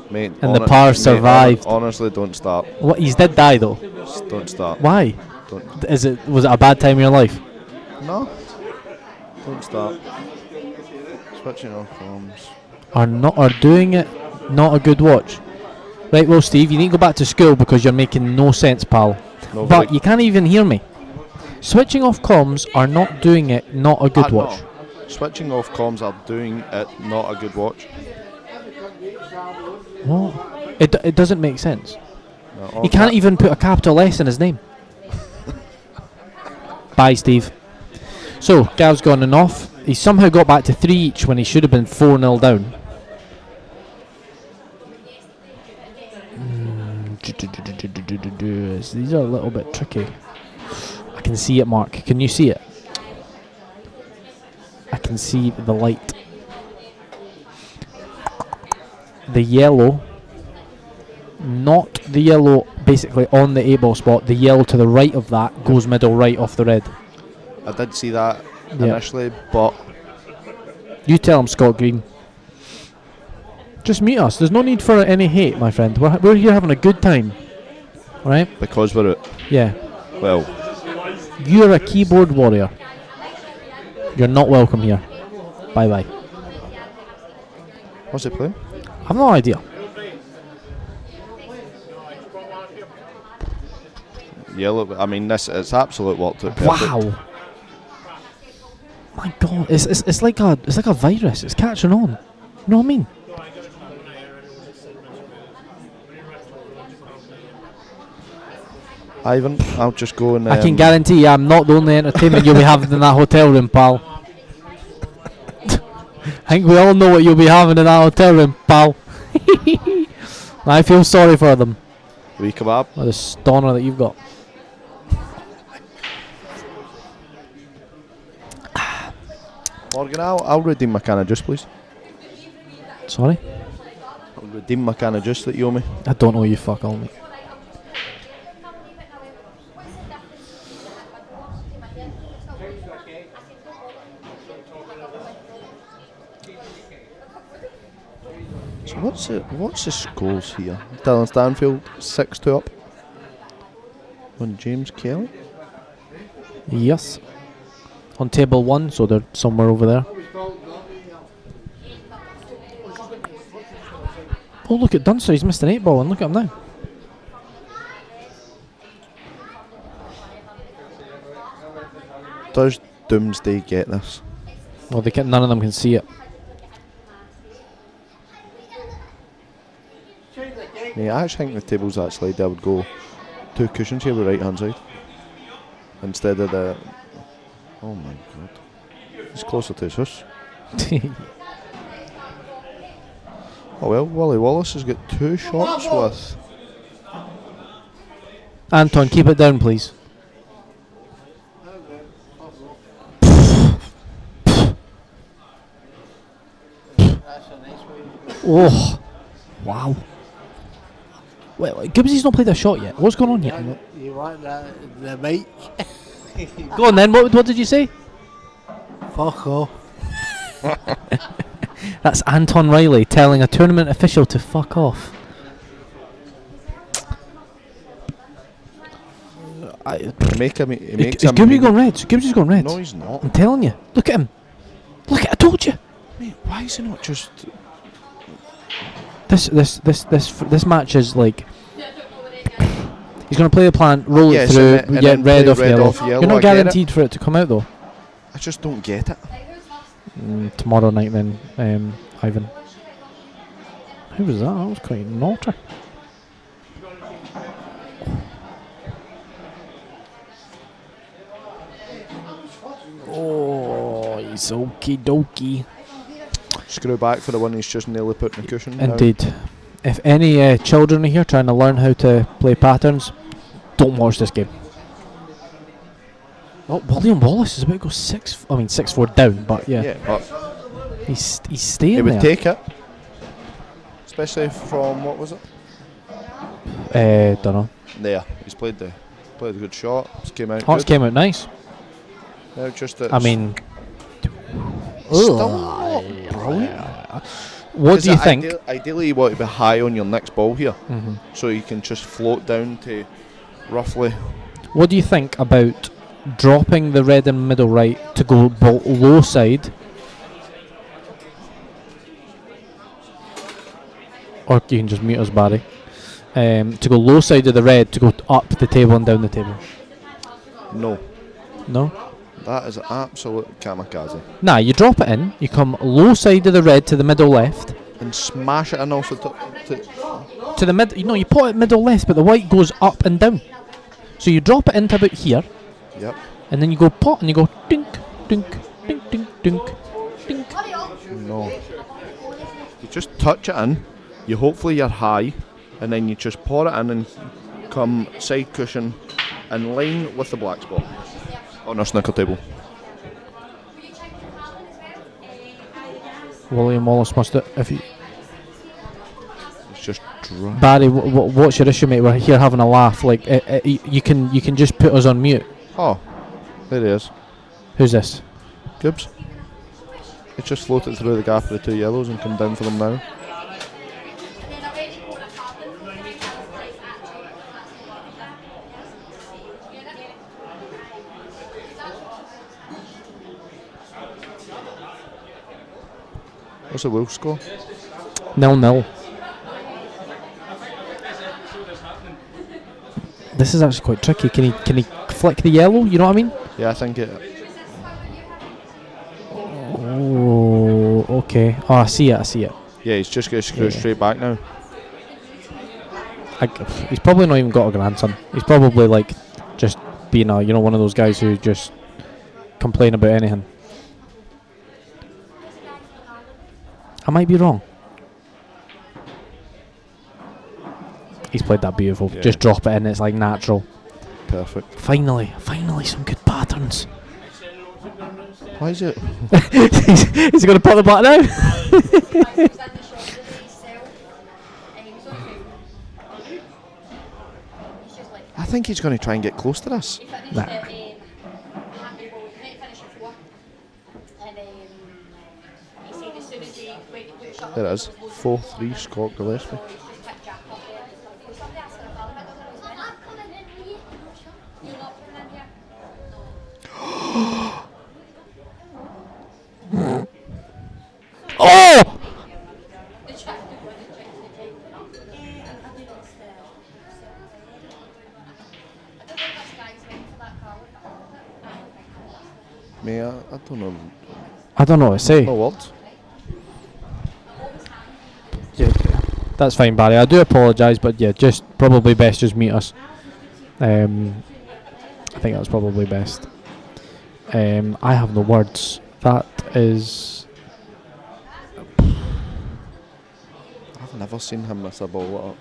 Mate, And the power survived. Honestly, don't start. What? He's did die though. Just don't start. Why? Don't. Was it a bad time in your life? No. Don't start. Switching off comms. Are doing it not a good watch? Right, well, Steve, you need to go back to school because you're making no sense, pal. No, But you can't even hear me. Switching off comms are not doing it not a good watch. No. Switching off comms are doing it not a good watch. What? It doesn't make sense. No, He can't even put a capital S in his name. Bye, Steve. So, Gav's gone and off. He somehow got back to 3 each when he should have been 4-0 down. These are a little bit tricky. I can see it, Mark. Can you see it? I can see the light. The yellow, not the yellow basically on the 8-ball spot, the yellow to the right of that goes middle right off the red. I did see that Yeah. initially, but You tell him, Scott Green. Just mute us. There's no need for any hate, my friend. We're here having a good time. Alright? because we're out. Yeah. Well, You're a keyboard warrior. You're not welcome here. Bye bye. what's he playing? I've no idea. Yellow. I mean, it's absolute worked out perfect. Wow. My God, it's like a virus. It's catching on. You know what I mean? Ivan, I'll just go and. I can guarantee you I'm not the only entertainment you'll be having in that hotel room, pal. I think we all know what you'll be having in that hotel room, pal. I feel sorry for them. Wee kebab. What a stoner that you've got. Morgan, I'll redeem my can of juice, please. Sorry? I'll redeem my can of juice that you owe me. I don't know you fuck all, mate. So what's the scores here? Dylan Stanfield 6-2 up on James Kelly. Yes. On table 1, so they're somewhere over there. Oh, look at Dunster, he's missed an 8-ball, and look at him now. Does Doomsday get this? Well, none of them can see it. Yeah, I actually think the table's that slide I would go 2 cushions here with right hand side instead of the. Oh my god, it's closer to his house. Oh well, Wally Wallace has got 2 shots with. Anton, keep it down, please. Oh, wow. Wait, Gibbsy's not played a shot yet. What's going on here? You want the mic? Go on then, what did you say? Fuck off. That's Anton Riley telling a tournament official to fuck off. Is Gibbsy going red? Gibbsy's going red. No, he's not. I'm telling you. Look at him. Look at I told you. Mate, why is he not just? This match is like he's going to play the plan, roll it through, and get red off yellow. You're not guaranteed for it to come out though. I just don't get it. Tomorrow night then, Ivan. Who was that? That was quite naughty. Oh, he's okie dokie. Screw back for the one he's just nearly put in the cushion. Indeed. Now. If any children are here trying to learn how to play patterns, don't watch this game. Oh, William Wallace is about to go 6-4 down, but yeah. Yeah, but he's staying there. He would take it. Especially from, what was it? Don't know. There, he's played a good shot. It's came out. Hearts good. came out nice. Now just I mean, still not brilliant. What do you think? Ideally, you want to be high on your next ball here, Mhm. so you can just float down to roughly. What do you think about dropping the red in middle right to go low side? Or you can just mute us, Barry. To go low side of the red, to go up the table and down the table. No, No? that is absolute kamikaze. Nah, you drop it in, you come low side of the red to the middle left. And smash it in off the top. To the mid, you put it middle left, but the white goes up and down. So you drop it into about here, Yep. and then you go pot and you go dink, dink, dink, dink, dink, dink. No. You just touch it in. You hopefully you're high, and then you just pour it in and come side cushion in line with the black spot on our snooker table. William Wallace must have, if you It's just dry. Barry, what's your issue, mate? We're here having a laugh. Like you can just put us on mute. Oh, there he is. Who's this? Gibbs. It's just floated through the gap of the two yellows and come down for them now. What's the Wolves score? 0-0. This is actually quite tricky. Can he flick the yellow? You know what I mean? Yeah, I think it. Oh, okay. Oh, I see it. Yeah, he's just going to screw straight back now. He's probably not even got a grandson. He's probably like just being one of those guys who just complain about anything. I might be wrong. He's played that beautiful. Yeah. Just drop it in. It's like natural. Perfect. Finally, some good patterns. Why is it? He's going to put the back now. I think he's going to try and get close to this. Nah. There it is. 4-3 Scott Gillespie. Oh! Me, I don't know. I don't know what to say. No words. Yeah, that's fine, Barry. I do apologise, but yeah, just probably best just meet us. I think that's probably best. I have no words. That is. I've never seen him miss a ball like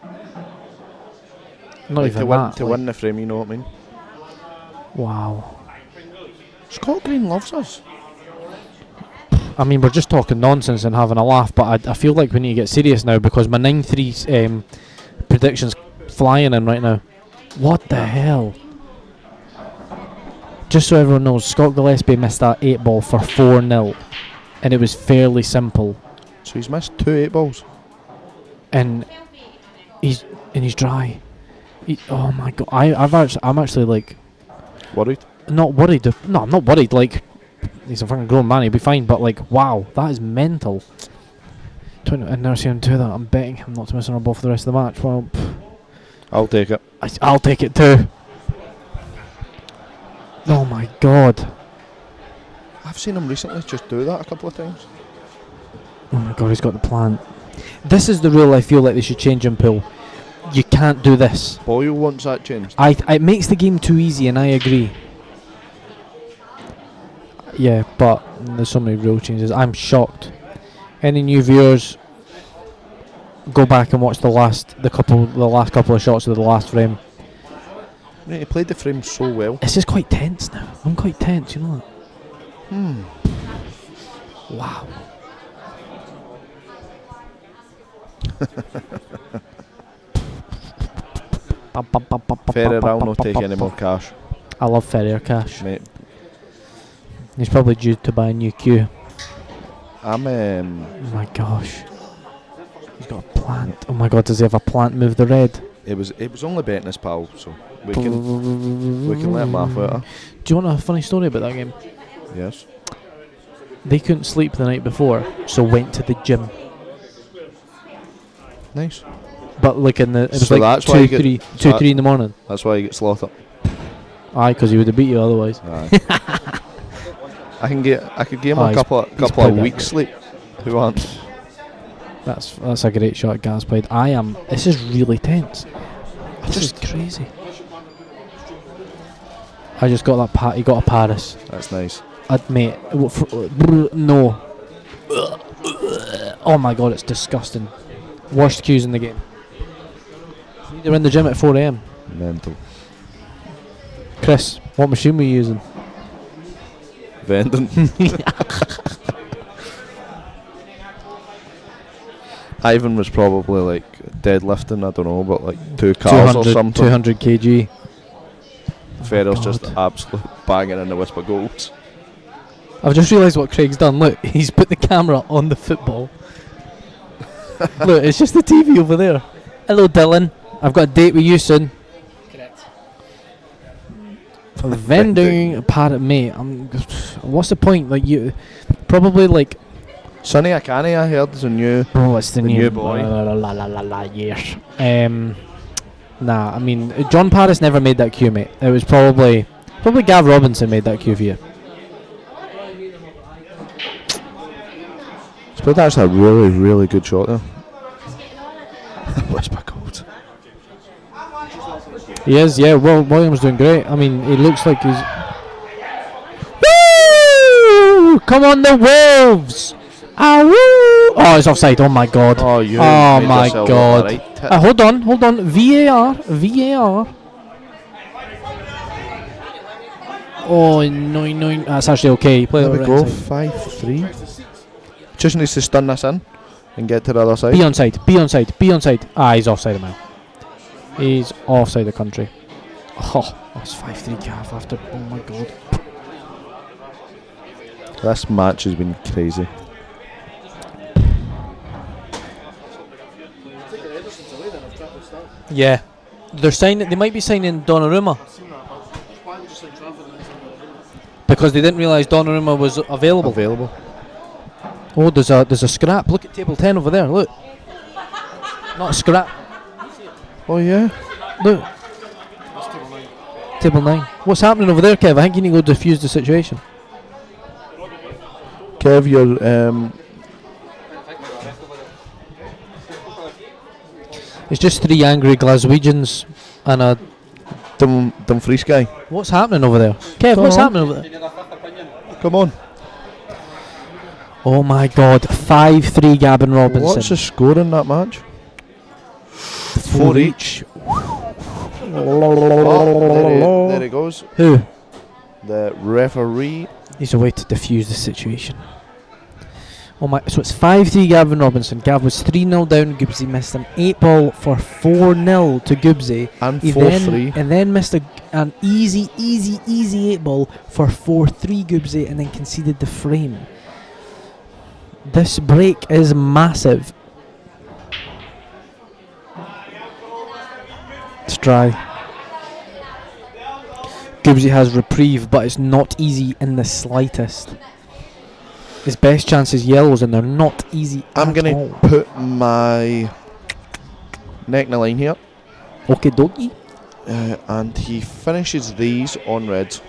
that. Not Like even to win, that. to win the frame, you know what I mean? Wow. Scott Green loves us. I mean, we're just talking nonsense and having a laugh, but I feel like we need to get serious now because my 9-3 prediction's flying in right now. What the hell? Just so everyone knows, Scott Gillespie missed that 8 ball for 4-0, and it was fairly simple. So he's missed 2 8 balls. And he's dry. Oh my god! I'm actually like worried. Not worried. No, I'm not worried. Like he's a fucking grown man. He'll be fine. But like, wow, that is mental. I've never seen him do that. I'm betting him not to miss on a ball for the rest of the match. Well, I'll take it. I'll take it too. Oh my god! I've seen him recently just do that a couple of times. Oh my god, he's got the plant. This is the rule I feel like they should change in pool. You can't do this. Boyle wants that changed. It makes the game too easy, and I agree. Yeah, but there's so many rule changes. I'm shocked. Any new viewers, go back and watch the last couple of shots of the last frame. He played the frame so well. It's just quite tense now. I'm quite tense, you know that? Wow. Ferrer, I'll not take any more cash. I love Ferrier cash. Mate, He's probably due to buy a new queue. I'm Oh my gosh. He's got a plant. Oh my god, does he have a plant move the red? it was only betting his pal, so we can let him laugh at her. Do you want a funny story about that game? Yes. They couldn't sleep the night before, so went to the gym. Nice. But like it was So like that's why you get- 2-3 in the morning. That's why you get slaughtered. Aye, because he would have beat you otherwise. Aye. I could give him Oh, a he's couple played of that. weeks sleep. Who wants? That's a great shot Gaz played. This is really tense. This is crazy. I just got that he got a Paris. That's nice. Mate, no. Oh my god, it's disgusting. Worst cues in the game. They're in the gym at 4 AM. Mental. Chris, what machine were you using? Vending. Ivan was probably like deadlifting, I don't know, but like 2 cars or something. 200 kg. Ferrer's God. just absolute banging in the whisper goals. I've just realised what Craig's done. Look, he's put the camera on the football. Look, it's just the TV over there. Hello, Dylan. I've got a date with you soon. Correct. For the vending parrot, mate. What's the point? Like you, probably like. Sonny Akani, I heard, is a new. Oh, it's the new boy. Yes. Nah, I mean, John Paris never made that cue, mate. It was probably Gav Robinson made that cue for you. But that's a really, really good shot there. Whisper goals. He is, yeah. Well, Williams doing great. I mean, he looks like he's. Woo! Come on, the Wolves! Ah, woo! Oh, it's offside. Oh my god. Oh, you Oh made my yourself god. look right. Hold on. VAR. Oh no. That's actually okay. Play There the we right go. side. 5-3. Just needs to stun this in and get to the other side. Be onside. Ah, he's offside a mile. He's offside the country. Oh, that's 5-3 calf after. Oh my god. This match has been crazy. Yeah, they might be signing Donnarumma because they didn't realise Donnarumma was available. Oh, there's a scrap. Look at table 10 over there. Look, not a scrap. Oh yeah. Look, table 9. What's happening over there, Kev? I think you need to go diffuse the situation. Kev, you're It's just 3 angry Glaswegians and a. Dumfries guy. What's happening over there, Kev? What's happening over there? Come on. Oh my god, 5-3 Gavin Robinson. What's the score in that match? 4 each. Oh, there he goes. Who? The referee. He's a way to diffuse the situation. Oh my! So it's 5-3 Gavin Robinson. Gav was 3-0 down. Gibbsy missed an 8 ball for 4-0 to Gibbsy. And He 4-3. and then missed an easy 8 ball for 4-3 Gibbsy, and then conceded the frame. This break is massive. It's dry. Gibbsy has reprieve, but it's not easy in the slightest. His best chance is yellows, and they're not easy I'm at going all. to put my neck in the line here. Okie dokie. And he finishes these on reds.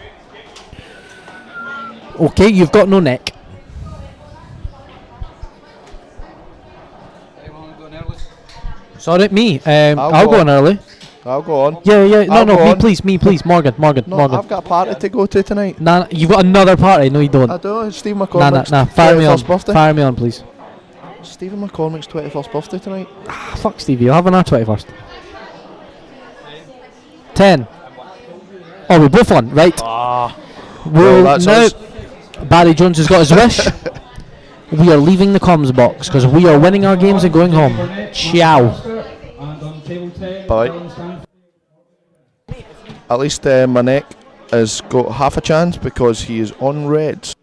Okay, you've got no neck. Anyone going early? Sorry, me. I'll I'll go go on early. I'll go on. Yeah. I'll No, go me on. please. Morgan. No, I've got a party to go to tonight. Nah, you've got another party. No, you don't. I do. It's Stephen McCormick's Nah. Fire me on. 21st birthday. Fire me on, please. Stephen McCormick's 21st birthday tonight. Fuck Stevie, you'll have an R21st. 10. Oh, we're both on, right? Well, that's now, us. Barry Jones has got his wish. We are leaving the comms box because we are winning our games and going home. Ciao. Bye. at least Manek has got half a chance because he is on reds.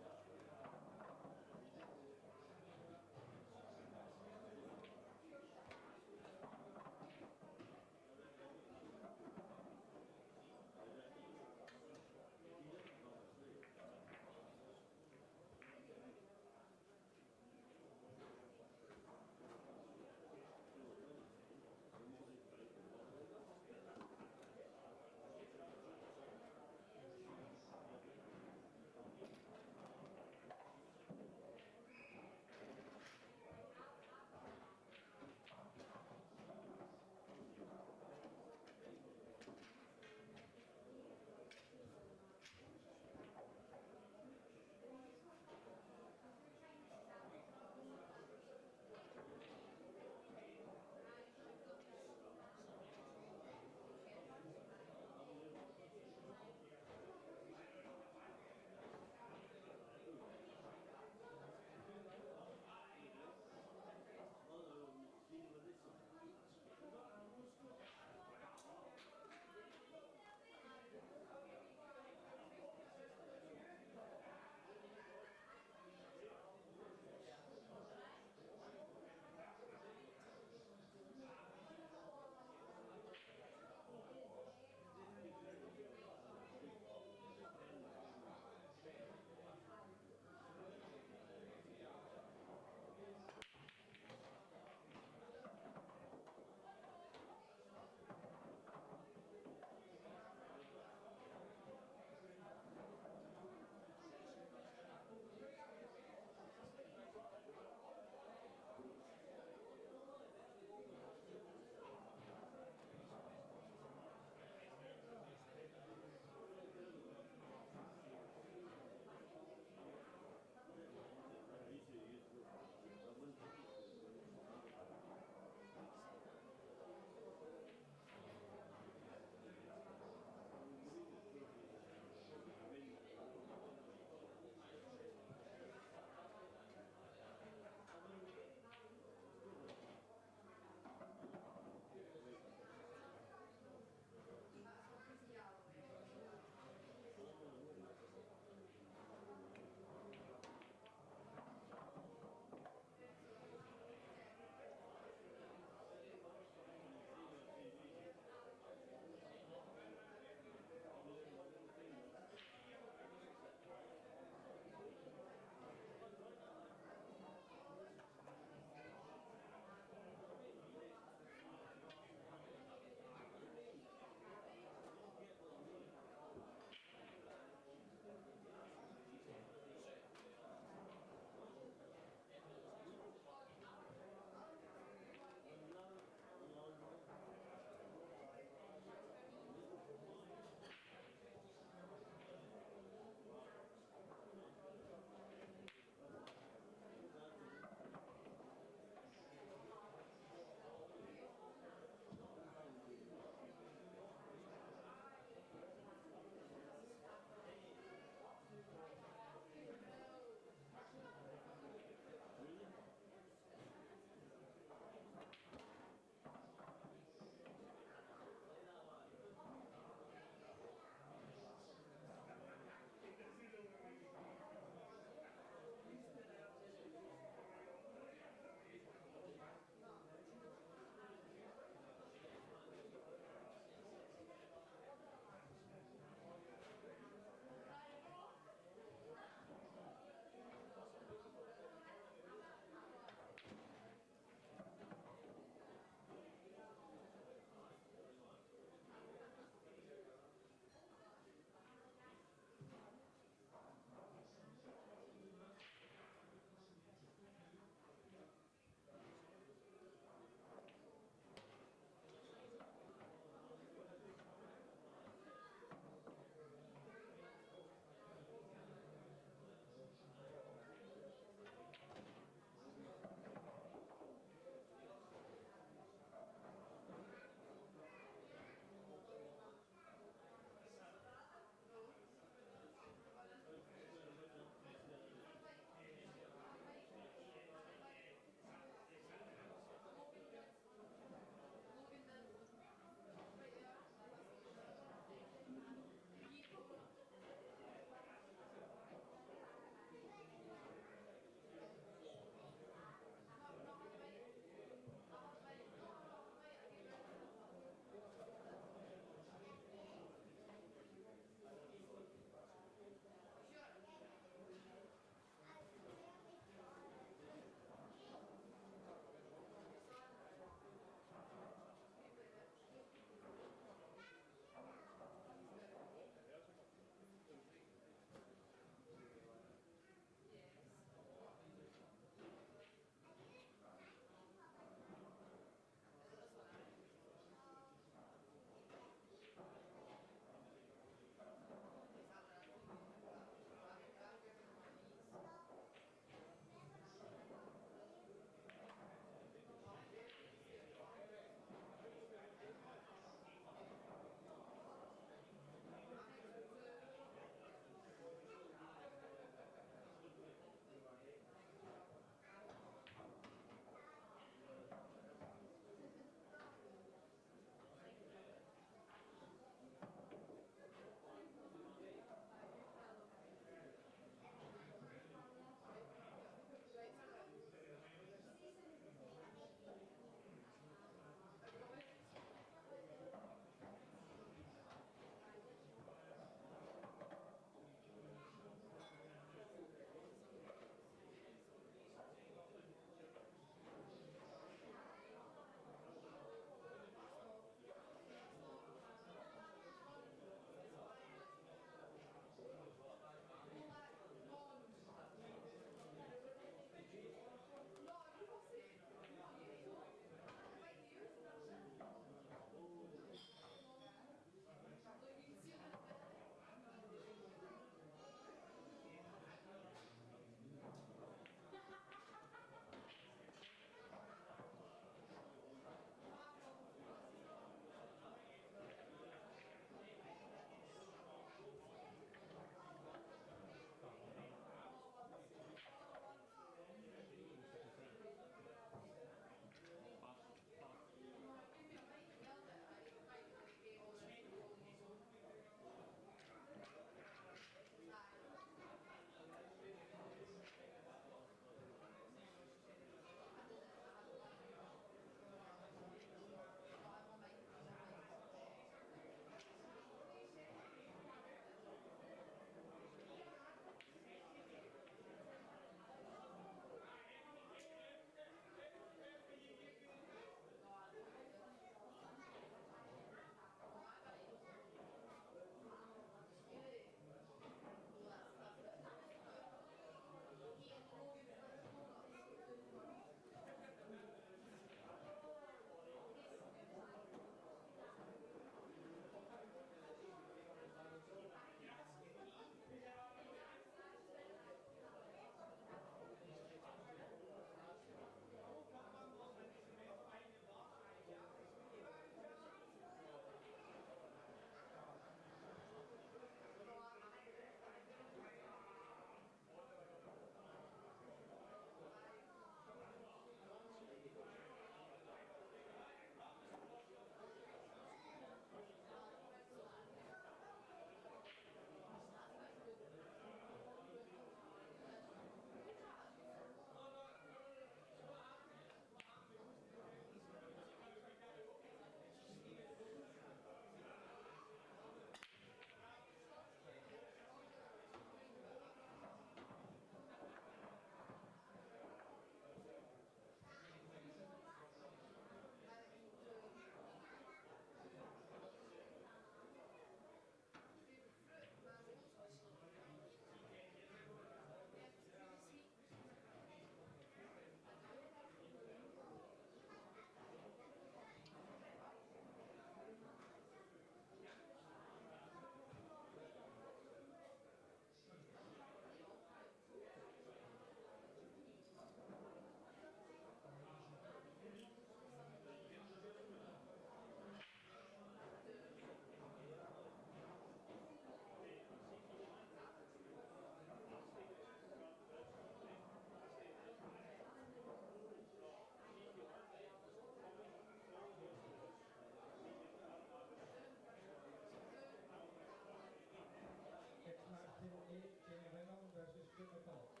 8, Jamie Wingham versus Stuart McCullough.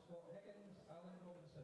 Scott Higgins, Alan Robinson.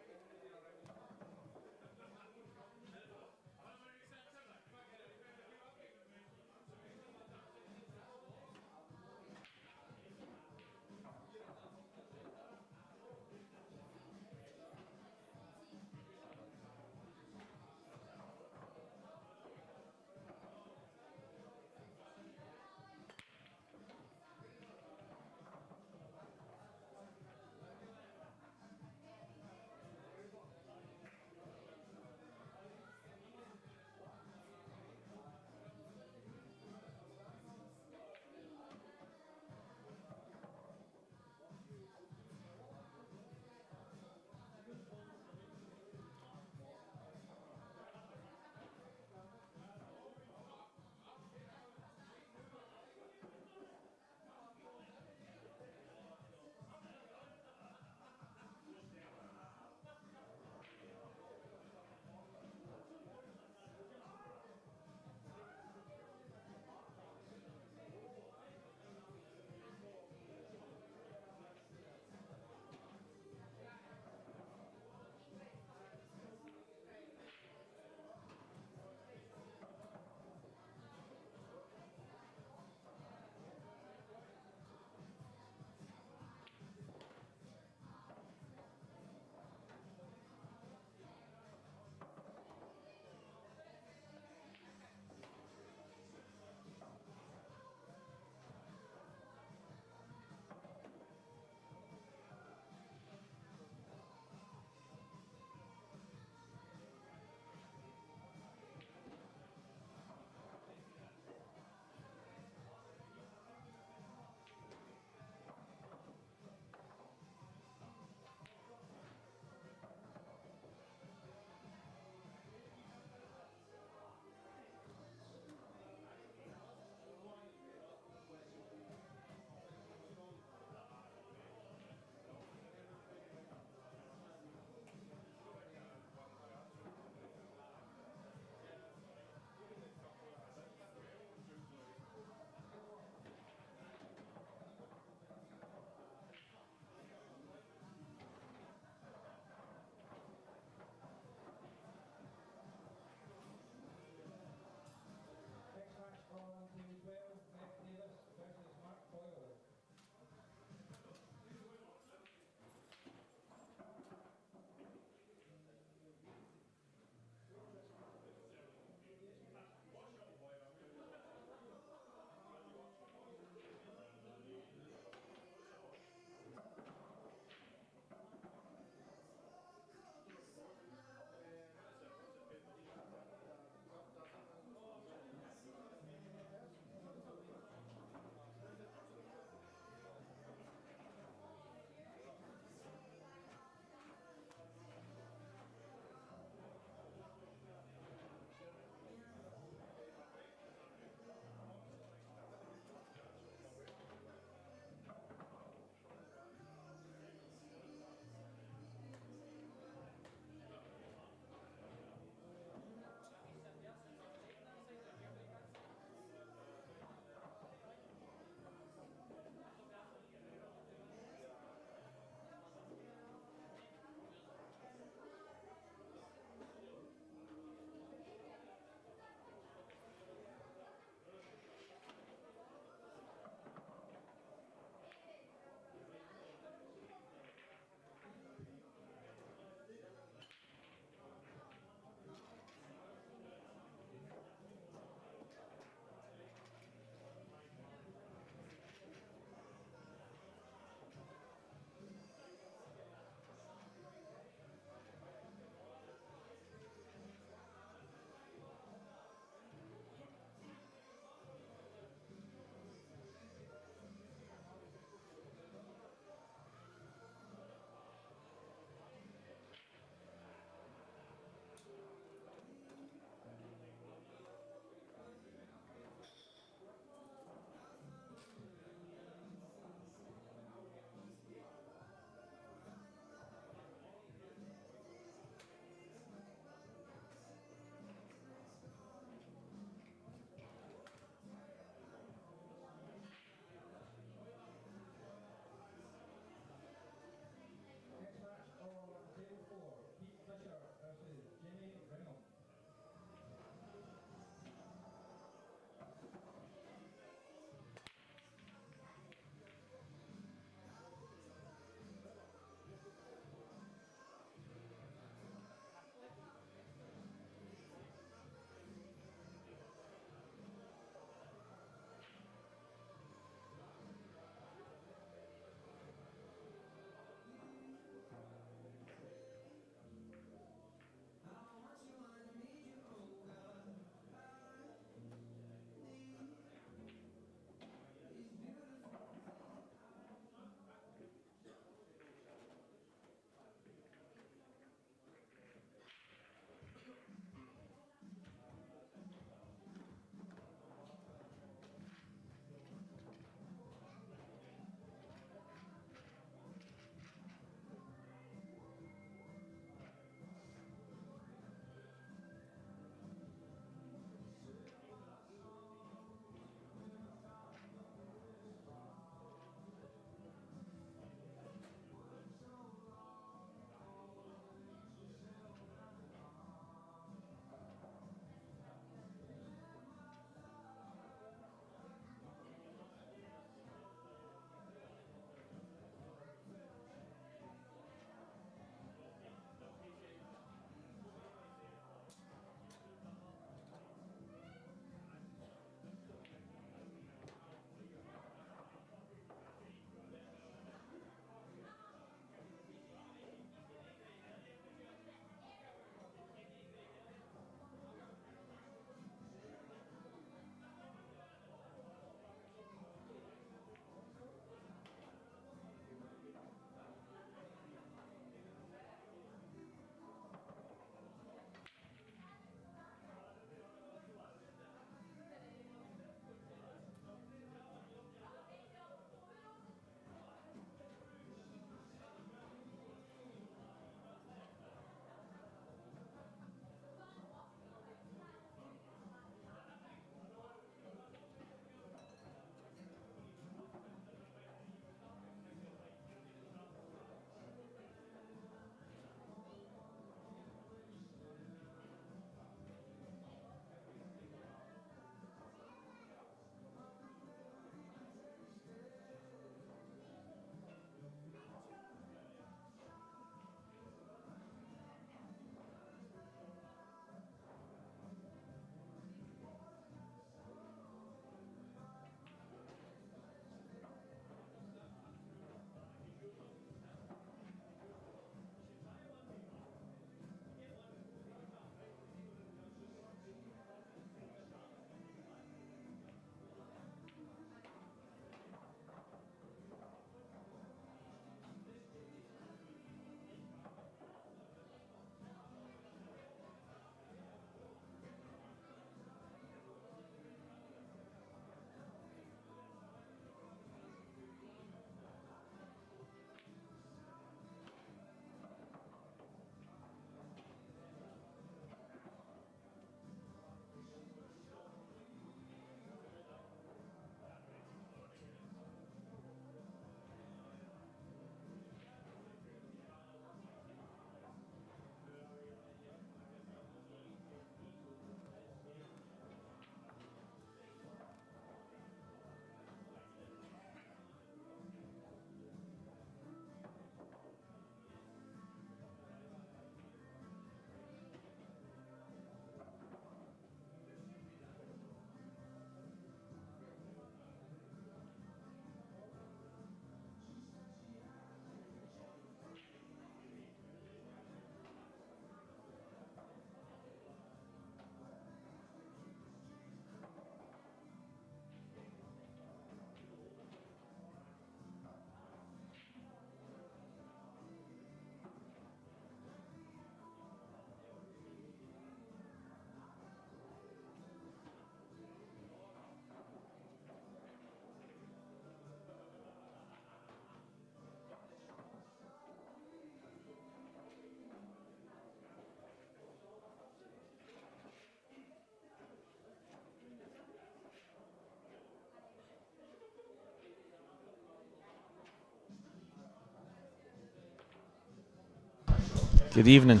Good evening.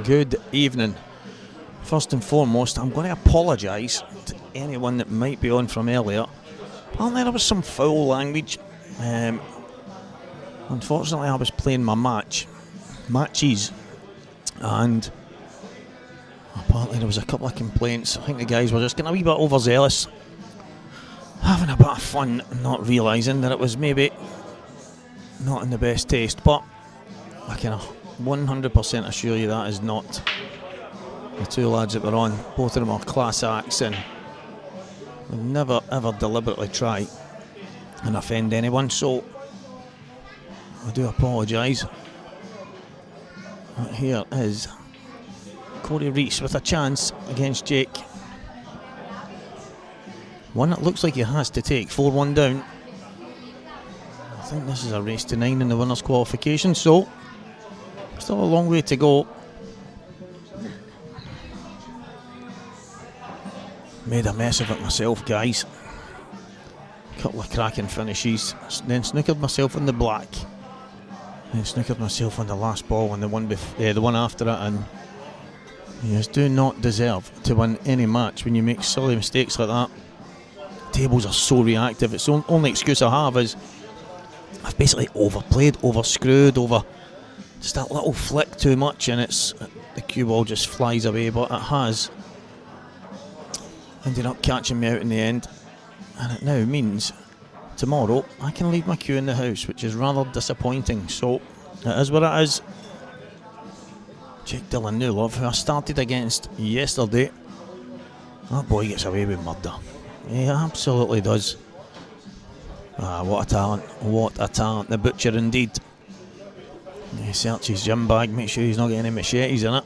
Good evening. First and foremost, I'm going to apologise to anyone that might be on from earlier. Apparently there was some foul language. Unfortunately, I was playing my matches, and apparently there was a couple of complaints. I think the guys were just getting a wee bit overzealous, having a bit of fun, not realising that it was maybe not in the best taste. But I can 100% assure you that is not the two lads that were on. Both of them are class acts and would never ever deliberately try and offend anyone, so I do apologise. Here is Corey Reese with a chance against Jake. One that looks like he has to take. 4-1 down. I think this is a race to 9 in the winners' qualification, so still a long way to go. Made a mess of it myself, guys. Couple of cracking finishes, then snookered myself in the black, then snookered myself on the last ball and the one after it, and you just do not deserve to win any match when you make silly mistakes like that. Tables are so reactive. It's the only excuse I have is I've basically overplayed, overscrewed, over just that little flick too much, and it's the cue ball just flies away. But it has ended up catching me out in the end, and it now means tomorrow I can leave my cue in the house, which is rather disappointing. So it is what it is. Jake Dylan Newlove, who I started against yesterday, that boy gets away with murder. He absolutely does. What a talent, what a talent, the butcher indeed. He searches his gym bag, make sure he's not getting any machetes in it.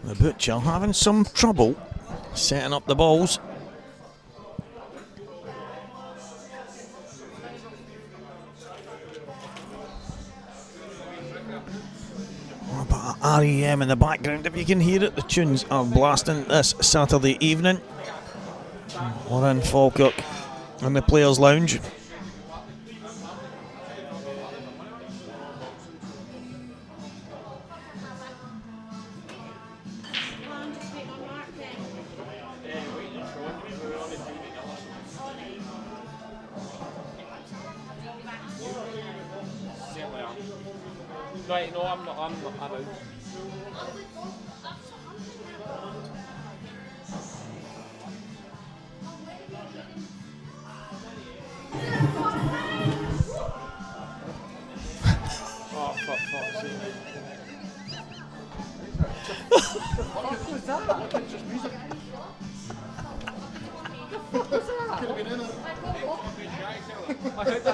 The butcher having some trouble setting up the balls. Oh, but REM in the background, if you can hear it, the tunes are blasting this Saturday evening. We're in Falkirk in the Players' Lounge. Right, no, I'm out. Oh, fuck's sake. What was that? It's just music. What was that? Could have been in it.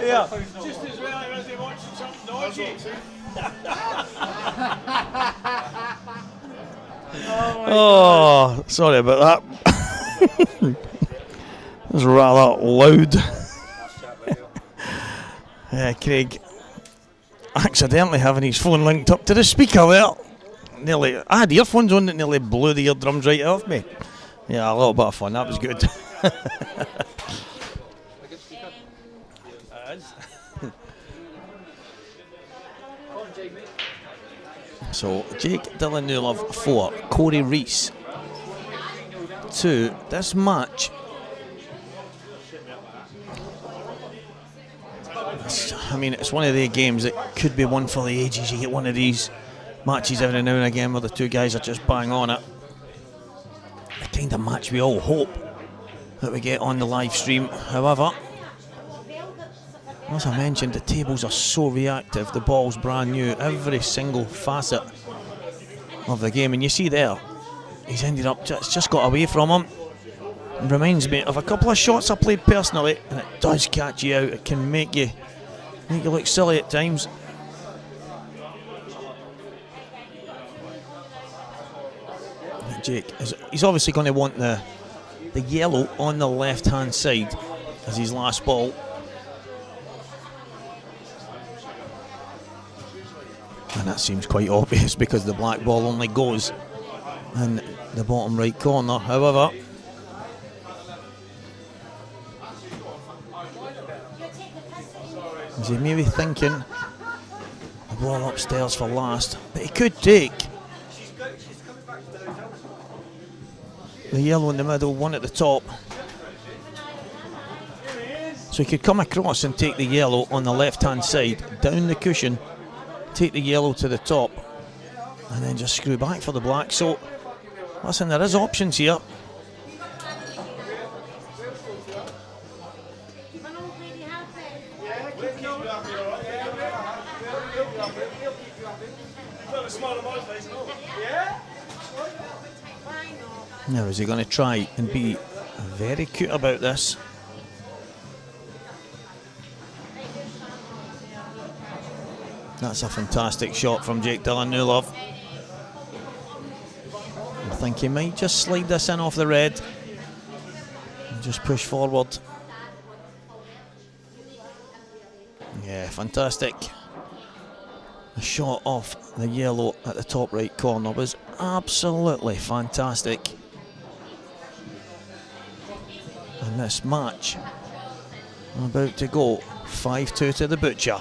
Yeah. Just as well as they watching something dodgy. Oh, sorry about that. It was rather loud. Craig accidentally having his phone linked up to the speaker there. Nearly, I had earphones on that nearly blew the eardrums right off me. Yeah, a little bit of fun, that was good. So, Jake Dylan Newlove 4, Corey Reese 2. This match, I mean, it's one of the games that could be one for the ages. You get one of these matches every now and again where the two guys are just bang on it. The kind of match we all hope that we get on the live stream. However, As I mentioned, the tables are so reactive. The ball's brand new, every single facet of the game. And you see there, he's ended up just got away from him. It reminds me of a couple of shots I played personally, and it does catch you out. It can make you look silly at times. Jake, he's obviously going to want the yellow on the left-hand side as his last ball. And that seems quite obvious because the black ball only goes in the bottom right corner. However, is he maybe thinking the ball upstairs for last? But he could take the yellow in the middle, one at the top. So he could come across and take the yellow on the left-hand side, down the cushion, take the yellow to the top, and then just screw back for the black. So, listen, there is options here. Now, is he going to try and be very cute about this? That's a fantastic shot from Jake Dillon-Newlove. I think he might just slide this in off the red and just push forward. Yeah, fantastic. The shot off the yellow at the top right corner was absolutely fantastic. And this match about to go 5-2 to the butcher.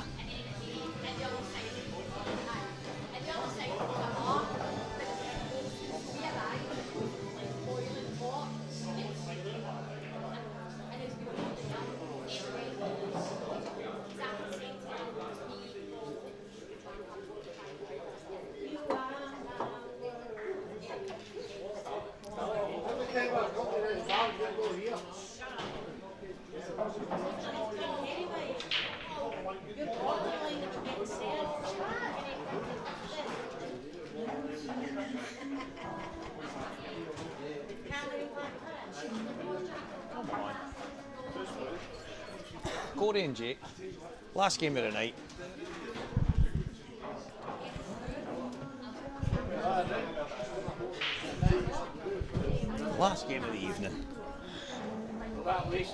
Corey and Jake, last game of the night. Last game of the evening. He's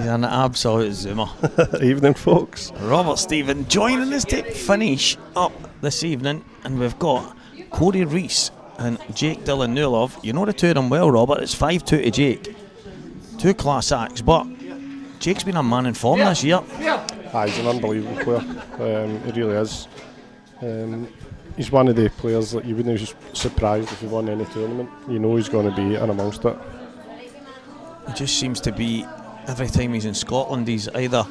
an absolute zoomer. Evening, folks. Robert Stephen joining us to finish up this evening, and we've got Corey Rees and Jake Dillon-Newlove. You know the two of them well, Robert. It's 5-2 to Jake. Two class acts, but Jake's been a man in form this year. He's an unbelievable player. He really is. He's one of the players that you wouldn't be surprised if he won any tournament. You know he's going to be in amongst it. He just seems to be, every time he's in Scotland, he's either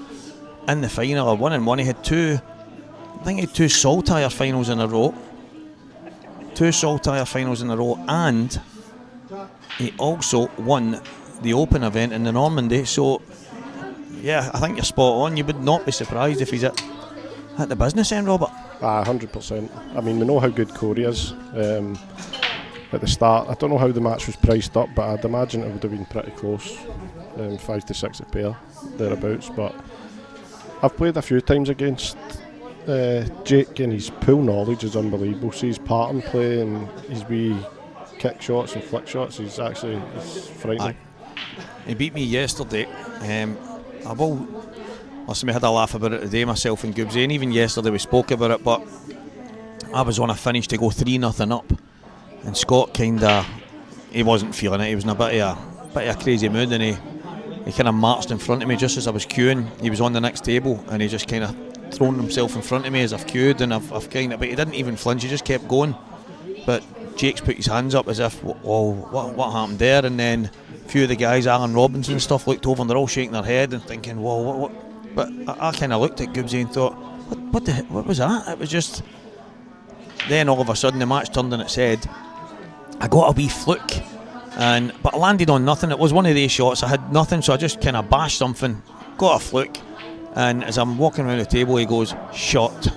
in the final or 1-1. He had two Saltire finals in a row. Two Saltire finals in a row, and he also won the Open event in the Normandy. So, yeah, I think you're spot on. You would not be surprised if he's at the business end, Robert. 100%. I mean, we know how good Corey is at the start. I don't know how the match was priced up, but I'd imagine it would have been pretty close, 5 to 6 a pair, thereabouts. But I've played a few times against Jake, and his pool knowledge is unbelievable. See his pattern play and his wee kick shots and flick shots. He's frightening. He beat me yesterday. Listen, we had a laugh about it today, myself and Goobsy, and even yesterday we spoke about it, but I was on a finish to go 3-0 up, and Scott he wasn't feeling it. He was in a bit of a crazy mood, and he kind of marched in front of me just as I was queuing. He was on the next table, and he just kind of thrown himself in front of me as I've queued, and I've kind of, but he didn't even flinch. He just kept going. But Jake's put his hands up as if, whoa, what happened there? And then a few of the guys, Alan Robinson and stuff, looked over and they're all shaking their head and thinking, whoa, what? But I kind of looked at Goobsy and thought, what was that? It was just. Then all of a sudden the match turned on its head. I got a wee fluke but I landed on nothing. It was one of these shots. I had nothing, so I just kind of bashed something, got a fluke, and as I'm walking around the table, he goes, "Shot."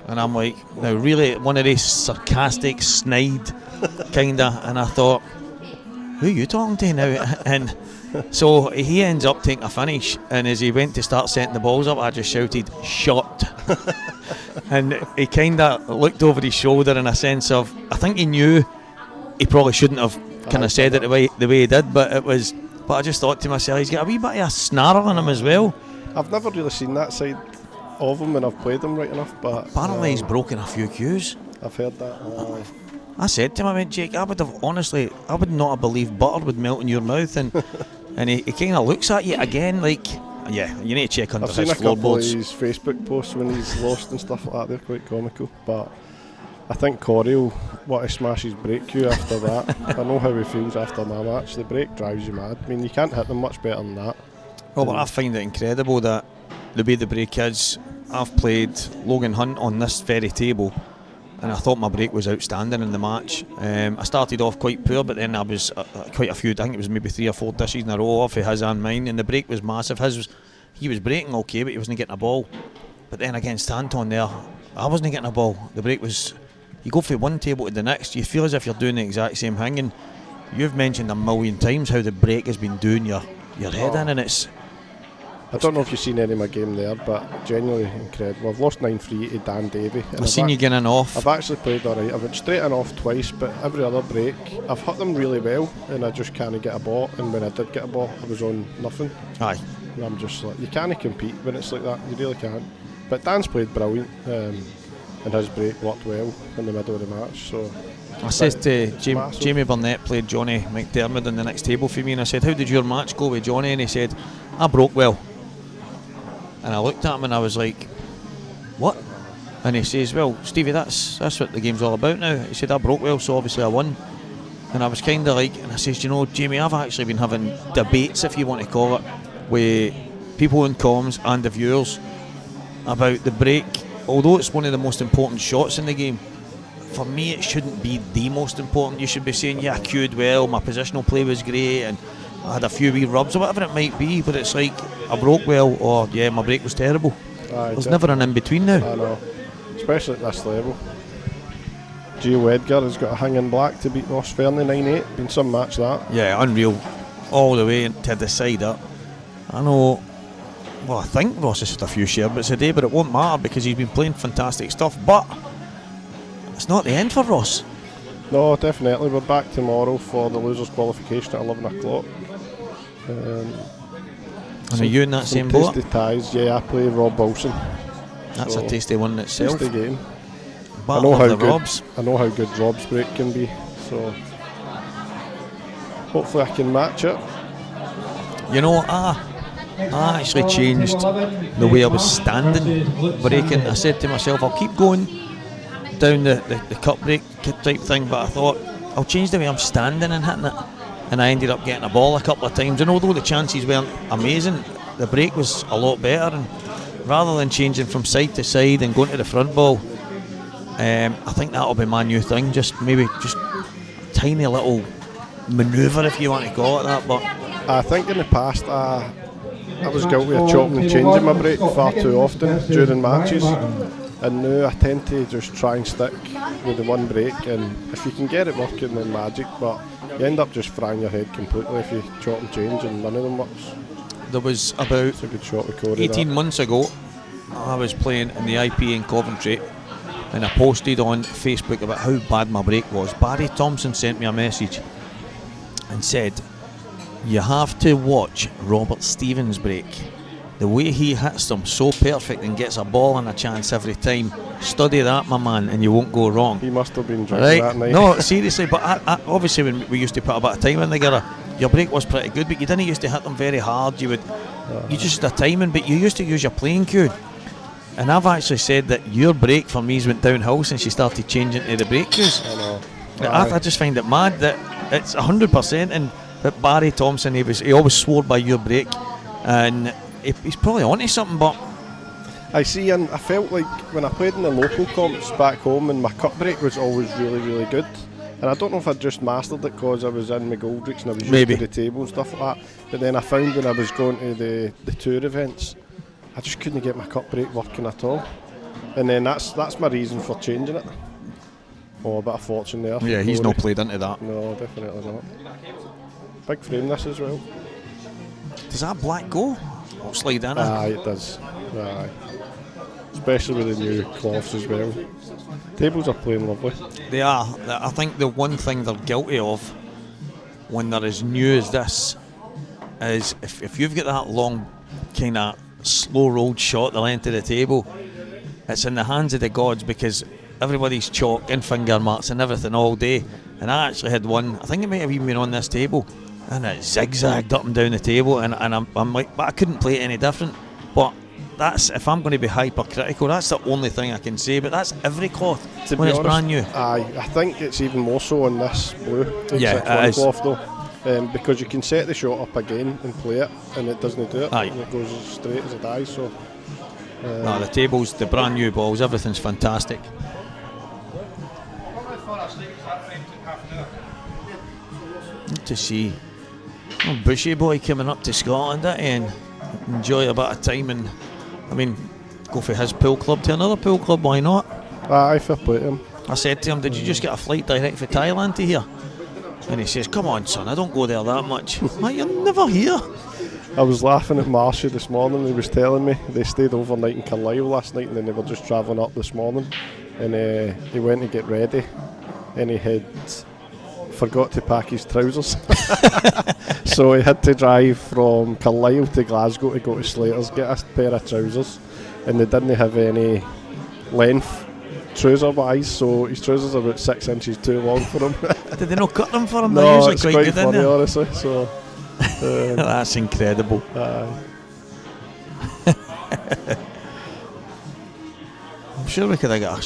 And I'm like, now really, one of these sarcastic, snide kinda, and I thought, who are you talking to now? And so he ends up taking a finish, and as he went to start setting the balls up, I just shouted, "Shot." And he kinda looked over his shoulder in a sense of, I think he knew he probably shouldn't have kind of said it the way he did, but I just thought to myself, he's got a wee bit of a snarl in him as well. I've never really seen that side of him when I've played him right enough, but apparently he's broken a few cues. I've heard that. I said to him, I went, "Jake, I would not have believed butter would melt in your mouth," and he kind of looks at you again like, yeah, you need to check under I've his seen a couple of floorboards. his Facebook posts when he's lost and stuff like that. They're quite comical, but I think Corey will want to smash his break cue after that. I know how he feels after my match. The break drives you mad. I mean, you can't hit them much better than that. Well, but I find it incredible that the way the break is. I've played Logan Hunt on this very table, and I thought my break was outstanding in the match. I started off quite poor, but then I was quite a few, I think it was maybe 3 or 4 dishes in a row off of his and mine, and the break was massive. He was breaking okay, but he wasn't getting a ball. But then against Anton there, I wasn't getting a ball. The break was, you go from one table to the next, you feel as if you're doing the exact same thing, and you've mentioned a million times how the break has been doing your head in, and it's... I don't know if you've seen any of my game there, but genuinely incredible. I've lost 9-3 to Dan Davey. I've seen you getting off. I've actually played alright. I've went straight in off twice, but every other break I've hit them really well, and I just can't get a ball. And when I did get a ball, I was on nothing. Aye. And I'm just like, you can't compete when it's like that. You really can't. But Dan's played brilliant, and his break worked well in the middle of the match. So I said to Jamie Burnett played Johnny McDermott on the next table for me, and I said, "How did your match go with Johnny?" And he said, "I broke well." And I looked at him and I was like, "What?" And he says, "Well, Stevie, that's what the game's all about now." He said, "I broke well, so obviously I won." And I was kind of like, and I says, "You know, Jamie, I've actually been having debates, if you want to call it, with people in comms and the viewers about the break. Although it's one of the most important shots in the game, for me it shouldn't be the most important. You should be saying, yeah, I cued well, my positional play was great, and I had a few wee rubs or whatever it might be, but it's like, I broke well, or yeah, my break was terrible." There's never an in-between now. I know, especially at this level. Gio Edgar has got a hanging black to beat Ross Fernie 9-8. Been some match that. Yeah, unreal. All the way to decide it. I know, well, I think Ross has had a few sherbets today, but it won't matter because he's been playing fantastic stuff. But it's not the end for Ross. No, definitely. We're back tomorrow for the losers qualification at 11 o'clock. And are you in that same boat? Tasty ties. Yeah, I play Rob Wilson. That's a tasty one in itself. Tasty game. I know how good Rob's break can be. So hopefully I can match it. You know, I actually changed the way I was standing breaking. I said to myself, I'll keep going down the cut break type thing, but I thought I'll change the way I'm standing and hitting it. And I ended up getting a ball a couple of times, and although the chances weren't amazing, the break was a lot better. And rather than changing from side to side and going to the front ball, I think that'll be my new thing. Just a tiny little manoeuvre, if you want to call it that. But I think in the past I was guilty of chopping and changing my break far too often during matches, and now I tend to just try and stick with the one break, and if you can get it working, then magic, but you end up just frying your head completely if you chop and change and none of them works. There was about a good shot with Corey 18 months ago, I was playing in the IPA in Coventry, and I posted on Facebook about how bad my break was. Barry Thompson sent me a message and said, "You have to watch Robert Stevens' break. The way he hits them so perfect and gets a ball and a chance every time. Study that, my man, and you won't go wrong." He must have been drinking that night. No, seriously, but I, obviously when we used to put a bit of time in together, your break was pretty good, but you didn't used to hit them very hard. You just had a timing, but you used to use your playing cue. And I've actually said that your break for me went downhill since you started changing to the break cues. I just find it mad that it's 100%, and that Barry Thompson, he always swore by your break, and he's probably onto something. But I see, and I felt like when I played in the local comps back home, and my cut break was always really, really good. And I don't know if I just mastered it because I was in McGoldrick's and I was used Maybe. to the table and stuff like that. But then I found when I was going to the tour events, I just couldn't get my cup break working at all. And then that's my reason for changing it. Oh, a bit of fortune there. Yeah, he's not played into that. No, definitely not. Big frame this as well. Does that black go? I'll slide in it. Aye, it does. Aye. Especially with the new cloths as well. Tables are playing lovely. They are. I think the one thing they're guilty of when they're as new as this is if you've got that long kind of slow rolled shot the length of the table, it's in the hands of the gods because everybody's chalk and finger marks and everything all day. And I actually had one, I think it might have even been on this table, and it zigzagged up and down the table, and I'm like, but I couldn't play it any different. But that's, if I'm going to be hypercritical, that's the only thing I can say. But that's every cloth To when be it's honest, brand new. Aye, I think it's even more so on this blue. Yeah, it is. Cloth though, because you can set the shot up again and play it, and it doesn't do it. Aye. And it goes as straight as it dies. So. No, the tables, the brand new balls, everything's fantastic. Good to see Bushy boy coming up to Scotland and enjoy a bit of time and, I mean, go for his pool club to another pool club, why not? Aye, fair play to him. I said to him, did you just get a flight direct from Thailand to here? And he says, come on son, I don't go there that much. Mate, you're never here. I was laughing at Marcia this morning. He was telling me they stayed overnight in Carlisle last night and then they were just travelling up this morning. And he went to get ready and he had forgot to pack his trousers. So he had to drive from Carlisle to Glasgow to go to Slater's, get a pair of trousers. And they didn't have any length trouser wise, so his trousers are about 6 inches too long for him. Did they not cut them for him? No, They're usually it's quite quite good, funny, isn't it? honestly. So, that's incredible. I'm sure we could have got a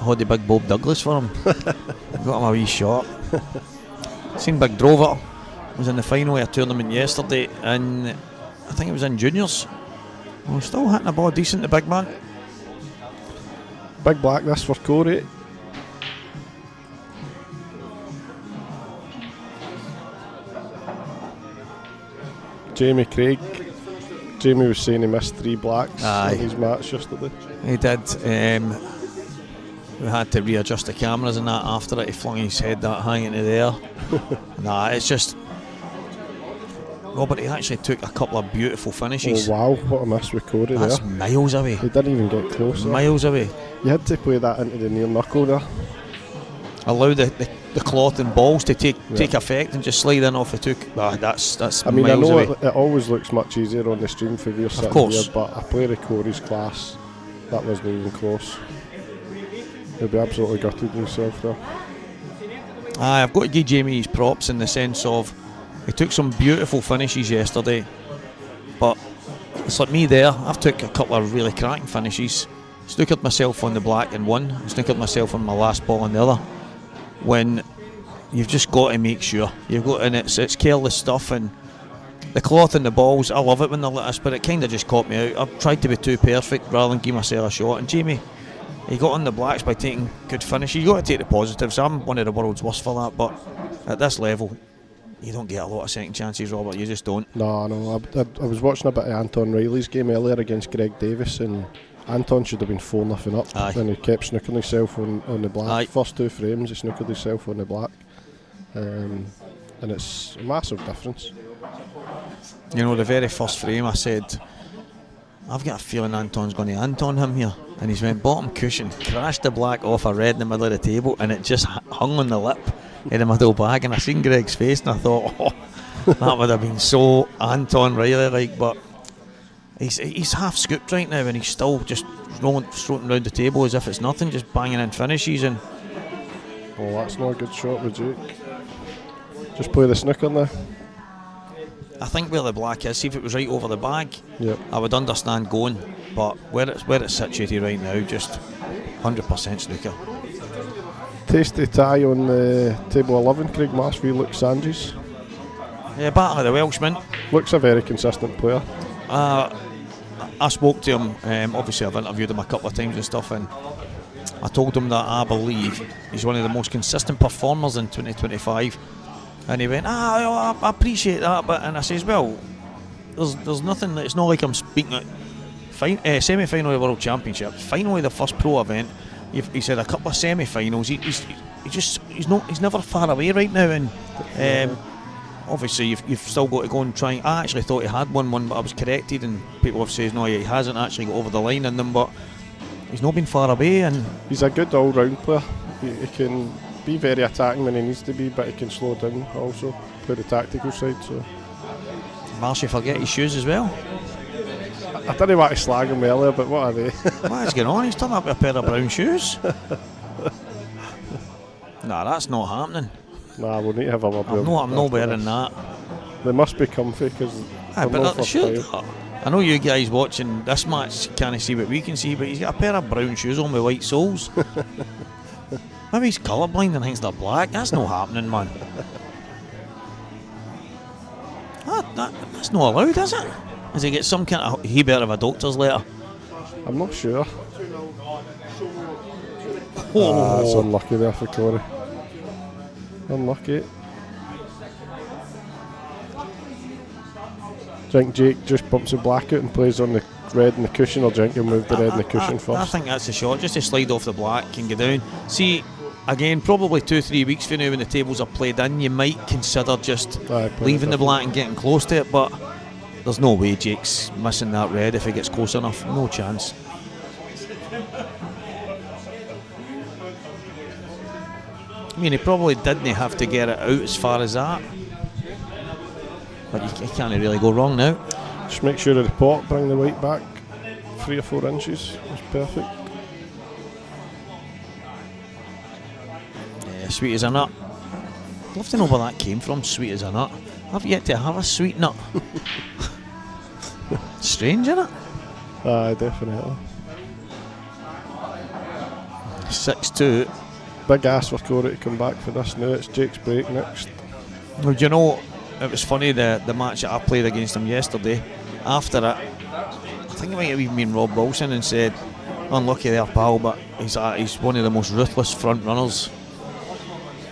hoddy big Bob Douglas for him. Got him a wee shot. Seen Big Drover was in the final of a tournament yesterday, and I think it was in juniors. Well, still hitting the ball decent, the big man. Big black this for Corey. Jamie Craig. Jamie was saying he missed 3 blacks in his match yesterday. He did. We had to readjust the cameras and that after it. He flung his head that high into the air. Nah, it's just... Robert, he actually took a couple of beautiful finishes. Oh wow, what a miss with Corey there. That's miles away. He didn't even get close. Miles away. You had to play that into the near knuckle there. Allow the cloth and balls to take effect and just slide in off the took. That's I mean, miles I know away. it always looks much easier on the stream for you sitting course. here, but a player of Corey's class, that wasn't even close. He'll be absolutely gutted himself there. I've got to give Jamie his props in the sense of he took some beautiful finishes yesterday, but it's like me there. I've took a couple of really cracking finishes. Snookered myself on the black in one, snookered myself on my last ball on the other. When you've just got to make sure you've got, and it's careless stuff, and the cloth and the balls, I love it when they're like this, but it kind of just caught me out. I've tried to be too perfect rather than give myself a shot, and Jamie, he got on the blacks by taking good finishes. You got to take the positives. I'm one of the world's worst for that, but at this level you don't get a lot of second chances, Robert. You just don't. No. I was watching a bit of Anton Riley's game earlier against Greg Davis, and Anton should have been 4-0 up. And he kept snooking himself on the black. First 2 frames he snookered himself on the black, and it's a massive difference. You know, the very first frame I said, I've got a feeling Anton's going to Anton him here, and he's went bottom cushion, crashed the black off a red in the middle of the table, and it just hung on the lip in the middle bag, and I seen Greg's face and I thought, oh, that would have been so Anton Riley like, but he's half scooped right now and he's still just strolling around the table as if it's nothing, just banging in finishes. And oh, that's not a good shot with Duke. Just play the snooker now. I think where the black is, see if it was right over the bag, yep, I would understand going, but where it's situated right now, just 100% snooker. Tasty tie on the table 11, Craig Marsfield, Luke Sanges. Yeah, battle of the Welshman. Looks a very consistent player. I spoke to him, obviously I've interviewed him a couple of times and stuff, and I told him that I believe he's one of the most consistent performers in 2025, and he went, I appreciate that, but, and I says, well, there's nothing, it's not like I'm speaking at semi-final of the World Championship, finally the first pro event. He said a couple of semi-finals. He's never far away right now, and obviously you've still got to go and try. I actually thought he had won one, but I was corrected, and people have said no, he hasn't actually got over the line in them, but he's not been far away, and he's a good all-round player. He can be very attacking when he needs to be, but he can slow down also, play the tactical side. So Marshy forget his shoes as well. I didn't want to slag him earlier, but what are they? What is going on? He's turned up with a pair of brown shoes. Nah, that's not happening. Nah, we'll need to have a rub. I'm not wearing that. They must be comfy because but they should. I know you guys watching this match can't see what we can see, but he's got a pair of brown shoes on with white soles. Maybe he's colourblind and thinks they're black. That's not happening, man. That's not allowed, is it? Does he get some kind of... He better have a doctor's letter. I'm not sure. That's unlucky there for Corey. Unlucky. Do you think Jake just bumps the black out and plays on the red and the cushion, or do you think he'll move the red and the cushion first? I think that's a shot, just to slide off the black and go down. See, again, probably 2-3 weeks from now when the tables are played in, you might consider just leaving the black and getting close to it, but there's no way Jake's missing that red if he gets close enough. No chance. I mean, he probably didn't have to get it out as far as that, but you can't really go wrong now. Just make sure of the pot, bring the white back 3 or 4 inches. That's perfect. Yeah, sweet as a nut. I'd love to know where that came from, sweet as a nut. I've yet to have a sweet nut. Strange, isn't it? Aye, definitely. 6-2. Big ask for Corey to come back for this now. It's Jake's break next. Well, do you know, it was funny, the match that I played against him yesterday, after it, I think it might have even been Rob Wilson, and said, unlucky there, pal, but he's one of the most ruthless front runners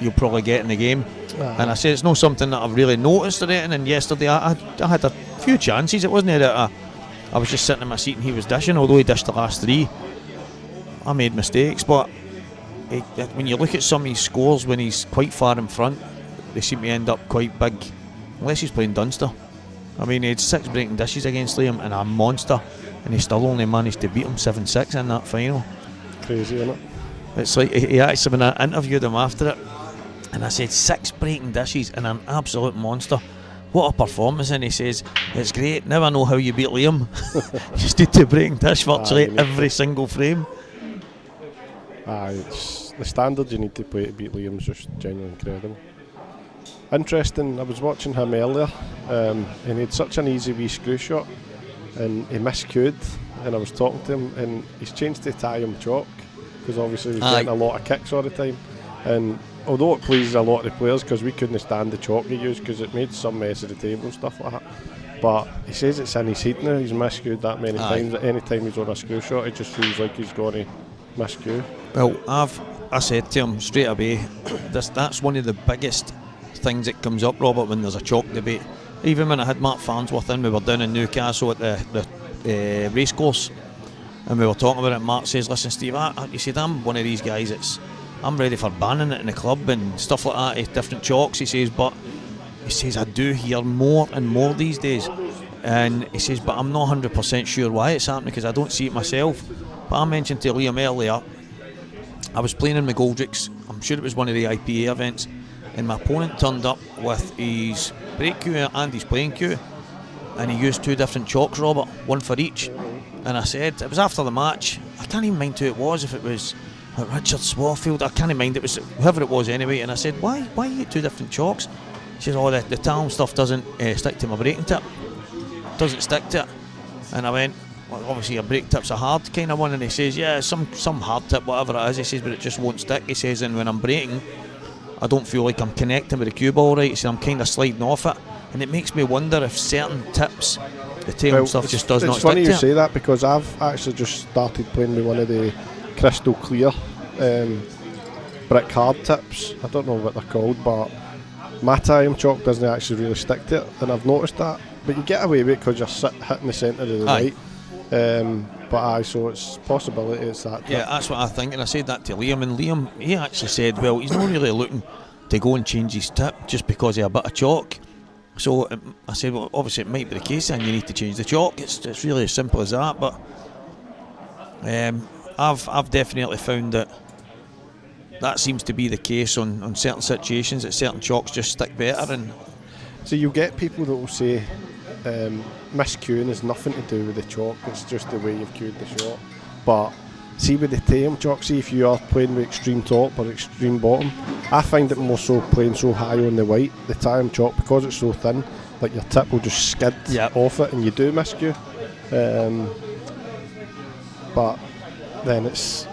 you'll probably get in the game. And I said it's not something that I've really noticed or anything, and yesterday I had a few chances. It wasn't that I was just sitting in my seat and he was dishing, although he dished the last 3. I made mistakes, but when you look at some of his scores when he's quite far in front, they seem to end up quite big, unless he's playing Dunster. I mean, he had 6 breaking dishes against Liam and a monster, and he still only managed to beat him 7-6 in that final. Crazy, isn't it? It's like he actually, when I interviewed him after it, and I said 6 breaking dishes and an absolute monster. What a performance. And he says, it's great, now I know how you beat Liam. Just did 2 breaking dish virtually every single frame. It's the standard you need to play to beat Liam's just genuinely incredible. Interesting, I was watching him earlier, and he had such an easy wee screw shot, and he miscued, and I was talking to him, and he's changed to tie-him chalk, because obviously he was getting a lot of kicks all the time, and although it pleases a lot of the players, because we couldn't stand the chalk he used, because it made some mess of the table and stuff like that, but he says it's in his head now. He's miscued that many times that any time he's on a screw shot, it just feels like he's going to miscue. Well, I said to him straight away, that's one of the biggest things that comes up, Robert, when there's a chalk debate. Even when I had Mark Farnsworth in, we were down in Newcastle at the racecourse, and we were talking about it. Mark says, listen Steve, he said, I'm one of these guys I'm ready for banning it in the club and stuff like that, different chalks, he says, but he says I do hear more and more these days, and he says, but I'm not 100% sure why it's happening, because I don't see it myself. But I mentioned to Liam earlier, I was playing in McGoldrick's, I'm sure it was one of the IPA events, and my opponent turned up with his break cue and his playing cue, and he used 2 different chalks, Robert, 1 for each. And I said, it was after the match, I can't even mind who it was, if it was Richard Swarfield, I can't mind, it was whoever it was anyway. And I said, why you get 2 different chalks? He says, oh, the talent stuff doesn't stick to my breaking tip, doesn't stick to it. And I went, well, obviously a break tip's a hard kind of one, and he says, yeah, some hard tip, whatever it is, he says, but it just won't stick. He says, and when I'm breaking, I don't feel like I'm connecting with the cue ball right, so I'm kind of sliding off it, and it makes me wonder if certain tips, the tail stuff just does not stick to it. It's funny you say that, because I've actually just started playing with one of the crystal clear brick hard tips. I don't know what they're called, but matte iron chalk doesn't actually really stick to it, and I've noticed that. But you get away with it because you're hitting the centre of the light. So it's possibility it's that tip. Yeah, that's what I think, and I said that to Liam, and Liam, he actually said, well, he's not really looking to go and change his tip just because of a bit of chalk. So I said, well, obviously it might be the case and you need to change the chalk. It's really as simple as that. But I've definitely found that seems to be the case on certain situations, that certain chalks just stick better. And so you get people that will say miscuing has nothing to do with the chalk, it's just the way you've cued the shot. But see with the tame chalk, see if you are playing with extreme top or extreme bottom, I find it more so playing so high on the white, the time chalk, because it's so thin, like your tip will just skid off it and you do miscue. But then it's,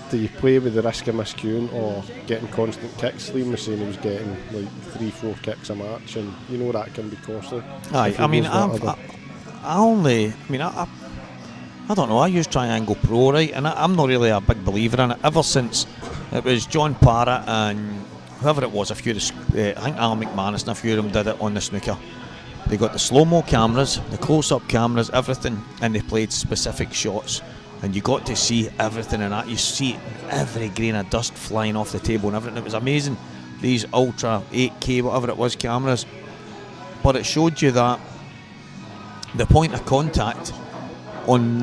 do you play with the risk of miscuing or getting constant kicks? Liam was saying he was getting like 3-4 kicks a match, and you know that can be costly. Aye, I mean, I don't know, I use Triangle Pro, right, and I'm not really a big believer in it. Ever since it was John Parrott and whoever it was, I think Alan McManus and a few of them did it on the snooker. They got the slow-mo cameras, the close-up cameras, everything, and they played specific shots. And you got to see everything in that. You see every grain of dust flying off the table and everything. It was amazing. These Ultra 8K, whatever it was, cameras. But it showed you that the point of contact on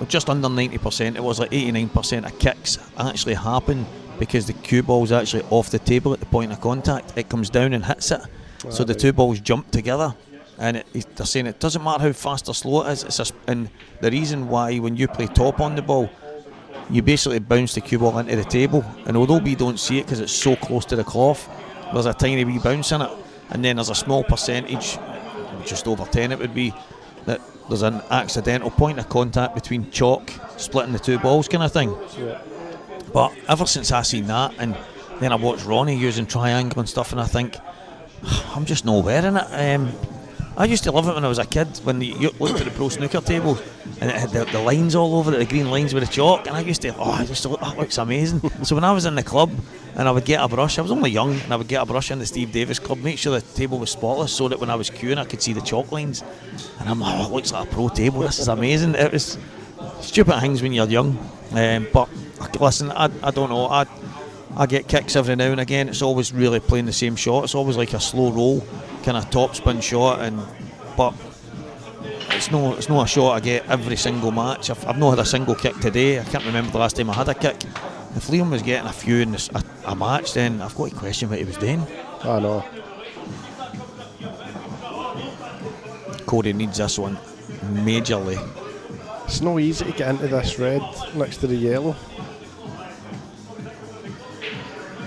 just under 90%, it was like 89% of kicks actually happen because the cue ball's actually off the table at the point of contact. It comes down and hits it. So the two balls jump together. And they're saying it doesn't matter how fast or slow it is. And the reason why when you play top on the ball, you basically bounce the cue ball into the table. And although we don't see it because it's so close to the cloth, there's a tiny wee bounce in it. And then there's a small percentage, just over 10 it would be, that there's an accidental point of contact between chalk splitting the two balls kind of thing. Yeah. But ever since I seen that, and then I watched Ronnie using triangle and stuff, and I think, I'm just nowhere in it. I used to love it when I was a kid, when you looked at the pro snooker table and it had the lines all over it, the green lines with the chalk, and I used to look, that looks amazing. So when I was in the club and I would get a brush, I was only young, and I would get a brush in the Steve Davis club, make sure the table was spotless so that when I was queuing I could see the chalk lines, and I'm like, it looks like a pro table, this is amazing. It was stupid things when you're young, but listen, I don't know, I get kicks every now and again. It's always really playing the same shot. It's always like a slow roll, kind of top spin shot, but it's no a shot I get every single match. I've not had a single kick today. I can't remember the last time I had a kick. If Liam was getting a few in a match, then I've got to question what he was doing. I know. Cody needs this one majorly. It's no easy to get into this red next to the yellow.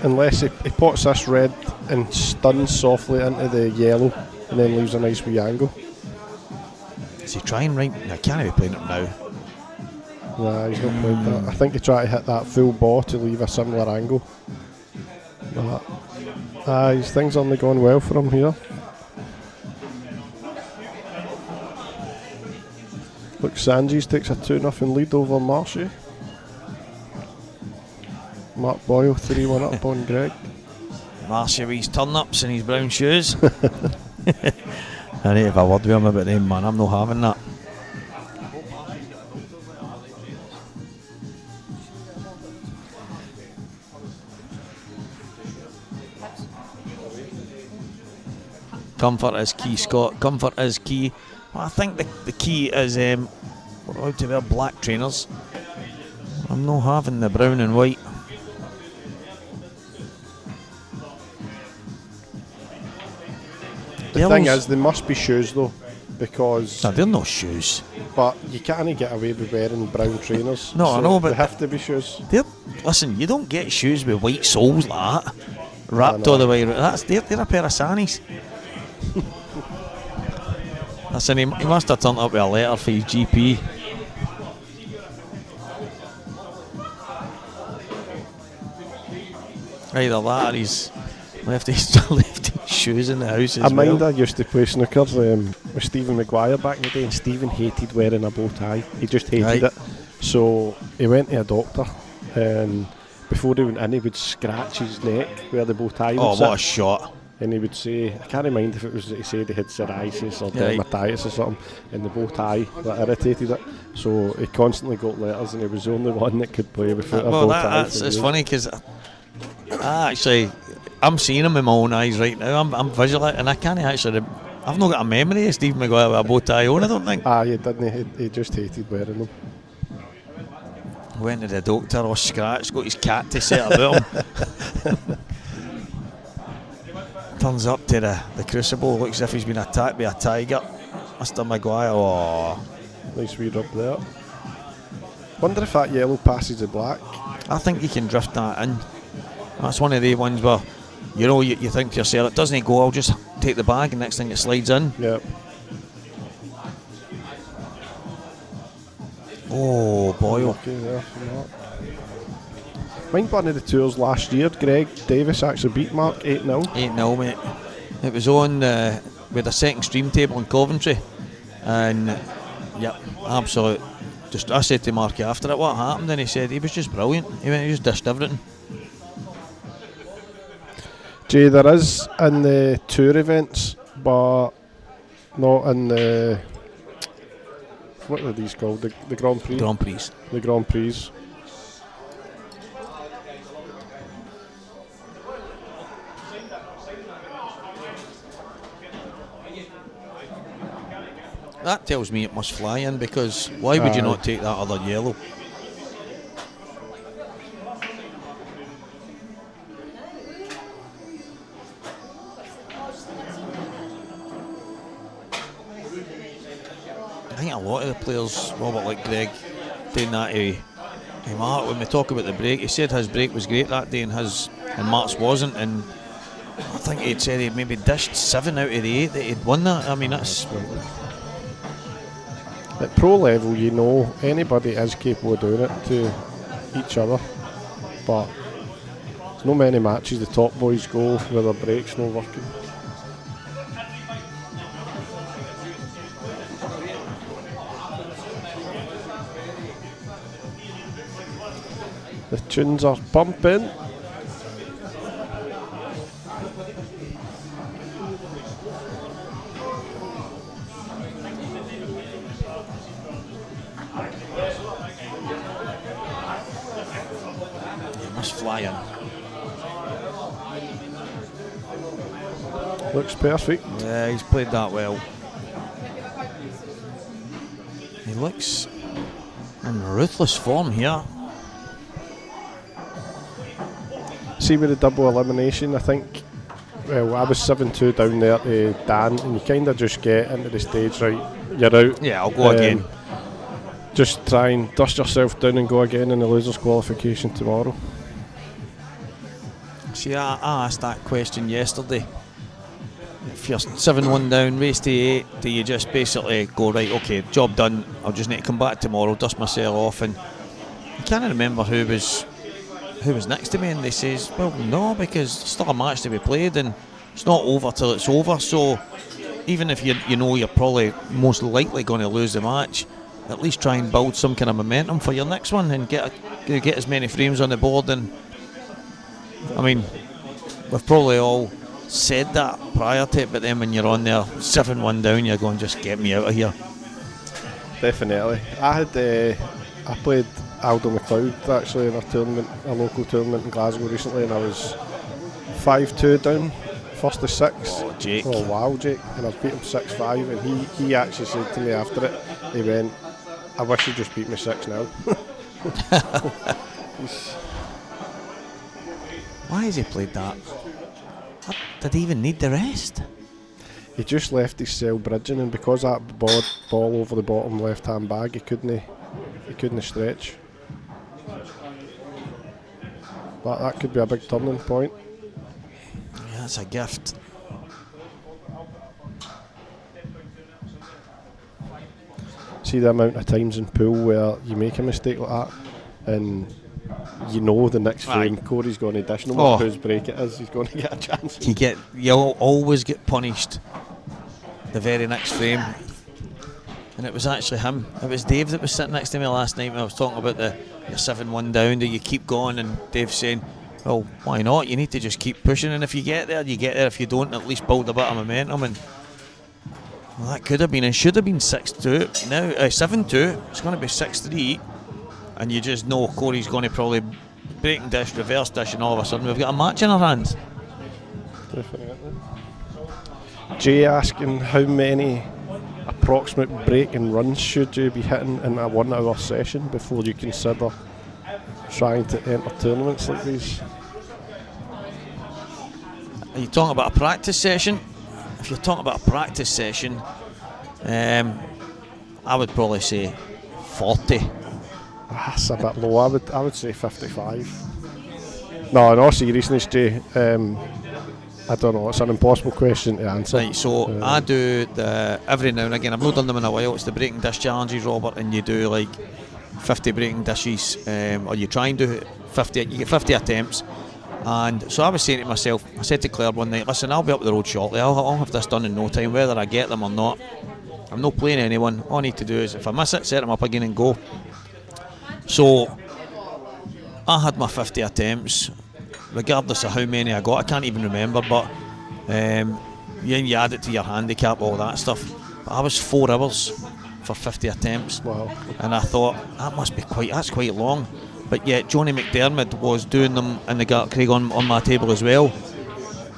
Unless he pots this red and stuns softly into the yellow and then leaves a nice wee angle. Is he trying right? I can't be playing it now. Nah, he's not played that. I think he tried to hit that full ball to leave a similar angle. But his things aren't going well for him here. Look, Sanjis takes a 2-0 lead over Marshy. Mark Boyle 3-1 up on Greg. Marshy with his turn-ups and his brown shoes. I need to have a word with him about them, man. I'm not having that. Comfort is key, Scott. Comfort is key. Well, I think the key is we're allowed to wear black trainers. I'm not having the brown and white. The thing is, they must be shoes though, because... No, they're not shoes. But you can't get away with wearing brown trainers. No, so I know, but... they have to be shoes. Listen, you don't get shoes with white soles like that, wrapped all the way around. They're a pair of sannies. Listen, he must have turned up with a letter for his GP. Either that or he's left his shoes in the house as well. I used to play snooker with Stephen Maguire back in the day, and Stephen hated wearing a bow tie. He just hated it. So he went to a doctor, and before he went in, he would scratch his neck where the bow tie would sit. What a shot. And he would say, I can't mind if it was that he said he had psoriasis or dermatitis or something, and the bow tie that irritated it. So he constantly got letters, and he was the only one that could play without a bow tie. It's funny because I'm seeing him in my own eyes right now. I'm visualising, and I can't actually. I've not got a memory of Steve Maguire with a bow tie on, I don't think. He didn't. He just hated wearing them. Went to the doctor, was scratched, got his cat to set about him. Turns up to the crucible, looks as if he's been attacked by a tiger. Mr. Maguire, nice wee rub there. Wonder if that yellow passes the black. I think you can drift that in. That's one of the ones where, you think to yourself, it doesn't go, I'll just take the bag, and next thing it slides in. Yep. Oh, boy. Okay, there from that. Mind one of the tours last year, Greg Davis actually beat Mark 8-0. 8-0, mate. It was on with a second stream table in Coventry, and absolute. I said to Marky after it, what happened, and he said he was just brilliant. He just dished everything. Jay, there is in the tour events, but not in the. What are these called? The Grand Prix? Grand Prix. The Grand Prix. That tells me it must fly in, because why would you not take that other yellow? I think a lot of the players, Robert, like Greg, doing that to Mark. When we talk about the break, he said his break was great that day and Mark's wasn't, and I think he'd said he'd maybe dished 7 out of the 8 that he'd won that. I mean, that's... At pro level, anybody is capable of doing it to each other, but there's not many matches the top boys go where their break's not working. The tunes are pumping. Fly in. Looks perfect. Yeah, he's played that well. He looks in ruthless form here. See, with the double elimination, I think, I was 7-2 down there to Dan, and you kind of just get into the stage, right, you're out. Yeah, I'll go again. Just try and dust yourself down and go again in the losers qualification tomorrow. See, I asked that question yesterday. If you're 7-1 down, race to 8, do you just basically go, right, okay, job done, I'll just need to come back tomorrow, dust myself off? And I can't remember who was next to me, and they says, well, no, because there's still a match to be played, and it's not over till it's over. So even if you're probably most likely going to lose the match, at least try and build some kind of momentum for your next one and get as many frames on the board. And I mean, we've probably all said that prior to it, but then when you're on there 7-1 down, you're going, just get me out of here. Definitely. I played Aldo McLeod actually in a local tournament in Glasgow recently, and I was 5-2 down, first to 6. Oh, Jake. Oh wow, Jake. And I beat him 6-5, and he actually said to me after it, he went, I wish you just beat me 6 now. Why has he played that? Did he even need the rest? He just left his cell bridging, and because that ball over the bottom left hand bag, he couldn't stretch. But that could be a big turning point. Yeah, that's a gift. See the amount of times in pool where you make a mistake like that, and you know the next frame Corey's going to dish, no matter whose break it is, he's going to get a chance. You'll always get punished the very next frame. and it was actually him. It was Dave that was sitting next to me last night when I was talking about you're 7-1 down, do you keep going? And Dave's saying, well, why not? You need to just keep pushing, and if you get there, you get there. If you don't, at least build a bit of momentum. And well, that could have been and should have been 6-2. Now 7-2. It's going to be 6-3, and you just know Corey's going to probably breaking dish, reverse dish, and all of a sudden we've got a match in our hands. Definitely. Jay asking how many approximate break and runs should you be hitting in a 1 hour session before you consider trying to enter tournaments like these? Are you talking about a practice session? If you're talking about a practice session, I would probably say 40. That's a bit low. I would say 55. No, in all seriousness, Jay, I don't know. It's an impossible question to answer. Right, so I do every now and again. I've not done them in a while. It's the breaking dish challenges, Robert, and you do like 50 breaking dishes, or you try and do 50. You get 50 attempts. And so I was saying to myself, I said to Claire one night, listen, I'll be up the road shortly. I'll have this done in no time, whether I get them or not. I'm not playing anyone. All I need to do is, if I miss it, set them up again and go. So I had my 50 attempts, regardless of how many I got. I can't even remember, but you add it to your handicap, all that stuff. But I was 4 hours for 50 attempts. Wow. And I thought, that's quite long. But yet Johnny McDermott was doing them in the Gartcraig on my table as well.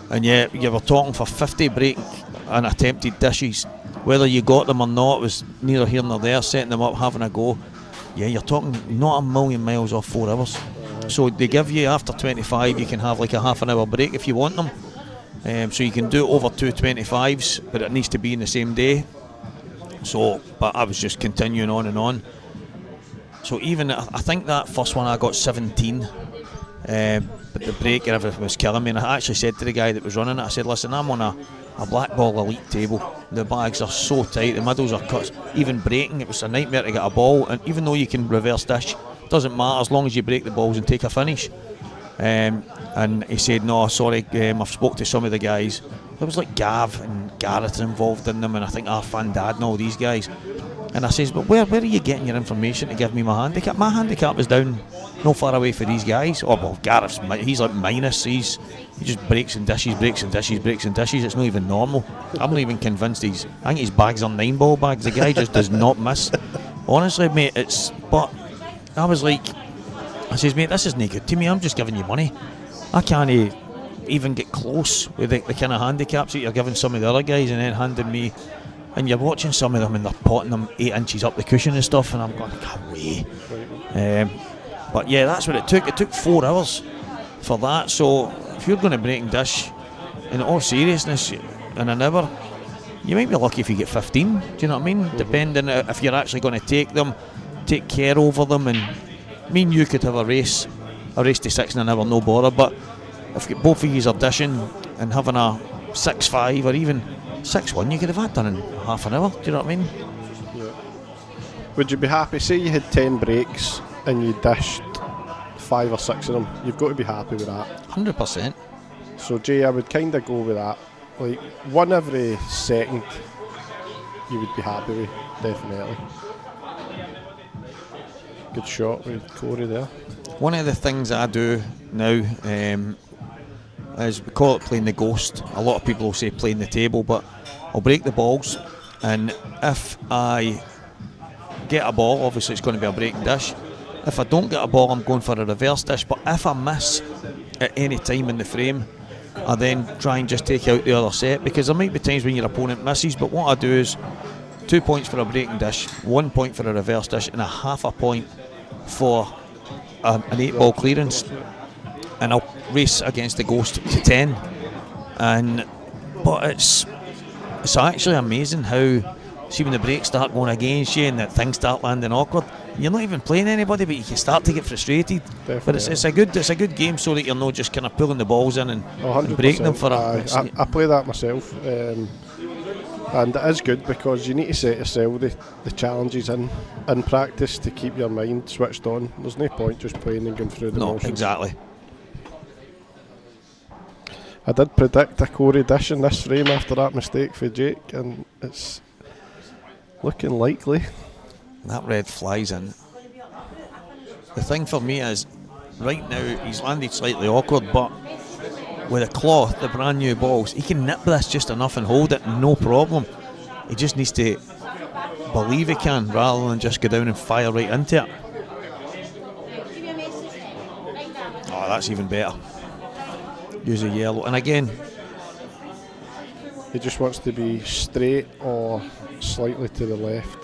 And yet you were talking for 50 break and attempted dishes. Whether you got them or not was neither here nor there, setting them up, having a go. Yeah, you're talking not a million miles off 4 hours. So they give you, after 25, you can have like a half an hour break if you want them. So you can do over 2 25s, but it needs to be in the same day. So, but I was just continuing on and on. So even, I think that first one I got 17, but the break and everything was killing me. And I actually said to the guy that was running it, I said, listen, I'm on a blackball elite table. The bags are so tight, the middles are cut. Even breaking, it was a nightmare to get a ball. And even though you can reverse dish, doesn't matter as long as you break the balls and take a finish. And he said, no, sorry, I've spoke to some of the guys. There was like Gav and Gareth involved in them, and I think Arfan Dad and all these guys. And I says, but where are you getting your information to give me my handicap? My handicap is down no far away for these guys. Oh, well, Gareth's, he's like minus. He just breaks and dishes. It's not even normal. I'm not even convinced I think his bags are 9-ball bags. The guy just does not miss. Honestly, mate, but I was like, I says, mate, this isn't good to me. I'm just giving you money. I can't even get close with the kind of handicaps that you're giving some of the other guys and then handing me. And you're watching some of them and they're potting them 8 inches up the cushion and stuff, and I'm going, I can't wait. But yeah, that's what it took. It took 4 hours for that. So if you're going to break and dish, in all seriousness, in an hour, you might be lucky if you get 15. Do you know what I mean? Depending if you're actually going to take care over them. And me and you could have a race to 6 in an hour, no bother. But if both of you are dishing and having a 6-5 or even 6-1, you could have had done in half an hour. Do you know what I mean? Yeah. Would you be happy, say you had 10 breaks and you dished 5 or 6 of them, you've got to be happy with that? 100%. So Jay, I would kind of go with that. Like 1 every second you would be happy with, definitely. Good shot with Corey there. One of the things I do now is we call it playing the ghost. A lot of people will say playing the table, but I'll break the balls, and if I get a ball, obviously it's going to be a breaking dish. If I don't get a ball, I'm going for a reverse dish. But if I miss at any time in the frame, I then try and just take out the other set, because there might be times when your opponent misses. But what I do is 2 points for a breaking dish, 1 point for a reverse dish, and a half a point for an 8-ball clearance. And I'll race against the ghost to 10. But it's actually amazing how, see, when the breaks start going against you and that things start landing awkward, you're not even playing anybody, but you can start to get frustrated. Definitely. But it's a good game, so that you're not just kind of pulling the balls in and breaking them for I play that myself, and it is good because you need to set yourself the challenges in practice to keep your mind switched on. There's no point just playing and going through the motions. Exactly. I did predict a Corey dish in this frame after that mistake for Jake, and Looking likely. That red flies in. The thing for me is, right now he's landed slightly awkward, but with a cloth, the brand new balls, he can nip this just enough and hold it, no problem. He just needs to believe he can, rather than just go down and fire right into it. Oh, that's even better. Use a yellow, and again, he just wants to be straight or slightly to the left,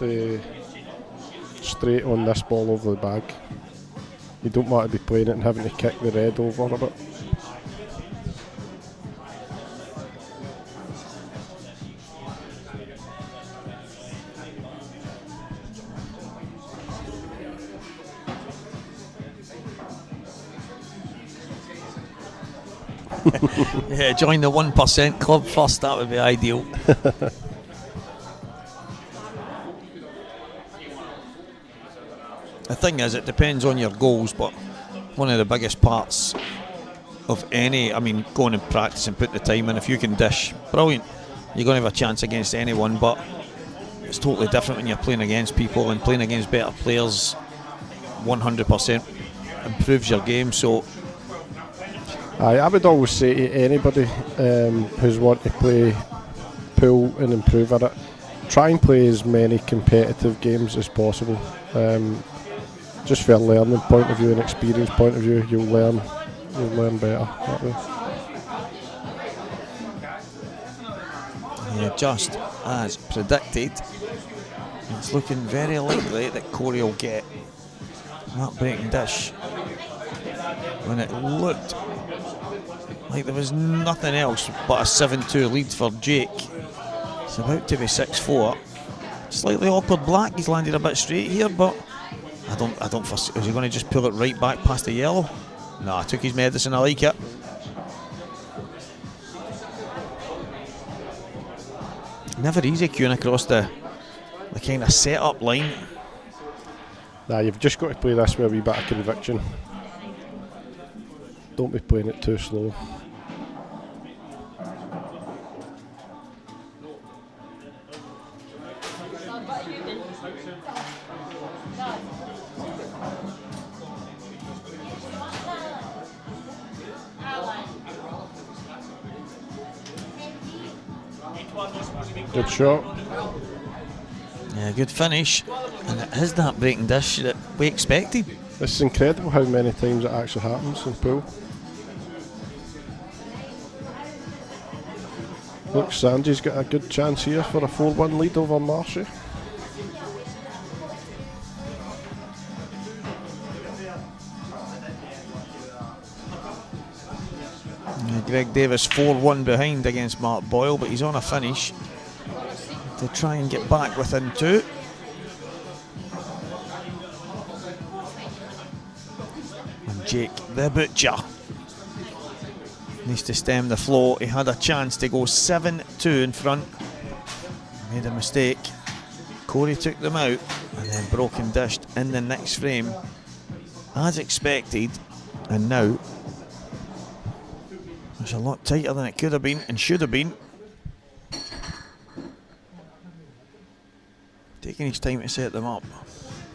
straight on this ball over the bag. You don't want to be playing it and having to kick the red over a bit. Yeah, join the 1% club first, that would be ideal. The thing is, it depends on your goals, but one of the biggest parts of any, I mean, going and practice and put the time in, if you can dish, brilliant, you're going to have a chance against anyone, but it's totally different when you're playing against people, and playing against better players 100% improves your game. So I would always say to anybody who's want to play pool and improve at it, try and play as many competitive games as possible. Just for a learning point of view and experience point of view, you'll learn better that way. Yeah, just as predicted, it's looking very likely that Corey will get that breaking dish. When it looked like there was nothing else but a 7-2 lead for Jake, it's about to be 6-4. Slightly awkward black, he's landed a bit straight here, but I don't foresee, is he going to just pull it right back past the yellow? No, I took his medicine, I like it. Never easy queuing across the kind of set-up line. Nah, you've just got to play this with a wee bit of conviction. Don't be playing it too slow. Good shot. Yeah, good finish. And it is that breaking dish that we expected. It's incredible how many times it actually happens in pool. Look, Sanji's got a good chance here for a 4-1 lead over Marshy. Yeah, Greg Davis 4-1 behind against Mark Boyle, but he's on a finish to try and get back within 2. And Jake the Butcher needs to stem the flow. He had a chance to go 7-2 in front, made a mistake. Corey took them out and then broken dished in the next frame as expected, and now it's a lot tighter than it could have been and should have been. Taking his time to set them up.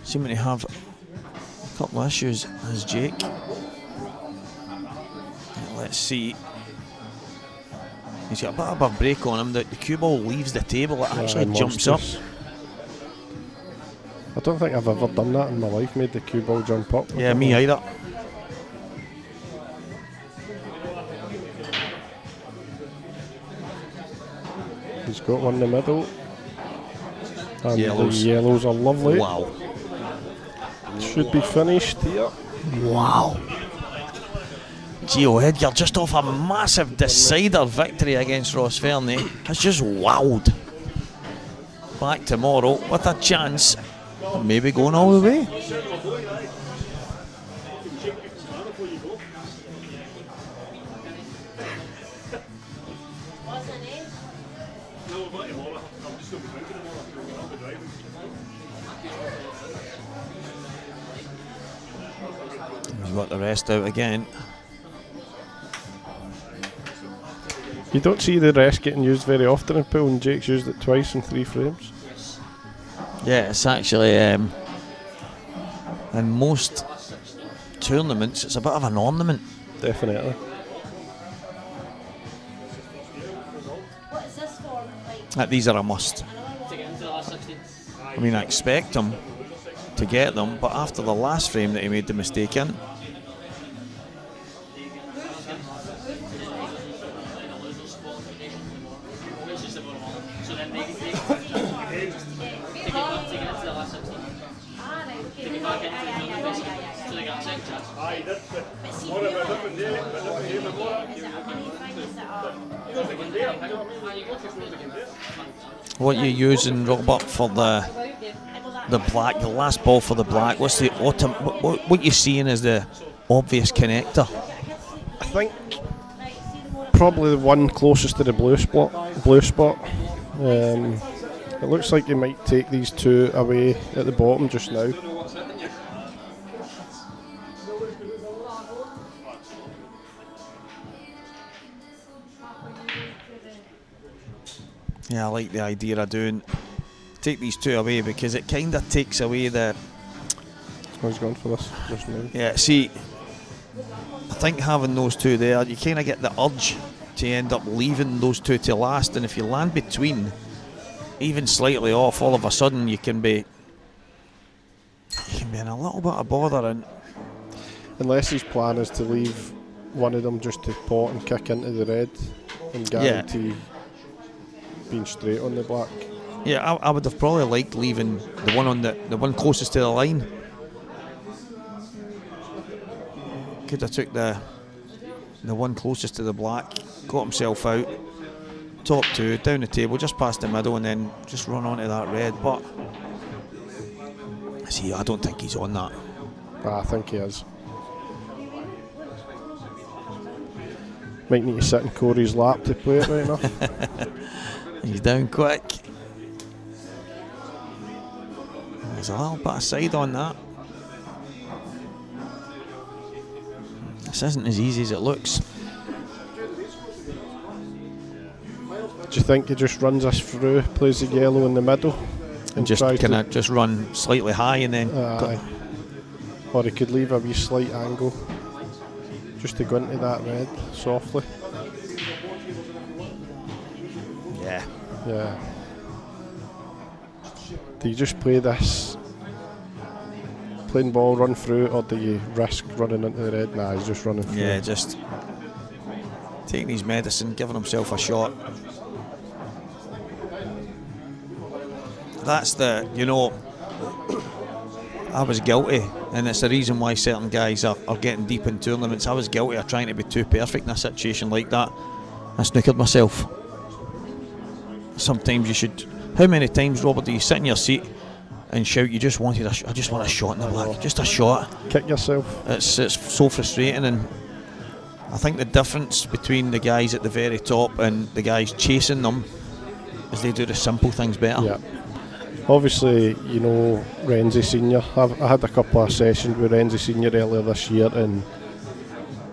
Seeming to have a couple of issues as Jake. Let's see. He's got a bit of a break on him. The cue ball leaves the table, it actually jumps up. I don't think I've ever done that in my life, made the cue ball jump up. Yeah, me either. He's got one in the middle. And Yellows. the yellows are lovely. Wow. Should be finished here. Wow. Gio Edgar just off a massive decider victory against Ross Fernie has just wowed. Back tomorrow with a chance of maybe going all the way. He's got the rest out again. You don't see the rest getting used very often in pool, and Jake's used it twice in 3 frames. Yeah, it's actually in most tournaments it's a bit of an ornament. Definitely. These are a must. I mean, I expect him to get them, but after the last frame that he made the mistake in, what you using, Robert, for the black, the last ball for the black? What's the what you're seeing as the obvious connector? I think probably the one closest to the blue spot. It looks like you might take these two away at the bottom just now. Yeah, I like the idea of take these two away, because it kind of takes away the... I was going for this just now. Yeah, see, I think having those two there, you kind of get the urge to end up leaving those two to last, and if you land between, even slightly off, all of a sudden you can be in a little bit of bother. And unless his plan is to leave one of them just to pot and kick into the red and guarantee being straight on the black. Yeah, I would have probably liked leaving the one on the one closest to the line. Could have took the one closest to the black, got himself out, top two, down the table, just past the middle, and then just run onto that red. But see, I don't think he's on that. I think he is. Might need to sit in Corey's lap to play it right now. He's down quick. There's a little bit of side on that. This isn't as easy as it looks. Do you think he just runs us through, plays the yellow in the middle, and just kind of just run slightly high and then... or he could leave a wee slight angle just to go into that red softly. Yeah. Do you just play this plain ball, run through, or do you risk running into the red? Nah, he's just running through. Yeah, just taking his medicine, giving himself a shot. That's the, I was guilty, and it's the reason why certain guys are getting deep in tournaments. I was guilty of trying to be too perfect in a situation like that. I snookered myself. Sometimes you should... How many times, Robert, do you sit in your seat and shout, I just want a shot in the black, just a shot? Kick yourself. It's so frustrating, and I think the difference between the guys at the very top and the guys chasing them is they do the simple things better. Yeah. Obviously, Renzi Senior. I had a couple of sessions with Renzi Senior earlier this year, and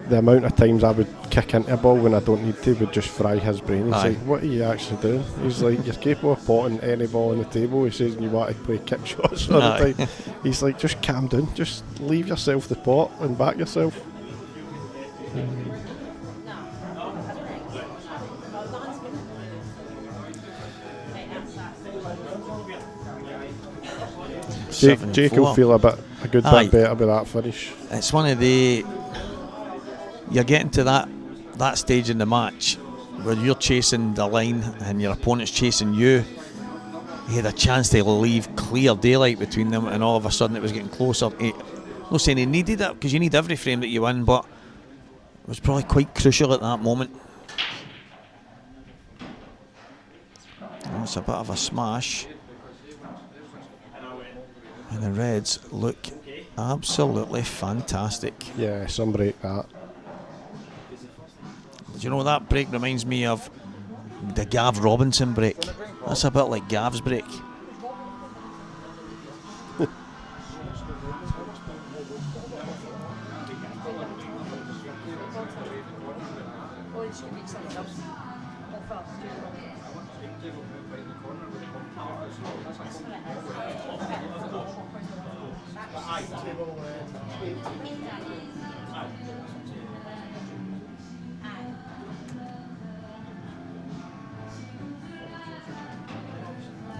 the amount of times I would kick into a ball when I don't need to would just fry his brain. He's like, what are you actually doing? He's like, you're capable of potting any ball on the table. He says, and you want to play kick shots all the time. He's like, just calm down, just leave yourself the pot and back yourself. Jake will feel a good bit better with that finish. It's one of the... You're getting to that stage in the match where you're chasing the line and your opponent's chasing you. He had a chance to leave clear daylight between them, and all of a sudden it was getting closer. I'm not saying he needed it, because you need every frame that you win, but it was probably quite crucial at that moment. It's a bit of a smash. And the Reds look absolutely fantastic. Yeah, some break that. Do you know, that break reminds me of the Gav Robinson break. That's a bit like Gav's break.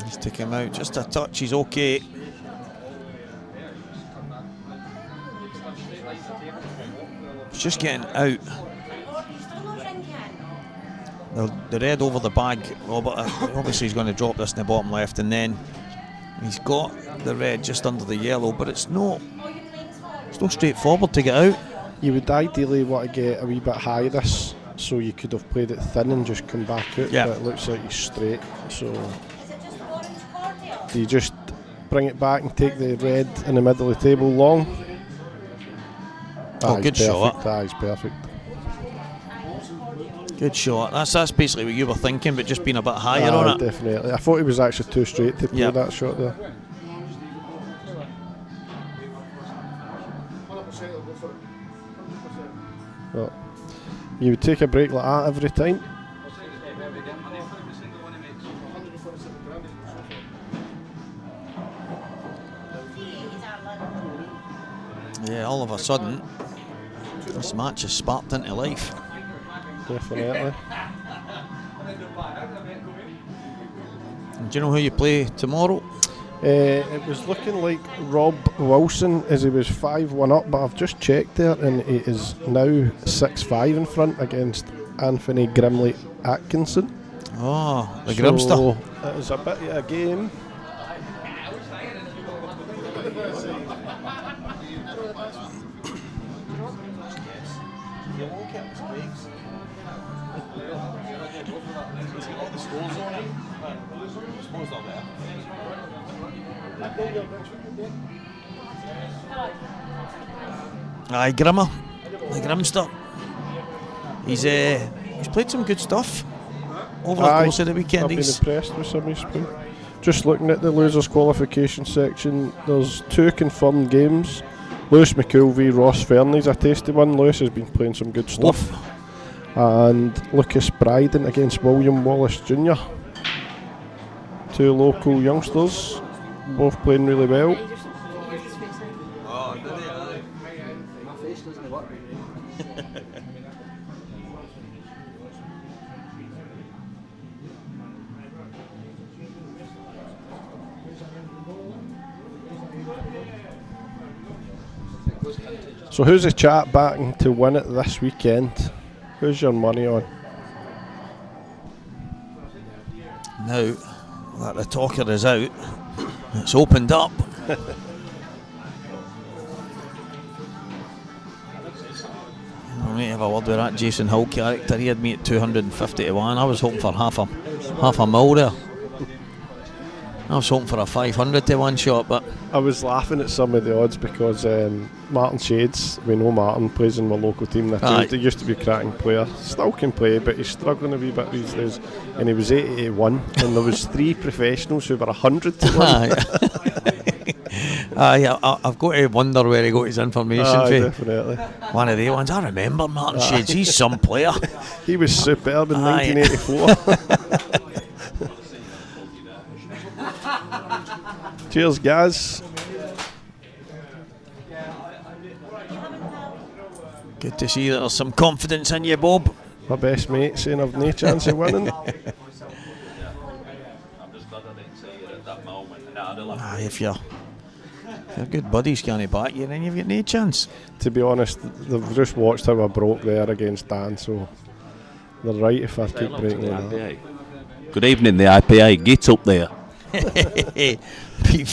He's taking him out just a touch, he's okay. He's just getting out. The red over the bag, Robert, obviously he's going to drop this in the bottom left, and then he's got the red just under the yellow, but it's not straightforward to get out. You would ideally want to get a wee bit high this, so you could have played it thin and just come back out, but it looks like he's straight, so do you just bring it back and take the red in the middle of the table long? Good shot. He's perfect. Good shot. That's basically what you were thinking, but just being a bit higher on it. Definitely. I thought he was actually too straight to play that shot there. Well, you would take a break like that every time. Yeah, all of a sudden, this match has sparked into life. Definitely. Do you know who you play tomorrow? It was looking like Rob Wilson as he was 5-1 up, but I've just checked there and he is now 6-5 in front against Anthony Grimley Atkinson. Oh, the Grimster. It was a bit of a game. Aye, Grimmer, the Grimster. He's played some good stuff over the course of the weekend. I've been impressed with some of his play. Just looking at the losers qualification section, there's 2 confirmed games. Lewis McCool v Ross Fernie's a tasty one. Lewis has been playing some good stuff. And Lucas Bryden against William Wallace Jr. 2 local youngsters, both playing really well. My face doesn't work. So who's the chat backing to win it this weekend? Who's your money on? Now that the talker is out, it's opened up. I might have a word with that Jason Hull character. He had me at 250 to 1. I was hoping for half a mil there. I was hoping for a 500 to 1 shot, but I was laughing at some of the odds because Martin Shades, we know Martin plays in my local team. He used to be a cracking player, still can play, but he's struggling a wee bit these days. And he was 80 to 1, and there was 3 professionals who were 100 to 1. I've got to wonder where he got his information from. Definitely. One of the ones. I remember Martin Shades. He's some player. He was superb in 1984. Cheers, guys. Good to see that there's some confidence in you, Bob. My best mate saying I've no chance of winning. If you're good buddies can't back you, then you've got no chance. To be honest, they've just watched how I broke there against Dan, so they're right if I keep breaking that. Good evening, the IPA. Get up there. Pete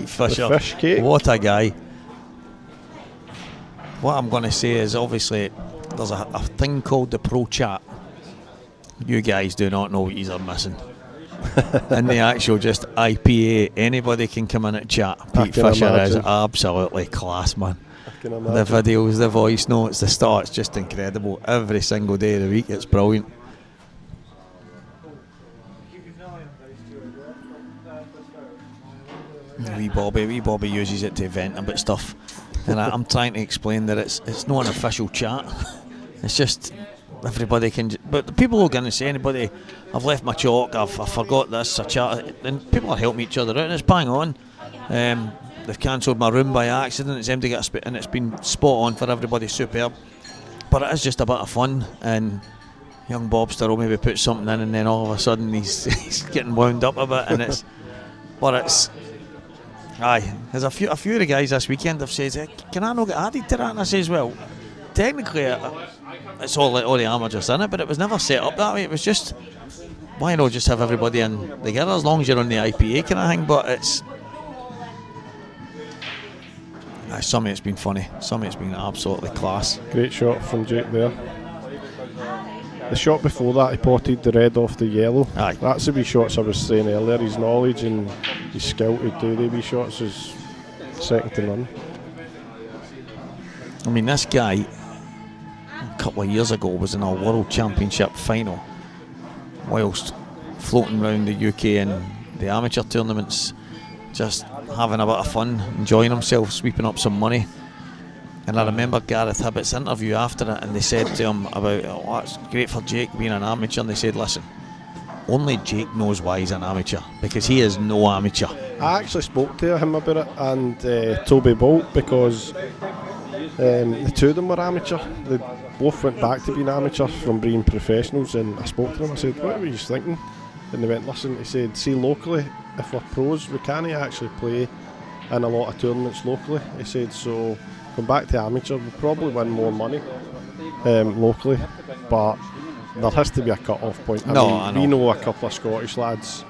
Fisher, the fish cake. What a guy. What I'm going to say is, obviously there's a thing called the pro chat. You guys do not know what you are missing. In the actual just IPA, anybody can come in and chat. Pete Fisher is absolutely class, man. The videos, the voice notes, the stuff, it's just incredible. Every single day of the week, it's brilliant. Wee Bobby uses it to vent about stuff, and I'm trying to explain that it's not an official chat. It's just everybody can. But the people are going to say, anybody, I've left my chalk, I forgot this, I chat, and people are helping each other out, and it's bang on. they've cancelled my room by accident. It's empty, and it's been spot on for everybody, superb. But it is just a bit of fun, and young Bobster will maybe put something in, and then all of a sudden he's getting wound up a bit, and it's. But it's. Aye, there's a few of the guys this weekend have said, hey, can I not get added to that? And I says, well, technically it's all the amateurs in it, but it was never set up that way. It was just, why not just have everybody in together as long as you're on the IPA kind of thing? But it's. Some of it's been funny, some of it's been absolutely class. Great shot from Jake there. The shot before that, he potted the red off the yellow. Aye. That's the wee shots I was saying earlier. His knowledge and his skill to do the wee shots is second to none. I mean, this guy a couple of years ago was in a World Championship final whilst floating around the UK and the amateur tournaments, just having a bit of fun, enjoying himself, sweeping up some money. And I remember Gareth Hibbett's interview after it, and they said to him about, oh, it's great for Jake being an amateur, and they said, listen, only Jake knows why he's an amateur, because he is no amateur. I actually spoke to him about it, and Toby Bolt, because the two of them were amateur. They both went back to being amateur from being professionals, and I spoke to them, I said, what were you thinking? And they went, listen, he said, see, locally, if we're pros, we can't actually play in a lot of tournaments locally. He said, so going back to amateur, we'll probably win more money locally, but there has to be a cut-off point. I mean, we know a couple of Scottish lads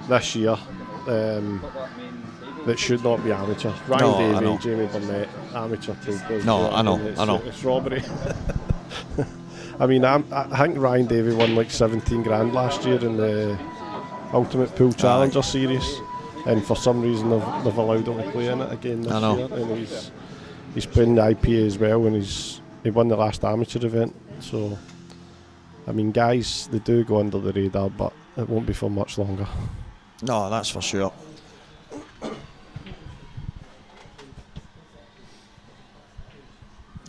this year that should not be amateur. Ryan Davey, Jamie Burnett, amateur team. I know. It's robbery. I mean, I think Ryan Davey won like 17 grand last year in the Ultimate Pool Challenger Series, and for some reason they've allowed him to play in it again this year. And he's playing the IPA as well, and he won the last amateur event. So, I mean, guys, they do go under the radar, but it won't be for much longer. No, that's for sure.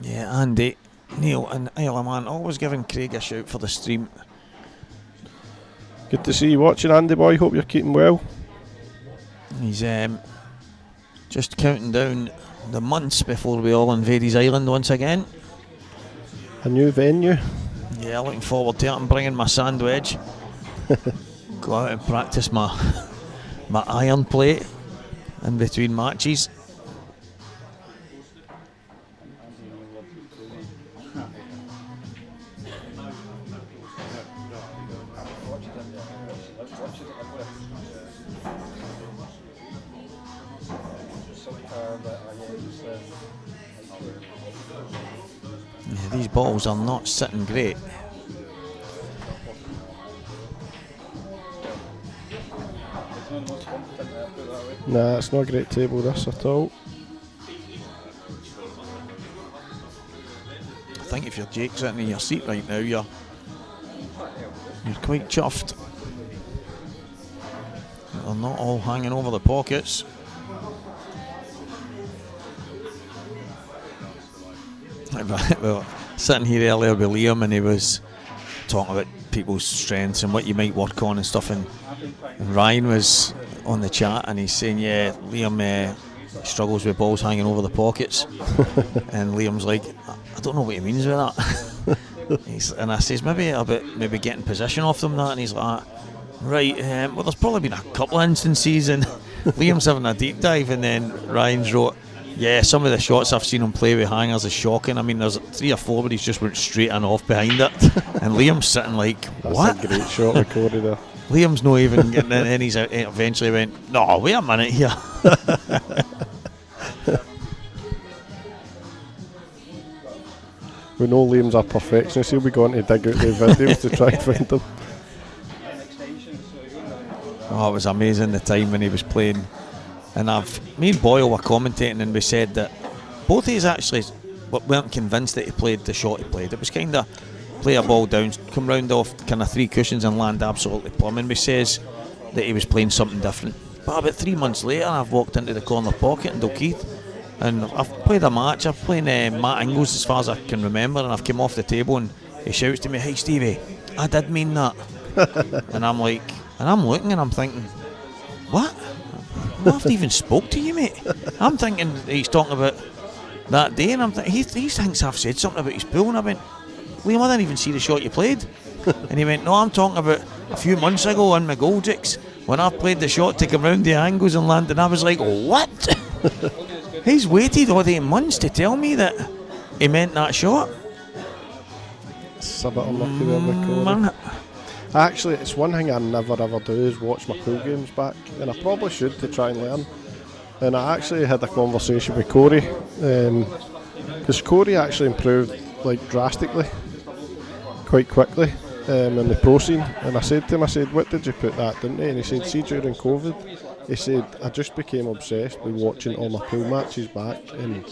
Yeah, Andy, Neil and Isla Man always giving Craig a shout for the stream. Good to see you watching, Andy boy. Hope you're keeping well. He's just counting down the months before we all invade his island once again. A new venue. Yeah, looking forward to it. I'm bringing my sand wedge. Go out and practice my iron plate in between matches. Yeah, these balls are not sitting great. Nah, it's not a great table this at all. I think if you're Jake sitting in your seat right now, you're quite chuffed. They're not all hanging over the pockets. Well, sitting here earlier with Liam, and he was talking about people's strengths and what you might work on and stuff, and Ryan was on the chat, and he's saying, yeah, Liam struggles with balls hanging over the pockets. And Liam's like, I don't know what he means with that. And I says, maybe getting position off them, that, and he's like, right, well, there's probably been a couple of instances, and Liam's having a deep dive, and then Ryan's wrote, yeah, some of the shots I've seen him play with hangers is shocking. I mean, there's 3 or 4 where he's just went straight and off behind it, and Liam's sitting like, what? That's a great shot recorded there. Liam's not even getting in, and he's eventually went, no, wait a minute here. We know Liam's a perfectionist. He'll be going to dig out the videos to try and find them. Oh, it was amazing the time when he was playing. And me and Boyle were commentating, and we said that both of us actually weren't convinced that he played the shot he played. It was kind of play a ball down, come round off kind of 3 cushions and land absolutely plumb. And we says that he was playing something different. But about 3 months later, I've walked into the corner pocket in Dalkeith, and I've played a match. I've played Matt Ingles as far as I can remember, and I've come off the table, and he shouts to me, "Hey Stevie, I did mean that." And I'm like, and I'm looking, and I'm thinking, what? I haven't even spoke to you, mate. I'm thinking he's talking about that day, and I'm thinking he thinks I've said something about his pool, and I went, Liam, I didn't even see the shot you played. And he went, no, I'm talking about a few months ago on my goal jigs when I played the shot to come round the angles and land, and I was like, what? He's waited all 8 months to tell me that he meant that shot. It's a bit unlucky there, Corey. Actually, it's one thing I never ever do is watch my pool games back, and I probably should to try and learn. And I actually had a conversation with Corey, because Corey actually improved like drastically, quite quickly in the pro scene. And I said to him, what did you put that, didn't he? And he said, see, during COVID, he said, I just became obsessed with watching all my pool matches back, and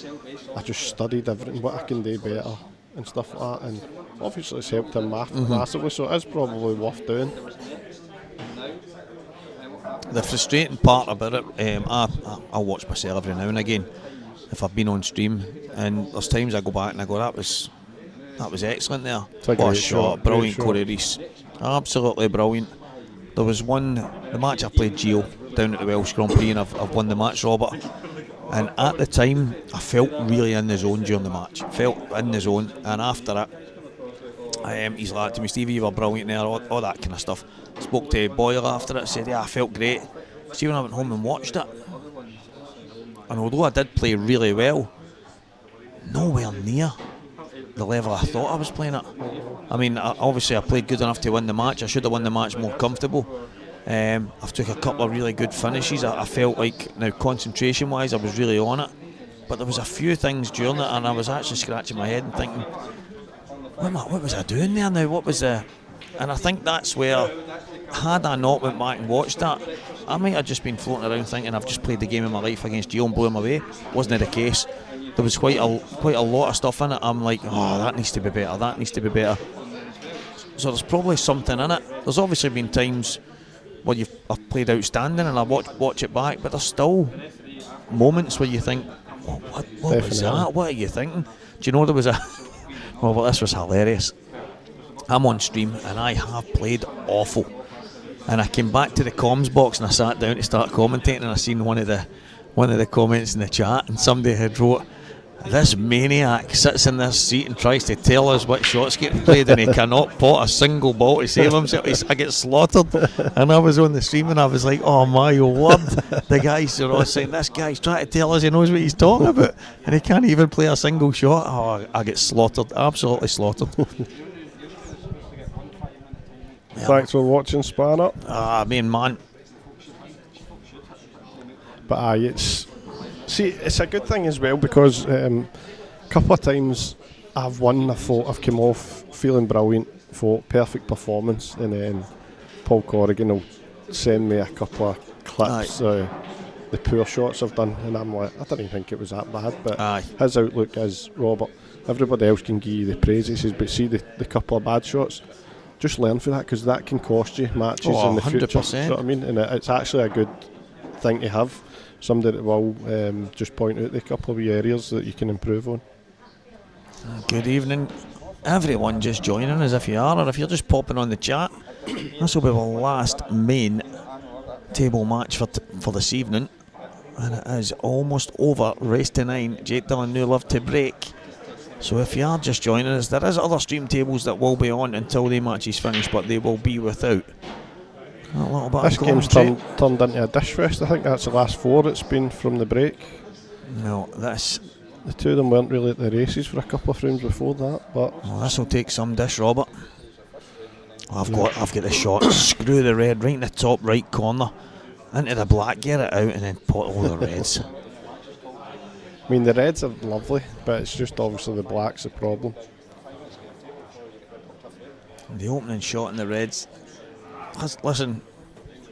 I just studied everything, what I can do better and stuff like that. And obviously it's helped him massively, so it is probably worth doing. The frustrating part about it, I watch myself every now and again if I've been on stream, and there's times I go back and I go, that was excellent there. What a shot, brilliant Corey Rees, absolutely brilliant. There was the match I played Gio down at the Welsh Grand Prix, and I've won the match, Robert. And at the time, I felt really in the zone during the match. And after it, he's like to me, Stevie, you were brilliant there, all that kind of stuff. Spoke to Boyle after it, said, yeah, I felt great. See, when I went home and watched it, and although I did play really well, nowhere near the level I thought I was playing at. I mean, obviously I played good enough to win the match. I should have won the match more comfortable. I've took a couple of really good finishes. I felt like, now concentration wise, I was really on it, but there was a few things during it, and I was actually scratching my head and thinking, what was I doing there now? What was the... And I think that's where, had I not went back and watched that, I might have just been floating around thinking I've just played the game of my life against Gio and blew him away. Wasn't it the case? There was quite a lot of stuff in it. I'm like, that needs to be better. So there's probably something in it. There's obviously been times where I've played outstanding and I watch it back, but there's still moments where you think, what was that? What are you thinking? Do you know there was well, this was hilarious. I'm on stream and I have played awful, and I came back to the comms box and I sat down to start commentating, and I seen one of the comments in the chat, and somebody had wrote, this maniac sits in this seat and tries to tell us what shots get played, and he cannot pot a single ball to save himself. I get slaughtered. And I was on the stream and I was like, oh my word, the guys are all saying, this guy's trying to tell us he knows what he's talking about, and he can't even play a single shot. I get slaughtered, absolutely slaughtered. Thanks for watching, Spanner. Main man. But it's a good thing as well, because a couple of times I've won, I thought I've come off feeling brilliant, thought perfect performance, and then Paul Corrigan will send me a couple of clips of the poor shots I've done, and I'm like, I didn't even think it was that bad, but his outlook is, Robert, everybody else can give you the praise, he says, but see the couple of bad shots, just learn from that, because that can cost you matches in the 100%. future. You know what I mean? And it's actually a good thing to have, somebody that will just point out the couple of areas that you can improve on. Good evening, everyone just joining us if you are, or if you're just popping on the chat. This will be the last main table match for this evening, and it is almost over. Race to 9, Jake Dillon New Love to break. So if you are just joining us, there is other stream tables that will be on until the match is finished, but they will be without a little bit. This game's turned into a dish fest. I think that's the last 4 it's been from the break. No, the two of them weren't really at the races for a couple of rounds before that, but this will take some dish, Robert. I've got the shot. Screw the red right in the top right corner, into the black, get it out, and then pot all the reds. I mean, the reds are lovely, but it's just obviously the black's the problem. The opening shot in the reds. Listen,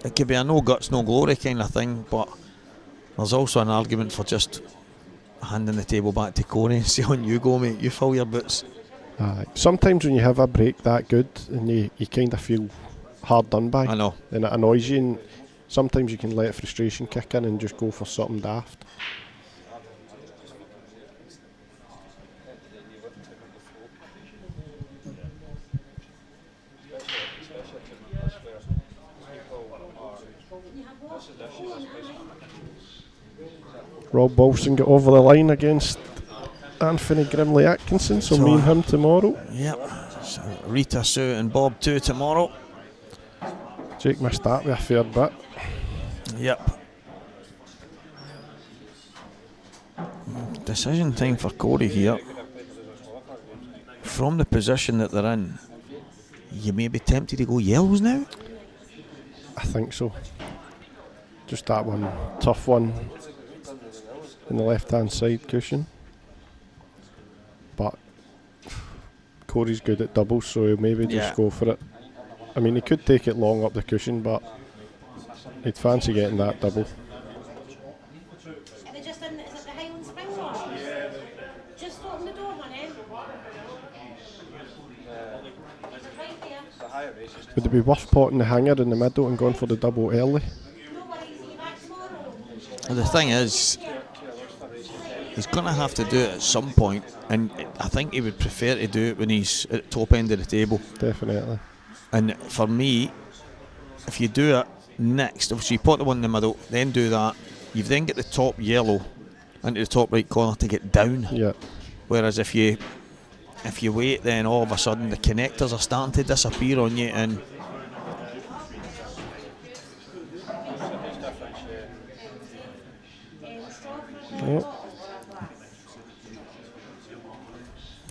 it could be a no guts, no glory kind of thing, but there's also an argument for just handing the table back to Corey and say, on you go, mate, you fill your boots. Sometimes when you have a break that good and you kind of feel hard done by, I know, and it annoys you, and sometimes you can let frustration kick in and just go for something daft. Rob Wilson got over the line against Anthony Grimley Atkinson, so me and him tomorrow. Yep. So Rita, Sue and Bob 2 tomorrow. Jake missed that with a fair bit. Yep. Decision time for Corey here. From the position that they're in, you may be tempted to go yellows now? I think so. Just that one tough one in the left hand side cushion. But Corey's good at doubles, so he'll maybe just go for it. I mean, he could take it long up the cushion, but he'd fancy getting that double. Would it be worth potting the hanger in the middle and going for the double early? Well, the thing is, he's going to have to do it at some point, and I think he would prefer to do it when he's at the top end of the table. Definitely. And for me, if you do it next, if you pot the one in the middle, then do that, you've then got the top yellow into the top right corner to get down. Yeah. Whereas if you wait, then all of a sudden the connectors are starting to disappear on you, and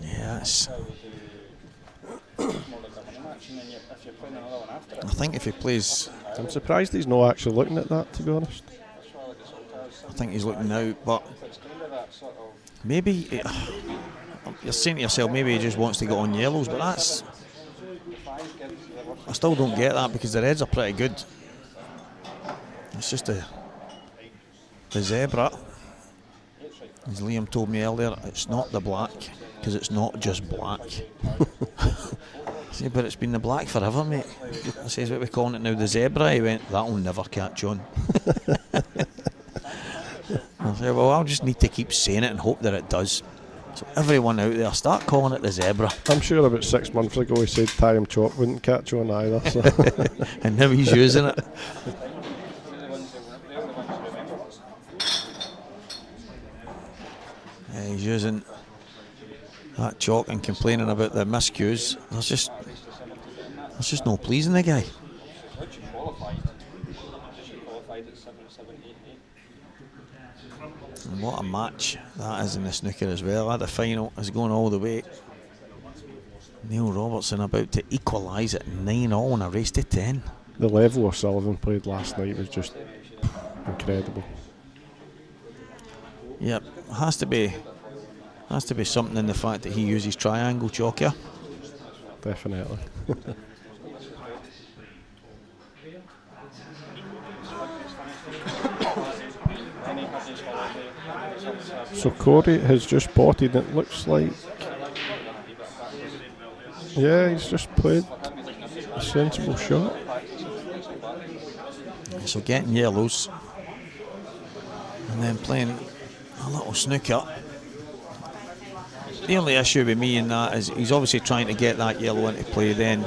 yes. I think if he plays, I'm surprised he's not actually looking at that, to be honest. I think he's looking out, but maybe you're saying to yourself, maybe he just wants to get on yellows, but that's, I still don't get that, because the reds are pretty good. It's just the zebra, as Liam told me earlier, it's not the black, because it's not just black. See, but it's been the black forever, mate. I says, what we calling it now, the zebra? He went, that'll never catch on. I said, well, I'll just need to keep saying it and hope that it does. So everyone out there, start calling it the zebra. I'm sure about 6 months ago he said Time Chop wouldn't catch on either. So. And now he's using it. Yeah, he's using that chalk and complaining about the miscues. There's just no pleasing the guy. And what a match that is in the snooker as well. The final is going all the way. Neil Robertson about to equalise at 9-all in a race to 10. The level O'Sullivan played last night was just incredible. Yep, has to be something in the fact that he uses triangle chalk here. Definitely. So Corey has just potted, it looks like. Yeah, he's just played a sensible shot. So getting yellows and then playing a little snooker. The only issue with me in that is he's obviously trying to get that yellow into play, then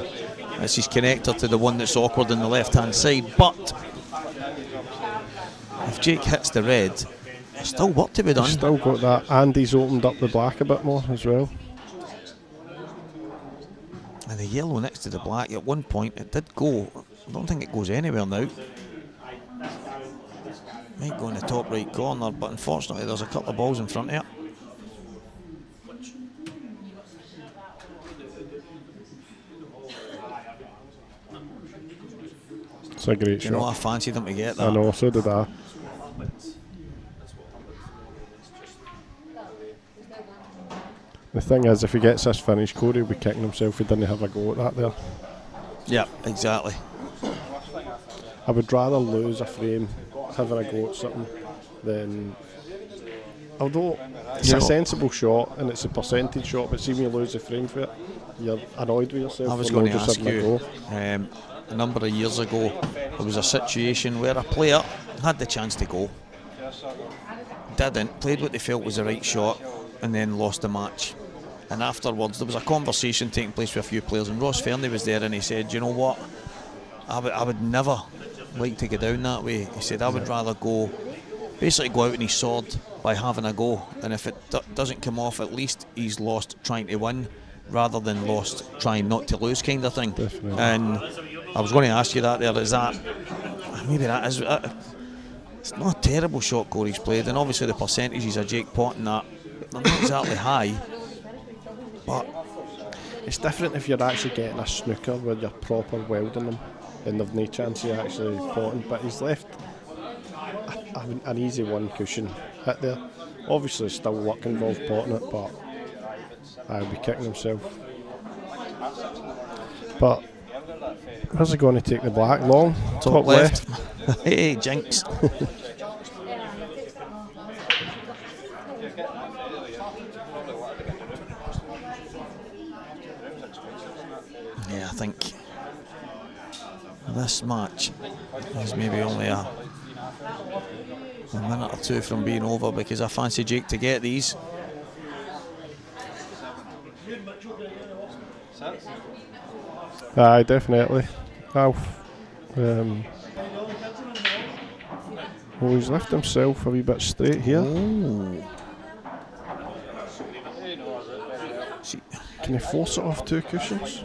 it's his connector to the one that's awkward on the left hand side, but if Jake hits the red, there's still work to be done. He's still got that, and he's opened up the black a bit more as well. And the yellow next to the black, at one point it did go, I don't think it goes anywhere now. Might go in the top right corner, but unfortunately there's a couple of balls in front of it. It's a great shot. You know, I fancied him to get that. I know, so did I. The thing is, if he gets this finish, Corey will be kicking himself if he didn't have a go at that there. Yeah, exactly. I would rather lose a frame having a go at something than, although it's a sensible shot and it's a percentage shot, but see when you lose the frame for it, you're annoyed with yourself. I was going to ask you, a number of years ago there was a situation where a player had the chance to go, didn't, played what they felt was the right shot, and then lost the match. And afterwards there was a conversation taking place with a few players, and Ross Fernie was there, and he said, you know what, I would never like to go down that way. He said, I would rather go out on his sword by having a go, and if it doesn't come off, at least he's lost trying to win rather than lost trying not to lose, kind of thing. Definitely. And I was going to ask you that there, is that maybe that is it's not a terrible shot Corey's played, and obviously the percentages of Jake Pott and that, they're not exactly high, but it's different if you're actually getting a snooker where you're proper welding them and they've no chance of actually potting, but he's left an easy one cushion hit there. Obviously still luck involved potting it, but I'll be kicking himself. But where's he going to take the black? Long? Top left. Hey, jinx. Yeah, I think this match is maybe only a minute or two from being over, because I fancy Jake to get these. Aye, definitely. Alf. Well, he's left himself a wee bit straight here. Ooh. Can he force it off 2 cushions?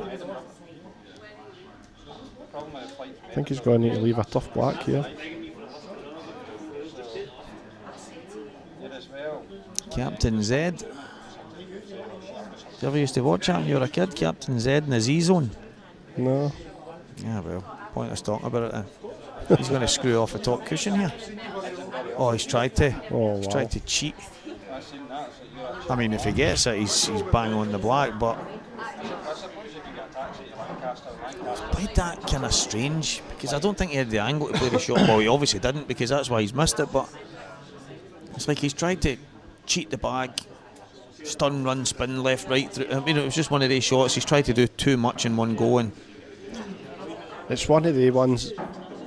I think he's going to need to leave a tough black here. Captain Z. Did you ever used to watch that when you were a kid? Captain Z in the Z zone? No. Yeah, well, pointless talking about it then. He's going to screw off the top cushion here. Oh, he's tried to. Oh, he's wow. tried to cheat. I mean, if he gets it, he's bang on the black, but he's played that kind of strange, because I don't think he had the angle to play the shot. Well, he obviously didn't, because that's why he's missed it, but it's like he's tried to cheat the bag, stun, run, spin, left, right through. I mean, it was just one of these shots. He's tried to do too much in one go, and it's one of the ones,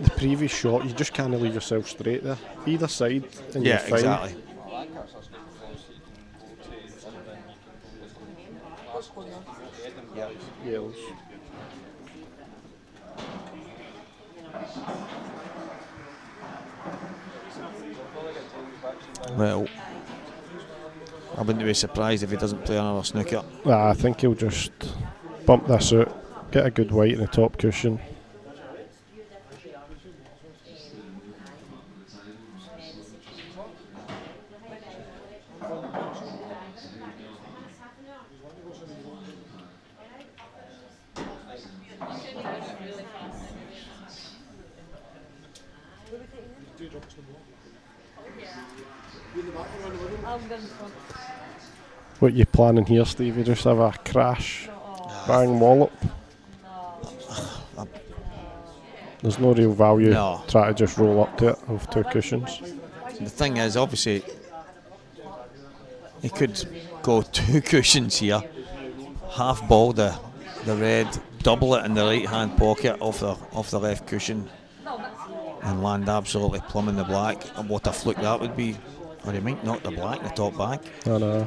the previous shot, you just can't leave yourself straight there. Either side, and yeah, you're fine. exactly. Yells. Well, I wouldn't be surprised if he doesn't play another snooker. I think he'll just bump this out, get a good weight in the top cushion. What you planning here, Steve? You just have a crash, bang, wallop? There's no real value. No. Try to just roll up to it with 2 cushions. The thing is, obviously, he could go 2 cushions here, half ball the red, double it in the right hand pocket off the left cushion, and land absolutely plumb in the black. And what a fluke that would be. Or he might knock the black in the top back. I know.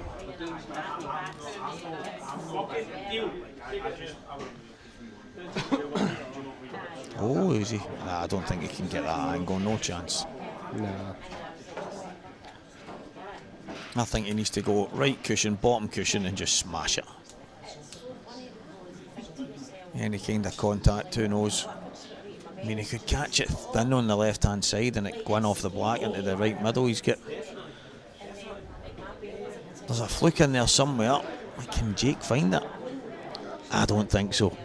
Oh, is he? Nah, I don't think he can get that angle, no chance. Nah. I think he needs to go right cushion, bottom cushion, and just smash it. Any kind of contact, who knows? I mean, he could catch it thin on the left hand side and it going off the black into the right middle. There's a fluke in there somewhere. Can Jake find it? I don't think so.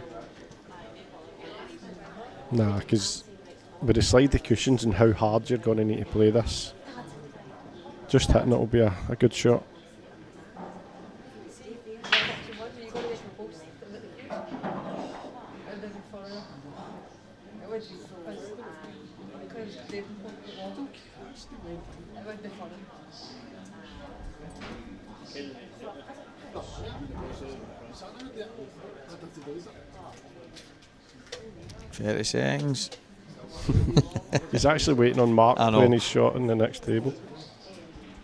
Nah, because with the slide the cushions and how hard you're going to need to play this, just hitting it will be a good shot. Very settings. He's actually waiting on Mark playing his shot in the next table.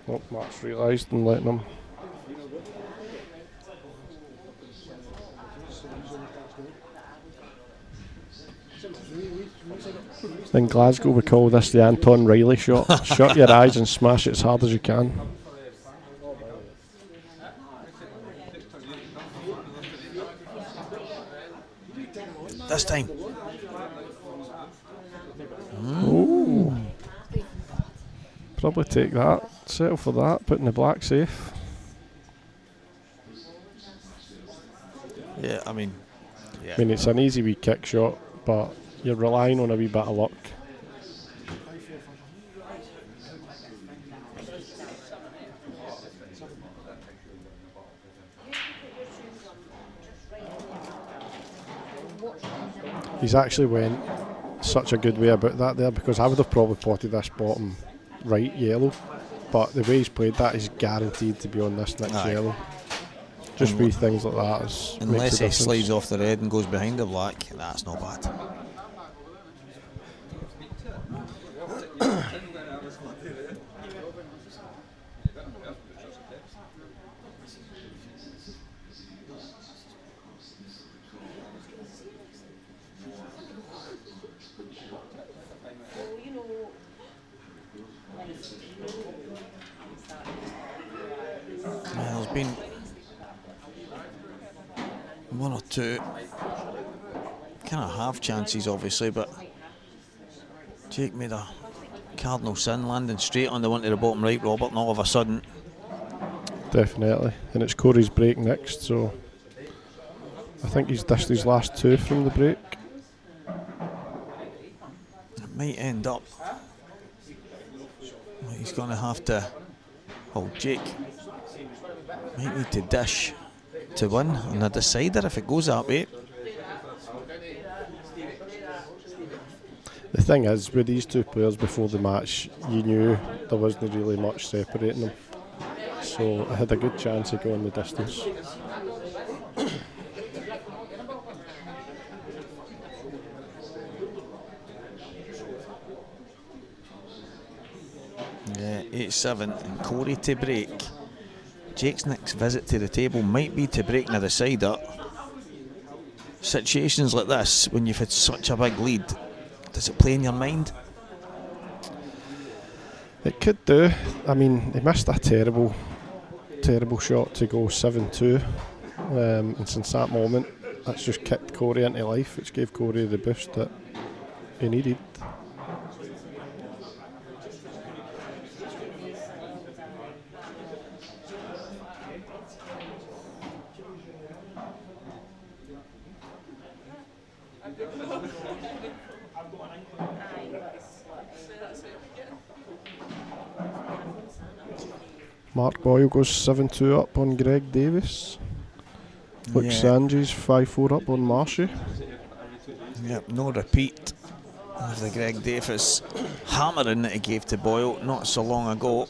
Oh, Mark's realised and letting him. In Glasgow we call this the Anton Riley shot. Shut your eyes and smash it as hard as you can. This time. Ooh. Probably take that. Settle for that. Put in the black safe. Yeah, I mean, yeah. I mean, it's an easy wee kick shot, but you're relying on a wee bit of luck. He's actually went such a good way about that there, because I would have probably plotted this bottom right yellow, but the way he's played that is guaranteed to be on this next yellow. Just wee things like that is unless he slides off the red and goes behind the black, that's not bad. There's been one or two kind of half chances, obviously, but Jake made a cardinal sin, landing straight on the one to the bottom right, Robert, and all of a sudden. Definitely, and it's Corey's break next, so I think he's dished his last two from the break. It might end up. He's going to have to. Oh, Jake might need to dish to win on a decider if it goes that way. The thing is, with these two players before the match, you knew there wasn't really much separating them, so I had a good chance of going the distance. Yeah, 8-7 and Corey to break. Jake's next visit to the table might be to break na decider. Situations like this, when you've had such a big lead, does it play in your mind? It could do. I mean, he missed a terrible shot to go 7-2, and since that moment, that's just kicked Corey into life, which gave Corey the boost that he needed. Mark Boyle goes 7-2 up on Greg Davis. Luke Sanji's 5-4 up on Marshy. Yep, no repeat of the Greg Davis hammering that he gave to Boyle not so long ago.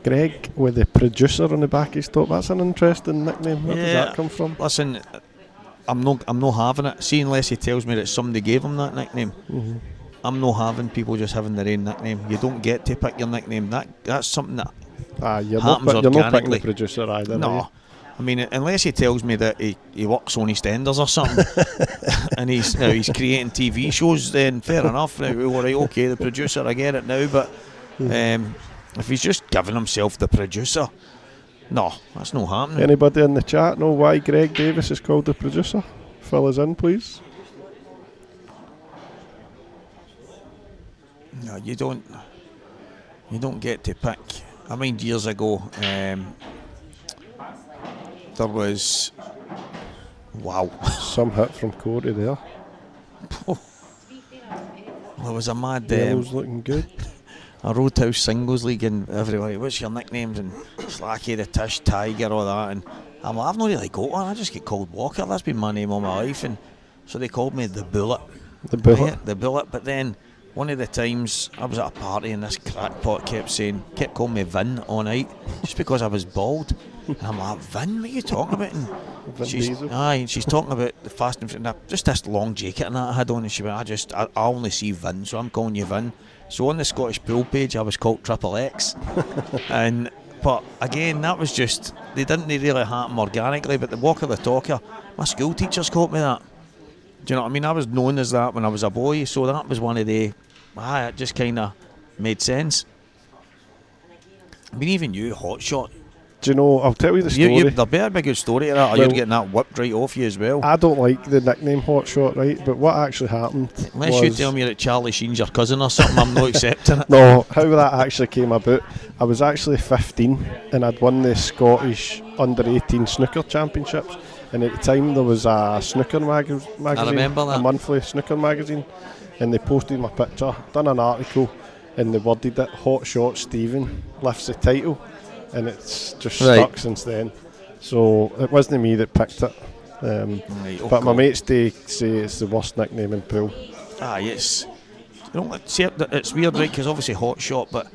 Greg with the producer on the back of his top, that's an interesting nickname. Where does that come from? Listen, I'm not having it. See, unless he tells me that somebody gave him that nickname. Mm-hmm. I'm not having people just having their own nickname. You don't get to pick your nickname. That's something that you're happens not organically. picking the producer either. No, I mean, unless he tells me that he works on EastEnders or something, and he's creating TV shows, then fair enough. Now, all right, okay, the producer, I get it now. But if he's just giving himself the producer, no, that's not happening. Anybody in the chat know why Greg Davis is called the producer? Fill us in, please. No, you don't get to pick. I mean, years ago, there was some hit from Corey there. There was a mad looking good. A Roadhouse Singles League and everybody, what's your nicknames? And Slacky the Tish Tiger, all that. And I'm like, I've not really got one. I just get called Walker. That's been my name all my life. And so they called me the Bullet. The Bullet. Yeah, the Bullet. But then one of the times I was at a party and this crackpot kept calling me Vin all night just because I was bald. And I'm like, Vin, what are you talking about? And she's talking about the Fast and Furious, just this long jacket and that I had on, and she went, I only see Vin, so I'm calling you Vin. So on the Scottish Pool page I was called Triple X. But again, that was just, they didn't really happen organically, but the walker the talker, my school teachers called me that. Do you know what I mean? I was known as that when I was a boy, so that was one of the... it just kind of made sense. I mean, even you, Hotshot. Do you know, I'll tell you the story. There better be a good story to that, or you're getting that whipped right off you as well. I don't like the nickname Hotshot, right? But what actually happened Unless you tell me that Charlie Sheen's your cousin or something, I'm not accepting it. No, how that actually came about, I was actually 15 and I'd won the Scottish under-18 snooker championships, and at the time there was a snooker magazine, I remember that. a monthly snooker magazine, and they posted my picture, done an article, and they worded it, Hotshot Stephen lifts the title. And it's just stuck since then. So it wasn't me that picked it. But my mates say it's the worst nickname in pool. Yes. You know, it's weird, right? Because obviously Hotshot, but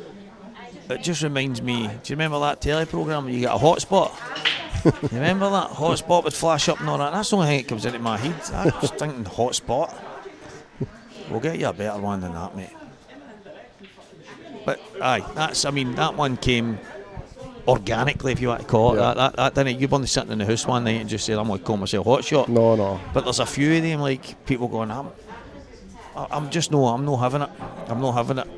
it just reminds me. Do you remember that telly programme where you get a hotspot? You remember that? Hotspot would flash up and all that. That's the only thing that comes into my head. I was thinking hotspot. We'll get you a better one than that, mate. But that one came organically, if you want to call it that didn't. You weren't sitting in the house one night and just said, I'm going to call myself Hotshot. No. But there's a few of them, like people going, I'm not having it. I'm not having it.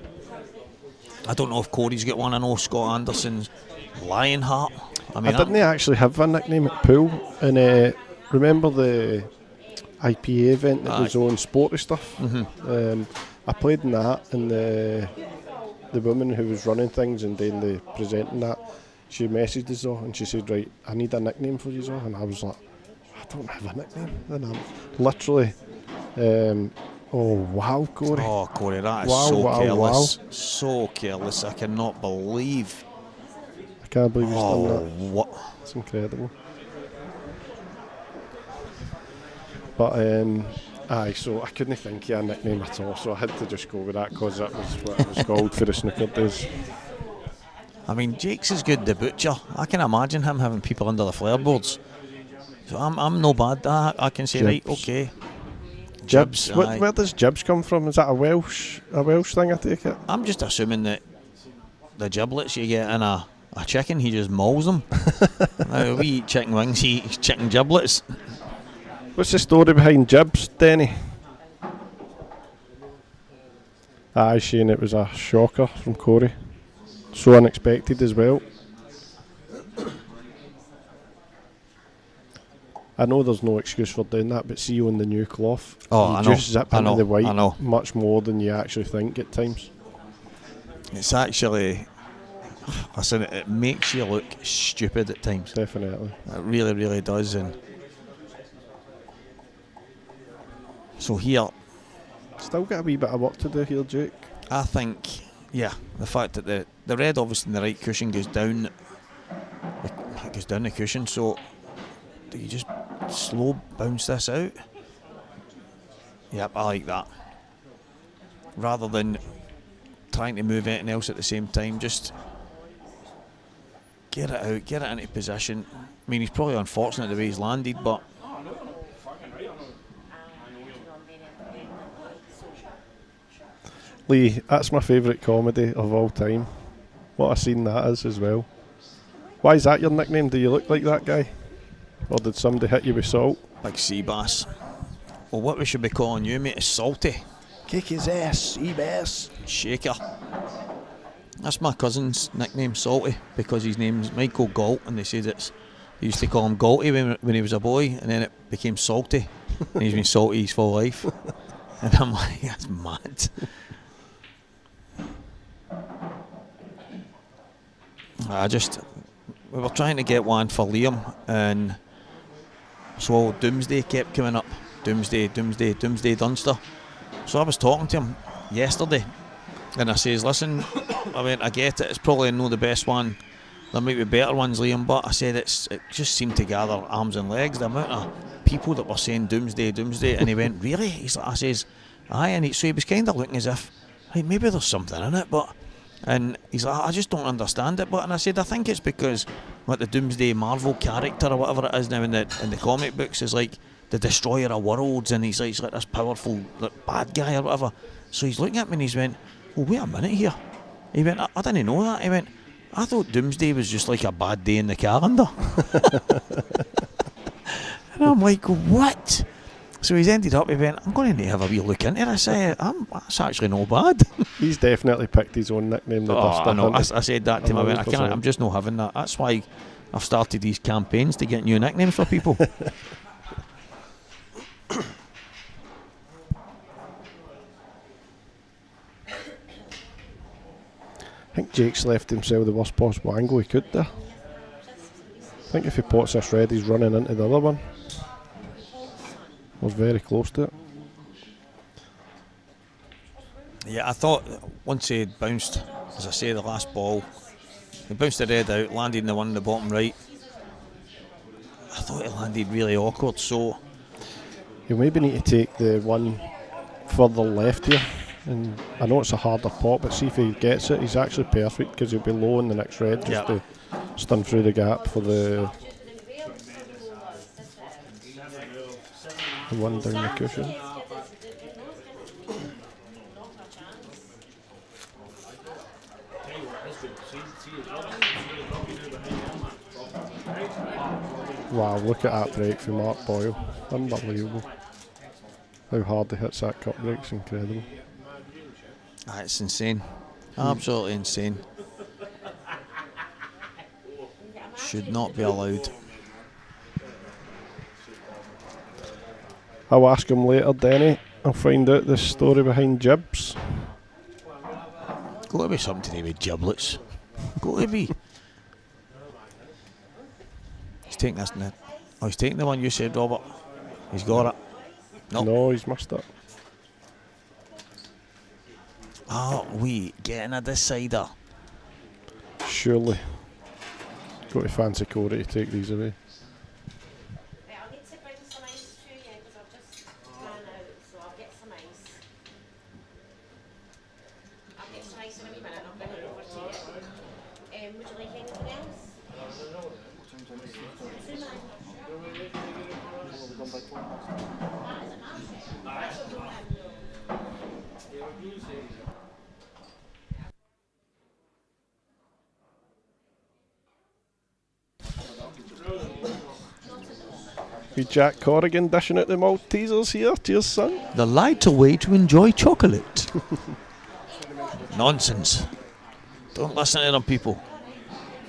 I don't know if Corey's got one. I know Scott Anderson's Lionheart. I didn't actually have a nickname at pool. And remember the IPA event that was on sporty stuff? Mm-hmm. I played in that, and the woman who was running things and doing the presenting that, she messaged us all and she said, right, I need a nickname for you all. And I was like, I don't have a nickname. And I'm literally, oh wow, Corey. Oh, Corey, that is careless. Wow. So careless. I cannot believe. I can't believe he's done that. What? It's incredible. But, so I couldn't think of a nickname at all, so I had to just go with that because that was what it was called for the snooker days. I mean, Jake's is good, the butcher. I can imagine him having people under the flare boards. So I'm no bad. I can say, right, okay. Jibs. Where does jibs come from? Is that a Welsh thing, I take it? I'm just assuming that the giblets you get in a chicken, he just mauls them. Now, we eat chicken wings, he eats chicken giblets. What's the story behind jibs, Denny? Shane, it was a shocker from Corey. So unexpected as well. I know there's no excuse for doing that, but see on the new cloth, you just zip into the white much more than you actually think at times. It's actually, listen, it makes you look stupid at times. Definitely. It really, really does. And so here, still got a wee bit of work to do here, Jake. I think, the fact that the red, obviously in the right cushion goes down the cushion, so do you just slow bounce this out? Yep, I like that. Rather than trying to move anything else at the same time, just get it out, get it into position. I mean, he's probably unfortunate the way he's landed, but Lee, that's my favourite comedy of all time. What a scene that is as well. Why is that your nickname? Do you look like that guy? Or did somebody hit you with salt? Big sea bass. Well, what we should be calling you, mate, is Salty. Kick his ass, sea bass. Shaker. That's my cousin's nickname, Salty, because his name's Michael Galt, and they said they used to call him Galty when he was a boy, and then it became Salty, and he's been salty his full life. And I'm like, that's mad. We were trying to get one for Liam, and so Doomsday kept coming up. Doomsday Dunster. So I was talking to him yesterday, and I says, listen, I get it, it's probably not the best one. There might be better ones, Liam, but I said it just seemed to gather arms and legs, the amount of people that were saying Doomsday, and he went, really? I says, aye, and so he was kind of looking as if, hey, maybe there's something in it, and he's like, I just don't understand it. And I said, I think it's because the Doomsday Marvel character or whatever it is now in the comic books is like the destroyer of worlds, and he's like this powerful bad guy or whatever. So he's looking at me and he's went, well, wait a minute here. He went, I didn't know that. He went, I thought Doomsday was just like a bad day in the calendar. And I'm like, what? So he's ended up, he went, I'm going to need to have a wee look into it. I say, that's actually no bad. He's definitely picked his own nickname, the Duster. I know, I said that to him. I went, 100%. I'm just not having that. That's why I've started these campaigns to get new nicknames for people. I think Jake's left himself the worst possible angle he could there. I think if he pots this red, he's running into the other one. Was very close to it. Yeah, I thought once he had bounced, as I say, the last ball, he bounced the red out, landed in the one in the bottom right. I thought it landed really awkward, so He'll maybe need to take the one further left here. And I know it's a harder pot, but see if he gets it, he's actually perfect because he'll be low in the next red just to stun through the gap for the one down the cushion. Wow, look at that break from Mark Boyle. Unbelievable. How hard he hits that cup break's incredible. It's insane. Absolutely insane. Should not be allowed. I'll ask him later, Denny. I'll find out the story behind jibs. Got to be something to do with giblets. Got to be. He's taking this now. Oh, he's taking the one you said, Robert. He's got it. No, he's missed it. Are we getting a decider? Surely. Got to fancy Corey to take these away. I'll need to bring some ice to you because I've just ran out, so I'll get some ice. I'll get some ice in a wee minute and I'll bring it over to you. Would you like anything else? Be Jack Corrigan dishing out the Maltesers here. Cheers, son. The lighter way to enjoy chocolate. Nonsense. Don't listen to them, people.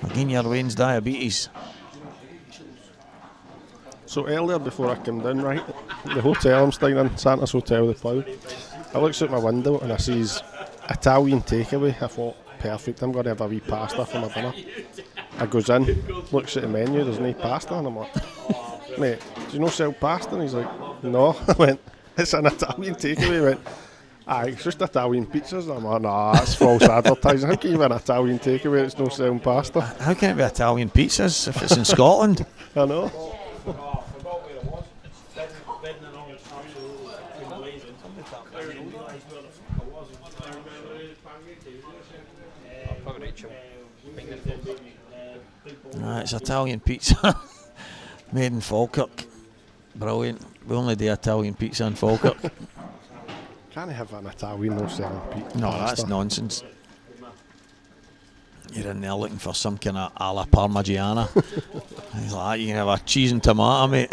Again, your Wayne's diabetes. So earlier, before I came down, right, the hotel I'm staying in, Santa's Hotel, the Plough, I looks out my window and I sees Italian takeaway. I thought, perfect, I'm going to have a wee pasta for my dinner. I goes in, looks at the menu, there's no pasta, and I'm like, mate, do you not sell pasta? And he's like, no. I went, it's an Italian takeaway. He went, aye, it's just Italian pizzas. And I'm like, nah, that's false advertising. How can you have an Italian takeaway that's not selling pasta? How can it be Italian pizzas if it's in Scotland? I know. It's Italian pizza. Made in Falkirk. Brilliant. We only do Italian pizza in Falkirk. Can't have an Italian no selling pizza. No, that's nonsense. You're in there looking for some kind of alla parmigiana. He's like, you can have a cheese and tomato, mate.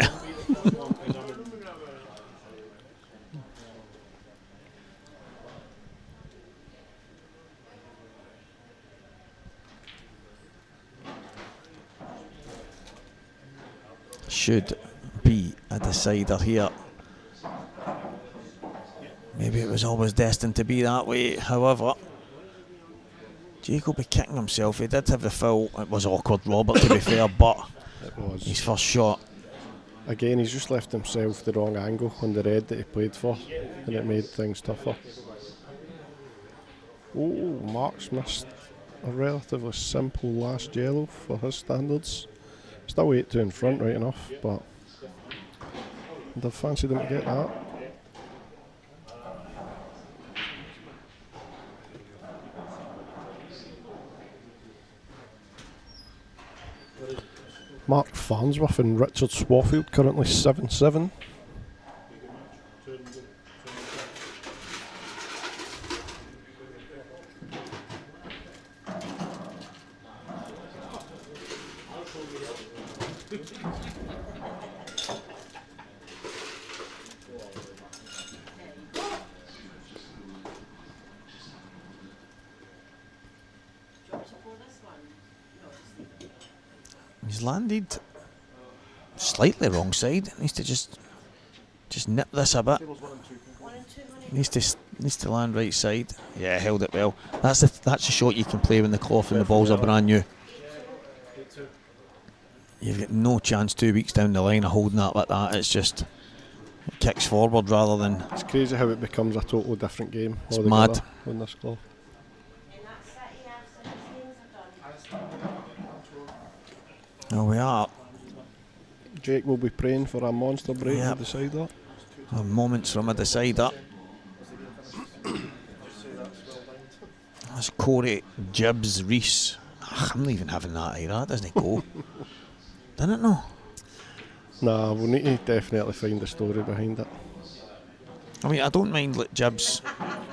Should be a decider here. Maybe it was always destined to be that way. However, Jake will be kicking himself. He did have the foul. It was awkward, Robert, to be fair, but it was his first shot. Again, he's just left himself the wrong angle on the red that he played for, and it made things tougher. Oh, Mark's missed a relatively simple last yellow for his standards. Still 8-2 in front, right enough, but I'd have fancied him to get that. Mark Farnsworth and Richard Swarfield currently 7-7. He's landed slightly wrong side. Needs to just nip this a bit. Needs to land right side. Yeah, held it well. That's a shot you can play when the cloth and the balls are brand new. You've got no chance 2 weeks down the line of holding that like that. It's just it kicks forward rather than. It's crazy how it becomes a totally different game. It's mad. On this cloth. There we are. Jake will be praying for a monster break to decide that. Moments from a decider. That's Corey Gibbs Reese. I'm not even having that either. That doesn't go. Didn't it no? Nah, we'll need to definitely find the story behind it. I mean, I don't mind like Gibbs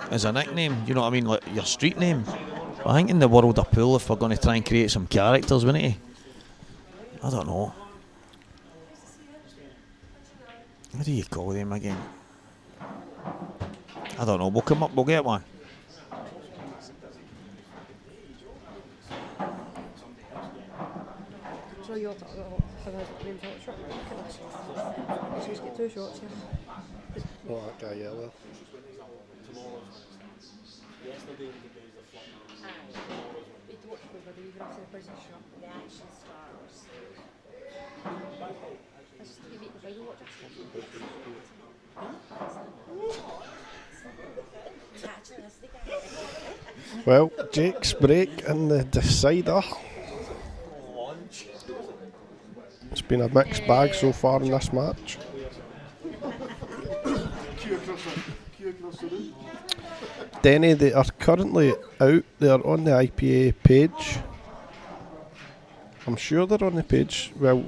as a nickname, you know what I mean, like your street name. But I think in the world of pool, if we're going to try and create some characters, wouldn't he? I don't know. What do you call them again? I don't know. We'll come up, we'll get one. So you're talking about how has it been shot? Let's just get 2 shots here. Oh, that guy, yeah, well. The action stars. Well, Jake's break in the decider. It's been a mixed bag so far in this match. Denny, they are currently out. They are on the IPA page. I'm sure they're on the page. Well,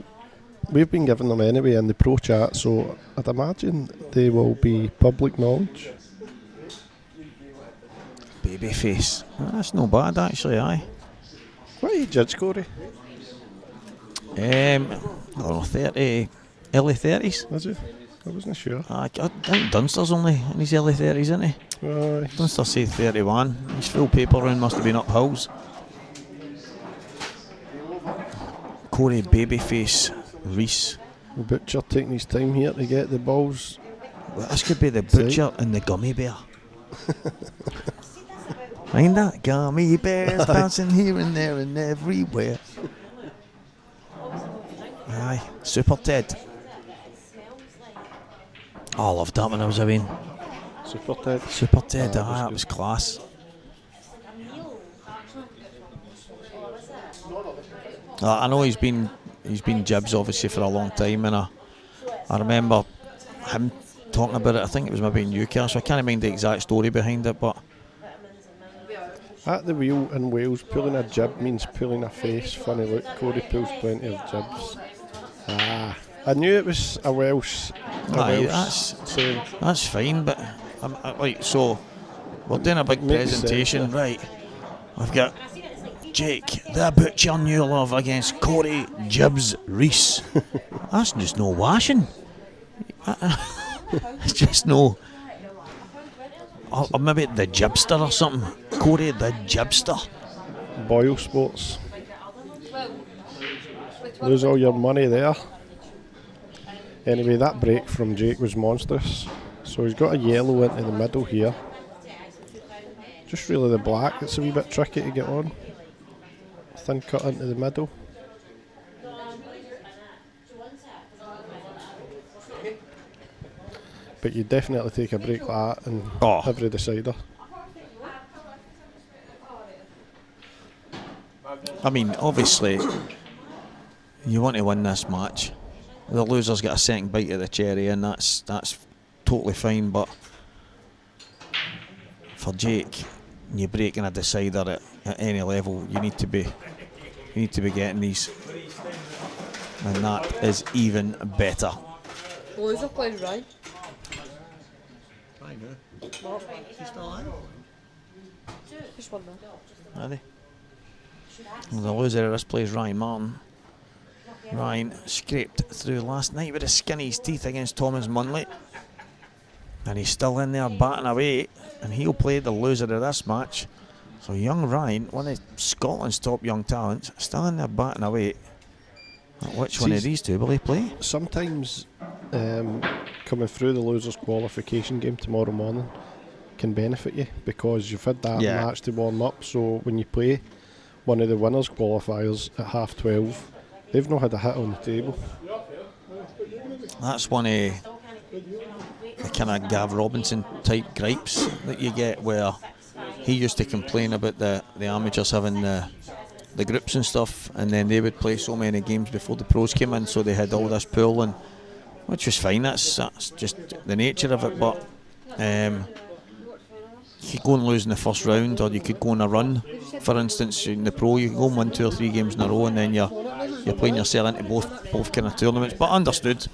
we've been giving them anyway in the pro chat, so I'd imagine they will be public knowledge. Babyface. That's no bad actually, aye. What are you judge, Corey? I don't know, 30, early 30s. Is he? I wasn't sure. I think Dunster's only in his early 30s, isn't he? Dunster said 31. His full paper round must have been up hills. Corey Babyface Reese. The butcher taking his time here to get the balls. Well, this could be the butcher and the gummy bear. Mind that? Gummy bears bouncing here and there and everywhere. Aye, Super Ted. Oh, I loved that when I was a wee. Super Ted. Super Ted, aye, that was class. I know he's been Gibbs obviously for a long time, and I remember him talking about it. I think it was maybe in Newcastle. I can't mind the exact story behind it, but at the wheel in Wales, pulling a jib means pulling a face. Funny look, Corey pulls plenty of jibs. I knew it was a Welsh. That's fine, but right, so we're doing a big presentation, sense, yeah. Right? I've got Jake, the butcher new love against Corey Gibbs Reese. That's just no washing. It's just no. Or maybe the Jibster or something. Corey the Jibster. Boyle Sports. Lose all your money there. Anyway, that break from Jake was monstrous. So he's got a yellow into the middle here. Just really the black that's a wee bit tricky to get on. Thin cut into the middle. But you definitely take a break like that and every decider. I mean, obviously, you want to win this match. The loser's got a second bite of the cherry, and that's totally fine. But for Jake, you're breaking a decider at any level. You need to be getting these, and that is even better. Loser plays right. She's still on? Just one there. Are they? Well, the loser of this plays Ryan Martin. Ryan scraped through last night with the skin of his teeth against Thomas Munley. And he's still in there batting away, and he'll play the loser of this match. So young Ryan, one of Scotland's top young talents, still in there batting away. Which one of these two will he play? Sometimes coming through the losers qualification game tomorrow morning can benefit you because you've had that match to warm up. So when you play one of the winners qualifiers at 12:30, they've not had a hit on the table. That's one of the kind of Gav Robinson type gripes that you get, where he used to complain about the amateurs having the groups and stuff, and then they would play so many games before the pros came in, so they had all this pool, and which was fine. That's just the nature of it. But you could go and lose in the first round, or you could go on a run. For instance, in the pro, you can go and win 2 or 3 games in a row, and then you're playing yourself into both kind of tournaments. But understood.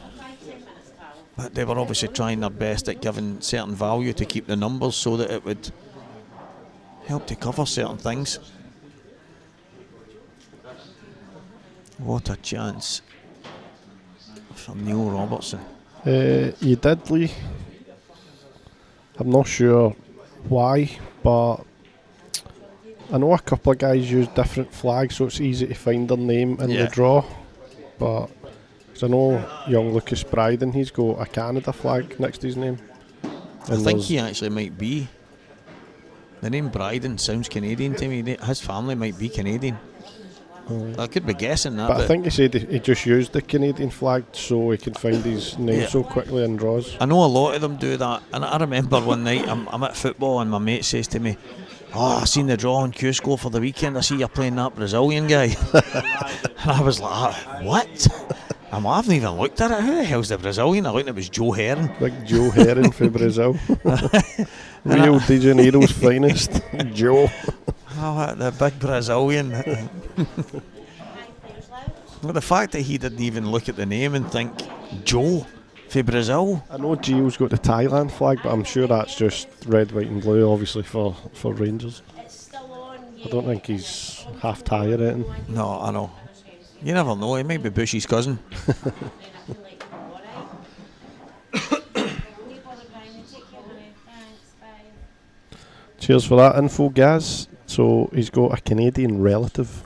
But they were obviously trying their best at giving certain value to keep the numbers so that it would help to cover certain things. What a chance from Neil Robertson. You did, Lee. I'm not sure why, but I know a couple of guys use different flags, so it's easy to find their name in the draw. But cause I know young Lucas Bryden, he's got a Canada flag next to his name. I think he actually might be. The name Bryden sounds Canadian to me. His family might be Canadian. I could be guessing that. But I think he said he just used the Canadian flag so he can find his name so quickly in draws. I know a lot of them do that, and I remember one night I'm at football and my mate says to me, "Oh, I seen the draw on Cuesports for the weekend. I see you're playing that Brazilian guy." And I was like, "What?" I haven't even looked at it. Who the hell's the Brazilian? I looked and it was Joe Herring. Big Joe Herring for Brazil. Rio de Janeiro's finest, Joe. Oh, the big Brazilian. Well, the fact that he didn't even look at the name and think Joe for Brazil. I know Gio's got the Thailand flag, but I'm sure that's just red, white and blue, obviously for Rangers. I don't think he's half Thai or anything. No, I know. You never know, he might be Bushy's cousin. Cheers for that info, Gaz. So he's got a Canadian relative.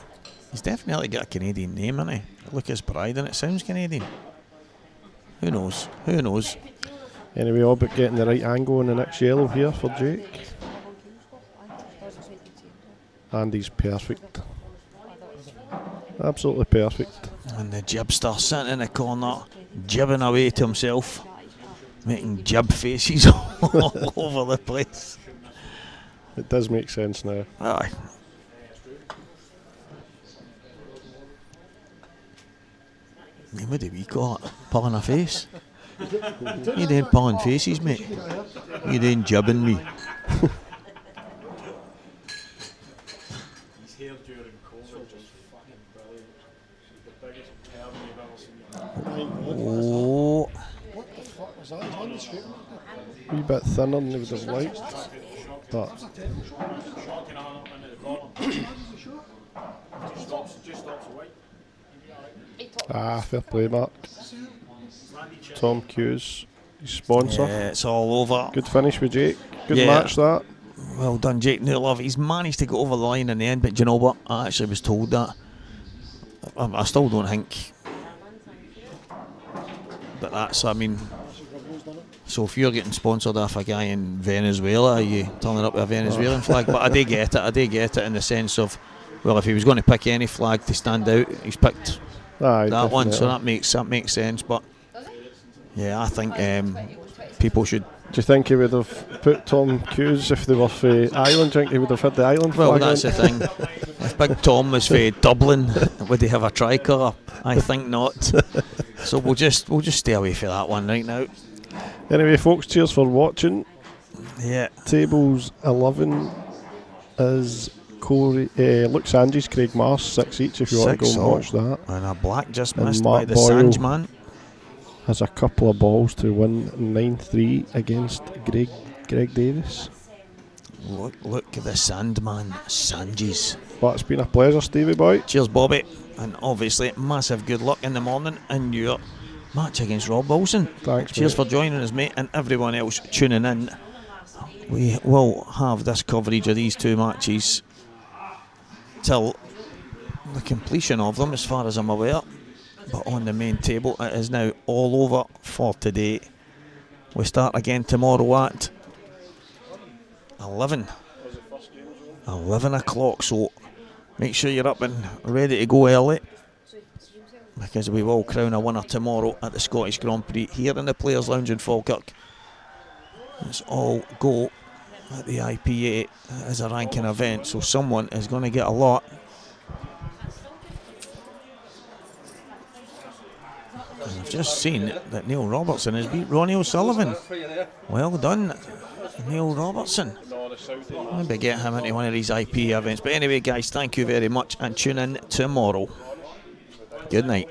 He's definitely got a Canadian name, hasn't he? Lucas Bryden, it sounds Canadian. Who knows? Who knows? Anyway, all but getting the right angle on the next yellow here for Jake. And he's perfect. Absolutely perfect. And the jibster sitting in the corner, jibbing away to himself, making jib faces all over the place. It does make sense now. Aye. What do we call it? Pulling a face? You ain't pulling faces, mate. You ain't jibbing me. His hair during COVID was fucking brilliant. The biggest perm you've ever seen. Oh. What the fuck was that? He's on the street. A wee bit thinner than he would have liked. But Shocking on up into the corner. Just stops away. fair play, Mark. Tom Hughes, his sponsor. Yeah, it's all over. Good finish with Jake. Good match that. Well done, Jake Newlove. He's managed to go over the line in the end, but do you know what? I actually was told that. I still don't think. But that's, I mean, so if you're getting sponsored off a guy in Venezuela, are you turning up with a Venezuelan flag? But I do get it in the sense of, well, if he was going to pick any flag to stand out, he's picked that one, so that makes sense. But yeah, I think people should. Do you think he would have put Tom Hughes if they were for Ireland? Do you think he would have had the Ireland flag? Well, that's the thing. If Big Tom was for Dublin, would he have a tricolour? I think not. So we'll just stay away from that one right now. Anyway, folks, cheers for watching. Yeah. Tables 11 is Luke Sanges, Craig Mars, 6 each if you want to go and watch that. And a black just and missed Mark by the Boyle Sange man. Has a couple of balls to win 9-3 against Greg Davis. Look at the Sandman, Sanges. But it's been a pleasure, Stevie boy. Cheers, Bobby. And obviously, massive good luck in the morning in your match against Rob Wilson. Thanks, cheers mate. for joining us, mate, and everyone else tuning in. We will have this coverage of these two matches till the completion of them, as far as I'm aware. but on the main table it is now all over for today. We start again tomorrow at 11 o'clock, so make sure you're up and ready to go early, because we will crown a winner tomorrow at the Scottish Grand Prix here in the Players Lounge in Falkirk. It's all go at the IPA as a ranking event, so someone is going to get a lot. And I've just seen that Neil Robertson has beat Ronnie O'Sullivan. Well done, Neil Robertson. Maybe get him into one of these IPA events. But anyway, guys, thank you very much, and tune in tomorrow. Good night.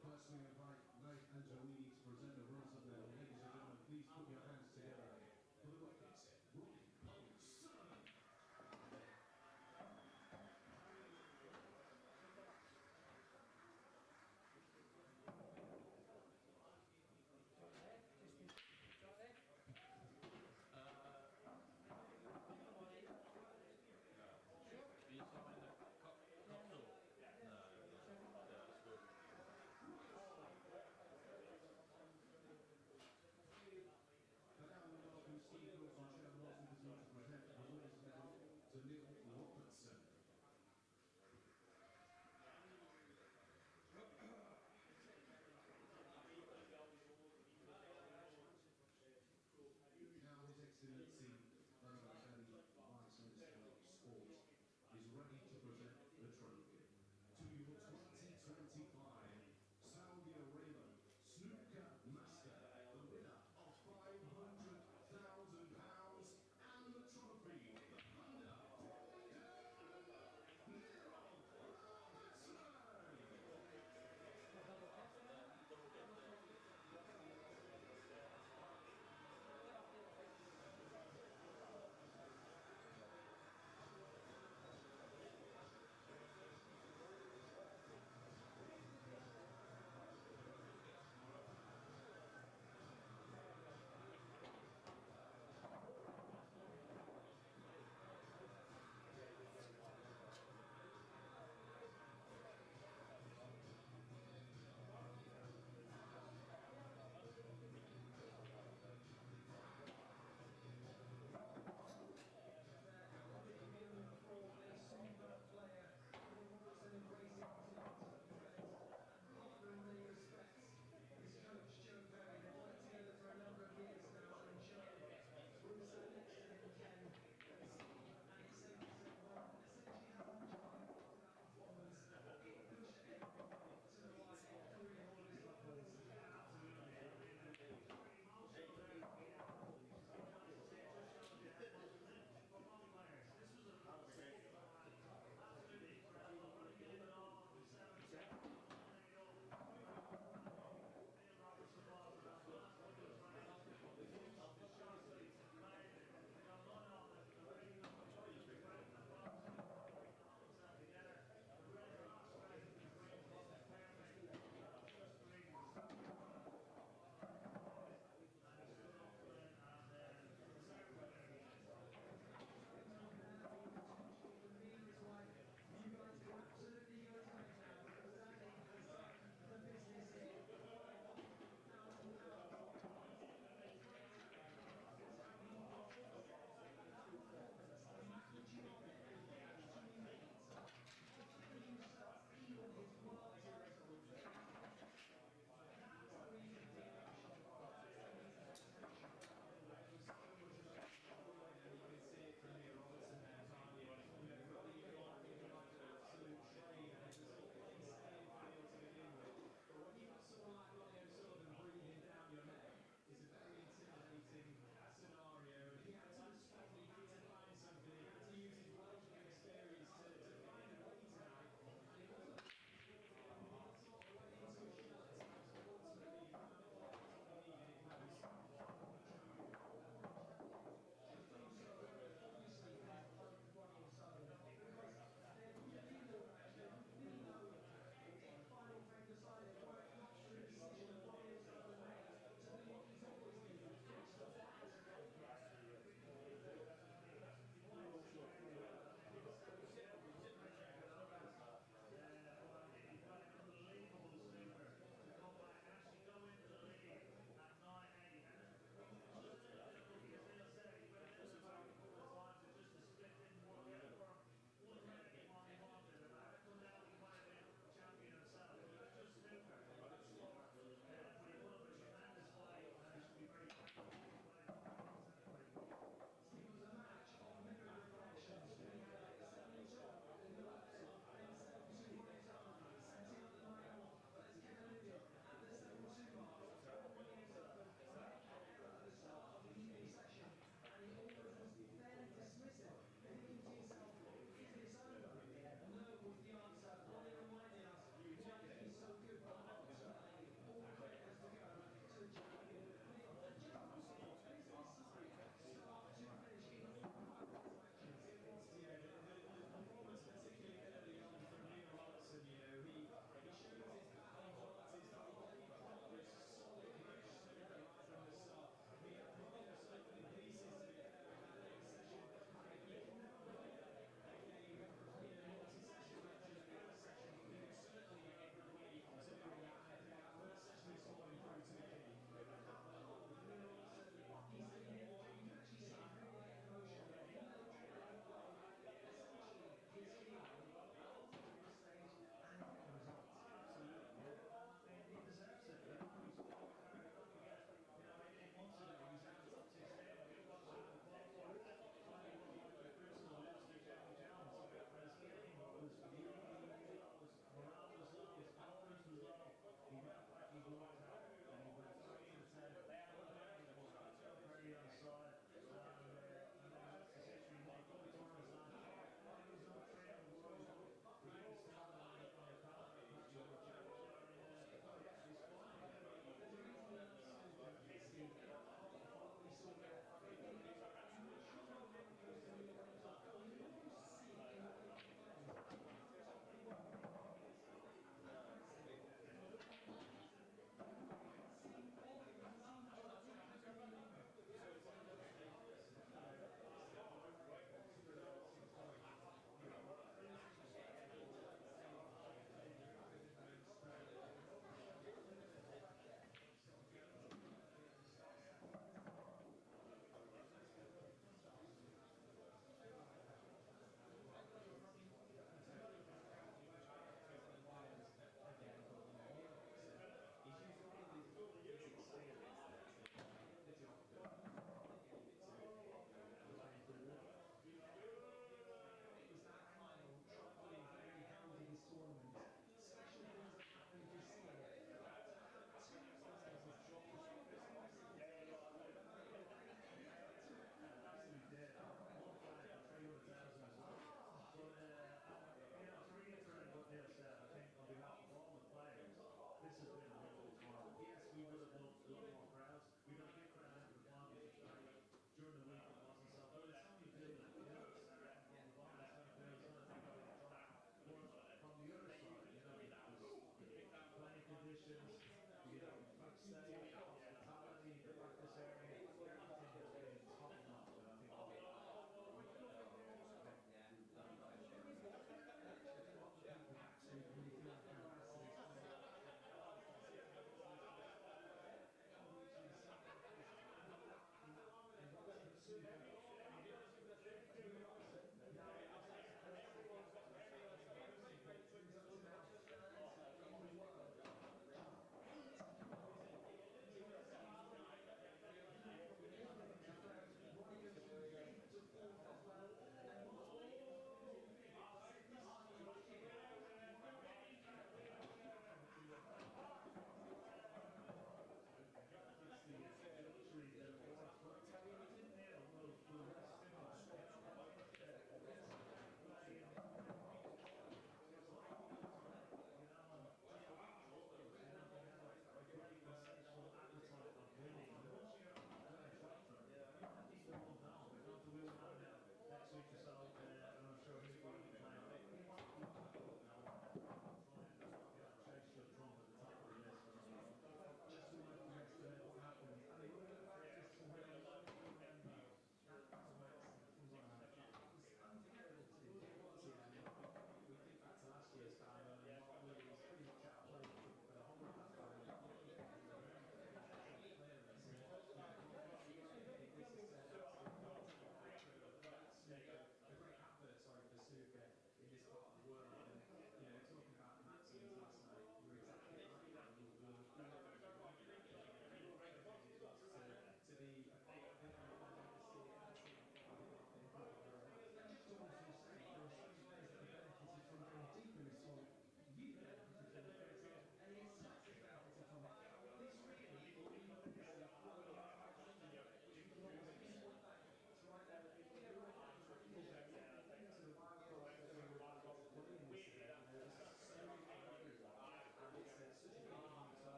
Personally, invite Knight Angelini to present the rules of the ladies and gentlemen. Please put your hands